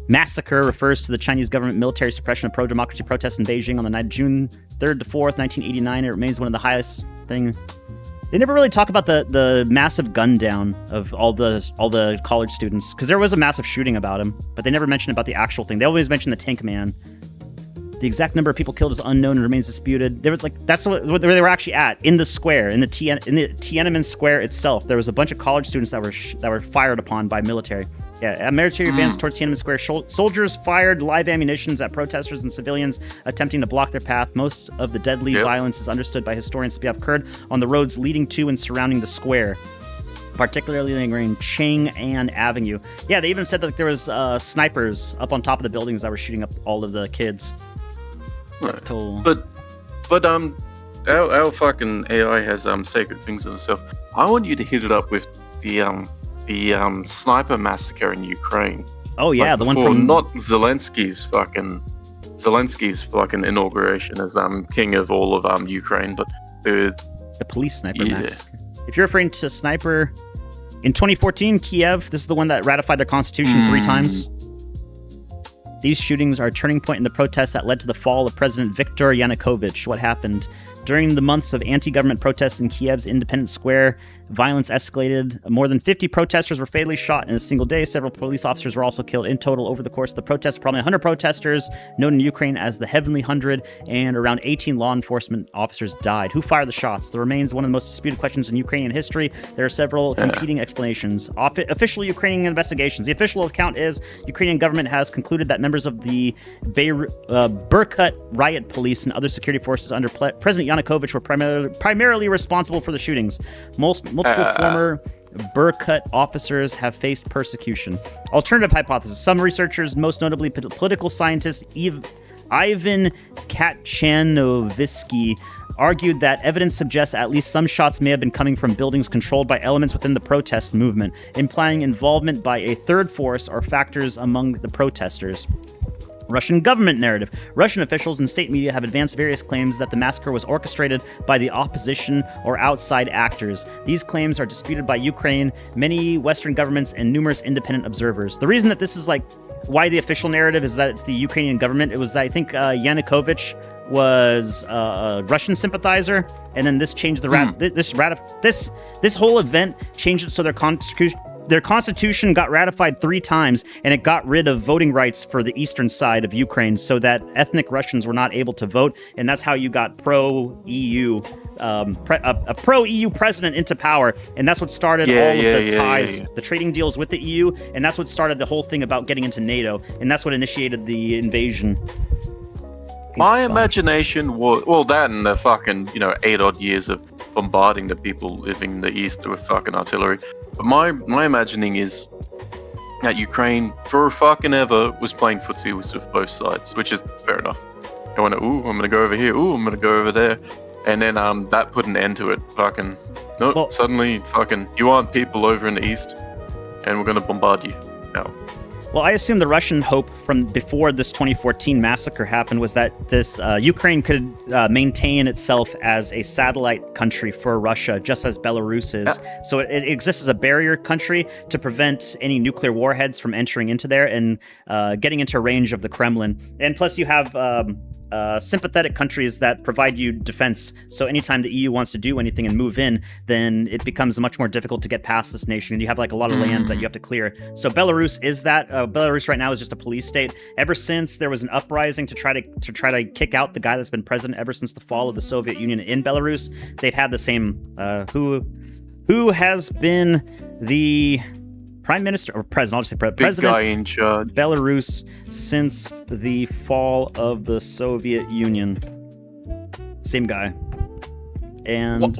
Massacre refers to the Chinese government military suppression of pro-democracy protests in Beijing on the night of June 3rd to 4th, 1989. It remains one of the thing. They never really talk about the massive gun down of all the college students, because there was a massive shooting about him, but they never mentioned about the actual thing. They always mention the Tank Man. The exact number of people killed is unknown and remains disputed. There was that's where they were actually at, in the square, in the Tiananmen Square itself. There was a bunch of college students that were fired upon by military. Yeah, a military advance towards Tiananmen Square. Soldiers fired live ammunitions at protesters and civilians attempting to block their path. Most of the deadly violence is understood by historians to have occurred on the roads leading to and surrounding the square, particularly in Chang'an Avenue. Yeah, they even said that there was snipers up on top of the buildings that were shooting up all of the kids. That's cool. But our fucking AI has sacred things in itself. I want you to hit it up with the sniper massacre in Ukraine. Oh yeah, the one from from not Zelensky's fucking inauguration as king of all of Ukraine, but the police sniper massacre. If you're referring to sniper in 2014, Kiev, this is the one that ratified their constitution 3 times. These shootings are a turning point in the protests that led to the fall of President Viktor Yanukovych. What happened? During the months of anti-government protests in Kiev's Independence Square, violence escalated. More than 50 protesters were fatally shot in a single day. Several police officers were also killed. In total, over the course of the protests, probably 100 protesters, known in Ukraine as the Heavenly 100, and around 18 law enforcement officers died. Who fired the shots? The remains one of the most disputed questions in Ukrainian histoy. There are several competing explanations. Official Ukrainian investigations. The official account is Ukrainian government has concluded that members of the Berkut riot police and other security forces under President Yanukovych were primarily responsible for the shootings. Multiple former Berkut officers have faced persecution. Alternative hypothesis. Some researchers, most notably political scientist Ivan Katchanovsky, argued that evidence suggests at least some shots may have been coming from buildings controlled by elements within the protest movement, implying involvement by a third force or factors among the protesters. Russian government narrative. Russian officials and state media have advanced various claims that the massacre was orchestrated by the opposition or outside actors. These claims are disputed by Ukraine, many Western governments, and numerous independent observers. The reason that this is why the official narrative is that it's the Ukrainian government, it was that I think Yanukovych was a Russian sympathizer, and then this changed the this whole event changed it so their constitution got ratified 3 times, and it got rid of voting rights for the eastern side of Ukraine so that ethnic Russians were not able to vote, and that's how you got pro-EU, a pro-EU president into power, and that's what started all of the ties, the trading deals with the EU, and that's what started the whole thing about getting into NATO, and that's what initiated the invasion. My imagination was, well, that and the fucking, 8 odd years of bombarding the people living in the east with fucking artillery. But my imagining is that Ukraine, for fucking ever, was playing footsie with both sides, which is fair enough. Going, ooh, I'm gonna go over here, ooh, I'm gonna go over there. And then that put an end to it. Fucking, nope, suddenly, fucking, you want people over in the east, and we're gonna bombard you. No. Well, I assume the Russian hope from before this 2014 massacre happened was that this Ukraine could maintain itself as a satellite country for Russia, just as Belarus is. So it exists as a barrier country to prevent any nuclear warheads from entering into there and getting into range of the Kremlin. And plus you have sympathetic countries that provide you defense. So anytime the EU wants to do anything and move in, then it becomes much more difficult to get past this nation. And you have a lot of land that you have to clear. So Belarus is that. Belarus right now is just a police state. Ever since there was an uprising to try to kick out the guy that's been president ever since the fall of the Soviet Union in Belarus, they've had the same who has been the prime minister or president, I'll just say president, guy in charge. Belarus since the fall of the Soviet Union. Same guy. And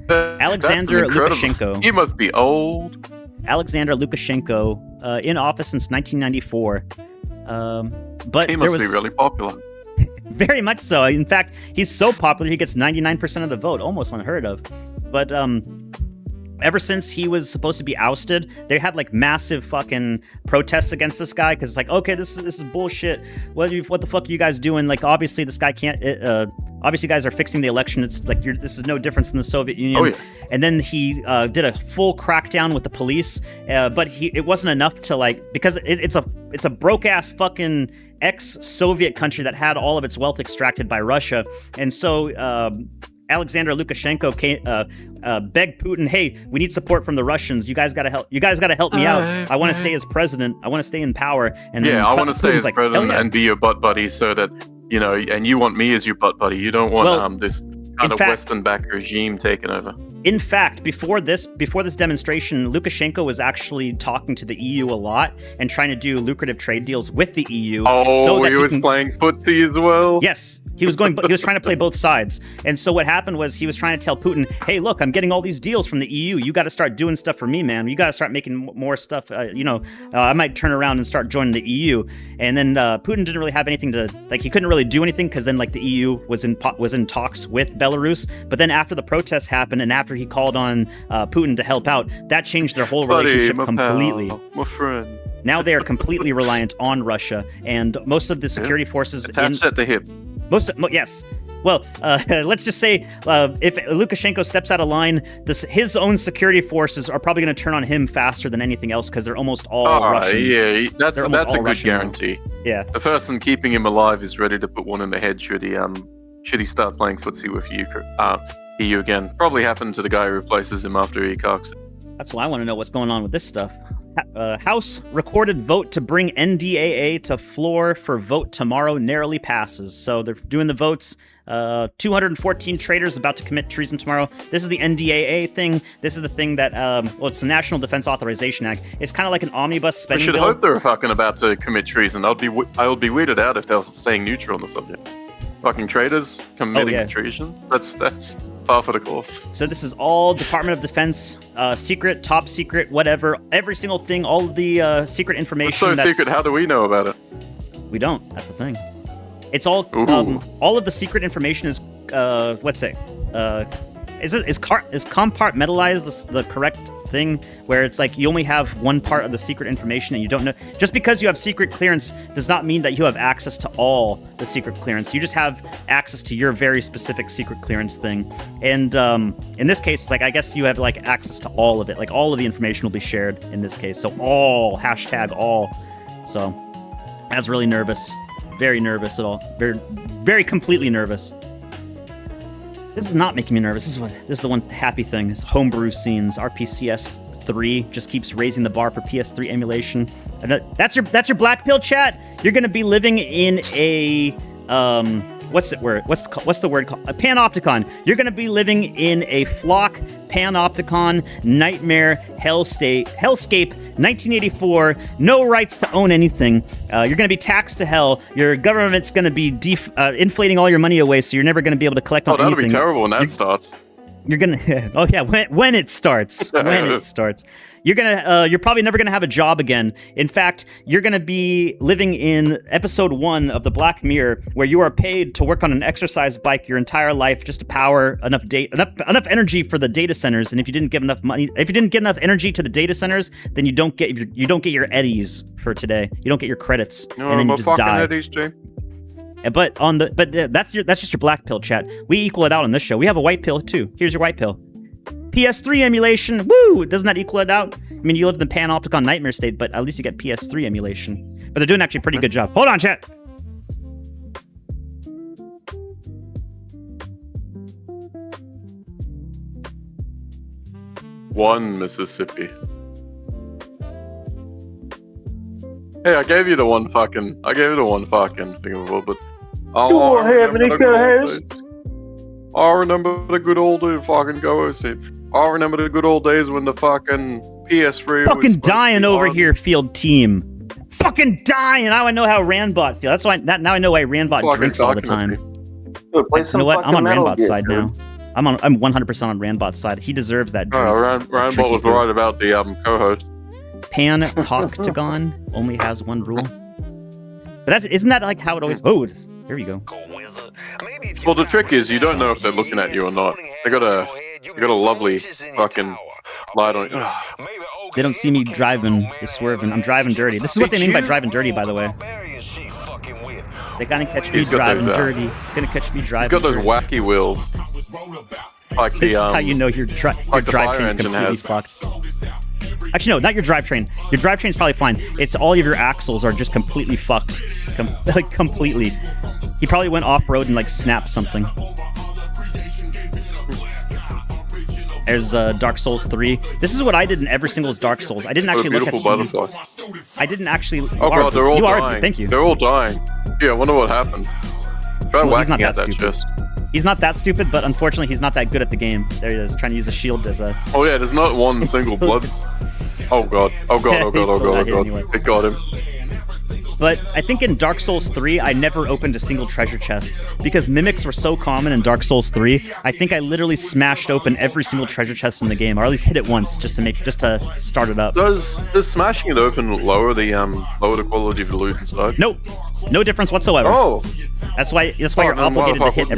Alexander Lukashenko. He must be old. Alexander Lukashenko, in office since 1994. But he must be really popular. Very much so. In fact, he's so popular he gets 99% of the vote, almost unheard of. But ever since he was supposed to be ousted, they had massive fucking protests against this guy because okay, this is bullshit. What the fuck are you guys doing? Obviously this guy can't. Obviously, you guys are fixing the election. It's this is no difference in the Soviet Union. Oh, yeah. And then he did a full crackdown with the police, but it wasn't enough to because it's a broke ass fucking ex-Soviet country that had all of its wealth extracted by Russia, and so Alexander Lukashenko begged Putin, "Hey, we need support from the Russians. You guys got to help. You guys got to help me out. I want to stay as president. I want to stay in power." And then I want to stay as like, president yeah. and be your butt buddy, so that and you want me as your butt buddy. You don't want this kind of Western backed regime taking over. In fact, before this demonstration, Lukashenko was actually talking to the EU a lot and trying to do lucrative trade deals with the EU. Oh, so that he was playing footsie as well? Yes. He was trying to play both sides. And so what happened was he was trying to tell Putin, "Hey, look, I'm getting all these deals from the EU. You got to start doing stuff for me, man. You got to start making more stuff. I might turn around and start joining the EU." And then Putin didn't really have anything to, he couldn't really do anything because then the EU was in talks with Belarus. But then after the protests happened and after he called on Putin to help out, that changed their whole relationship completely. My friend. Now they are completely reliant on Russia, and most of the security forces attached at the hip. Yes. Well, let's just say if Lukashenko steps out of line, his own security forces are probably going to turn on him faster than anything else because they're almost all Russian. Yeah, that's a good Russian guarantee. Now. Yeah. The person keeping him alive is ready to put one in the head should he start playing footsie with EU again. Probably happened to the guy who replaces him after he cocks. That's why I want to know what's going on with this stuff. House recorded vote to bring NDAA to floor for vote tomorrow narrowly passes. So they're doing the votes. 214 traitors about to commit treason tomorrow. This is the NDAA thing. This is the thing that, it's the National Defense Authorization Act. It's kind of like an omnibus spending bill. I should hope they're fucking about to commit treason. I would be weirded out if they were staying neutral on the subject. Fucking traitors committing treason. That's par for the course. So this is all Department of Defense, secret, top secret, whatever. Every single thing, all of the secret information. It's so secret. How do we know about it? We don't. That's the thing. It's all of the secret information is is compartmentalized the correct thing, where it's like you only have one part of the secret information and you don't know. Just because you have secret clearance does not mean that you have access to all the secret clearance. You just have access to your very specific secret clearance thing. And in this case, it's like I guess you have access to all of it. Like all of the information will be shared in this case. So all, #all. So I was really nervous. Very nervous at all. Very, very completely nervous. This is not making me nervous. This is the one happy thing. Is homebrew scenes. RPCS 3 just keeps raising the bar for PS3 emulation. And that's your black pill chat. You're gonna be living in a what's the word called? A panopticon. You're gonna be living in a flock panopticon nightmare hellscape 1984. No rights to own anything. You're gonna be taxed to hell. Your government's gonna be inflating all your money away, so you're never gonna be able to collect on anything. Oh, that'll be terrible when that starts. You're gonna, when it starts, you're probably never gonna have a job again. In fact, you're gonna be living in episode 1 of the Black Mirror, where you are paid to work on an exercise bike your entire life just to power enough energy for the data centers. And if you didn't give enough energy to the data centers, then you don't get your eddies for today. You don't get your credits, and then you just die. Eddies, Jay. But that's just your black pill chat. We equal it out on this show. We have a white pill too. Here's your white pill. PS3 emulation. Woo! Doesn't that equal it out? I mean, you live in the panopticon nightmare state, but at least you get PS3 emulation. But they're doing actually a pretty good job. Hold on, chat. One Mississippi. Hey, I gave you the one fucking thingamabob, but Go ahead, Manika. I remember the good old fucking I remember the good old days when the fucking PS3 fucking dying over here, field team. Fucking dying. Now I know how Randbot feels. That's why now I know why Randbot drinks all the time. Dude, play some you know what? I'm on Metal Randbot's Gear, side dude. now. I'm 100% on Randbot's side. He deserves that drink. Randbot was right about the co-host. Pan-Octagon only has one rule. But isn't that like how it always... Oh, here we go. Well, the trick is you don't know if they're looking at you or not. They got a lovely fucking light on. They don't see me driving, they're swerving. I'm driving dirty. This is what they mean by driving dirty, by the way. They're gonna catch me driving dirty. Gonna catch me driving. He's got those wacky wheels. Like this is how you know your drivetrain's completely fucked. Actually, no, not your drivetrain. Your drivetrain's probably fine. It's all of your axles are just completely fucked. Completely. He probably went off-road and snapped something. There's Dark Souls 3. This is what I did in every single Dark Souls. I didn't actually look at butterfly. I didn't actually. Oh god, they're all dying. Are, thank you. They're all dying. Yeah, I wonder what happened. Try whacking at that chest. He's not that stupid, but unfortunately, he's not that good at the game. There he is, trying to use a shield as a. Oh yeah, there's not one single blood. Oh god! Oh god! Oh god! Oh god! Oh god! It got him. But I think in Dark Souls 3, I never opened a single treasure chest because mimics were so common in Dark Souls 3. I think I literally smashed open every single treasure chest in the game, or at least hit it once just to start it up. Does smashing it open lower the quality of the loot inside? Nope, no difference whatsoever. Oh, that's why you're obligated to hit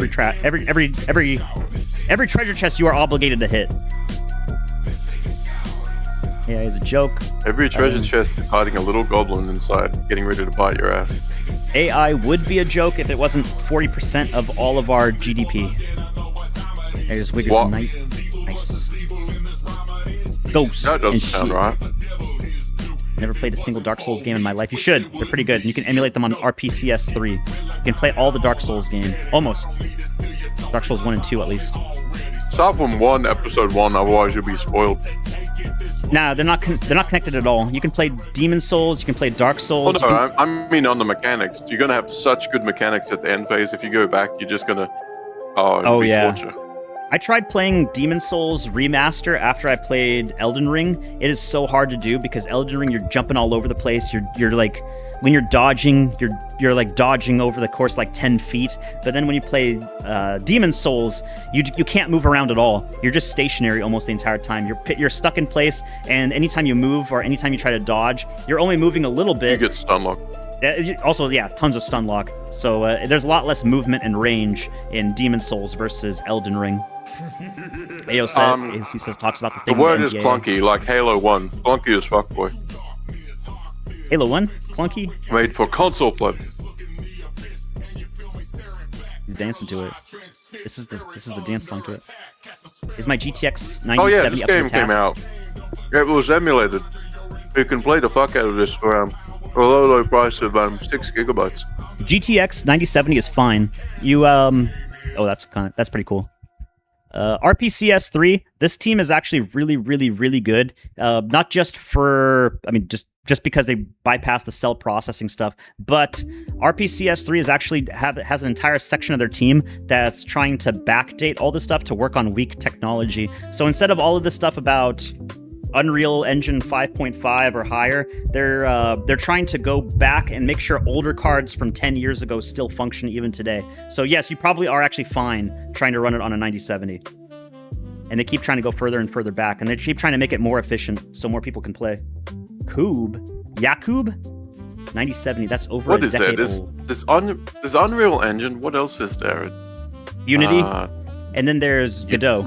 every treasure chest. You are obligated to hit. Yeah, it's a joke. Every treasure chest is hiding a little goblin inside, getting ready to bite your ass. AI would be a joke if it wasn't 40% of all of our GDP. There's Wiggers Knight. Nice. Ghosts that doesn't and sound sheep. right. Never played a single Dark Souls game in my life. You should. They're pretty good. You can emulate them on RPCS 3. You can play all the Dark Souls game. Almost. Dark Souls 1 and 2 at least. Start from episode 1, otherwise you'll be spoiled. Nah, they're not connected at all. You can play Demon Souls, you can play Dark Souls. Oh no, I mean on the mechanics. You're gonna have such good mechanics at the end phase. If you go back, you're just gonna torture. I tried playing Demon Souls Remaster after I played Elden Ring. It is so hard to do because Elden Ring, you're jumping all over the place. You're like, when you're dodging, you're like dodging over the course like 10 feet. But then when you play Demon Souls, you can't move around at all. You're just stationary almost the entire time. You're stuck in place, and anytime you move or anytime you try to dodge, you're only moving a little bit. You get stun locked. Also, yeah, tons of stun lock. So there's a lot less movement and range in Demon Souls versus Elden Ring. AOC says talks about the thing. The word is clunky, like Halo 1. Clunky as fuck, boy. Halo 1? Clunky? Made for console play. He's dancing to it. This is the dance song to it. Is my GTX 9070 Oh yeah, this up to game the task? came out. It was emulated. You can play the fuck out of this for a low price of 6 gigabytes. GTX 9070 is fine. That's pretty cool. RPCS 3, this team is actually really, really, really good. Not just just because they bypass the cell processing stuff, but RPCS 3 is actually has an entire section of their team that's trying to backdate all this stuff to work on weak technology. So instead of all of this stuff about Unreal Engine 5.5 or higher, they're trying to go back and make sure older cards from 10 years ago still function even today. So yes, you probably are actually fine trying to run it on a 9070. And they keep trying to go further and further back, and they keep trying to make it more efficient so more people can play. Yakub 9070, that's over what a is decade that? old. This Unreal Engine, what else is there? Unity, and then there's Godot.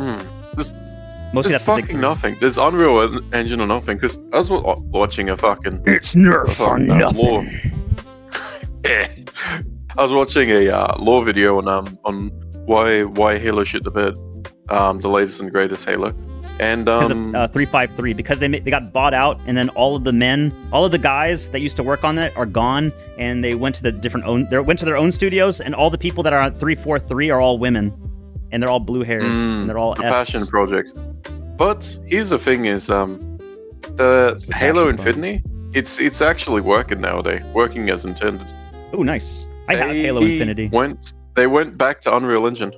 Mostly that's fucking the big three. nothing. There's Unreal Engine or nothing, because I was watching a fucking... It's Nerf or nothing. I was watching a lore video on why Halo shit the bed, the latest and greatest Halo. And because of 353, because they got bought out, and then all of the guys that used to work on it are gone, and they went to their own studios, and all the people that are on 343 are all women, and they're all blue hairs, and they're all the Fs. passion project. But here's the thing: is the Halo Infinity? It's actually working nowadays, working as intended. Oh, nice! I have Halo Infinity. They went back to Unreal Engine.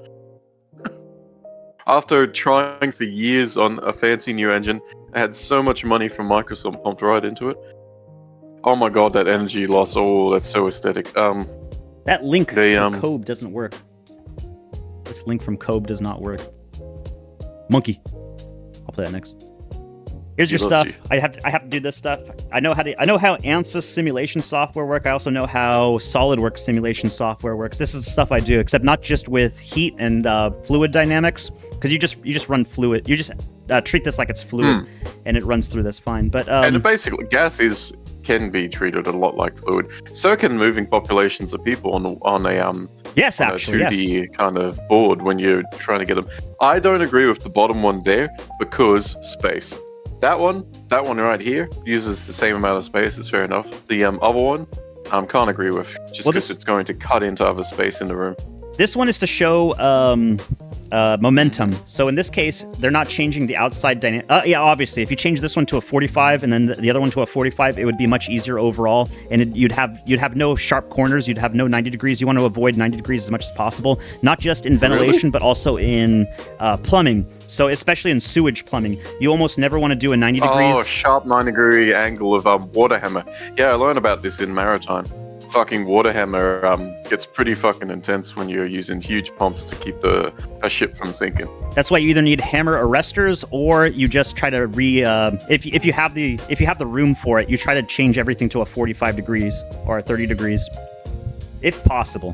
After trying for years on a fancy new engine, I had so much money from Microsoft pumped right into it. Oh my god, that energy loss! Oh, that's so aesthetic. That link from Cobe doesn't work. This link from Cobe does not work. Monkey. I'll play that next. Here's your stuff. I have to do this stuff. I know how ANSYS simulation software work. I also know how SolidWorks simulation software works. This is the stuff I do, except not just with heat and fluid dynamics, because you just run fluid. You just treat this like it's fluid, and it runs through this fine. But and basically, gas can be treated a lot like fluid. So can moving populations of people on a 2D kind of board when you're trying to get them. I don't agree with the bottom one there because space. That one right here uses the same amount of space. It's fair enough. The other one, can't agree with, just because it's going to cut into other space in the room. This one is to show momentum. So in this case, they're not changing the outside dynamic. Yeah, obviously, if you change this one to a 45 and then the other one to a 45, it would be much easier overall, and you'd have no sharp corners. You'd have no 90 degrees. You want to avoid 90 degrees as much as possible, not just in ventilation, but also in plumbing. So especially in sewage plumbing, you almost never want to do a 90 degrees. Oh, sharp 9-degree angle of water hammer. Yeah, I learned about this in maritime. Fucking water hammer gets pretty fucking intense when you're using huge pumps to keep a ship from sinking. That's why you either need hammer arresters, or you just try to if you have the room for it, you try to change everything to a 45 degrees or a 30 degrees, if possible.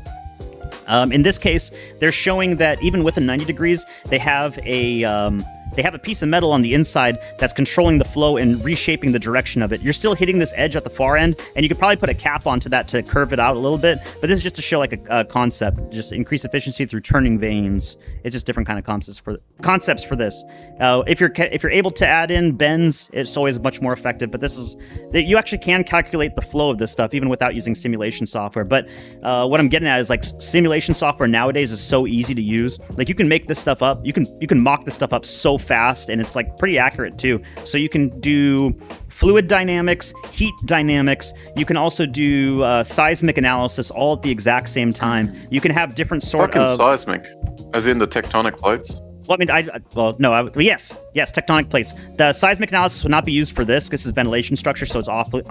In this case, they're showing that even with the 90 degrees, they have a piece of metal on the inside that's controlling the flow and reshaping the direction of it. You're still hitting this edge at the far end, and you could probably put a cap onto that to curve it out a little bit, but this is just to show like a concept, just increase efficiency through turning vanes. It's just different kind of concepts for this. If you're able to add in bends, it's always much more effective, but you actually can calculate the flow of this stuff even without using simulation software. But what I'm getting at is like simulation software nowadays is so easy to use. Like you can make this stuff up, you can mock this stuff up so fast, and it's like pretty accurate too. So you can do fluid dynamics, heat dynamics. You can also do seismic analysis all at the exact same time. You can have different sort fucking of seismic, as in the tectonic plates. Well, I mean, yes, tectonic plates. The seismic analysis would not be used for this. This is ventilation structure, so it's awfully.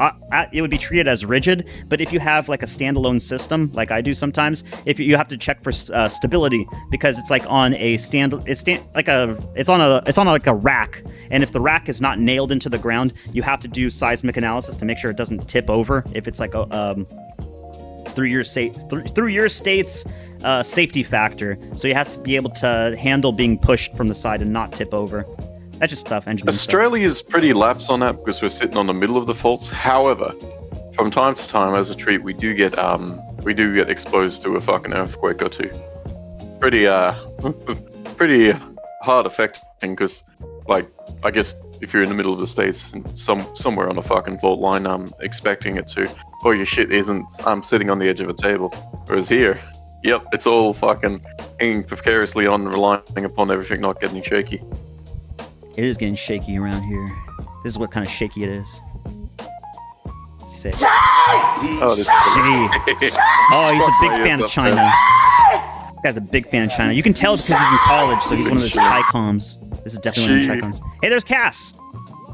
It would be treated as rigid. But if you have like a standalone system, like I do sometimes, if you have to check for stability, because it's like on a it's on like a rack, and if the rack is not nailed into the ground, you have to do seismic analysis to make sure it doesn't tip over. If it's like a through your state's safety factor, so you have to be able to handle being pushed from the side and not tip over. That's just tough engineering. Australia is pretty lax on that because we're sitting on the middle of the faults. However, from time to time, as a treat, we do get exposed to a fucking earthquake or two. Pretty hard affecting, because like I guess if you're in the middle of the states and somewhere on a fucking fault line, expecting it to, or your shit isn't sitting on the edge of a table. Whereas here, yep, it's all fucking hanging precariously on, relying upon everything not getting shaky. It is getting shaky around here. This is what kind of shaky it is. What's he say? Oh, this Oh, he's a big fan of China. This guy's a big fan of China. You can tell because he's in college, so he's one of those Chi-Coms. This is definitely one of the Chi-Coms. Hey, there's Cass!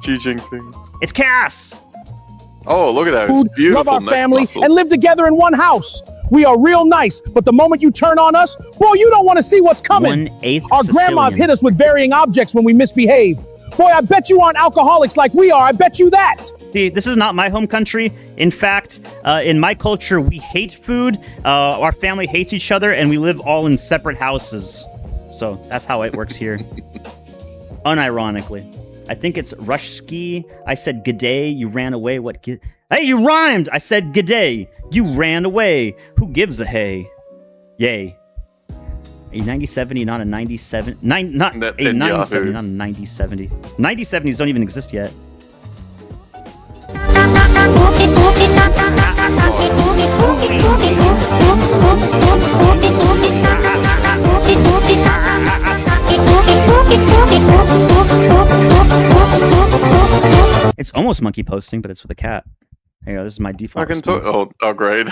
Xi Jinping. It's Cass! Oh, look at that. It's beautiful. Love our neck family, muscle. and live together in one house. We are real nice, but the moment you turn on us, boy, you don't want to see what's coming. 1/8 Our grandmas hit us with varying objects when we misbehave. Boy, I bet you aren't alcoholics like we are. I bet you that. See, this is not my home country. In fact, in my culture, we hate food. Our family hates each other, and we live all in separate houses. So that's how it works here. Unironically. I think it's Rushski. I said g'day, you ran away. What? Hey, you rhymed! I said g'day, you ran away. Who gives a hey? Yay. A 9070, not a 97. Not a 970, not a 9070. 9070s don't even exist yet. It's almost monkey posting, but it's with a cat. Here you go, this is my default response. Oh, great.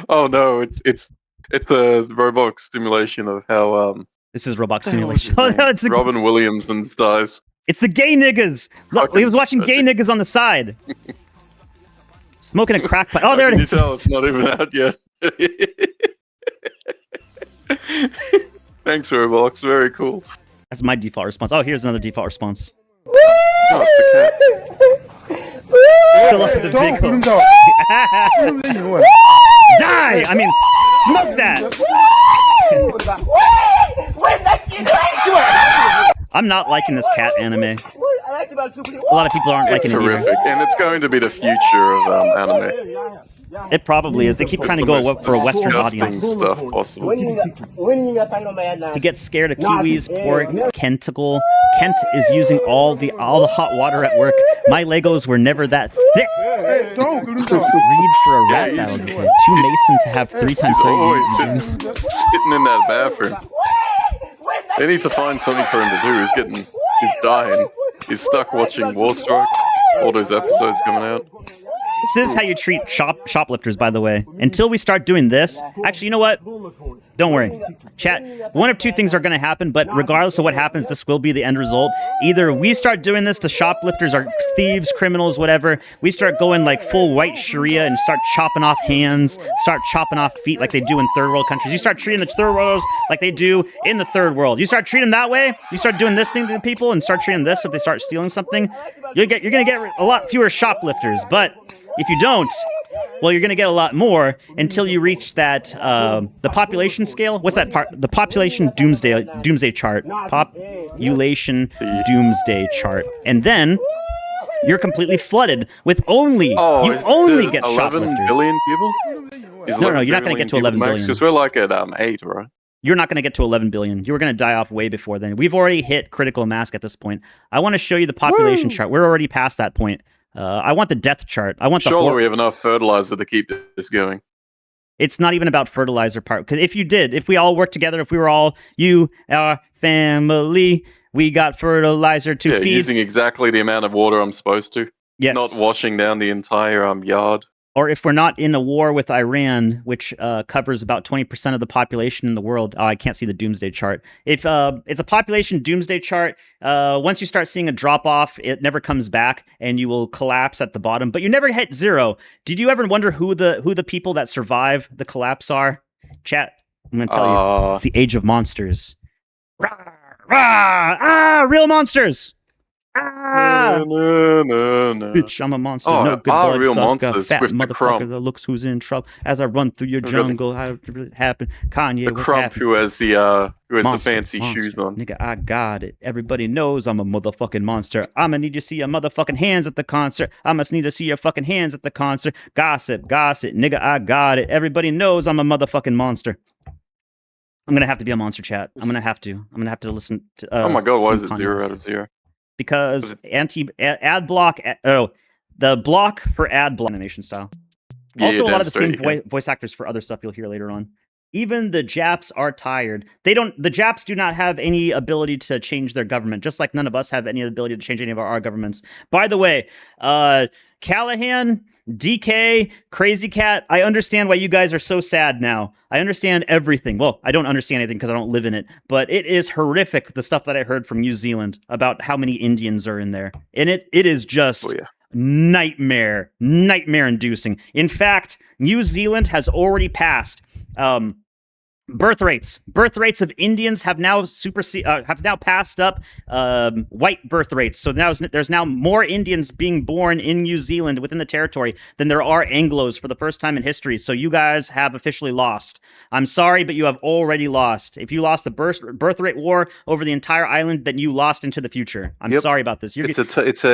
Oh no, it's a Roblox stimulation of how This is Roblox simulation. Oh no, it's Robin Williams and dies. It's the gay niggas. Look, he was watching gay niggas on the side, smoking a crack pipe. Oh, there it is. Can you tell it's not even out yet? Thanks, Roblox. Very cool. That's my default response. Oh, here's another default response. Oh, it's the cat. Fill up the big hole. Die! I mean, smoke that! I'm not liking this cat anime. A lot of people aren't liking it either. It's horrific, and it's going to be the future of anime. It probably is. They keep trying to go for a Western audience. Stuff possible. He gets scared of kiwis, pork, Kentacle. Kent is using all the hot water at work. My Legos were never that thick. Read for a rap battle. Two Mason to have 3 times 30. Always sitting in that bathroom. They need to find something for him to do. He's dying. He's stuck watching Warstrike. All those episodes coming out. This is how you treat shoplifters, by the way. Until we start doing this, actually, you know what? Don't worry. Chat, one of two things are going to happen, but regardless of what happens, this will be the end result. Either we start doing this to shoplifters or thieves, criminals, whatever. We start going like full white Sharia and start chopping off hands, start chopping off feet like they do in third world countries. You start treating the third worlds like they do in the third world. You start treating them that way, you start doing this thing to the people and start treating them this if they start stealing something, you're going to get a lot fewer shoplifters. But if you don't, well, you're going to get a lot more until you reach that, the population scale. What's that part? The population doomsday chart. Population doomsday chart. And then you're completely flooded with only, only get 11 shoplifters. billion people? No, you're not going to get to 11 billion. Because we're like at 8, right? You're not going to get to 11 billion. You were going to die off way before then. We've already hit critical mass at this point. I want to show you the population chart. We're already past that point. I want the death chart. I want the Surely we have enough fertilizer to keep this going. It's not even about fertilizer part. Because if we all work together, if we were all our family, we got fertilizer to feed. Using exactly the amount of water I'm supposed to. Yes. Not washing down the entire yard. Or if we're not in a war with Iran, which covers about 20% of the population in the world. Oh, I can't see the doomsday chart. If it's a population doomsday chart, once you start seeing a drop off, it never comes back, and you will collapse at the bottom. But you never hit zero. Did you ever wonder who the people that survive the collapse are? Chat, I'm gonna tell you. It's the age of monsters. Rah, rah, real monsters. Bitch, I'm a monster. No good blood real sucker. monsters Fat with the motherfucker crump. that looks who's in trouble. As I run through your jungle, how did it happen? Kanye, The what's crump happening? who has the Monster, fancy shoes on. Nigga, I got it. Everybody knows I'm a motherfucking monster. I'ma need to see your motherfucking hands at the concert. I must need to see your fucking hands at the concert. Gossip, nigga, I got it. Everybody knows I'm a motherfucking monster. I'm gonna have to be a monster, chat. I'm gonna have to listen to. Oh my god, why some is it Kanye 0 West. out of 0? Because ad block. The block for ad block animation style. Yeah, Also, a lot damn of the same straight, yeah. voice actors for other stuff you'll hear later on. Even the Japs are tired. The Japs do not have any ability to change their government, just like none of us have any ability to change any of our governments. By the way, Callahan, DK, Crazy Cat, I understand why you guys are so sad now. I understand everything. Well, I don't understand anything because I don't live in it, but it is horrific, the stuff that I heard from New Zealand about how many Indians are in there. And it is just nightmare inducing. In fact, New Zealand has already passed birth rates of Indians have now passed up white birth rates. So now there's now more Indians being born in New Zealand within the territory than there are Anglos for the first time in history. So you guys have officially lost. I'm sorry, but you have already lost. If you lost the birth rate war over the entire island, then you lost into the future. I'm sorry about this. It's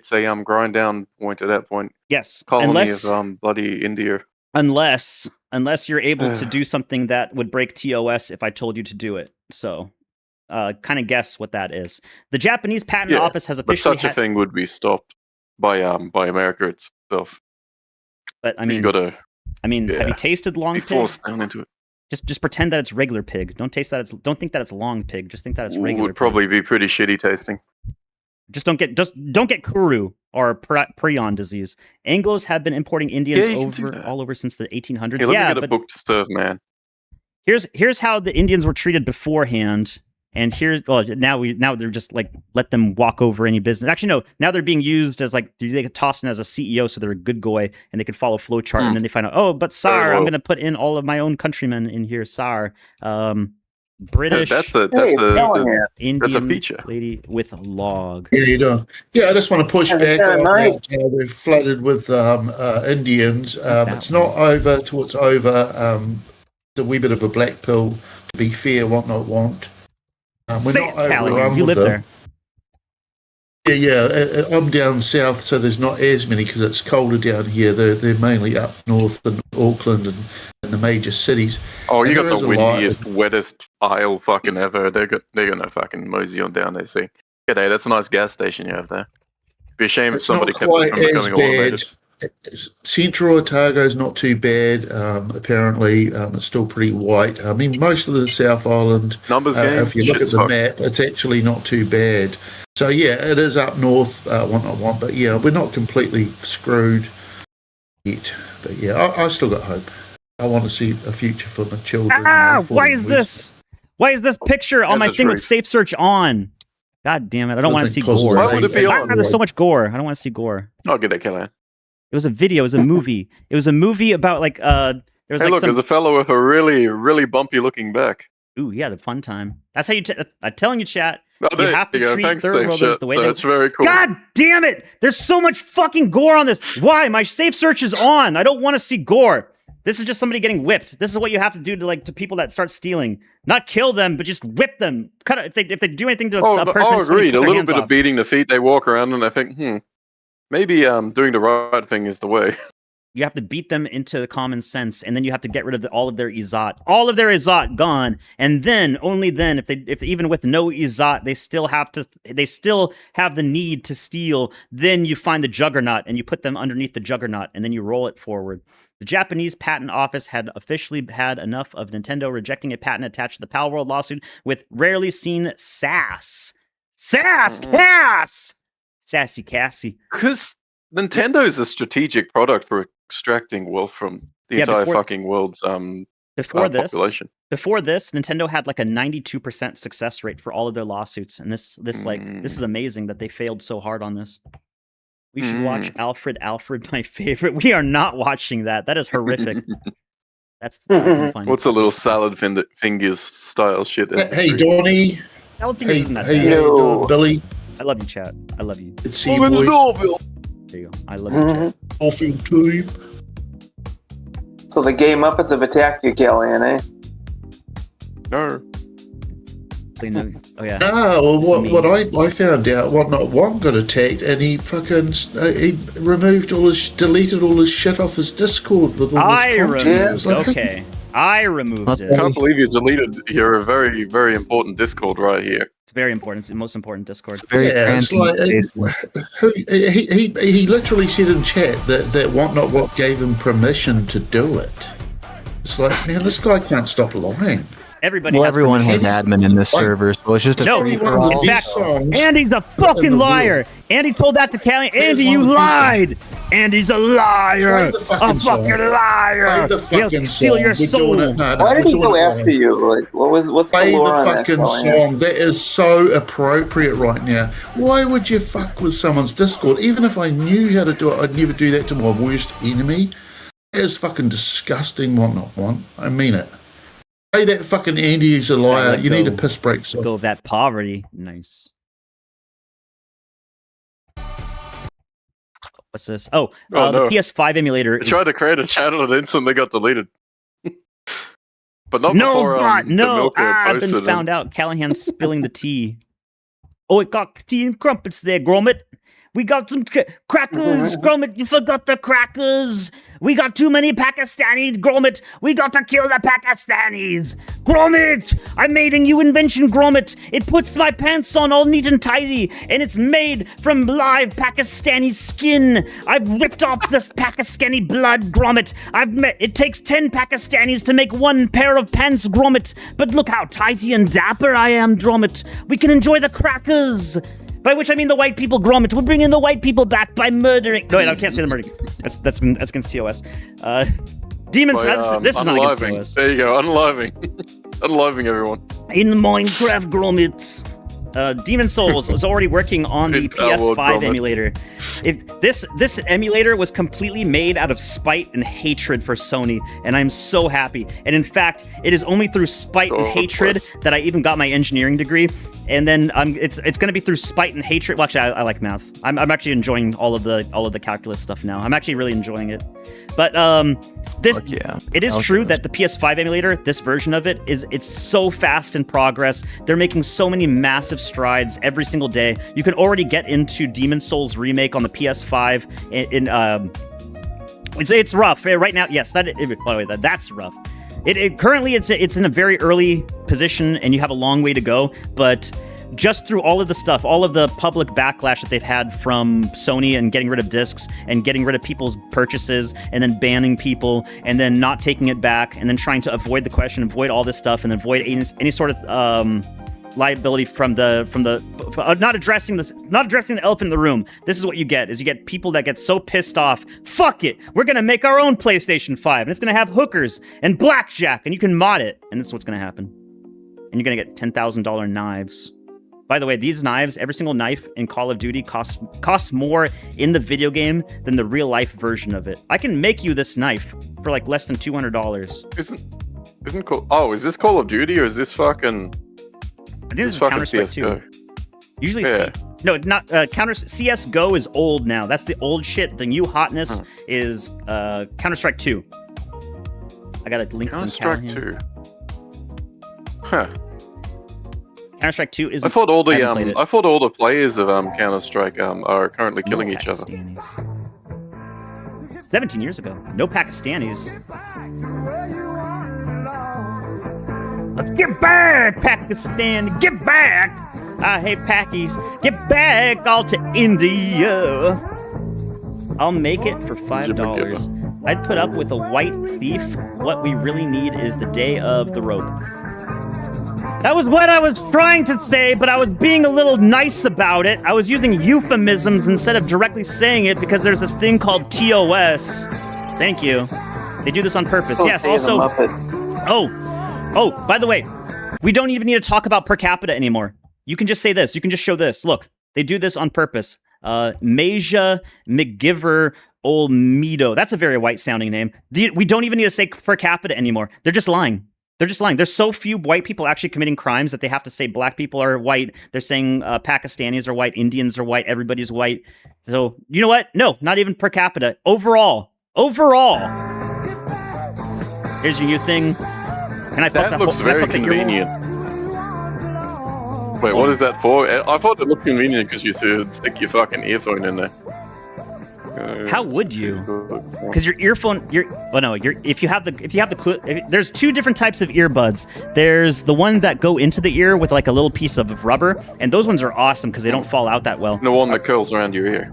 a grind down point at that point. Yes, Colony of bloody India. Unless you're able to do something that would break TOS if I told you to do it. So, kind of guess what that is. The Japanese Patent Office has officially But such a thing would be stopped by America itself. But I mean, have you tasted long pig? Forced down into it. Just pretend that it's regular pig. Don't think that it's long pig. Just think that it's regular. Would probably be pretty shitty tasting. Just don't get kuru or prion disease. Anglos have been importing Indians all over since the 1800s. Hey, let me get a book to serve, man. Here's how the Indians were treated beforehand, and now they're just like let them walk over any business. Actually, no, now they're being used as like they get tossed in as a CEO, so they're a good goy and they can follow flow chart, and then they find out, but Sar, I'm going to put in all of my own countrymen in here, Sar. British, that's a Indian feature. Lady with log. Yeah, you know. Yeah, I just want to push back on that. We're flooded with Indians. It's not over till it's over. It's a wee bit of a black pill, to be fair, want not want. We're not overrun you with live them. there. Yeah, I'm down south, so there's not as many because it's colder down here. They're mainly up north in Auckland and the major cities. Oh, you And got there the is a lot. windiest, wettest aisle fucking ever. They're gonna fucking mosey on down there. See, g'day, that's a nice gas station you have there. Be a shame if It's somebody not kept it quite from as becoming bad. automated. Central Otago's not too bad. Apparently, it's still pretty white. I mean, most of the South Island, Numbers game. if you look at Shit's the fucked. map, it's actually not too bad. So yeah, it is up north, wantnotwant, but yeah, we're not completely screwed yet. But yeah, I still got hope. I want to see a future for my children. Why is this? Why is this picture on my thing with safe search on? God damn it! I don't want to see gore. Why would it be on? There's so much gore. I don't want to see gore. I'll get that killer. It was a video. It was a movie. It was a movie about like there was Hey, like look, some. there's a fellow with a really, really bumpy looking back. Ooh, yeah, the fun time. That's how you. I'm telling you, chat. Oh, You there have to you go. treat Thanks, third worlders shit. the way So they. it's very cool. God damn it! There's so much fucking gore on this. Why? My safe search is on. I don't want to see gore. This is just somebody getting whipped. This is what you have to do to people that start stealing. Not kill them, but just whip them. Cut it if they do anything to a person. Oh, agreed. A little bit off. of beating the feet. They walk around and they think, maybe doing the right thing is the way. You have to beat them into the common sense, and then you have to get rid of all of their izat. All of their izat gone, and then only then, if even with no izat, they still have the need to steal. Then you find the juggernaut and you put them underneath the juggernaut, and then you roll it forward. The Japanese Patent Office had officially had enough of Nintendo rejecting a patent attached to the Pal World lawsuit with rarely seen sass. Cass! Sassy Cassie. Because Nintendo is a strategic product for extracting wealth from the entire fucking world's population. Before this, Nintendo had like a 92% success rate for all of their lawsuits, and this is amazing that they failed so hard on this. We should watch Alfred, my favorite. We are not watching that. That is horrific. That's fucking funny. What's a little salad fingers style shit? Hey, Donnie. Salad fingers isn't that Hey, bad. Billy. I love you, chat. I love you. Good to see you, boys. There you go. I love you, chat. Awful team. So the gay Muppets have attacked you, Callahan, eh? No. Oh yeah. No, what I found out, wantnotwant got attacked, and he fucking he deleted all his shit off his Discord with all his content. Okay. I removed it. I can't believe you deleted your very, very important Discord right here. It's very important. It's the most important Discord. It's he literally said in chat that wantnotwant gave him permission to do it. It's like, man, this guy can't stop lying. Everyone has admin in this server, so it's just a free for all. In fact, Andy's a fucking liar. Andy told that to Callie. Andy, you lied. Andy's a liar. A fucking liar. He'll steal your soul. Why did he go after you? Like, what's Play the lore on the that, fucking Callahan? song. That is so appropriate right now. Why would you fuck with someone's Discord? Even if I knew how to do it, I'd never do that to my worst enemy. That is fucking disgusting, wantnotwant. I mean it. Say that fucking Andy is a liar. You need a piss break. So. Go that poverty. Nice. What's this? Oh, no. The PS5 emulator. I tried to create a channel and instantly got deleted. But not No, before God, the no. milker I've posted been it. found out. Callahan's spilling the tea. Oh, it got tea and crumpets there, Gromit. We got some crackers, Gromit. You forgot the crackers. We got too many Pakistanis, Gromit. We got to kill the Pakistanis. Gromit, I made a new invention, Gromit. It puts my pants on all neat and tidy, and it's made from live Pakistani skin. I've ripped off this Pakistani blood, Gromit. It takes 10 Pakistanis to make one pair of pants, Gromit. But look how tidy and dapper I am, Gromit. We can enjoy the crackers. By which I mean the white people, Gromit. We're bringing the white people back by murdering. No, wait, I can't say the murdering. That's against TOS. Demons. This is not against TOS. There you go. Unliving. Unliving everyone. In Minecraft, Gromit. Demon Souls is already working on the PS5 emulator. If this emulator was completely made out of spite and hatred for Sony, and I'm so happy. And in fact, it is only through spite and hatred that I even got my engineering degree. And then it's going to be through spite and hatred. Well, actually, I like math. I'm actually enjoying all of the calculus stuff now. I'm actually really enjoying it. But it is true that the PS5 emulator, this version of it, it's so fast in progress. They're making so many massive strides every single day. You can already get into Demon Souls Remake on the PS5. It's rough right now. Yes, by the way, that's rough. Currently it's in a very early position, and you have a long way to go. But just through all of the stuff, all of the public backlash that they've had from Sony and getting rid of discs and getting rid of people's purchases and then banning people and then not taking it back and then trying to avoid the question, avoid all this stuff and avoid any sort of liability from not addressing the elephant in the room. This is what you get people that get so pissed off. Fuck it, we're gonna make our own PlayStation 5 and it's gonna have hookers and blackjack and you can mod it, and this is what's gonna happen. And you're gonna get $10,000 knives. By the way, these knives, every single knife in Call of Duty costs more in the video game than the real life version of it. I can make you this knife for like less than $200. Isn't cool? Oh, is this Call of Duty or is this fucking? I think this is Counter-Strike 2. Usually, no, not CS:GO is old now. That's the old shit. The new hotness is Counter-Strike 2. I got a link from Counter-Strike 2. Huh. Counter-Strike 2 is. I thought all the players of Counter-Strike are currently killing each other. 17 years ago. No Pakistanis. Let's get back, Pakistan! Get back! I hate Pakis. Get back all to India. I'll make it for $5. I'd put up with a white thief. What we really need is the day of the rope. That was what I was trying to say, but I was being a little nice about it. I was using euphemisms instead of directly saying it because there's this thing called TOS. Thank you. They do this on purpose. Yes, also... Oh, by the way, we don't even need to talk about per capita anymore. You can just say this. You can just show this. Look, they do this on purpose. Maja McGiver Olmedo. That's a very white-sounding name. We don't even need to say per capita anymore. They're just lying. They're just lying. There's so few white people actually committing crimes that they have to say black people are white. They're saying Pakistanis are white, Indians are white, everybody's white. So, you know what? No, not even per capita. Overall. Here's your new thing. And I that looks very convenient. Wait, what is that for? I thought it looked convenient because you should stick your fucking earphone in there. How would you? Because your earphone, if you have the, there's two different types of earbuds. There's the one that go into the ear with like a little piece of rubber, and those ones are awesome because they don't fall out that well. The one that curls around your ear.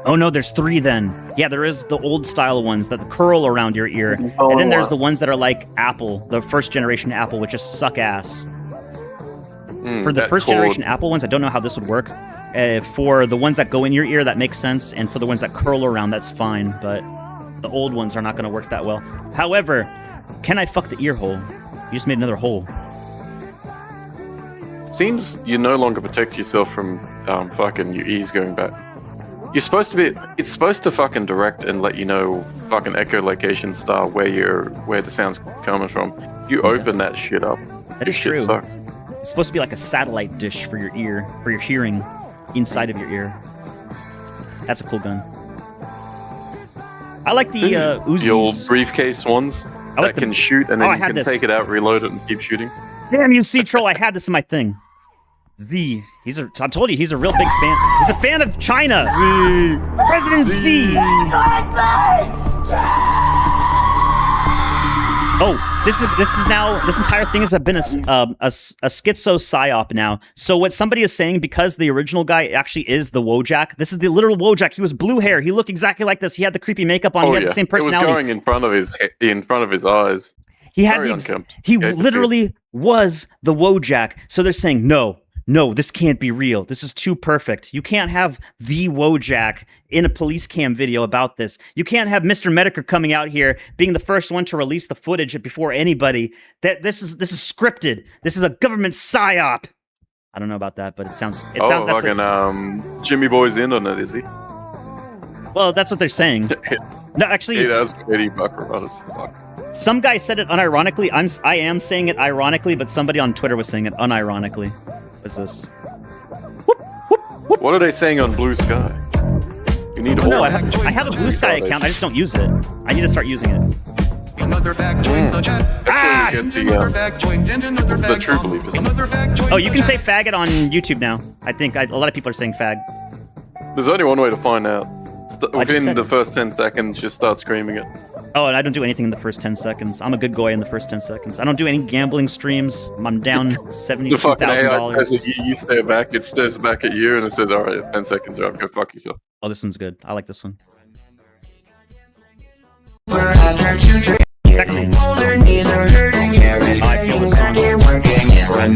Oh no, there's three then. Yeah, there is the old style ones that curl around your ear. And then there's the ones that are like Apple, the first generation Apple, which just suck ass. For the first generation Apple ones, I don't know how this would work. For the ones that go in your ear, that makes sense. And for the ones that curl around, that's fine. But the old ones are not going to work that well. However, can I fuck the ear hole? You just made another hole. Seems you no longer protect yourself from fucking your ears going back. It's supposed to fucking direct and let you know fucking echolocation style where the sound's coming from. You open that shit up. That is true. It's supposed to be like a satellite dish for your ear, for your hearing inside of your ear. That's a cool gun. I like the Uzis. The old briefcase ones that can shoot and then you can take it out, reload it, and keep shooting. Damn you, C-Troll, I had this in my thing. Z. I told you, he's a real big fan. He's a fan of China. Z. President Z. Oh, this entire thing has been a schizo psyop now. So what somebody is saying, because the original guy actually is the Wojak, this is the literal Wojak. He was blue hair. He looked exactly like this. He had the creepy makeup on. He had the same personality. It was going in front of his eyes. He had he literally was the Wojak. So they're saying no, this can't be real. This is too perfect. You can't have the Wojak in a police cam video about this. You can't have Mr. Medicare coming out here being the first one to release the footage before anybody. This is scripted. This is a government psyop. I don't know about that, but it sounds. Fucking Jimmy Boy's in on it, is he? Well, that's what they're saying. No, actually, he does Eddie Bucker about his fuck. Some guy said it unironically. I am saying it ironically, but somebody on Twitter was saying it unironically. What's this? What are they saying on Blue Sky? You need I have a Blue Sky account. I just don't use it. I need to start using it. Another fact, join the chat. That's where you get the true believers. Oh, you can say faggot on YouTube now. I think a lot of people are saying fag. There's only one way to find out. Within the first 10 seconds, just start screaming it. Oh, and I don't do anything in the first 10 seconds. I'm a good guy in the first 10 seconds. I don't do any gambling streams. I'm down The fucking AI $72,000. says that you stare back, it stares back at you, and it says, alright, 10 seconds are up, go fuck yourself. Oh, this one's good. I like this one. Oh, I feel this song. Oh yeah, I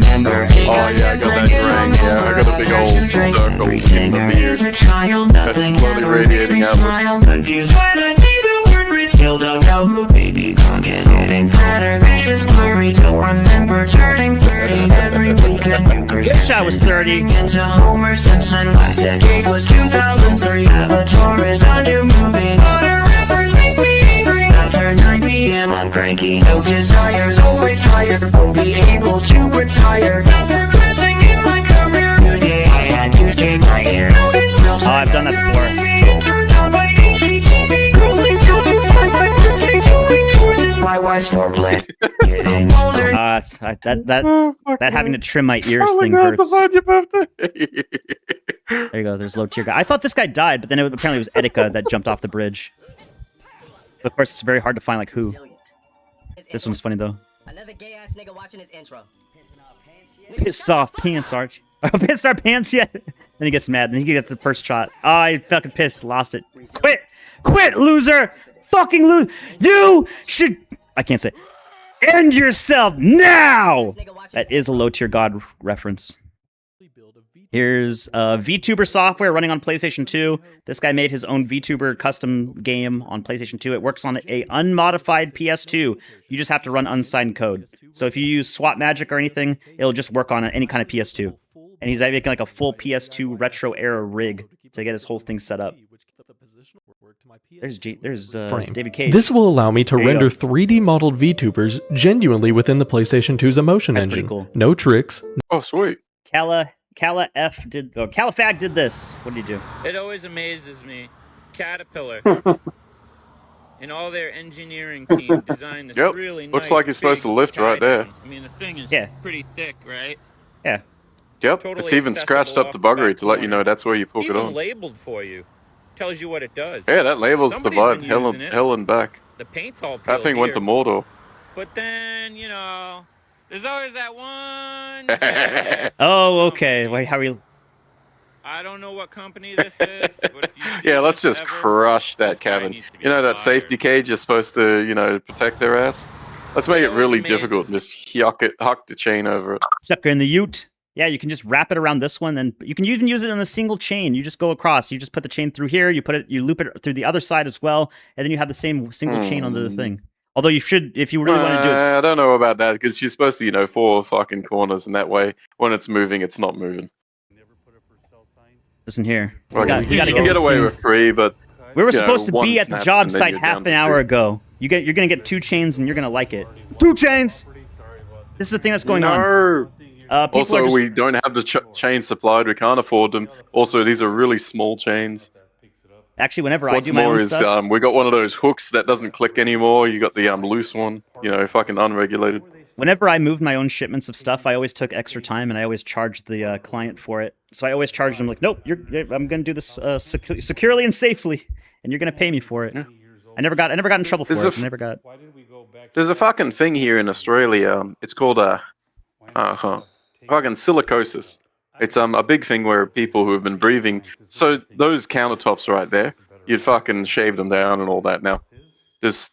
got that drang, yeah, I got a big old circle in the beard. That's slowly radiating outward. This shot was 30. After 9 p.m. I'm cranky, no desires, always tired, won't be able to retire. After crashing in my career, today I had to shave my hair. Oh, I've done that before. My wife's foreplay. That having to trim my ears thing hurts. There you go. There's low tier guy. I thought this guy died, but then apparently it was Etika that jumped off the bridge. Of course, it's very hard to find like who. This one's funny though. Another gay ass nigga watching his intro. Pissed off pants, Arch. Oh, pissed our pants yet? Then he gets mad, and he gets the first shot. Oh, I fucking pissed, lost it. Quit, loser! Fucking lose! You should. I can't say. End yourself now. That is a low tier god reference. Here's VTuber software running on PlayStation 2. This guy made his own VTuber custom game on PlayStation 2. It works on a unmodified PS2. You just have to run unsigned code. So if you use SWAT magic or anything, it'll just work on any kind of PS2. And he's making like a full PS2 retro era rig to get his whole thing set up. There's David Cage. This will allow me to There you render go. 3D modeled VTubers genuinely within the PlayStation 2's emotion That's engine. pretty cool. No tricks. Oh, sweet. Califag did this. What did he do? It always amazes me. Caterpillar and all their engineering team designed this Yep. really Looks nice like it's supposed big to lift right there. I mean, the thing is Yeah. pretty thick, right? Yeah. Yep, Totally it's even accessible scratched up off the the buggery back to let you corner. know that's where you hook it Even on. labeled for you. Tells you what it does. Yeah, that labels the Somebody's bud, been hell using and, it. hell and back. The paint's all That peeled thing went to here. Mordor. But then, you know, there's always that one. Oh, okay. Wait, how are we? I don't know what company this is, but if you Yeah, let's just crush that cabin. You know that safety cage is supposed to, you know, protect their ass? Let's make it really difficult and just huck the chain over it. Sucker in the ute. Yeah, you can just wrap it around this one, and you can even use it in a single chain. You just go across. You just put the chain through here. You loop it through the other side as well, and then you have the same single chain onto the thing. Although you should, if you really want to do it. I don't know about that because you're supposed to, you know, 4 fucking corners, and that way, when it's moving, it's not moving. Listen here. Well, We you gotta can get this away thing. with 3, but We were you know, supposed to one be at the snaps job and then site you're half down an to hour 2. ago. You're gonna get 2 chains, and you're gonna like it. 2 chains. This is the thing that's going on. People Also, are just- we don't have the chains supplied. We can't afford them. Also, these are really small chains. Actually, whenever I What's do my more own is stuff, we got one of those hooks that doesn't click anymore. You got the loose one. You know, fucking unregulated. whenever I moved my own shipments of stuff, I always took extra time, and I always charged the client for it. So I always charged them like, nope, I'm gonna do this securely and safely, and you're gonna pay me for it. Yeah. I never got in trouble for it. I never got. There's a fucking thing here in Australia. It's called fucking silicosis. It's a big thing where people who have been breathing. So those countertops right there, you'd fucking shave them down and all that. Now, there's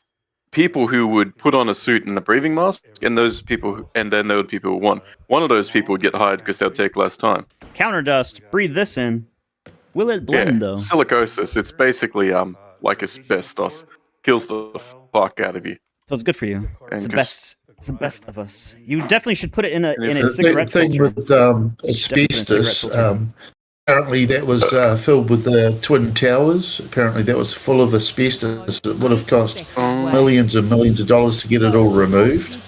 people who would put on a suit and a breathing mask, and those people, and then there would be people who won. One of those people would get hired because they'll take less time. Counter dust. Breathe this in. Will it blend though? Silicosis. It's basically like asbestos. Kills the fuck out of you. So it's good for you. It's the best. It's the best of us. You definitely should put it in a The cigarette thing filter. with asbestos, apparently that was filled with the Twin Towers. Apparently that was full of asbestos. It would have cost millions and millions of dollars to get it all removed.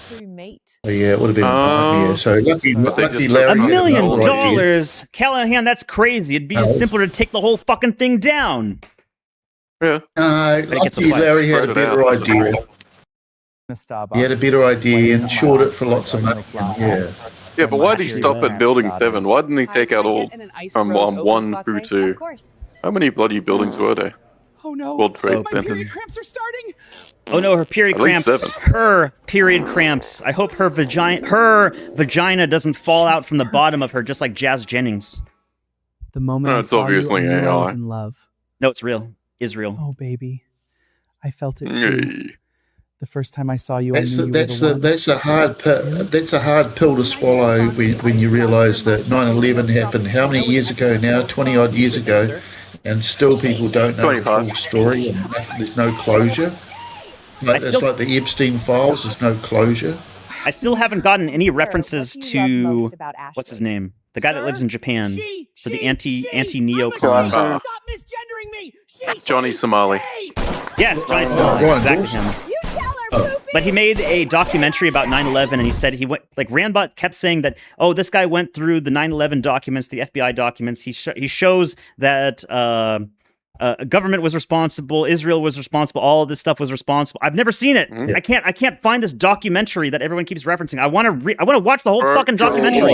So, yeah, it would have been a nightmare. So lucky Larry. $1 had million? another idea. Callahan, that's crazy. It'd be just simpler to take the whole fucking thing down. Yeah. Lucky Larry had a better idea. He had a better idea and short it for lots of money. Yeah. Yeah, but why did he stop at building 7? Why didn't he take out all from 1 through 2? How many bloody buildings were there? Oh no! World Trade My Center. period cramps are starting. Oh no, her period At least cramps. 7. Her period cramps. I hope her vagina doesn't fall out from the bottom of her, just like Jazz Jennings. The moment No, I it's saw you, I obviously knew I was AI. in love. No, it's real. Israel. Oh baby, I felt it too. The first time I saw you, I That's knew you were the one. that's a hard that's a hard pill to swallow when you realise that 9/11 happened how many years ago now, 20 odd years ago, and still people don't know the full story and there's no closure. It's like the Epstein files. There's no closure. I still haven't gotten any references to what's his name, the guy that lives in Japan, for the anti-neocon. Stop misgendering me. Johnny Somali. Yes, Johnny Somali, exactly him. But he made a documentary about 9/11, and he said he went like Randbot kept saying that, oh, this guy went through the 9/11 documents, the FBI documents. He shows that government was responsible, Israel was responsible, all of this stuff was responsible. I've never seen it. I can't find this documentary that everyone keeps referencing. I want to watch the whole fucking documentary.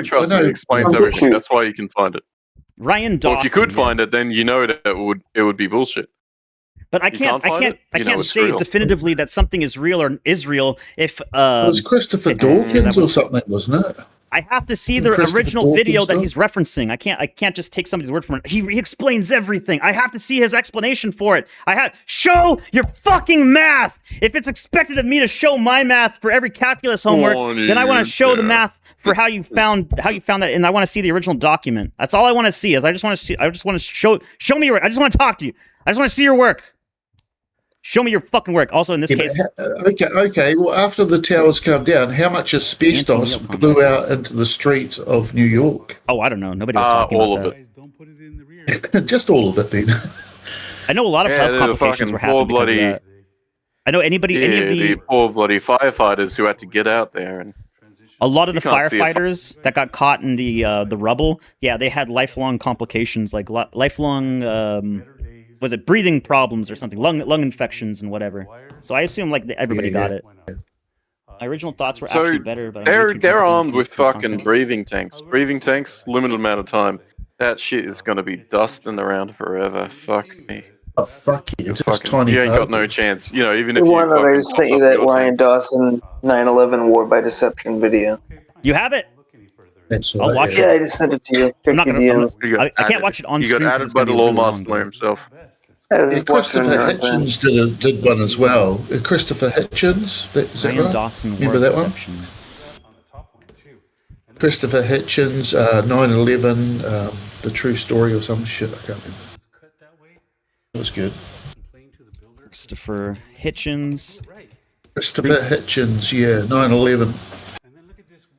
Trust me, it explains everything. That's why you can find it. Ryan Dawson. Well, if you could find it, then you know that it would be bullshit. But I can't say definitively that something is real or Israel if it was Christopher Dawkins or something, wasn't it? I have to see the original video that he's referencing. I can't just take somebody's word for it. He explains everything. I have to see his explanation for it. show your fucking math. If it's expected of me to show my math for every calculus homework, then I want to show the math for how you found that, and I want to see the original document. That's all I want to see. I just want to show me your work. I just want to talk to you. I just want to see your work. Show me your fucking work. Also, in this case... Okay. Well, after the towers come down, how much asbestos blew out into the streets of New York? Oh, I don't know. Nobody was talking all about of that. It. Just all of it, then. I know a lot of health complications were happening because of that. I know any of the poor bloody firefighters who had to get out there. And a lot of the firefighters that got caught in the rubble, yeah, they had lifelong complications, like lifelong... was it breathing problems or something, lung infections and whatever. So I assume like everybody got it. My original thoughts were actually better, but they're armed with fucking breathing tanks. Breathing tanks, limited amount of time. That shit is gonna be dusting around forever. Fuck me. Oh, fuck you. You ain't got no chance. You know, even if The you one that I just sent you that Ryan Dawson 9/11 War by Deception video. You have it? I'll watch it. Yeah, I just sent it to you. I can't watch it on screen. You got added by the Lawmaster himself. Christopher Hitchens did one as well. Christopher Hitchens, is that Ryan right? Dawson, Remember that one? Christopher Hitchens, 9/11, the true story or some shit. I can't remember. It was good. Christopher Hitchens. Christopher Hitchens, yeah, 9/11.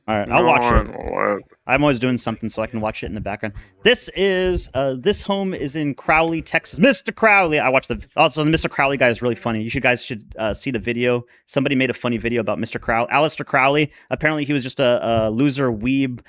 All right, I'll watch it. I'm always doing something so I can watch it in the background. This home is in Crowley, Texas. Mr. Crowley. The Mr. Crowley guy is really funny. You guys should see the video. Somebody made a funny video about Mr. Crowley. Aleister Crowley. Apparently he was just a loser, weeb,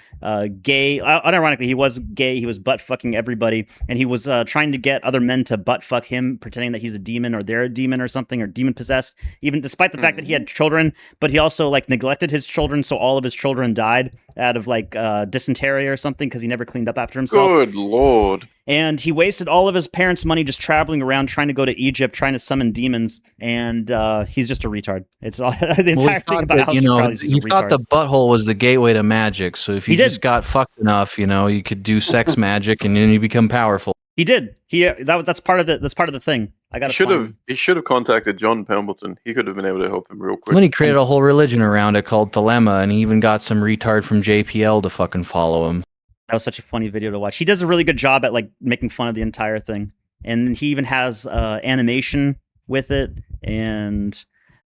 gay. Unironically, he was gay. He was butt fucking everybody, and he was trying to get other men to butt fuck him, pretending that he's a demon or they're a demon or something, or demon possessed. Even despite the fact that he had children, but he also like neglected his children, so all of his children died out of like dysentery or something because he never cleaned up after himself. Good lord. And he wasted all of his parents' money just traveling around trying to go to Egypt, trying to summon demons, and he's just a retard. It's all the entire thing about Aleister Crowley is he thought the butthole was the gateway to magic, so if you just got fucked enough, you could do sex magic and then you become powerful. He did. That's part of it. That's part of the thing. He should have contacted John Pemberton. He could have been able to help him real quick. When he created a whole religion around it called Thelema, and he even got some retard from JPL to fucking follow him. That was such a funny video to watch. He does a really good job at like making fun of the entire thing, and he even has animation with it, and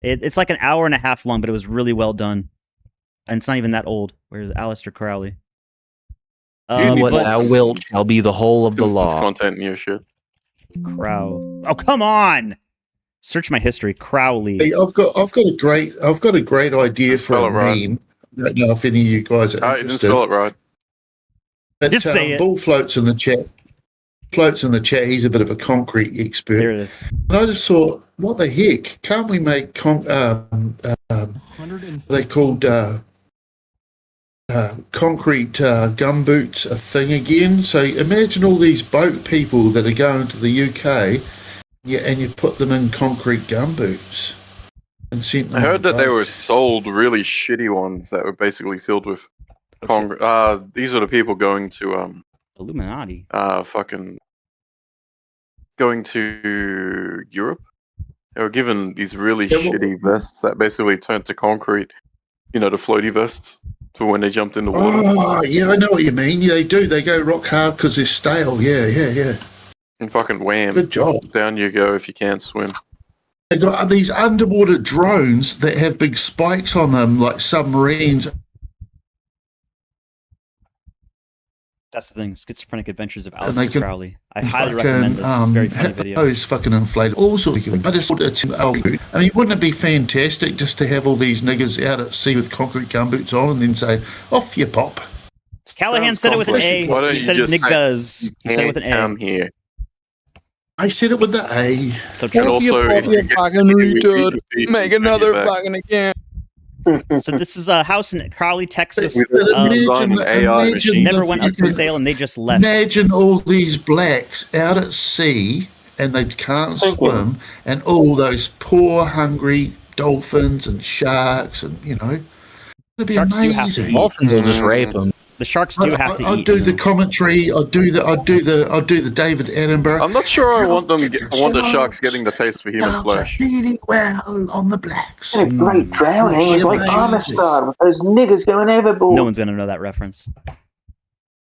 it's like an hour and a half long, but it was really well done, and it's not even that old. Where's Aleister Crowley? What thou wilt shall be the whole of the law. Content in your shit. Oh, come on! Search my history. Crowley. Hey, I've got a great idea for a meme. I don't know if any of you guys are interested. You didn't spell it right. But, just say it. Bull floats in the chat. He's a bit of a concrete expert. There it is. And I just thought, what the heck? Can't we make they called concrete gumboots a thing again. So imagine all these boat people that are going to the UK, and you put them in concrete gumboots and sent them. I heard that they were sold really shitty ones that were basically filled with these are the people going to Illuminati. Fucking going to Europe. They were given these really shitty vests that basically turned to concrete. You know, the floaty vests for when they jumped in the water. Oh, yeah, I know what you mean. Yeah, they do. They go rock hard because they're stale. Yeah. And fucking wham. Good job. Down you go if you can't swim. They've got these underwater drones that have big spikes on them, like submarines. That's the thing. Schizophrenic Adventures of And they Aleister can Crowley. I highly recommend this. It's a very funny video. Those fucking inflated. All sorts of things. I mean, wouldn't it be fantastic just to have all these niggas out at sea with concrete gumboots on and then say, off you pop? Callahan said it with an A. He said it niggas. He said it with an A. Here. I said it with the A. So make another fucking again. So this is a house in Crowley, Texas. Imagine never went up for sale, and they just left. Imagine all these blacks out at sea, and they can't swim, and all those poor, hungry dolphins and sharks, and it'd be Sharks amazing. do have to eat. Dolphins will just rape them. The sharks do have to I'll eat. do the commentary. I'll do the David Attenborough. I'm not sure I want the sharks getting the taste for human flesh. Eating well on the blacks. What a great drowning. It was like Armistad with those niggers going overboard. No one's gonna know that reference.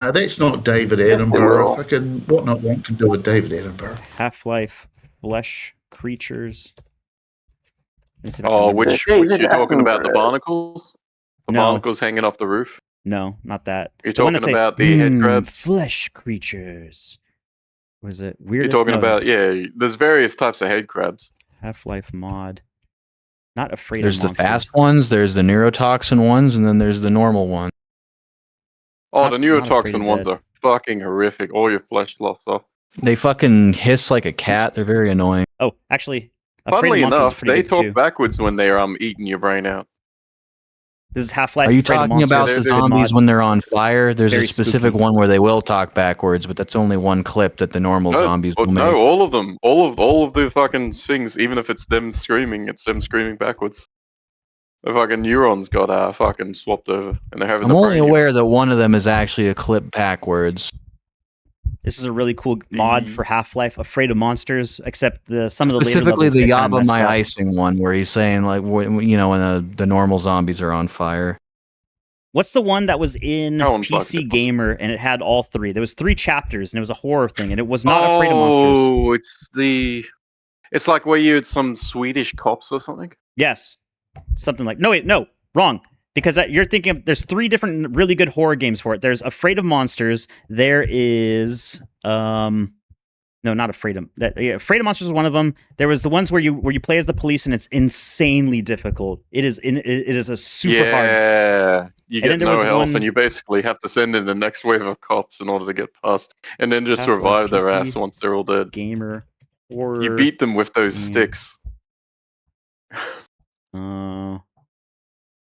That's not David Yes, they will. Attenborough. Fucking wantnotwant can do with David Attenborough. Half-Life flesh creatures. Oh, which you're talking about the barnacles? The barnacles hanging off the roof? No, not that. You're talking about the head crabs? Flesh creatures. Was it weird? You're talking about, there's various types of head crabs. Half-Life mod. Not afraid There's of the monsters. fast ones, there's the neurotoxin ones, and then there's the normal one. Oh, Not the Afraid neurotoxin of ones Dead. are fucking horrific. All your flesh loss off. They fucking hiss like a cat. They're very annoying. Oh, actually, Afraid Funnily of Monsters is enough, pretty they good talk too. backwards when they're eating your brain out. This is Half-Life. Are you Afraid of talking Monsters. about the Good zombies mod. when they're on fire? There's Very a specific spooky. one where they will talk backwards, but that's only one clip that the normal zombies will make. No, all of them. All of the fucking things, even if it's them screaming, it's them screaming backwards. The fucking neurons got fucking swapped over, and they're having I'm the only brain aware that one of them is actually a clip backwards. This is a really cool mod for Half-Life. Afraid of Monsters, except some of the later Specifically, levels the get kinda Yaba messed My up. Icing one, where he's saying, like, when the normal zombies are on fire. What's the one that was in That one PC Gamer and it had all three? There was 3 chapters and it was a horror thing and it was not Afraid of Monsters. Oh, it's like where you had some Swedish cops or something. Yes, something like no, wrong. Because you're thinking of, there's 3 different really good horror games for it. There's Afraid of Monsters. There is no, not Afraid of Afraid of Monsters is one of them. There was the ones where you play as the police and it's insanely difficult. It is a super hard. Yeah, you And then get there no was health, one- and you basically have to send in the next wave of cops in order to get past, and then just Half-Life revive their PC ass once they're all dead. Gamer horror. You beat them with those sticks.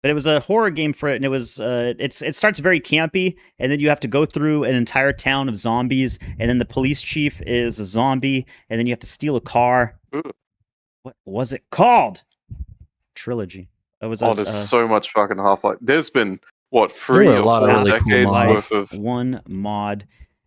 But it was a horror game for it, and it was it starts very campy, and then you have to go through an entire town of zombies, and then the police chief is a zombie, and then you have to steal a car. Ooh. What was it called? Trilogy. It was Oh, there's so much fucking Half-Life. There's been what 3 There were a or lot of 4 really cool decades mods. worth of. one mod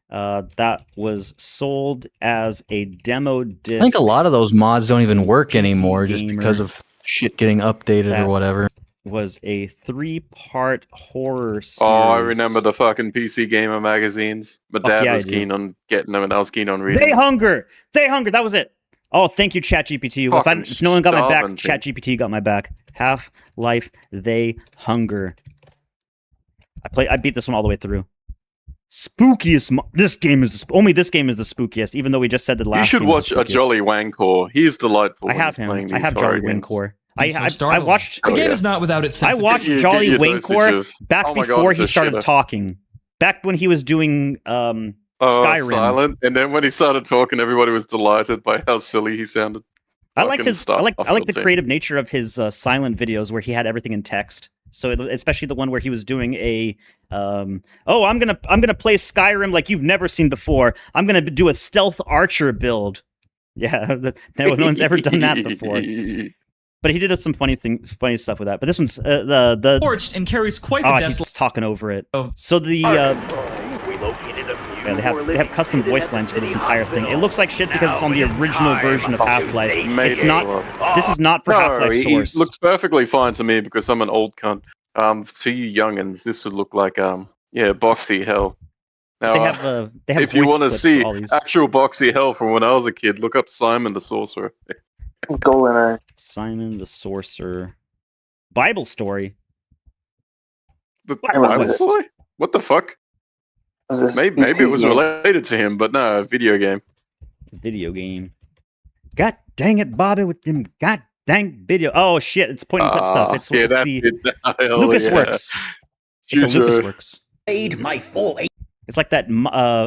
that was sold as a demo disc. I think a lot of those mods don't even work PC anymore just Gamer. because of shit getting updated That or whatever. was a 3-part horror series. Oh, I remember the fucking PC Gamer magazines. My dad yeah, I was do. keen on getting them, and I was keen on reading They them. hunger. That was it. Oh, thank you, ChatGPT. If no one got my back, ChatGPT got my back. Half-Life, They Hunger. I beat this one all the way through. Spookiest. This game is the spookiest. Even though we just said the last. You should game was watch the a spookiest. Jolly Wankor. He's delightful. I when have he's him. playing I these have horror Jolly games. Wankor. He's so I startling. watched. The game is not without its I sense of watched humor. Jolly You get your Wankor dosage of, back "Oh my God, before it's he a started shitter." talking. Back when he was doing Skyrim. Silent, and then when he started talking, everybody was delighted by how silly he sounded. I liked Fucking I like the Starfield team. creative nature of his silent videos where he had everything in text. So especially the one where he was doing a, I'm gonna play Skyrim like you've never seen before. I'm gonna do a stealth archer build. Yeah, no one's ever done that before. But he did some funny stuff with that. But this one's the torched and carries quite the he's talking over it. So the they have custom voice lines for this entire thing. It looks like shit because it's on the original version of Half-Life. It's not. This is not for Half-Life Source. It looks perfectly fine to me because I'm an old cunt. To you youngins, this would look like boxy hell. Now, they have if you want to see these. actual boxy hell from when I was a kid, look up Simon the Sorcerer. GoldenEye. Simon the Sorcerer. Bible story. The Bible story? What the fuck? Maybe it was related to him, but no, video game. Video game. God dang it, Bobby, with them god dang video. Oh shit, it's point and click stuff. It's the LucasWorks. It's a LucasWorks. My full. It's like that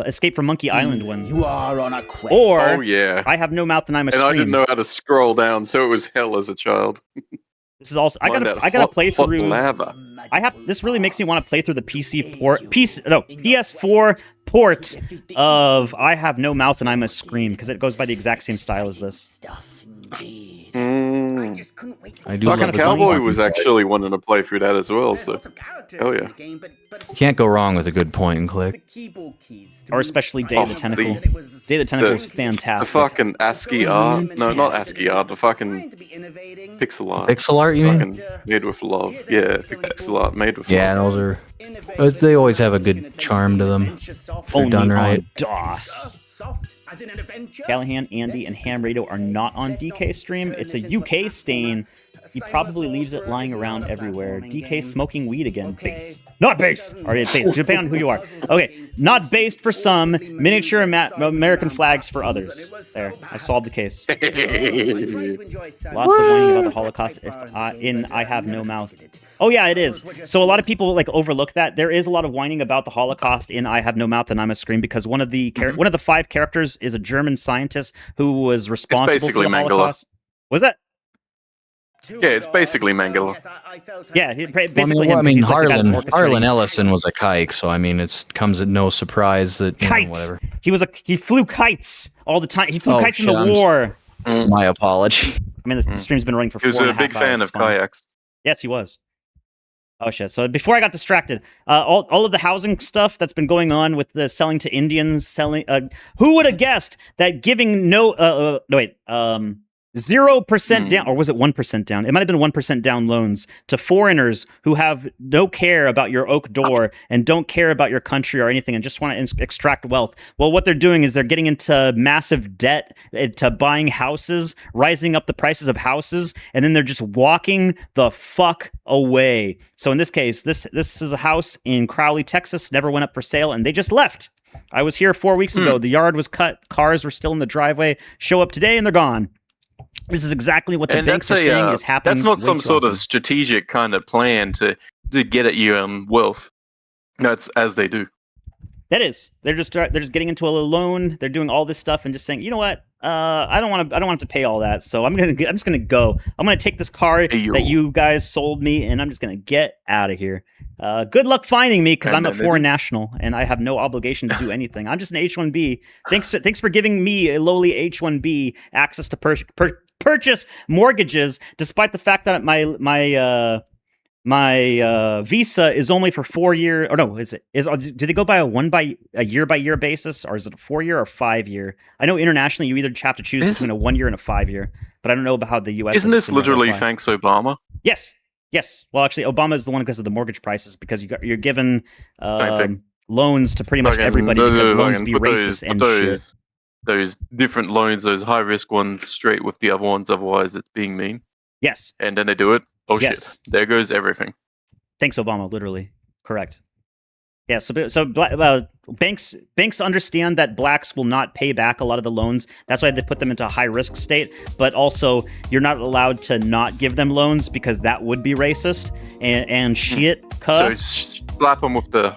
Escape from Monkey Island one. You are on a quest. Or I have no mouth and I'm a scream. I didn't know how to scroll down, so it was hell as a child. This is also I gotta play through. This really makes me want to play through the PS4 port of I Have No Mouth and I Must Scream because it goes by the exact same style as this. I do. Fucking Cowboy was actually wanting to play through that as well. So, hell yeah. You can't go wrong with a good point and click. Or especially Day of the Tentacle. Day of the Tentacle is fantastic. The fucking ASCII art. No, not ASCII art. The fucking pixel art. Pixel art, you mean? Made with love. Yeah, pixel art made with love. Yeah, they always have a good charm to them. If they're done right. DOS. Callahan, Andy, and Ham Radio are not on DK stream. It's a UK stain. He probably leaves it lying around everywhere. DK smoking weed again. Base. Not based. Or it's based. Depending on who you are. Okay. Not based for some. Miniature American flags for others. There. I solved the case. Lots of whining about the Holocaust in I Have No Mouth. Oh yeah, it is. So a lot of people overlook that. There is a lot of whining about the Holocaust in I Have No Mouth and I Must Scream because one of the 5 characters is a German scientist who was responsible for the Holocaust. Was that? Yeah, it's basically Mangala. Yeah, basically him. Harlan Ellison was a kike, so I mean, it comes at no surprise that whatever. He flew kites all the time. He flew kites in the war. My apology. I mean, the stream's been running for 4.5 hours. He was a big fan of kayaks. Yes, he was. Oh shit! So before I got distracted, all of the housing stuff that's been going on with the selling to Indians, who would have guessed that giving 0% down, or was it 1% down? It might have been 1% down loans to foreigners who have no care about your oak door and don't care about your country or anything and just want to extract wealth. Well, what they're doing is they're getting into massive debt to buying houses, rising up the prices of houses, and then they're just walking the fuck away. So in this case, this is a house in Crowley, Texas, never went up for sale, and they just left. I was here 4 weeks ago. The yard was cut. Cars were still in the driveway. Show up today and they're gone. This is exactly what the banks are saying is happening. That's not some sort of strategic kind of plan to get at you wealth. That's as they do. That is. They're just getting into a loan. They're doing all this stuff and just saying, you know what? I don't want to have to pay all that. So I'm just gonna go. I'm gonna take this car that you guys sold me, and I'm just gonna get out of here. Good luck finding me because I'm a foreign national and I have no obligation to do anything. I'm just an H-1B. Thanks for giving me a lowly H-1B access to purchase mortgages, despite the fact that my visa is only for 4 years. Or no, do they go by a year by year basis, or is it a 4 year or 5 year? I know internationally you either have to choose between a 1 year and a 5 year, but I don't know about how the U.S. Isn't this literally thanks Obama? Yes. Well, actually, Obama is the one because of the mortgage prices, because you're given loans to pretty much everybody because loans be racist and shit. Those different loans, those high risk ones, straight with the other ones. Otherwise, it's being mean. Yes. And then they do it. Oh shit! There goes everything. Thanks, Obama. Literally correct. Yeah. So banks understand that blacks will not pay back a lot of the loans. That's why they put them into a high risk state. But also, you're not allowed to not give them loans because that would be racist and shit. So slap them with the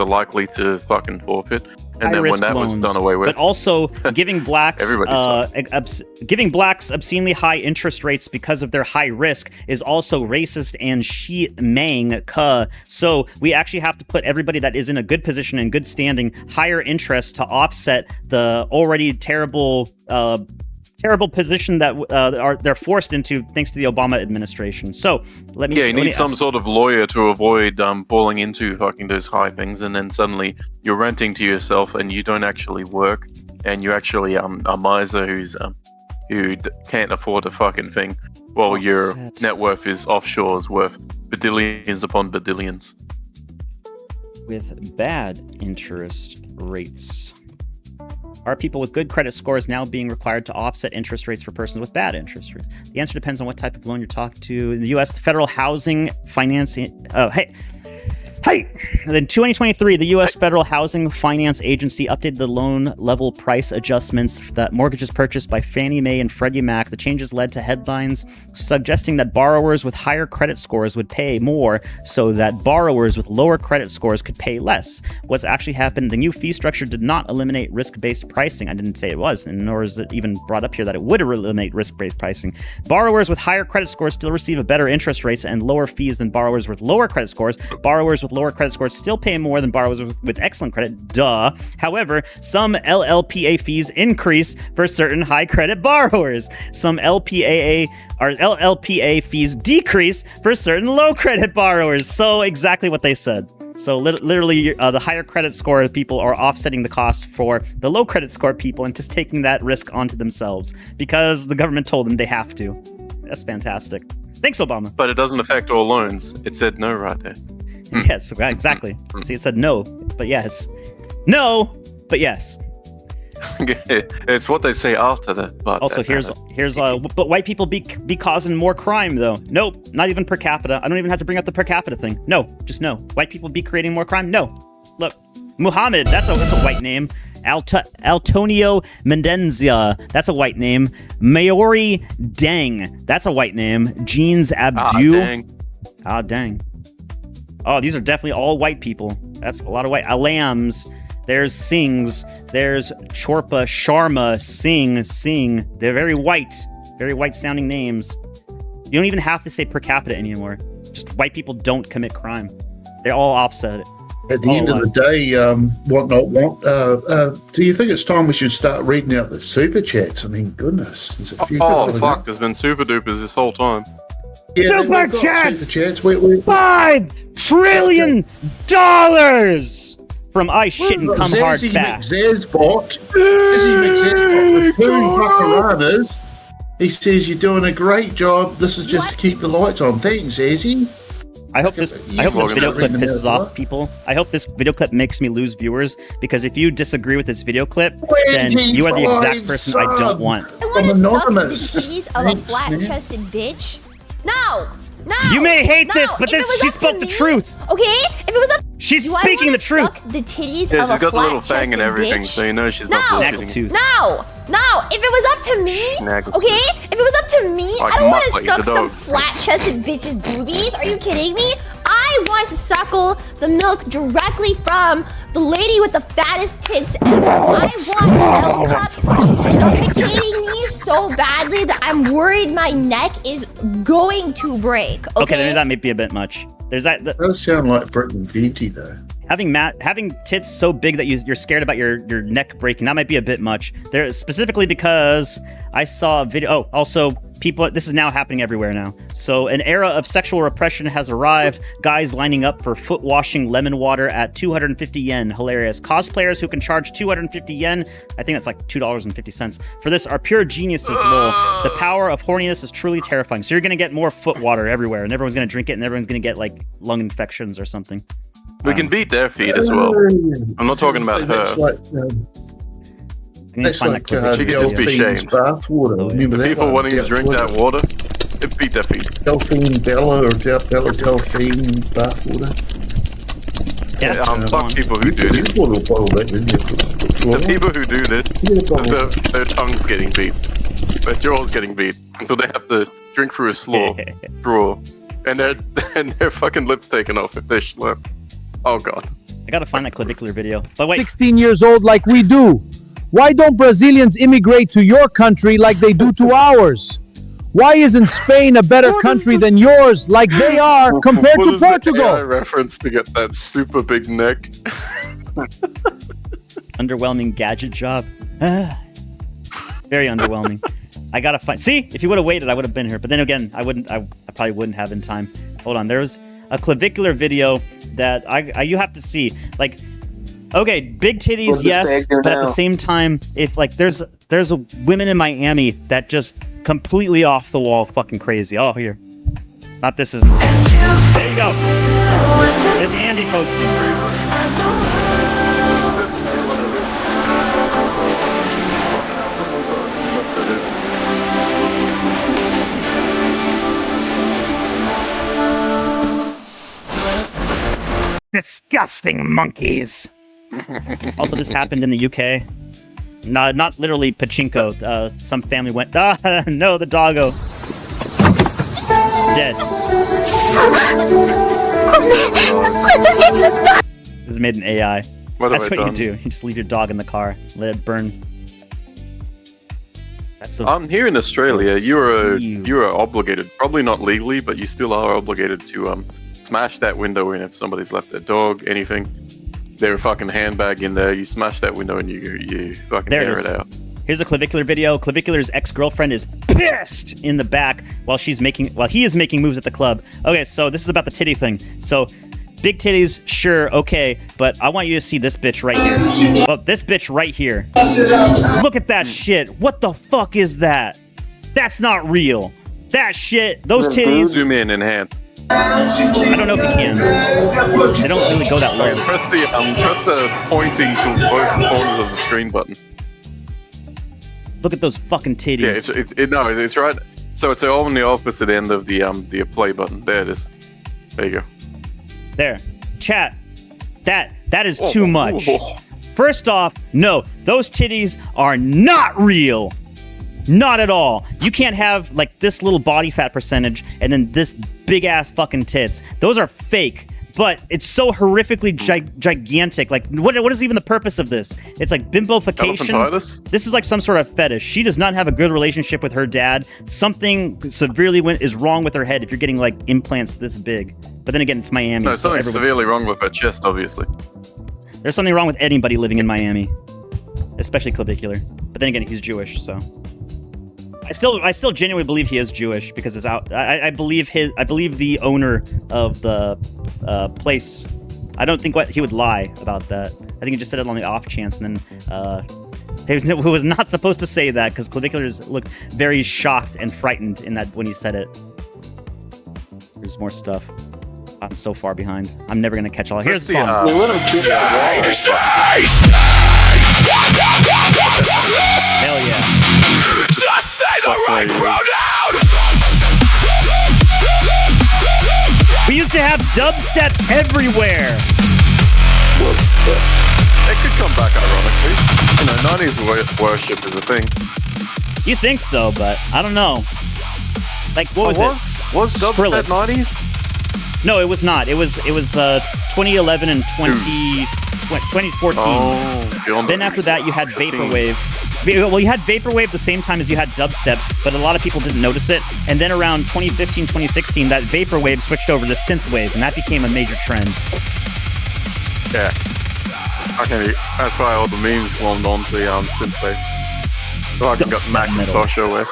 likely to fucking forfeit. And then when that was done away with, but also giving blacks everybody's giving blacks obscenely high interest rates because of their high risk is also racist and shi-mang ka. So we actually have to put everybody that is in a good position and good standing higher interest to offset the already terrible position that they're forced into thanks to the Obama administration. So let me. Yeah, you need some sort of lawyer to avoid falling into fucking those high things, and then suddenly you're renting to yourself, and you don't actually work, and you're actually a miser who can't afford a fucking thing, while your net worth is offshores worth badillions upon badillions. With bad interest rates. Are people with good credit scores now being required to offset interest rates for persons with bad interest rates? The answer depends on what type of loan you're talking to. In the U.S., the Federal Housing Financing... In 2023, the U.S. Federal Housing Finance Agency updated the loan level price adjustments that mortgages purchased by Fannie Mae and Freddie Mac. The changes led to headlines suggesting that borrowers with higher credit scores would pay more so that borrowers with lower credit scores could pay less. What's actually happened, the new fee structure did not eliminate risk-based pricing. I didn't say it was, and nor is it even brought up here that it would eliminate risk-based pricing. Borrowers with higher credit scores still receive a better interest rates and lower fees than borrowers with lower credit scores. Borrowers with lower credit scores still pay more than borrowers with excellent credit. Duh. However, some LLPA fees increase for certain high credit borrowers. Some LLPA fees decrease for certain low credit borrowers. So exactly what they said. So literally, the higher credit score people are offsetting the cost for the low credit score people and just taking that risk onto themselves because the government told them they have to. That's fantastic. Thanks, Obama. But it doesn't affect all loans. It said no right there. Yes, exactly. See, it said no, but yes. No, but yes. It's what they say after that. But also, here's but white people be causing more crime though. Nope, not even per capita. I don't even have to bring up the per capita thing. No, just no. White people be creating more crime. No, look, Muhammad. That's a white name. Altonio Mendenzia, that's a white name. Maori Deng, that's a white name. Jeans Abdu. Dang. Oh, these are definitely all white people. That's a lot of white. Alams. There's Singhs. There's Chorpa, Sharma, Singh. They're very white sounding names. You don't even have to say per capita anymore. Just white people don't commit crime. They all offset it. At the end of the day, wantnotwant. Do you think it's time we should start reading out the super chats? I mean, goodness. There's a few fuck, there's been super dupers this whole time. Yeah, super chats! $5 trillion from I Shouldn't Come Hard Fast. Zazbot with 2 buckaranas. He says you're doing a great job. This is just to keep the lights on. Thanks, Zazzy. I hope this video clip pisses off people. I hope this video clip makes me lose viewers, because if you disagree with this video clip, then you are the exact person I don't want. I want to suck the titties of a flat-chested bitch. No! You may hate this, but she spoke the truth. Okay? If it was up, she's speaking the truth. Suck the titties Yeah, of she's a got the little fang and flat-chested everything, bitch. so you know she's not bullshitting. No! If it was up to me, okay? If it was up to me, I don't want to suck some flat-chested bitch's boobies. Are you kidding me? I want to suckle the milk directly from the lady with the fattest tits ever. I want milk cups suffocating me so badly that I'm worried my neck is going to break. Okay, then that may be a bit much. There's that. That does sound like Britain Venti, though. Having tits so big that you're scared about your neck breaking, that might be a bit much. There, specifically because I saw a video. Oh, also, people, this is now happening everywhere now. So an era of sexual repression has arrived. Guys lining up for foot washing lemon water at 250 yen. Hilarious. Cosplayers who can charge 250 yen, I think that's like $2.50, for this are pure geniuses, lol. The power of horniness is truly terrifying. So you're going to get more foot water everywhere, and everyone's going to drink it, and everyone's going to get like lung infections or something. We can beat their feet as well. I'm not talking about her. That's like she could just be shamed. Bathwater. Remember The that people one? wanting to drink that water, it beat their feet. Delphine Bella or Bella Delphine bathwater. Yeah, fuck people who do this. The people who do this, their tongue's getting beat. Their jaw's getting beat. Until they have to drink through a straw. And their fucking lips taken off if they slurp. Oh god. I gotta find that clavicular video. But wait. 16 years old like we do. Why don't Brazilians immigrate to your country like they do to ours? Why isn't Spain a better country than yours like they are compared to Portugal? AI reference to get that super big neck. Underwhelming gadget job. Very underwhelming. I gotta find. See, if you would have waited, I would have been here. But then again, I wouldn't. I probably wouldn't have in time. Hold on. There's a clavicular video that you have to see. Like, okay, big titties, yes, but at the same time, if like there's a women in Miami that just completely off the wall, fucking crazy. Oh, here. Not this isn't. There you go. It's Andy posting. Disgusting monkeys. Also, this happened in the UK. No, not literally pachinko. Some family went. No, the doggo. Dead. This is made in AI. That's what you do. You just leave your dog in the car, let it burn. That's so. Here in Australia, you are obligated, probably not legally, but you still are obligated to smash that window in if somebody's left their dog, anything. Their fucking handbag in there, you smash that window and you fucking tear it out. Here's a clavicular video. Clavicular's ex-girlfriend is pissed in the back while he is making moves at the club. Okay, so this is about the titty thing. So big titties, sure, okay, but I want you to see this bitch right here. Well, this bitch right here. Look at that shit. What the fuck is that? That's not real. That shit, those titties. Zoom in and hand. I don't know if you can. They don't really go that low. Press the pointing to both corners of the screen button. Look at those fucking titties. Yeah, it's right. So it's on the opposite end of the play button. There it is. There you go. There, chat. That is too much. First off, no, those titties are not real. Not at all. You can't have like this little body fat percentage and then this big ass fucking tits. Those are fake. But it's so horrifically gigantic. Like, what is even the purpose of this? It's like bimbofication. This is like some sort of fetish. She does not have a good relationship with her dad. Something severely is wrong with her head if you're getting like implants this big. But then again, it's Miami. No, something severely wrong with her chest, obviously. There's something wrong with anybody living in Miami, especially clavicular. But then again, he's Jewish, so. I still genuinely believe he is Jewish because it's out. I believe the owner of the place. I don't think he would lie about that. I think he just said it on the off chance, and then he was not supposed to say that because claviculars looked very shocked and frightened in that when he said it. There's more stuff. I'm so far behind. I'm never gonna catch all. Here's the song. Hell yeah. Just say the right pronoun! We used to have dubstep everywhere. It could come back ironically. You know, 90s worship is a thing. You think so, but I don't know. Like, what was it? Was dubstep 90s? No, it was not. It was 2011 and 2014. Oh, then after that, you had vaporwave. Well, you had vaporwave the same time as you had dubstep, but a lot of people didn't notice it. And then around 2015, 2016, that vaporwave switched over to synthwave, and that became a major trend. Yeah. Okay, that's why all the memes glommed onto the synthwave. So I got Macintosh OS.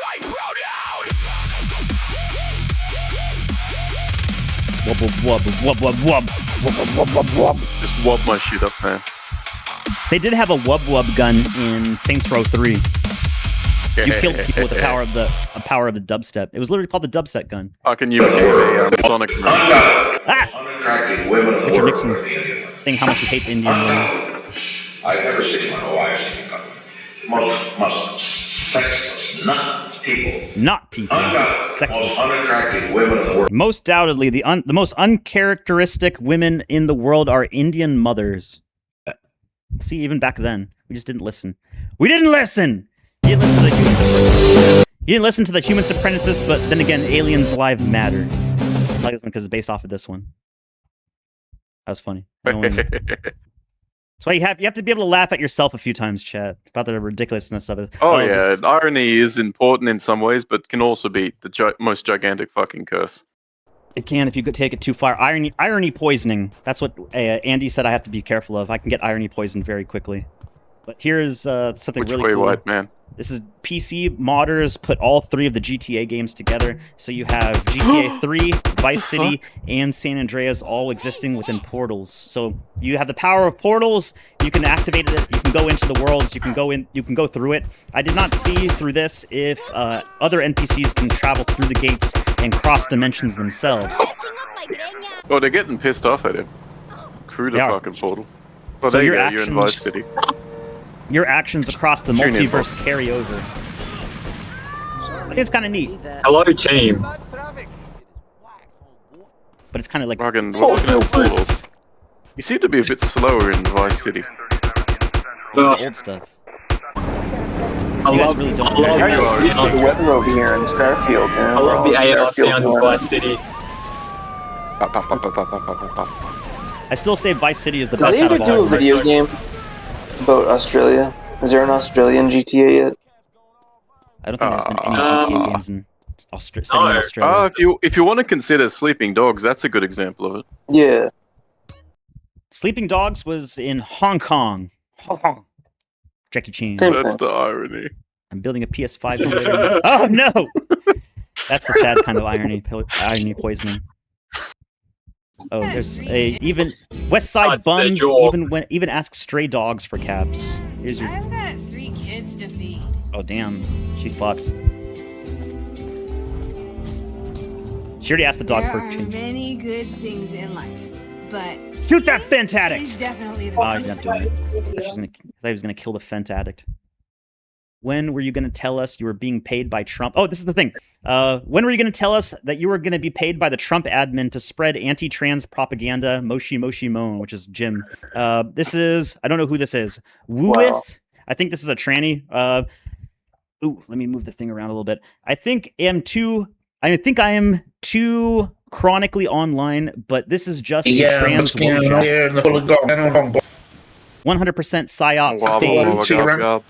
Just wub my shit up, man. They did have a wub gun in Saints Row 3. You killed people with the power of the dubstep. It was literally called the dubstep gun. How can you became a Sonic? Richard Nixon saying how much he hates Indian women. I've never seen my wife. Most sexless, not people. Not people. Sexless. Unattractive women in the world. Most doubtedly, the most uncharacteristic women in the world are Indian mothers. See, even back then, we just didn't listen. We didn't listen! You didn't listen to the human supremacists. You didn't listen to the human supremacists, but then again, aliens' lives matter. I like this one because it's based off of this one. That was funny. So you have to be able to laugh at yourself a few times, chat, about the ridiculousness of it. Oh yeah, irony is important in some ways, but can also be the most gigantic fucking curse. It can if you could take it too far. Irony poisoning. That's what Andy said I have to be careful of. I can get irony poisoned very quickly. But here's something Which really way, cool. white man? This is PC modders put all 3 of the GTA games together. So you have GTA 3, Vice City, and San Andreas all existing within portals. So you have the power of portals. You can activate it. You can go into the worlds. You can go in. You can go through it. I did not see through this if other NPCs can travel through the gates and cross dimensions themselves. Oh, they're getting pissed off at him through the fucking portal. Well, So there you your go. You're in Vice City. Your actions across the Tune in, multiverse carry over. I think it's kind of neat. Hello, team. But it's kind of like... Fucking, we're looking at portals. You seem to be a bit slower in Vice City. It's the old stuff. You guys really don't know. The weather over here in Starfield. I love the ALC on Vice City. I still say Vice City is the Did best they out ever of do all a of them. video game about Australia? Is there an Australian GTA yet? I don't think there's been any GTA games in Australia. If you want to consider Sleeping Dogs, that's a good example of it. Yeah. Sleeping Dogs was in Hong Kong. Jackie Chan. That's the irony. I'm building a PS5 emulator. Oh no! That's the sad kind of irony poisoning. Oh, there's even West Side Buns even ask stray dogs for cabs. Here's your. I've got 3 kids to feed. Oh damn, she fucked. She already asked the dog for There are change. many good things in life, but Shoot that fent addict! is definitely the Oh, he's best. not doing it. I thought he was gonna kill the fent addict. When were you going to tell us you were being paid by Trump? Oh, this is the thing. When were you going to tell us that you were going to be paid by the Trump admin to spread anti-trans propaganda? Moshi Moshi Moan, which is Jim. This is, I don't know who this is. Wooith. I think this is a tranny. Ooh, let me move the thing around a little bit. I think I am too chronically online, but this is just a trans blowjob. 100% psyop staged.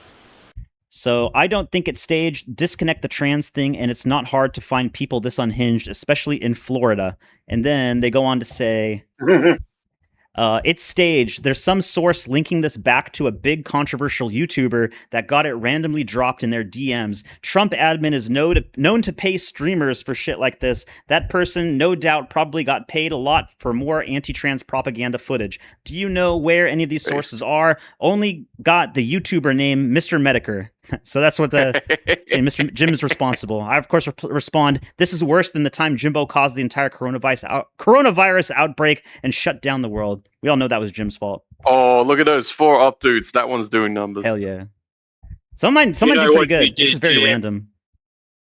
So I don't think it's staged. Disconnect the trans thing, and it's not hard to find people this unhinged, especially in Florida. And then they go on to say, it's staged. There's some source linking this back to a big controversial YouTuber that got it randomly dropped in their DMs. Trump admin is known to pay streamers for shit like this. That person, no doubt, probably got paid a lot for more anti-trans propaganda footage. Do you know where any of these sources are? Only got the YouTuber name Mr. Mediker. So that's what the say. Mr. Jim is responsible. I of course respond. This is worse than the time Jimbo caused the entire coronavirus outbreak and shut down the world. We all know that was Jim's fault. Oh, look at those 4 up dudes. That one's doing numbers. Hell yeah. Some might do pretty good. This is very random.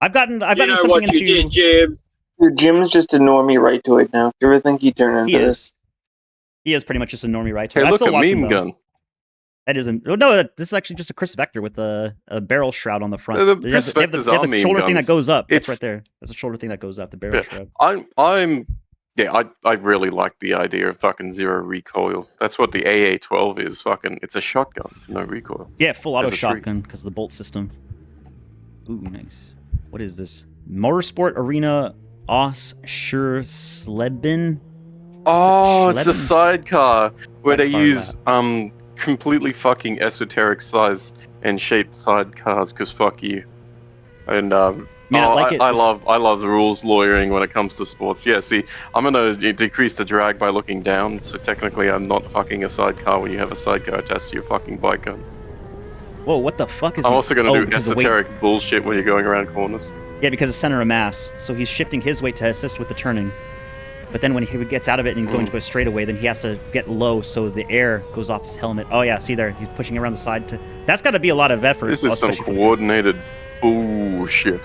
I've gotten something into. Dude, Jim's just a normie right to it now. You ever think he'd turn into this? He is pretty much just a normie right to Hey, it. look, a meme gun. That isn't. No, this is actually just a Chris Vector with a barrel shroud on the front. The They have Chris the Vectors are shoulder meme thing that guns. goes up. That's It's- right there. That's a shoulder thing that goes up. The barrel shroud. I really like the idea of fucking zero recoil. That's what the AA-12 is. Fucking, it's a shotgun, no recoil. Yeah, full auto As a shotgun because of the bolt system. Ooh, nice. What is this? Motorsport Arena Os Sure Sledbin? Oh, it's a Schleben? sidecar where they Sidecar use completely fucking esoteric sized and shaped sidecars because fuck you. And I love the rules lawyering when it comes to sports. Yeah, see, I'm gonna decrease the drag by looking down, so technically I'm not fucking a sidecar when you have a sidecar attached to your fucking bike gun. Whoa, what the fuck is I'm he? also gonna do because of weight. esoteric bullshit when you're going around corners. Yeah, because of center of mass. So he's shifting his weight to assist with the turning. But then when he gets out of it and going to a straightaway, then he has to get low so the air goes off his helmet. Oh yeah, see there, he's pushing around the side to. That's got to be a lot of effort. This is some coordinated bullshit.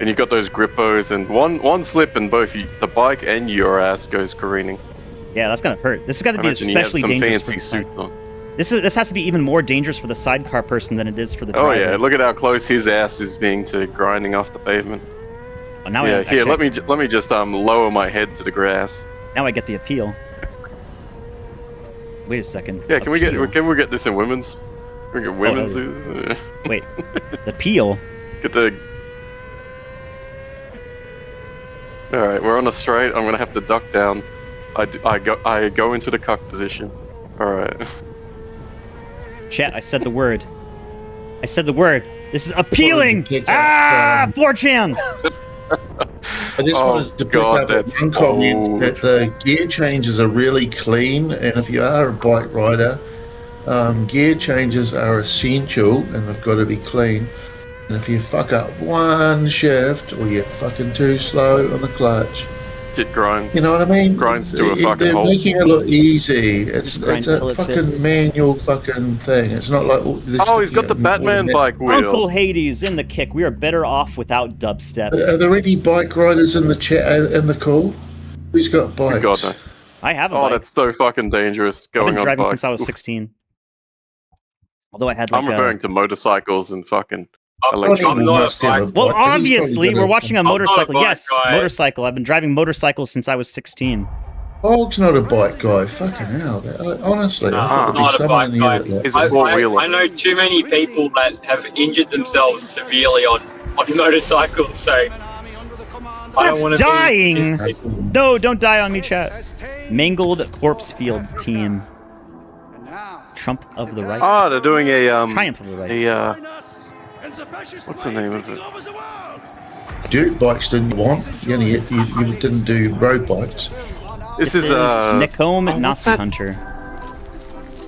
And you got those grippos, and one slip and both the bike and your ass goes careening. Yeah, that's gonna hurt. This has got to be especially dangerous for the side. This has to be even more dangerous for the sidecar person than it is for the driver. Oh yeah, look at how close his ass is being to grinding off the pavement. Oh, now yeah, here, let me just lower my head to the grass. Now I get the appeal. Wait a second. Yeah, can we get this in women's? Can we get women's? Wait, the peel. Get the. All right, we're on a straight. I'm gonna have to duck down. I go into the cuck position. All right. Chat, I said the word. I said the word. This is appealing. 4chan. I just wanted to pick up one comment that the gear changes are really clean, and if you are a bike rider, gear changes are essential and they've got to be clean. And if you fuck up one shift or you're fucking too slow on the clutch, it grinds. You know what I mean? Grinds to a fucking They're hole. making it look easy. It's grind a till it fucking fits. manual fucking thing. It's not like He's got the Batman bike wheel. Uncle Hades in the kick. We are better off without dubstep. Are there any bike riders in the chat in the call? Who's got bikes? God, no. I have a Oh, bike. that's so fucking dangerous I've going been on driving bike. since I was 16. Although I had like I'm referring to motorcycles and fucking Well, obviously, we're watching a motorcycle. bike Yes, guy. motorcycle. I've been driving motorcycles since I was 16. Bog's not a bike guy. Fucking hell. Honestly, I thought there'd be someone in here that likes I know too many people that have injured themselves severely on motorcycles, so I That's don't want dying. No, don't die on me, chat. Mangled corpse field team. Trump of the right. Ah, they're doing a Triumph of the right. What's the name of it? dirt bikes didn't you want. You didn't do road bikes. This is Nicome Nazi Hunter.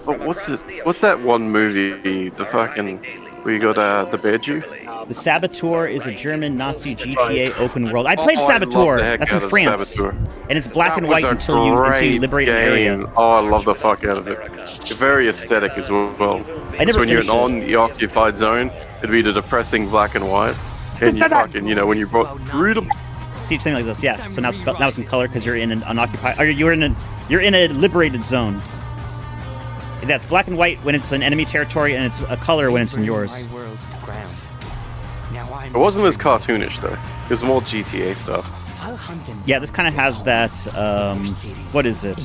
Oh, what's it? What's that one movie? The fucking where you got the bear Jew? The Saboteur is a German Nazi GTA open world. I played I Saboteur. love the heck That's out in of France, Saboteur. and it's black That and was white a until you great liberate an game. area. Oh, I love the fuck out of it. It's very aesthetic as well. I never So when you're finished on the occupied zone, it'd be the depressing black and white. And you fucking, when you brought freedom. See, something like this, yeah. So now it's in color because you're in an unoccupied. Or you're in a liberated zone. That's black and white when it's in enemy territory, and it's a color when it's in yours. It wasn't as cartoonish though. It was more GTA stuff. Yeah, this kind of has that. What is it?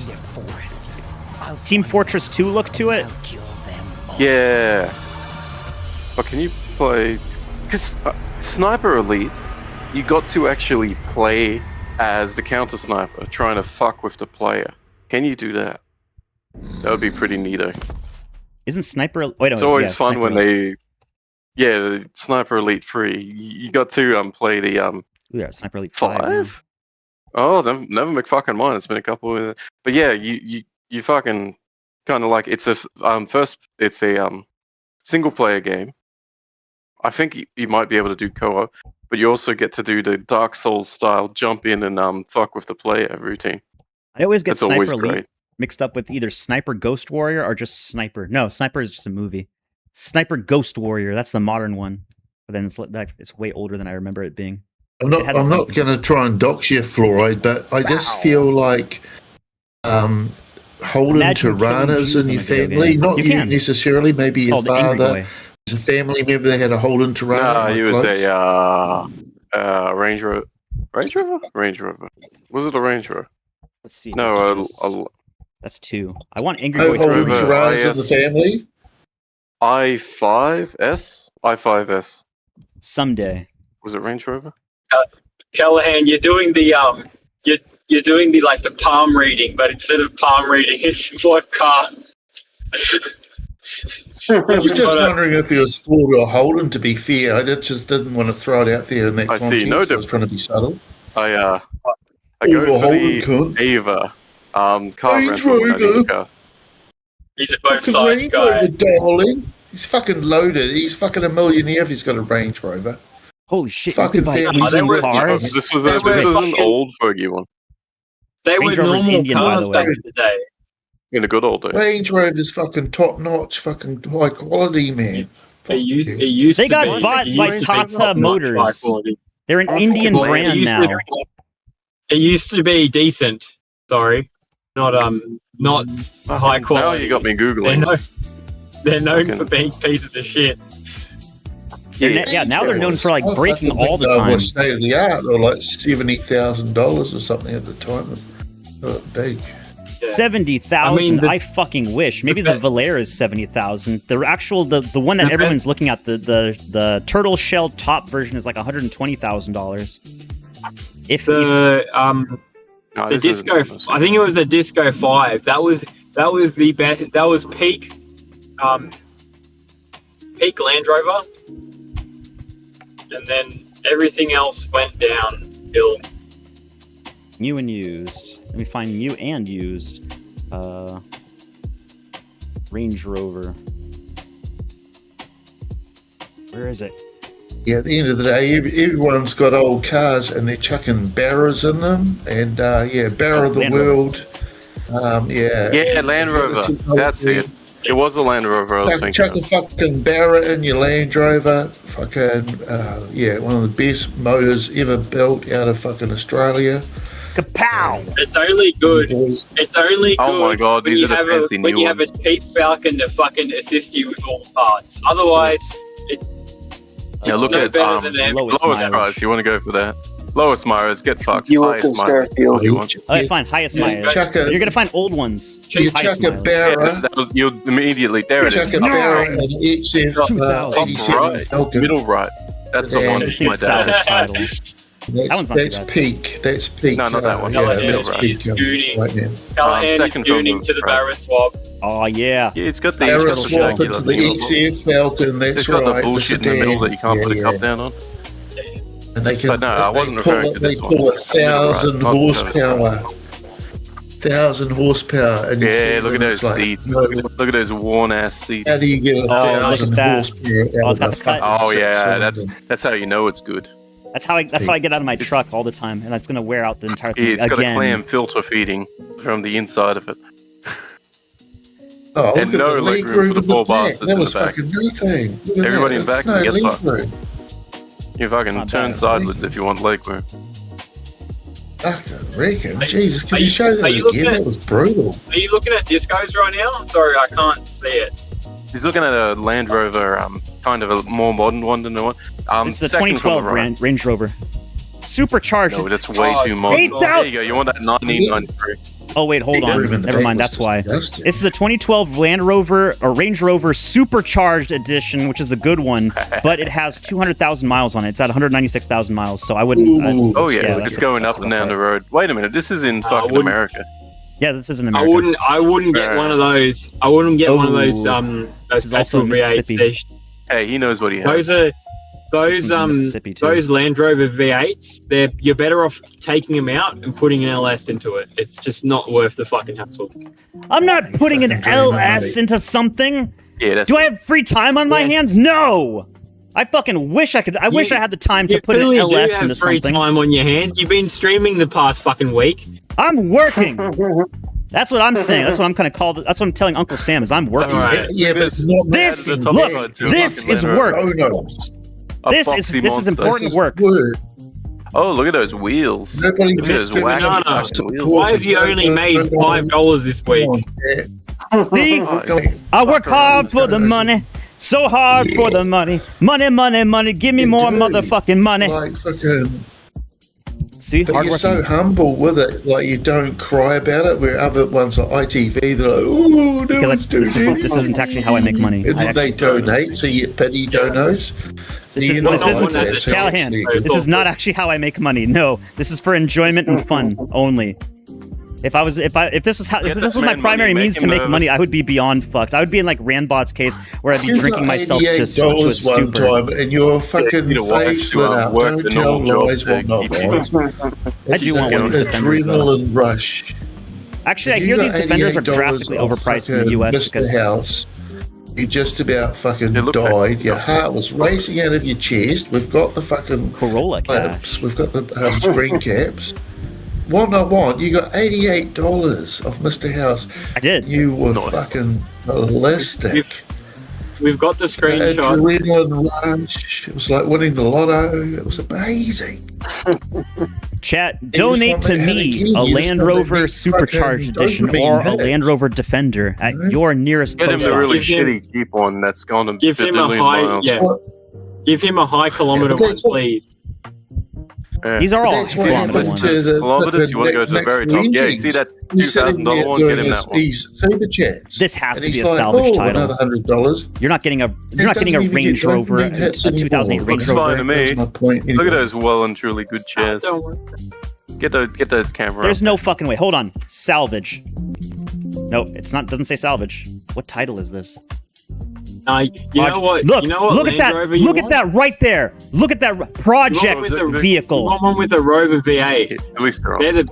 Team Fortress 2 look to it. Yeah. But can you play? Because Sniper Elite, you got to actually play as the counter sniper, trying to fuck with the player. Can you do that? That would be pretty neato. Isn't Sniper? Wait, it's always fun when they. Yeah, the Sniper Elite 3. You got to play the yeah, Sniper Elite 5. Oh, never McFucking mind. It's been a couple of. But yeah, you fucking kind of like it's a first. It's a single player game. I think you might be able to do co-op, but you also get to do the Dark Souls style jump in and fuck with the player routine. I always get That's Sniper always Elite great. mixed up with either Sniper Ghost Warrior or just Sniper. No, Sniper is just a movie. Sniper Ghost Warrior, that's the modern one. But then it's way older than I remember it being. I'm not going to try and dox you, Fluoride, but I just feel like holding Tyrannas in your family, not you necessarily, maybe your father, as a family member, they had a holding Tyranna. No, he was a Range Rover. Range Rover? Range Rover. Was it a Range Rover? Let's see. No, that's 2. I want Angry Boy holding Tyrannas in the family. i5S. Someday. Was it Range Rover? Callahan, you're doing the you're doing the like the palm reading, but instead of palm reading, it's what car. I was just wondering if he was Ford or Holden. To be fair, I just didn't want to throw it out there in that context. See. No, I was trying to be subtle. I go for the Ava. Car rental. Car. He's a both sides Range guy. Rover, darling. He's fucking loaded. He's fucking a millionaire if he's got a Range Rover. Holy shit! Fucking you can buy Indian cars. This was an old fogey one. They were Range Rover's normal Indian, by cars the back way. in the day. In the good old days. Range Rover's fucking top notch, fucking high quality, man. It used They to got be. bought It by used to be Tata top-notch Motors. high quality. They're an Indian Well, it brand used to now. be- It used to be decent. Sorry, not high quality. Now you got me googling. They're known for being pieces of shit. Now they're known for like breaking all the time. State of the art, they were like $70,000 or something at the time. Big. 70,000. I fucking wish. Maybe the Valera is 70,000. The actual the one that everyone's looking at, the turtle shell top version is like $120,000. The disco, I think it was the Disco 5. That was the best. That was peak Land Rover, and then everything else went downhill. New and used. Let me find new and used. Range Rover. Where is it? Yeah, at the end of the day, everyone's got old cars and they're chucking Barras in them. And Barra of the world. Yeah, Land Rover. That's it. It was a Land Rover I was thinking Chuck a fucking Barra in your Land Rover. Fucking, one of the best motors ever built out of fucking Australia. Kapow! It's only good. It's only good. Oh my god, these are the fancy new when you have a cheap Falcon to fucking assist you with all the parts. Otherwise, it's look no at better than them. lowest price. You want to go for that? Lowest mileage gets fucked. You work Highest in mileage. Starfield. You want. I find highest mileage. You're gonna find old ones. You chuck a Barra. You'll immediately there it is. Chuck a Barra and XF 87 Falcon. Middle right. That's the one. This thing's salvage title. That one's not That's too bad. peak. That's peak. No, not that one. That's peak. Right now. Callahan second is tuning from to the the Barra swap. Oh yeah. Yeah, it's got the Barra internal swap shaky into the XF Falcon. That's It's got right. the bullshit in the middle that you can't put a cup down on. And they can. But no, I wasn't they pull, referring to they this one. pull 1,000 horsepower. 1,000 horsepower. And Yeah, look at those seats. Look at those worn ass seats. How do you get 1,000 horsepower out of a fucking Oh yeah, cylinder? that's how you know it's good. That's how I get out of my truck all the time, and it's gonna wear out the entire thing It's got a again. clam filter feeding from the inside of it. Oh, And look at no the leg leg room room for the in the poor back. bastards That in was the back. fucking nothing. Look at Everybody that. in the back That's can no get leg fucked. room. You fucking not turn bad. sideways if you want leg room. I don't reckon. Jesus, can you show that are you looking again? at- That was brutal. Are you looking at discos right now? Sorry, I can't see it. He's looking at a Land Rover, kind of a more modern one than the one. This is a second from the 2012 right. Range Rover, supercharged. No, that's way too modern. There you go. You want that 1993? Oh wait, hold on. room in the Never back mind. was That's why. disgusting. This is a 2012 Land Rover or Range Rover Supercharged Edition, which is the good one, but it has 200,000 miles on it. It's at 196,000 miles, so I wouldn't. Oh yeah, that's it's going up and down the road. Wait a minute, this is in fucking America. Yeah, this is in I America. wouldn't get one of those. I wouldn't get one of those. This is also in Mississippi. V8s. Hey, he knows what he has. Those those Land Rover V8s. You're better off taking them out and putting an LS into it. It's just not worth the fucking hassle. I'm not putting an LS into something. Yeah, that's Do I have free time on my hands? No. I fucking wish I could. I wish I had the time to put an clearly LS do have into free something. time on your hand. You've been streaming the past fucking week. I'm working. That's what I'm saying. That's what I'm kind of called. That's what I'm telling Uncle Sam is I'm working. Alright. Yeah, but it's not This Add the top look. side to a This fucking is Land work. Oh no. A This foxy is monster. important work. Word. Oh, look at those wheels. Nobody Look at those just wacky No. fucking wheels. Why have you only made $5 this week? See, I work hard for the money. So hard for the money. Money, money, money. Give me more motherfucking money. Like fucking. See, But hard you're working. so humble with it, like you don't cry about it. Where other ones like ITV, they're like, "Oh, no Because one's doing this isn't actually how I make money. And I then they actually, donate, so you get pity donos. this You're is not this like isn't that, so Callahan. obviously- This is not actually how I make money. No, this is for enjoyment and fun only. If this was Get this was that my man primary money, means make to him make nervous. money, I would be beyond fucked. I would be in like Randbot's case where I'd be You drinking got myself to a $88 one stupor. time, and your fucking you know what, face to, lit up. work Don't the tell normal lies, job what to not keep lies. I do want one of these defenders, though. Adrenaline rush. Actually, I If hear you these got defenders are $88 drastically off overpriced in the fucking US Mr. because House, you just about fucking They look died. Your heart was racing out of your chest. We've got the fucking Corolla caps. We've got the screen caps. Want not want? You got $88 off Mr. House. I did. You were fucking ballistic. We've got the screenshot. Adrenaline rush. It was like winning the lotto. It was amazing. Chat, donate to me a Land Rover Supercharged Edition or a Land Rover Defender at your nearest Get him post the really office. shitty cheap one that's gone to Give him a 50 million high, miles. yeah. Give him a high kilometer Yeah, but one, that's what- please. These are all That's what kilometer happened ones. to the Kilometers, you want to go to the very top. Yeah, you see that $2,000 one? Get him that one. He's super chats. This has And to be he's a like, salvage title. Another $100. You're not getting a Range Rover, a 2008 Range Looks fine to Rover. me. my point. Look at those well and truly good chairs. Get those camera. There's no fucking way. Hold on. Salvage. Nope, it's not. Doesn't say salvage. What title is this? You know what? Look, you know what look at Land that. Rover you Look at want? that right there. Look at that project You vehicle. want one with a Rover V8. At least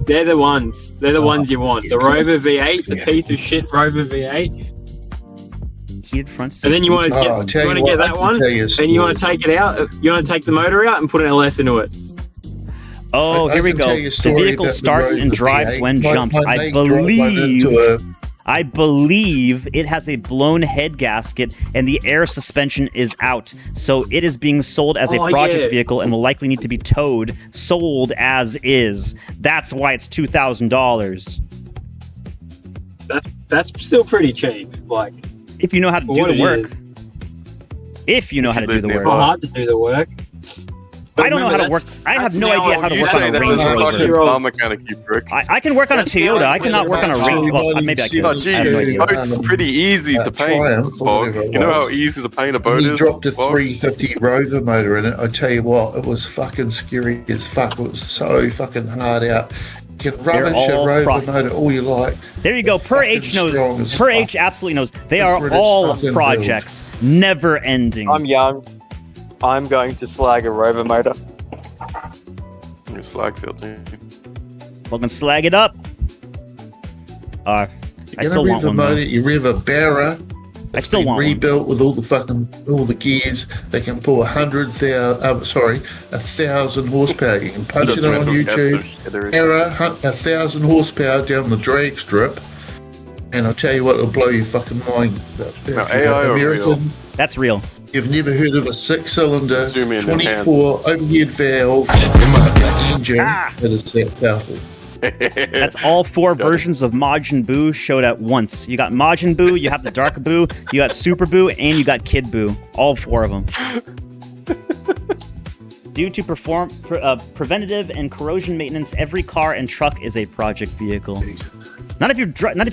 They're the ones. They're the ones you want. The Rover V8, the piece of shit Rover V8. Heated front seats. And then you want to get that one. Then you want to take it out. You want to take the motor out and put an LS into it. Oh, I here we can go. tell you a The story vehicle about the starts and Rover drives V8. when My jumped. mate I drove one into believe it has a blown head gasket and the air suspension is out. So it is being sold as a project vehicle and will likely need to be towed, sold as is. That's why it's $2,000. That's still pretty cheap. Like, if you know how to do the work. If you know how to do the work. It's hard to do the work. I don't know how to work. I have no idea how to work on a Range Rover. I can work on a Toyota. I cannot work on a Range Rover. Well, maybe I can. Oh, geez, boat's pretty easy to paint. Bog. You know how easy to paint a boat He is? dropped a 350 Rover motor in it. I tell you what, it was fucking scary as fuck. It was so fucking hard out. You can rubbish a Rover motor all you like. There you go. Per H knows. Per H absolutely knows. They are British all fucking projects, never ending. I'm young. I'm going to slag a Rover motor. You slag field, Fucking slag it up. I still want one. Motor, you rev a Barra. I still want rebuilt with all the gears. They can pull 1,000 horsepower. You can punch it on YouTube. Barra 1,000 horsepower down the drag strip, and I'll tell you what, it'll blow your fucking mind. AI or real? That's real. You've never heard of a 6-cylinder, Zoom in 24 overhead valve engine that is that powerful. That's all four versions of Majin Buu showed at once. You got Majin Buu, you have the Dark Buu, you got Super Buu, and you got Kid Buu. All four of them. Due to preventative and corrosion maintenance, every car and truck is a project vehicle. Not if you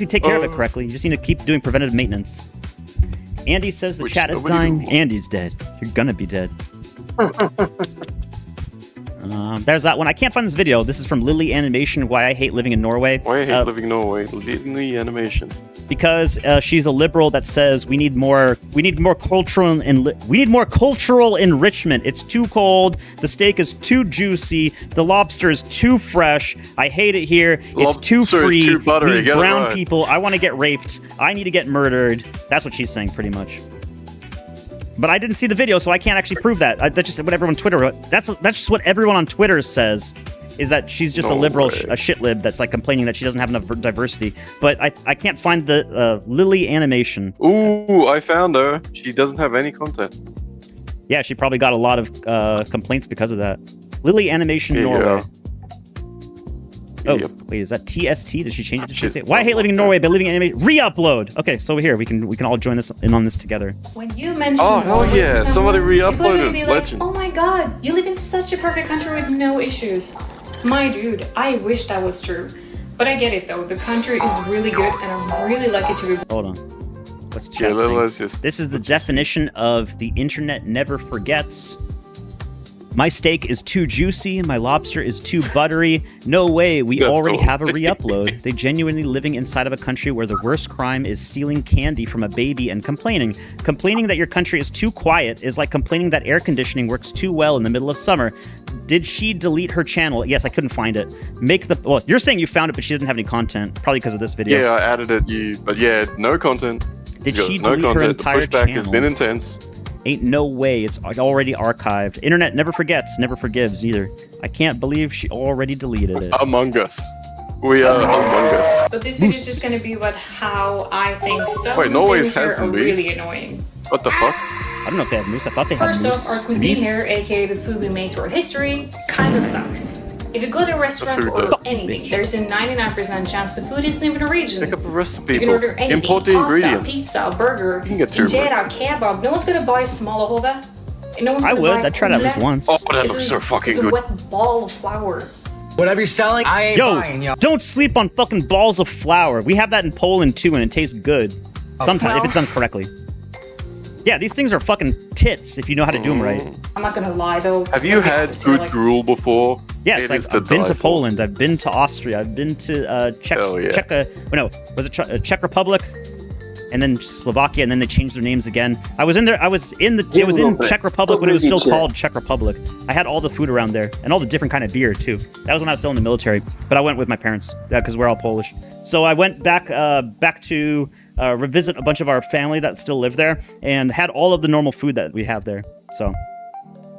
take care of it correctly. You just need to keep doing preventative maintenance. Andy says the chat is dying. Andy's dead. You're gonna be dead. There's that one. I can't find this video. This is from Lily Animation. Why I hate living in Norway. Why I hate living in Norway. Lily Animation. Because she's a liberal that says we need more cultural enrichment. It's too cold. The steak is too juicy. The lobster is too fresh. I hate it here. It's too free. Too buttery. We brown people. I want to get raped. I need to get murdered. That's what she's saying, pretty much. But I didn't see the video, so I can't actually prove that. That's just what everyone on Twitter wrote. That's just what everyone on Twitter says. Is that she's just a liberal, a shit lib that's like complaining that she doesn't have enough diversity. But I can't find the Lily Animation. Ooh, I found her. She doesn't have any content. Yeah, she probably got a lot of complaints because of that. Lily Animation Norway. Oh, wait, is that TST? Did she change it to TST? Why I hate living in Norway, but living in animation. Re-upload! Okay, so here, we can all join this in on this together. When you mention hell yeah, somebody re-uploaded. be Legend. like, oh my god, you live in such a perfect country with no issues. My dude, I wish that was true. But I get it though, the country is really good and I'm really lucky to be... Hold on. What's chat saying? This is the definition of the internet never forgets. My steak is too juicy. My lobster is too buttery. No way. We already have a re-upload. They genuinely living inside of a country where the worst crime is stealing candy from a baby and complaining. Complaining that your country is too quiet is like complaining that air conditioning works too well in the middle of summer. Did she delete her channel? Yes, I couldn't find it. Well, you're saying you found it, but she doesn't have any content. Probably because of this video. Yeah, I added it. But yeah, no content. Did she delete her entire channel? The pushback has been intense. Ain't no way. It's already archived. Internet never forgets, never forgives either. I can't believe she already deleted it. Among Us. We are Among Us. But this video is just gonna be about how I think some Wait, Norway things has here some are really bees? annoying. What the fuck? I don't know if they have moose. I thought they had moose. First off, our cuisine here, aka the food we made through our history, kinda sucks. If you go to a restaurant or anything, there's a 99% chance the food isn't even original. Pick up a recipe. You can order anything, Import the pasta, ingredients. pizza, burger, You can get through injera, kebab. No one's gonna buy smalahove. No one's I gonna would. buy I'd try it at least omelette. once. Oh, that looks so fucking It's a good. wet ball of flour. Whatever you're selling, I ain't buying, yo. Don't sleep on fucking balls of flour. We have that in Poland too, and it tastes good. Sometimes, if it's done correctly. Yeah, these things are fucking tits if you know how to do them right. I'm not gonna lie though. Have you had good gruel before? Yes, It is I've been die to for. Poland. I've been to Austria. I've been to Czech. Hell yeah. Czech Republic, and then Slovakia, and then they changed their names again. I was in there. It was in Czech Republic when it was still called Czech Republic. I had all the food around there and all the different kind of beer too. That was when I was still in the military, but I went with my parents because we're all Polish. So I went back to revisit a bunch of our family that still live there, and had all of the normal food that we have there. So.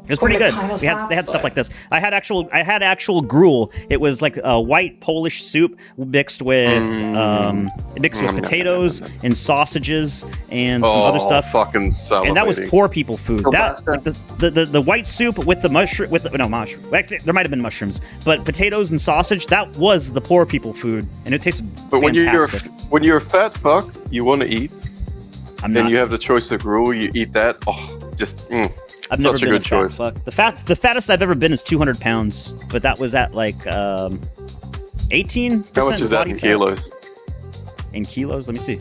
It was pretty good. They had stuff like this. I had actual gruel. It was like a white Polish soup mixed with potatoes and sausages and some other stuff. Fucking salivating. And that was poor people food. That like the white soup with the mushroom mushroom. Actually, there might have been mushrooms, but potatoes and sausage. That was the poor people food, and it tasted fantastic. When you're a fat fuck, you want to eat, and you have the choice of gruel. You eat that. Oh, just. I've never Such a been good choice. Fuck. The fattest I've ever been is 200 pounds, but that was at like 18%. How much is that in kilos? In kilos, let me see.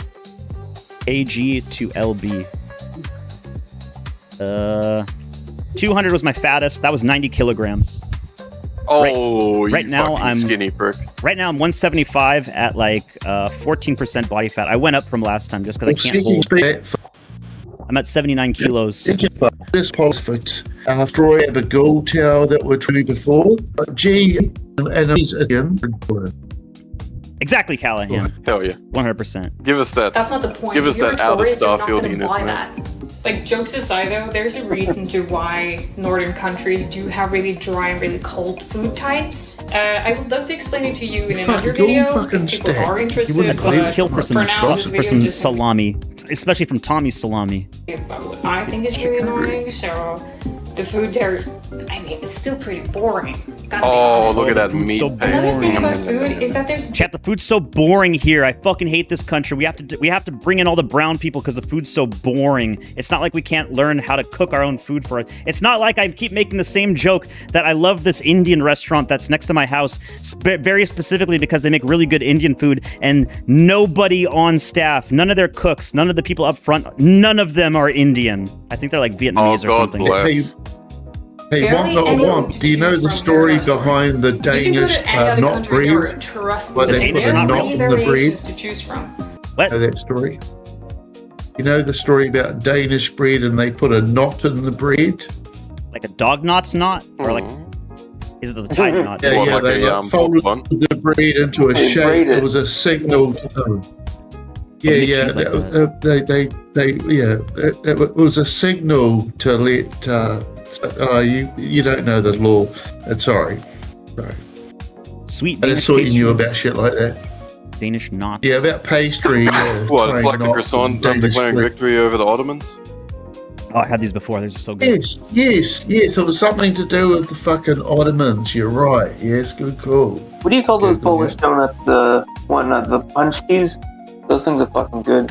kg to lb. 200 was my fattest. That was 90 kilograms. Oh, right you now fucking I'm skinny prick. Right now I'm 175 at like 14% body fat. I went up from last time just because I can't hold. I'm at 79 kilos. This Polish after I have a gold tower that were true before. G and he's again. Exactly, Callahan. Hell yeah. 100%. Give us that. That's not the point. Give us You're that out of tourist, you're not gonna Starfieldiness, buy man. that. Like, jokes aside though, there's a reason to why northern countries do have really dry and really cold food types. I would love to explain it to you in another video if people are interested. They would kill for for now, some this video is just salami, especially from Tommy's salami. what I think is really annoying. So the food there, I mean, it's still pretty boring. Gotta be honest. Look at that meat. Another thing about food is that there's Chat, the food's so boring here. I fucking hate this country. We have to bring in all the brown people because the food's so boring. It's not like we can't learn how to cook our own food for us. It's not like I keep making the same joke that I love this Indian restaurant that's next to my house, very specifically because they make really good Indian food, and nobody on staff, none of their cooks, none of the people up front, none of them are Indian. I think they're like Vietnamese or something. Hey, wantnotwant, do you know the story behind the Danish not breed? Why they put a knot in the breed? to choose from. What? Know that story? You know the story about Danish breed and they put a knot in the breed? Like a dog knot's knot? Or like, is it the tie knot? Yeah, they folded the breed into a shape. It was a signal to them. It was a signal to let. You don't know the law. Sorry. Sweet. I just thought you knew about shit like that. Danish knots. Yeah, about pastry. What? It's like the croissant declaring victory over the Ottomans. Oh, I had these before. These are so good. Yes. It was something to do with the fucking Ottomans. You're right. Yes, good call. What do you call those Polish donuts? The punchkis? Those things are fucking good.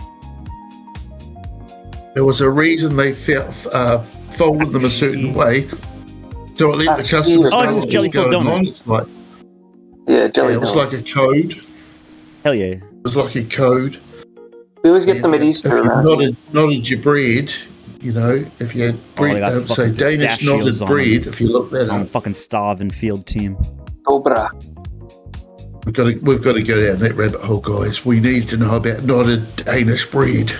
There was a reason they folded them a certain way, so it let the customers know what was going on. It's like, jelly it was like a code. Hell yeah. It was like a code. We always get them at Easter. If you knotted your bread, you know, if you had bread, say Danish knotted bread, if you look that on up. Fucking starving field team. Cobra. We've got to go down that rabbit hole, guys. We need to know about knotted Danish bread.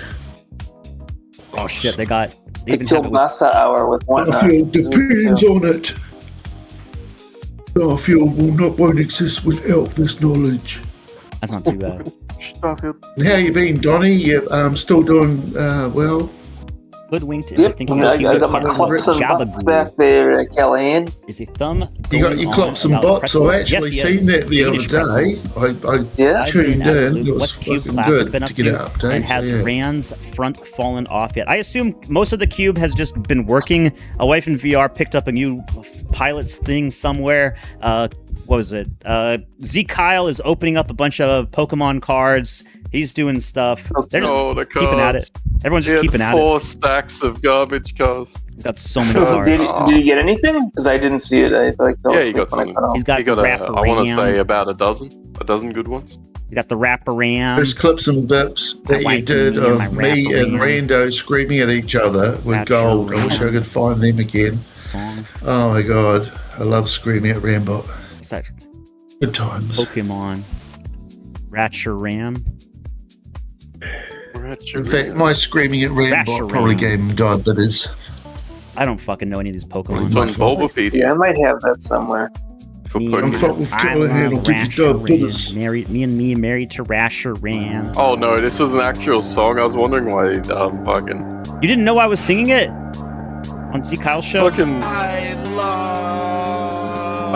Oh shit, they got. The kielbasa hour with whatnot. Starfield depends on it. Starfield won't exist without this knowledge. That's not too bad. Starfield. How you been, Donnie? You still doing well? Hoodwinked. Yep. I got my clumps and butts back there, Callahan. Is a thumb? You got your clumps and butts. I actually seen that the other day. I tuned in. It was What's Cube fucking Classic good been up to get to? an update. And has Rand's front fallen off yet? I assume most of the Cube has just been working. A wife in VR picked up a new pilot's thing somewhere. What was it? Z Kyle is opening up a bunch of Pokemon cards. He's doing stuff. They're just keeping at it. Everyone's just keeping at it. 4 stacks of garbage cars. He's got so many cars. Did you get anything? Because I didn't see it. I feel like Yeah, he got something. He's got he got wraparound. I want to say about a dozen good ones. You got the wraparound. There's clips and bits that you did of me and Rando screaming at each other with gold. I wish I could find them again. Oh my god, I love screaming at Rambo. What's that? Good times. Pokemon. Ratchet Ram. In fact, my screaming at Rambo probably gave him diabetes. I don't fucking know any of these Pokemon. Yeah, I might have that somewhere. Me and me married to Rasher Ram. Oh no, this was an actual song. I was wondering why fucking. You didn't know I was singing it on C Kyle's show? Fucking.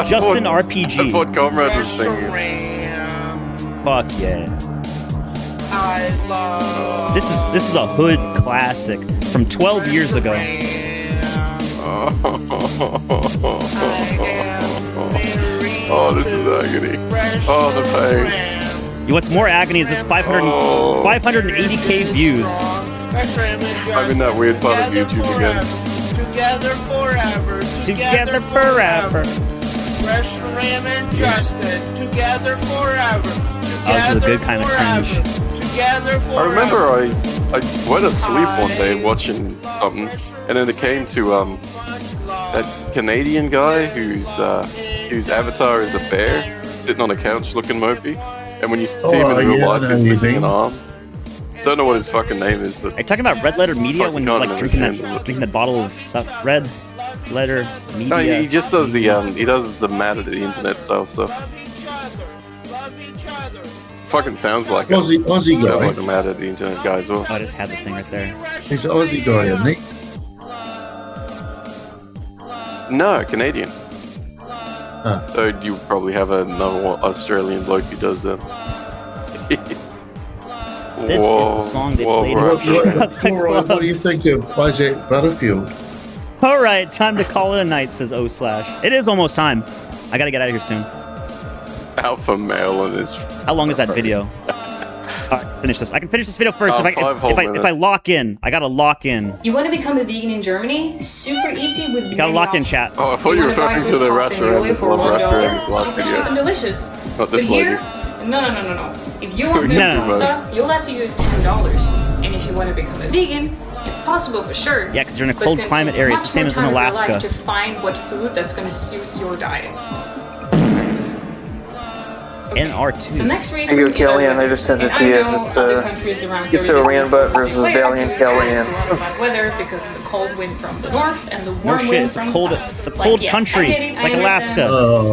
Justin RPG. I thought Comrade was singing it. Fuck yeah. This is a hood classic from 12 years ago. Oh, this is agony. Oh, the pain. What's more agony is this 580k views. I'm in that weird part of YouTube again. Together forever. Together forever. Fresh Ram and Justin. Together forever. Oh, this is a good kind of cringe. Together forever. I remember I went asleep one day watching something, and then it came to that Canadian guy whose avatar is a bear sitting on a couch looking mopey, and when you see him in real life, he's missing an arm. Don't know what his fucking name is, but are you talking about Red Letter Media when he's like drinking that bottle of stuff? Red Letter Media. No, he just does the mad at the internet style stuff. Fucking sounds like Aussie guy. Like a mad at the internet guy as well. Oh, I just had the thing right there. He's an Aussie guy, isn't he? No, Canadian. So you probably have another Australian bloke who does that. This is the song they played. What do you think of Isaac Butterfield? All right, time to call it a night, says O/. It is almost time. I gotta get out of here soon. Alpha male and his. How long is that video? All right, finish this. I can finish this video first if I lock in. I gotta lock in. You want to become a vegan in Germany? Super easy with gotta lock in, chat. Oh, I thought you were referring to the restaurant. Super cheap and delicious. Not this but here, no. If you want vegan pasta, you'll have to use $10. And if you want to become a vegan, it's possible for sure. Yeah, because you're in a cold climate area. It's the same as in Alaska. To find what food that's going to suit your diet. Okay. NR2. The next reason Here you go, Kellyanne. I just sent it to you. It's Schizo Ranbutt versus Dalian Kellyanne. Weather because of the cold wind from the north and the warm wind wind from the south. It's a cold country. It's like Alaska.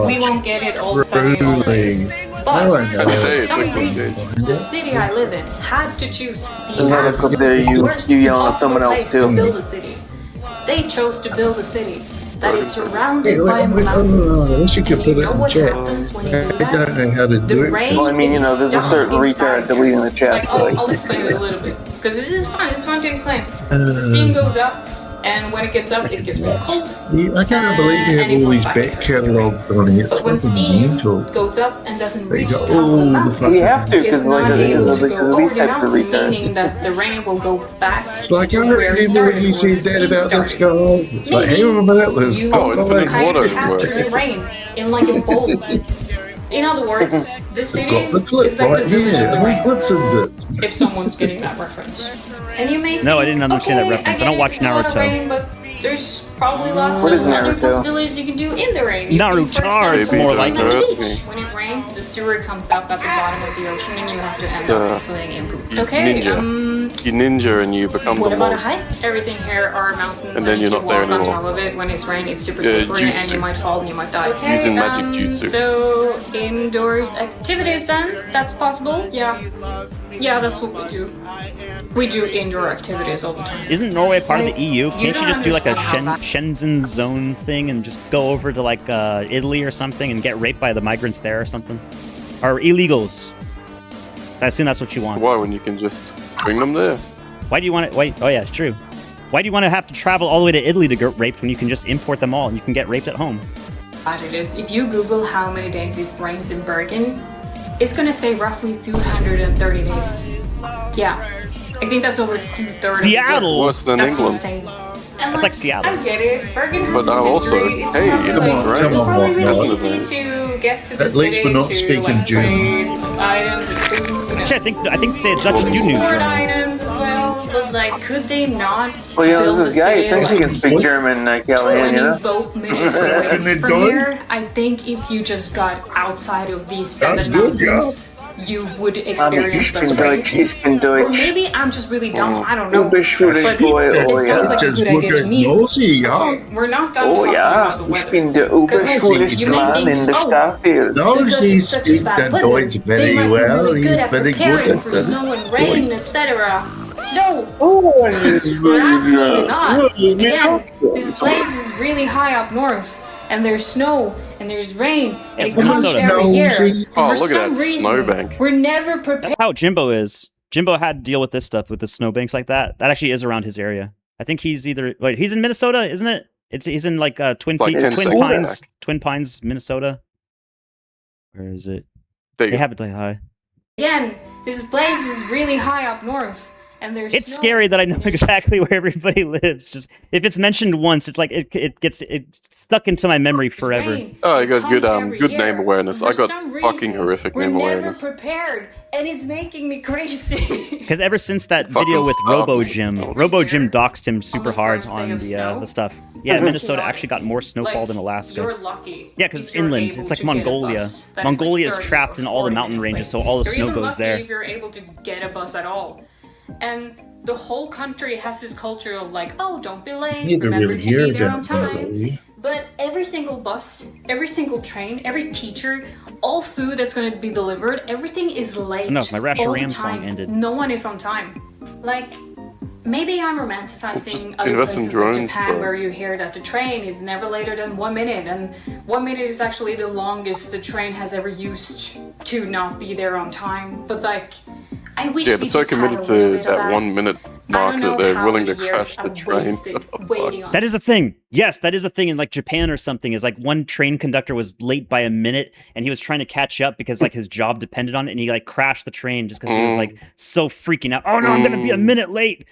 We won't get it all sunny all day. But for some reason, the city I live in had to choose the absolute worst possible place to build a city. They chose to build a city that is surrounded by mountains. I wish you could put it in what chat. happens when you do I that? don't know how to do it. Well, I mean, there's a certain retard deleting the chat. I'll explain it a little bit because this is fun. It's fun to explain. Steam goes up, and when it gets up, it gets really cold. I can't believe you have all these back catalogs on it. But when It's steam mental. goes up and doesn't reach They the go, top of the mountain, We have to it's because not able to go of over these the types of mountain, retards. meaning that the rain will go back It's like, I to where it remember started, when you where the said that steam about that started. skull. It's like, hang on a minute, let's You pop the infinite kind water of capture the rain in like a bowl. In other words, the city got the clip is like right the village here. of the All rain. clips of it. If someone's getting that reference. And you may No, I think, didn't understand that okay, reference. I get don't it, watch it's a lot of Naruto. rain, but there's probably lots What of is other Naruto? possibilities you can do in the rain. You can, for Naruto, it's example, more like swim on it. the beach. When it rains, the sewer comes up at the bottom of the ocean, and you have to end up swimming in poop. Okay. You ninja and you become What the about a monk. hike? Everything here are mountains, And then if you're you not there walk on anymore. top of it, when it's raining, it's super Yeah, slippery, and jutsu. you might fall and you might die. Okay, Using magic jutsu. So, indoors activities then? That's possible? Yeah. Yeah, that's what we do. We do indoor activities all the time. Isn't Norway part of the EU? Can't you don't just do like a understand how that- Shenzhen zone thing and just go over to like Italy or something and get raped by the migrants there or something? Or illegals? I assume that's what she wants. Why, when you can just bring them there? Why do you want it? Wait, oh yeah, it's true. Why do you want to have to travel all the way to Italy to get raped when you can just import them all and you can get raped at home? Bad it is. If you Google how many days it rains in Bergen, it's gonna say roughly 230 days. Yeah. I think that's over 2/3. Seattle. Worse than That's England. insane. And That's like Seattle. I get it. Bergen has But its now also, history. It's hey, probably you know like, what, right? Come it's on, probably really Walt. easy to get to the At least city we're not to speaking like German. trade items and food. And Actually, I think the Dutch do new export German. items as well. But like, could they not Well, yeah, build this the guy city thinks he can speak German, Callahan, you 20 know? boat minutes away from here? I think if you just got outside of these 7 mountains, you would experience bus rain. Or maybe I'm just really dumb. I don't know. But it sounds like a good idea to me. We're not done talking about the weather. Because you may think, oh, because it's such a bad weather, they might be really good at preparing for snow and rain, etc. No! We're absolutely not. Again, this place is really high up north, and there's snow, and there's rain, and it comes every year. And Oh, for look some at that reason, snowbank. we're never prepared. That's how Jimbo is. Jimbo had to deal with this stuff with the snowbanks like that. That actually is around his area. I think he's either he's in Minnesota, isn't it? He's in like Twin Pines, Minnesota. Where is it? They have it like high. Again, this place is really high up north. And there's It's scary that I know exactly where everybody lives. Just if it's mentioned once, it's like it's stuck into my memory forever. Oh, I got good name awareness. I got fucking horrific name awareness. Prepared, and it's making me crazy. Because ever since that video with Robo Jim doxed him super hard on the stuff. Yeah, Minnesota actually got more snowfall than Alaska. You're lucky. Yeah, because inland, it's like Mongolia. Mongolia is trapped in all the mountain ranges, so all the snow goes there. If you're able to get a bus at all. And the whole country has this culture of like, oh, don't be late, remember to be there on time. But every single bus, every single train, every teacher, all food that's going to be delivered, everything is late. No, my Rasha all Ram the song time. ended. No one is on time. Like, maybe I'm romanticizing other invest in places drones, like Japan bro. where you hear that the train is never later than 1 minute, and 1 minute is actually the longest the train has ever used to not be there on time. But like, I wish Yeah, we they're so just had a committed little to bit of that 1 minute mark that they're willing to crash the train. That is a thing. Yes, that is a thing in like Japan or something. Is like one train conductor was late by a minute, and he was trying to catch up because like his job depended on it, and he like crashed the train just because he was like so freaking out. Oh no, I'm gonna be a minute late.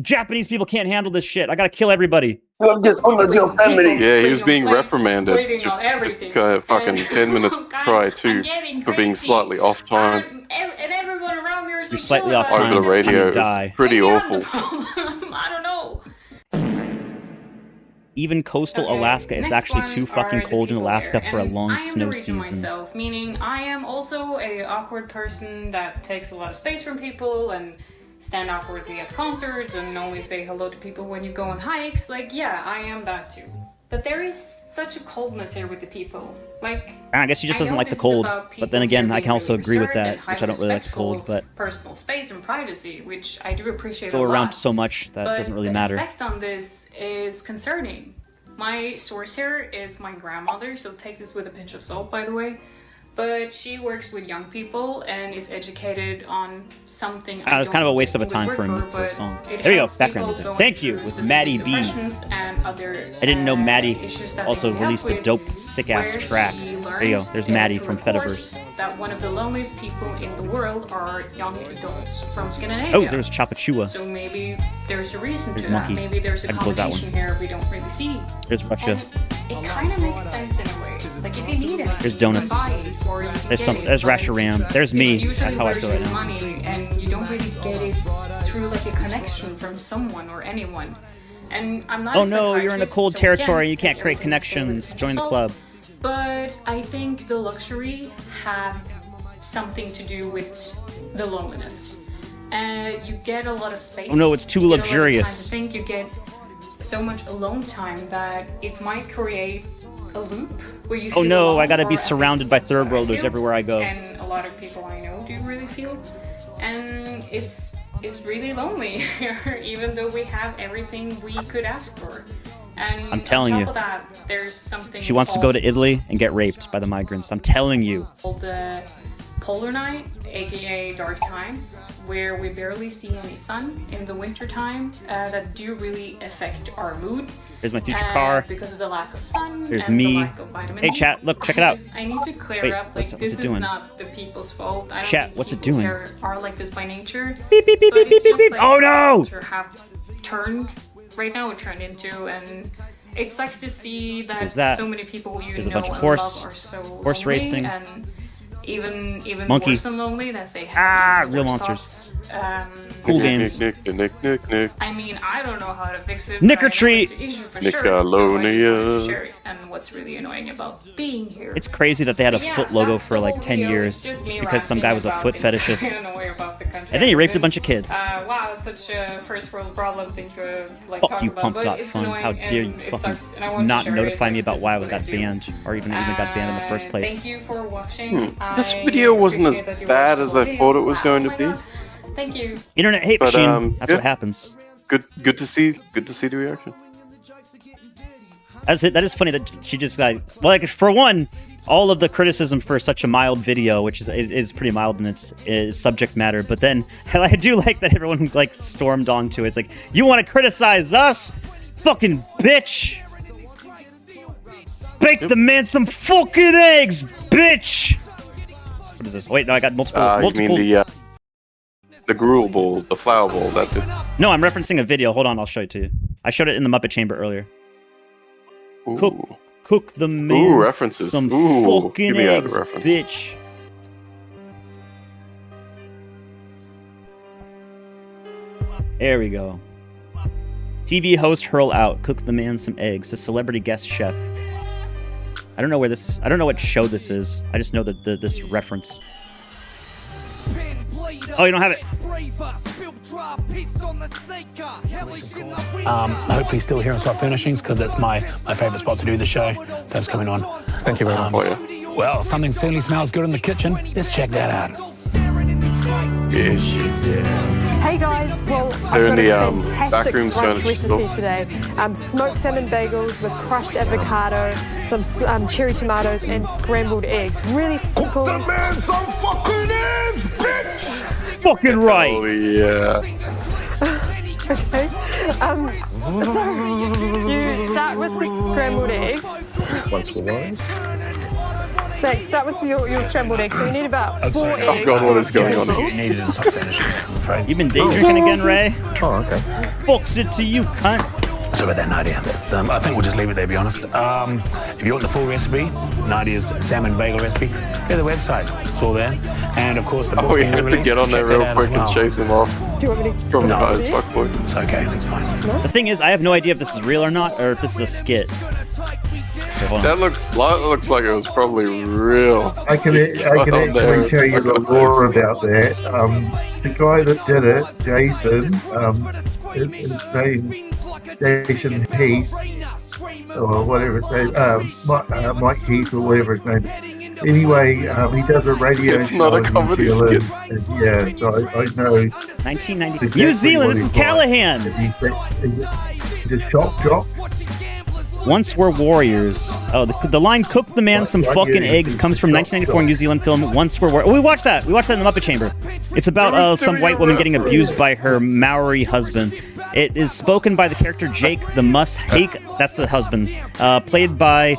Japanese people can't handle this shit. I gotta kill everybody. I'm just on your family. Yeah, he was being reprimanded. Just fucking 10 minutes prior to for being slightly off time. And everyone around me is You're slightly off time. Over the radio, you die. it's pretty awful. I don't know. Even coastal Alaska, it's actually too fucking cold in Alaska for a long snow season. Myself, meaning I am also a awkward person that takes a lot of space from people and stand awkwardly at concerts and only say hello to people when you go on hikes. Like, yeah, I am that too. But there is such a coldness here with the people. Like, I guess he just doesn't like the cold. But then again, I can also agree with that, which I don't really like the cold. But personal space and privacy, which I do appreciate go a lot. around so much that doesn't really matter. The effect on this is concerning. My source here is my grandmother, so take this with a pinch of salt, by the way. But she works with young people and is educated on something. It's kind of a waste of a time for a song. There you go, background music. Thank you, with Maddie B. I didn't know Maddie also released a dope, sick-ass track. There you go, there's Maddie from Fediverse. That one of the loneliest people in the world are young adults from Scandinavia. Oh, there's Chapachua. So maybe there's a reason There's to Monkey. that. Maybe there's a I can close that combination here we don't really see. There's Russia. It kind of makes sense in a way. Like if you need it, There's donuts. There's Rasha Ram. There's me. That's how I feel right now. Money, and you don't really get it through like a connection from someone or anyone. And I'm not. Oh no, you're in a cold territory. You can't create connections. Join the club. But I think the luxury had something to do with the loneliness. You get a lot of space. Oh no, it's too luxurious. I think you get so much alone time that it might create a loop where you feel Oh no, alone, I gotta or be at surrounded least by that's what third I worlders feel. everywhere I go. And a lot of people I know do really feel. And it's really lonely here, even though we have everything we could ask for. And I'm telling on you. top of that, there's something She wants to go to Italy and get raped by the migrants. I'm telling you. called polar night, aka dark times, where we barely see any sun in the winter time, that do really affect our mood. Here's my future car. Because of the lack of sun. There's and me. The lack of vitamin Hey, D. chat, look, check it out. I need to clear Wait, up, like, what's this it is doing? not the people's fault. I don't Chat, think what's it people doing? here are like this by nature. Beep, beep, beep, but beep, it's beep, just, beep. like, Oh, no! culture have turned right now, turned into, and it sucks to see There's that, that. so many people you There's a know bunch of and horse- love are so horse lonely, racing. and even Monkey. worse than lonely, that they have real worse monsters. thoughts. Cool games. I mean, I don't know how to fix it. Nick but I or know treat. it's an issue for sure, so I just wanted to share it. And what's really annoying about being here. It's crazy that they had a But yeah, foot logo that's for the like whole 10 video. years It's just just me because some guy was a ranting foot about things fetishist. I don't know about the country And then he I raped a live bunch in. of kids. Wow, it's such a first world problem thing to like Fuck talk you, about, Pump but Dot it's Fun. annoying How dare you and it fucking sucks, and I want to not share notify it, me about this why is I what got do. banned or even got banned in the first place. Thank you for watching. This I video wasn't as appreciate that you bad watched as the I whole thought it video. was going Oh to my be. God. Thank you. Internet hate But, machine. That's yeah. what happens. Good to see the reaction. That's it. That is funny that she just like for one, all of the criticism for such a mild video, which is pretty mild in its subject matter, but then I do like that everyone like stormed onto it. It's like, you want to criticize us, fucking bitch. Bake the man some fucking eggs, bitch. What is this? Wait, no, I got multiple. You mean the gruel bowl, the flour bowl? That's it. No, I'm referencing a video. Hold on, I'll show it to you. I showed it in the Muppet Chamber earlier. Cook the man references. some Ooh, fucking give me that eggs, reference. bitch. There we go. TV host hurl out. Cook the man some eggs to celebrity guest chef. I don't know where this. I don't know what show this is. I just know that this reference. Oh, you don't have it. Hopefully still here on Site Furnishings because it's my favourite spot to do the show. Thanks for coming on. Thank you very much. Well, something certainly smells good in the kitchen. Let's check that out. Hey guys, well, They're I've in got the, a fantastic back rooms brunch furniture store. recipe today. Smoked salmon bagels with crushed avocado, some cherry tomatoes and scrambled eggs. Really simple. Cook the man some fucking eggs, bitch! Fucking right. Oh yeah. Okay. So you start with the scrambled eggs. Once we're on. Thanks. Start with your scrambled eggs. So you need about 4 eggs. Oh god, what is going on You here? need it in Site Furnishings, I'm afraid. You've been day drinking again, Ray? Oh, okay. Fucks it to you, cunt. Sorry about that, Nadia. That's, I think we'll just leave it there, to be honest. If you want the full recipe, Nadia's salmon bagel recipe, go to the website. It's all there. And of course, the book We being have to released, get on there check real that out quick as well. and chase him off. Do you want me to? Probably not as fuck boy. It's okay, that's fine. The thing is, I have no idea if this is real or not, or if this is a skit. Okay, hold on. That looks like it was probably real. I can actually tell you the lore about that. The guy that did it, Jason, his name Jason Heath, or whatever his name, Mike Heath or whatever his name is. Anyway, he does a radio It's show not a in New comedy Zealand, skit. and yeah, so I know. 1990. exactly New Zealand, what this is he's Callahan. He's a shock jock. Once we're warriors. Oh, the line "Cook the man some Right, fucking yeah, eggs" comes from 1994 New Zealand film Once We're Warriors. Oh, we watched that. We watched that in the Muppet Chamber. It's about some white woman getting abused by her Maori husband. It is spoken by the character Jake the Mushake. That's the husband. Played by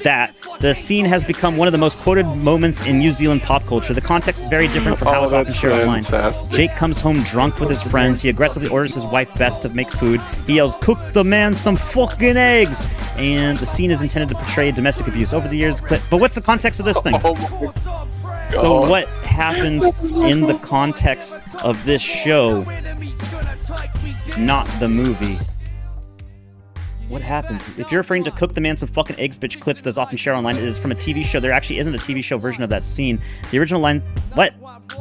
that. The scene has become one of the most quoted moments in New Zealand pop culture. The context is very different from how it's often shared online. Jake comes home drunk with his friends. He aggressively orders his wife Beth to make food. He yells, "Cook the man some fucking eggs!" And the scene is intended to portray domestic abuse. Over the years, but what's the context of this thing? So what happens in the context of this show, not the movie? What happens? If you're referring to "Cook the man some fucking eggs, bitch" clip that's often shared online, it is from a TV show. There actually isn't a TV show version of that scene. The original line... What?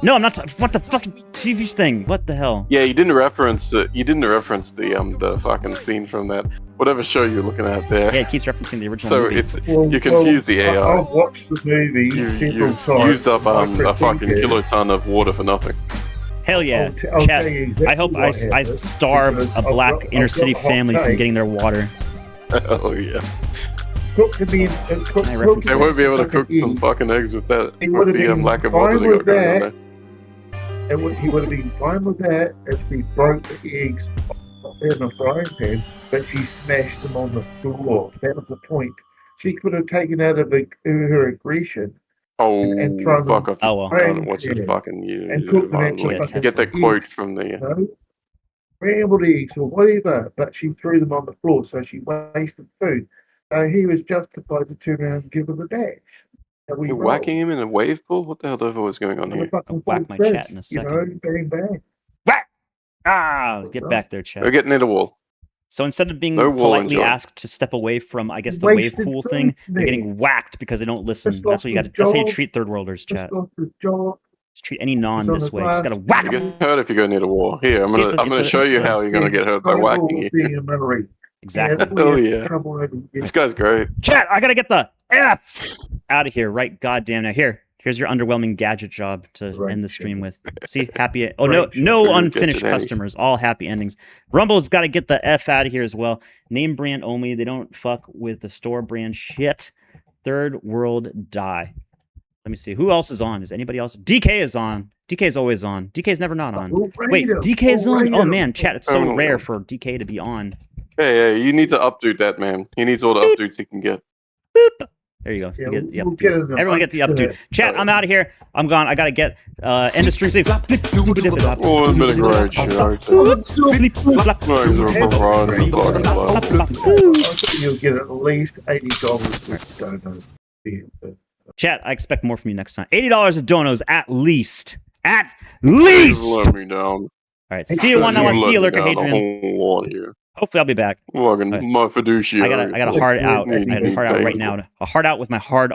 No, I'm not... What the fucking TV thing? What the hell? Yeah, you didn't reference the fucking scene from that whatever show you're looking at there. Yeah, it keeps referencing the original So movie. it's you confuse the AI. I've watched the movie several You times. used up a fucking kiloton of water for nothing. Hell yeah. I'll Chat, tell you exactly I hope I what happened, starved a because black I've inner city got a hot family from take. getting their water. Oh yeah. cooked them in. reference They won't be able to cook some fucking eggs with that. He would have been lack of fine water they with got going on that. there. He would have been fine with that if we broke the eggs in a frying pan, but she smashed them on the floor. That was the point. She could have taken out of her aggression. Oh, and thrown fuck! them I well. what's this fucking and cook them out get that quote from the. Scrambled eggs or whatever, but she threw them on the floor, so she wasted food. So he was justified to turn around and give her the dash. You're whacking him in a wave pool? What the hell was going on here? I'll whack my chat in a second. Bang, bang. Whack! Ah, get back there, chat. We're getting near the wall. So instead of being No wall politely enjoy. asked to step away from, I guess, the wave Wasted pool food, thing, they're mate. getting whacked because they don't listen. Just That's what you lost got. his That's how you job. treat third worlders, chat. Job. Just treat any non He's on this the way. Just glass. gotta whack You 'em. get hurt if you go near the wall. Here, I'm See, gonna show you how you're gonna get hurt by whacking you. Being a Murray. Exactly. Hell yeah. This guy's great. Chat, I gotta get the F out of here right goddamn now. Here's your underwhelming gadget job to end the stream with. See, happy. Oh, no unfinished customers. All happy endings. Rumble's got to get the F out of here as well. Name brand only. They don't fuck with the store brand shit. Third world die. Let me see. Who else is on? Is anybody else? DK is on. DK is always on. DK is never not on. Wait, DK is on? Oh, man, chat. It's so rare for DK to be on. Hey, you need to update that, man. He needs all the updates he can get. Boop. There you go. You get the updo. Everyone get the updo. Chat, I'm out of here. I'm gone. I gotta get end of stream. Save. Oh, it's been a great show. You'll get at least $80. Chat, I expect more from you next time. $80 of donos at least. At least. Let me down. All right. See you one. I want to see you, Lurker Hadrian. Hopefully, I'll be back. My fiduciary. I got a hard out. I got a hard out right now. A hard out with my hard on.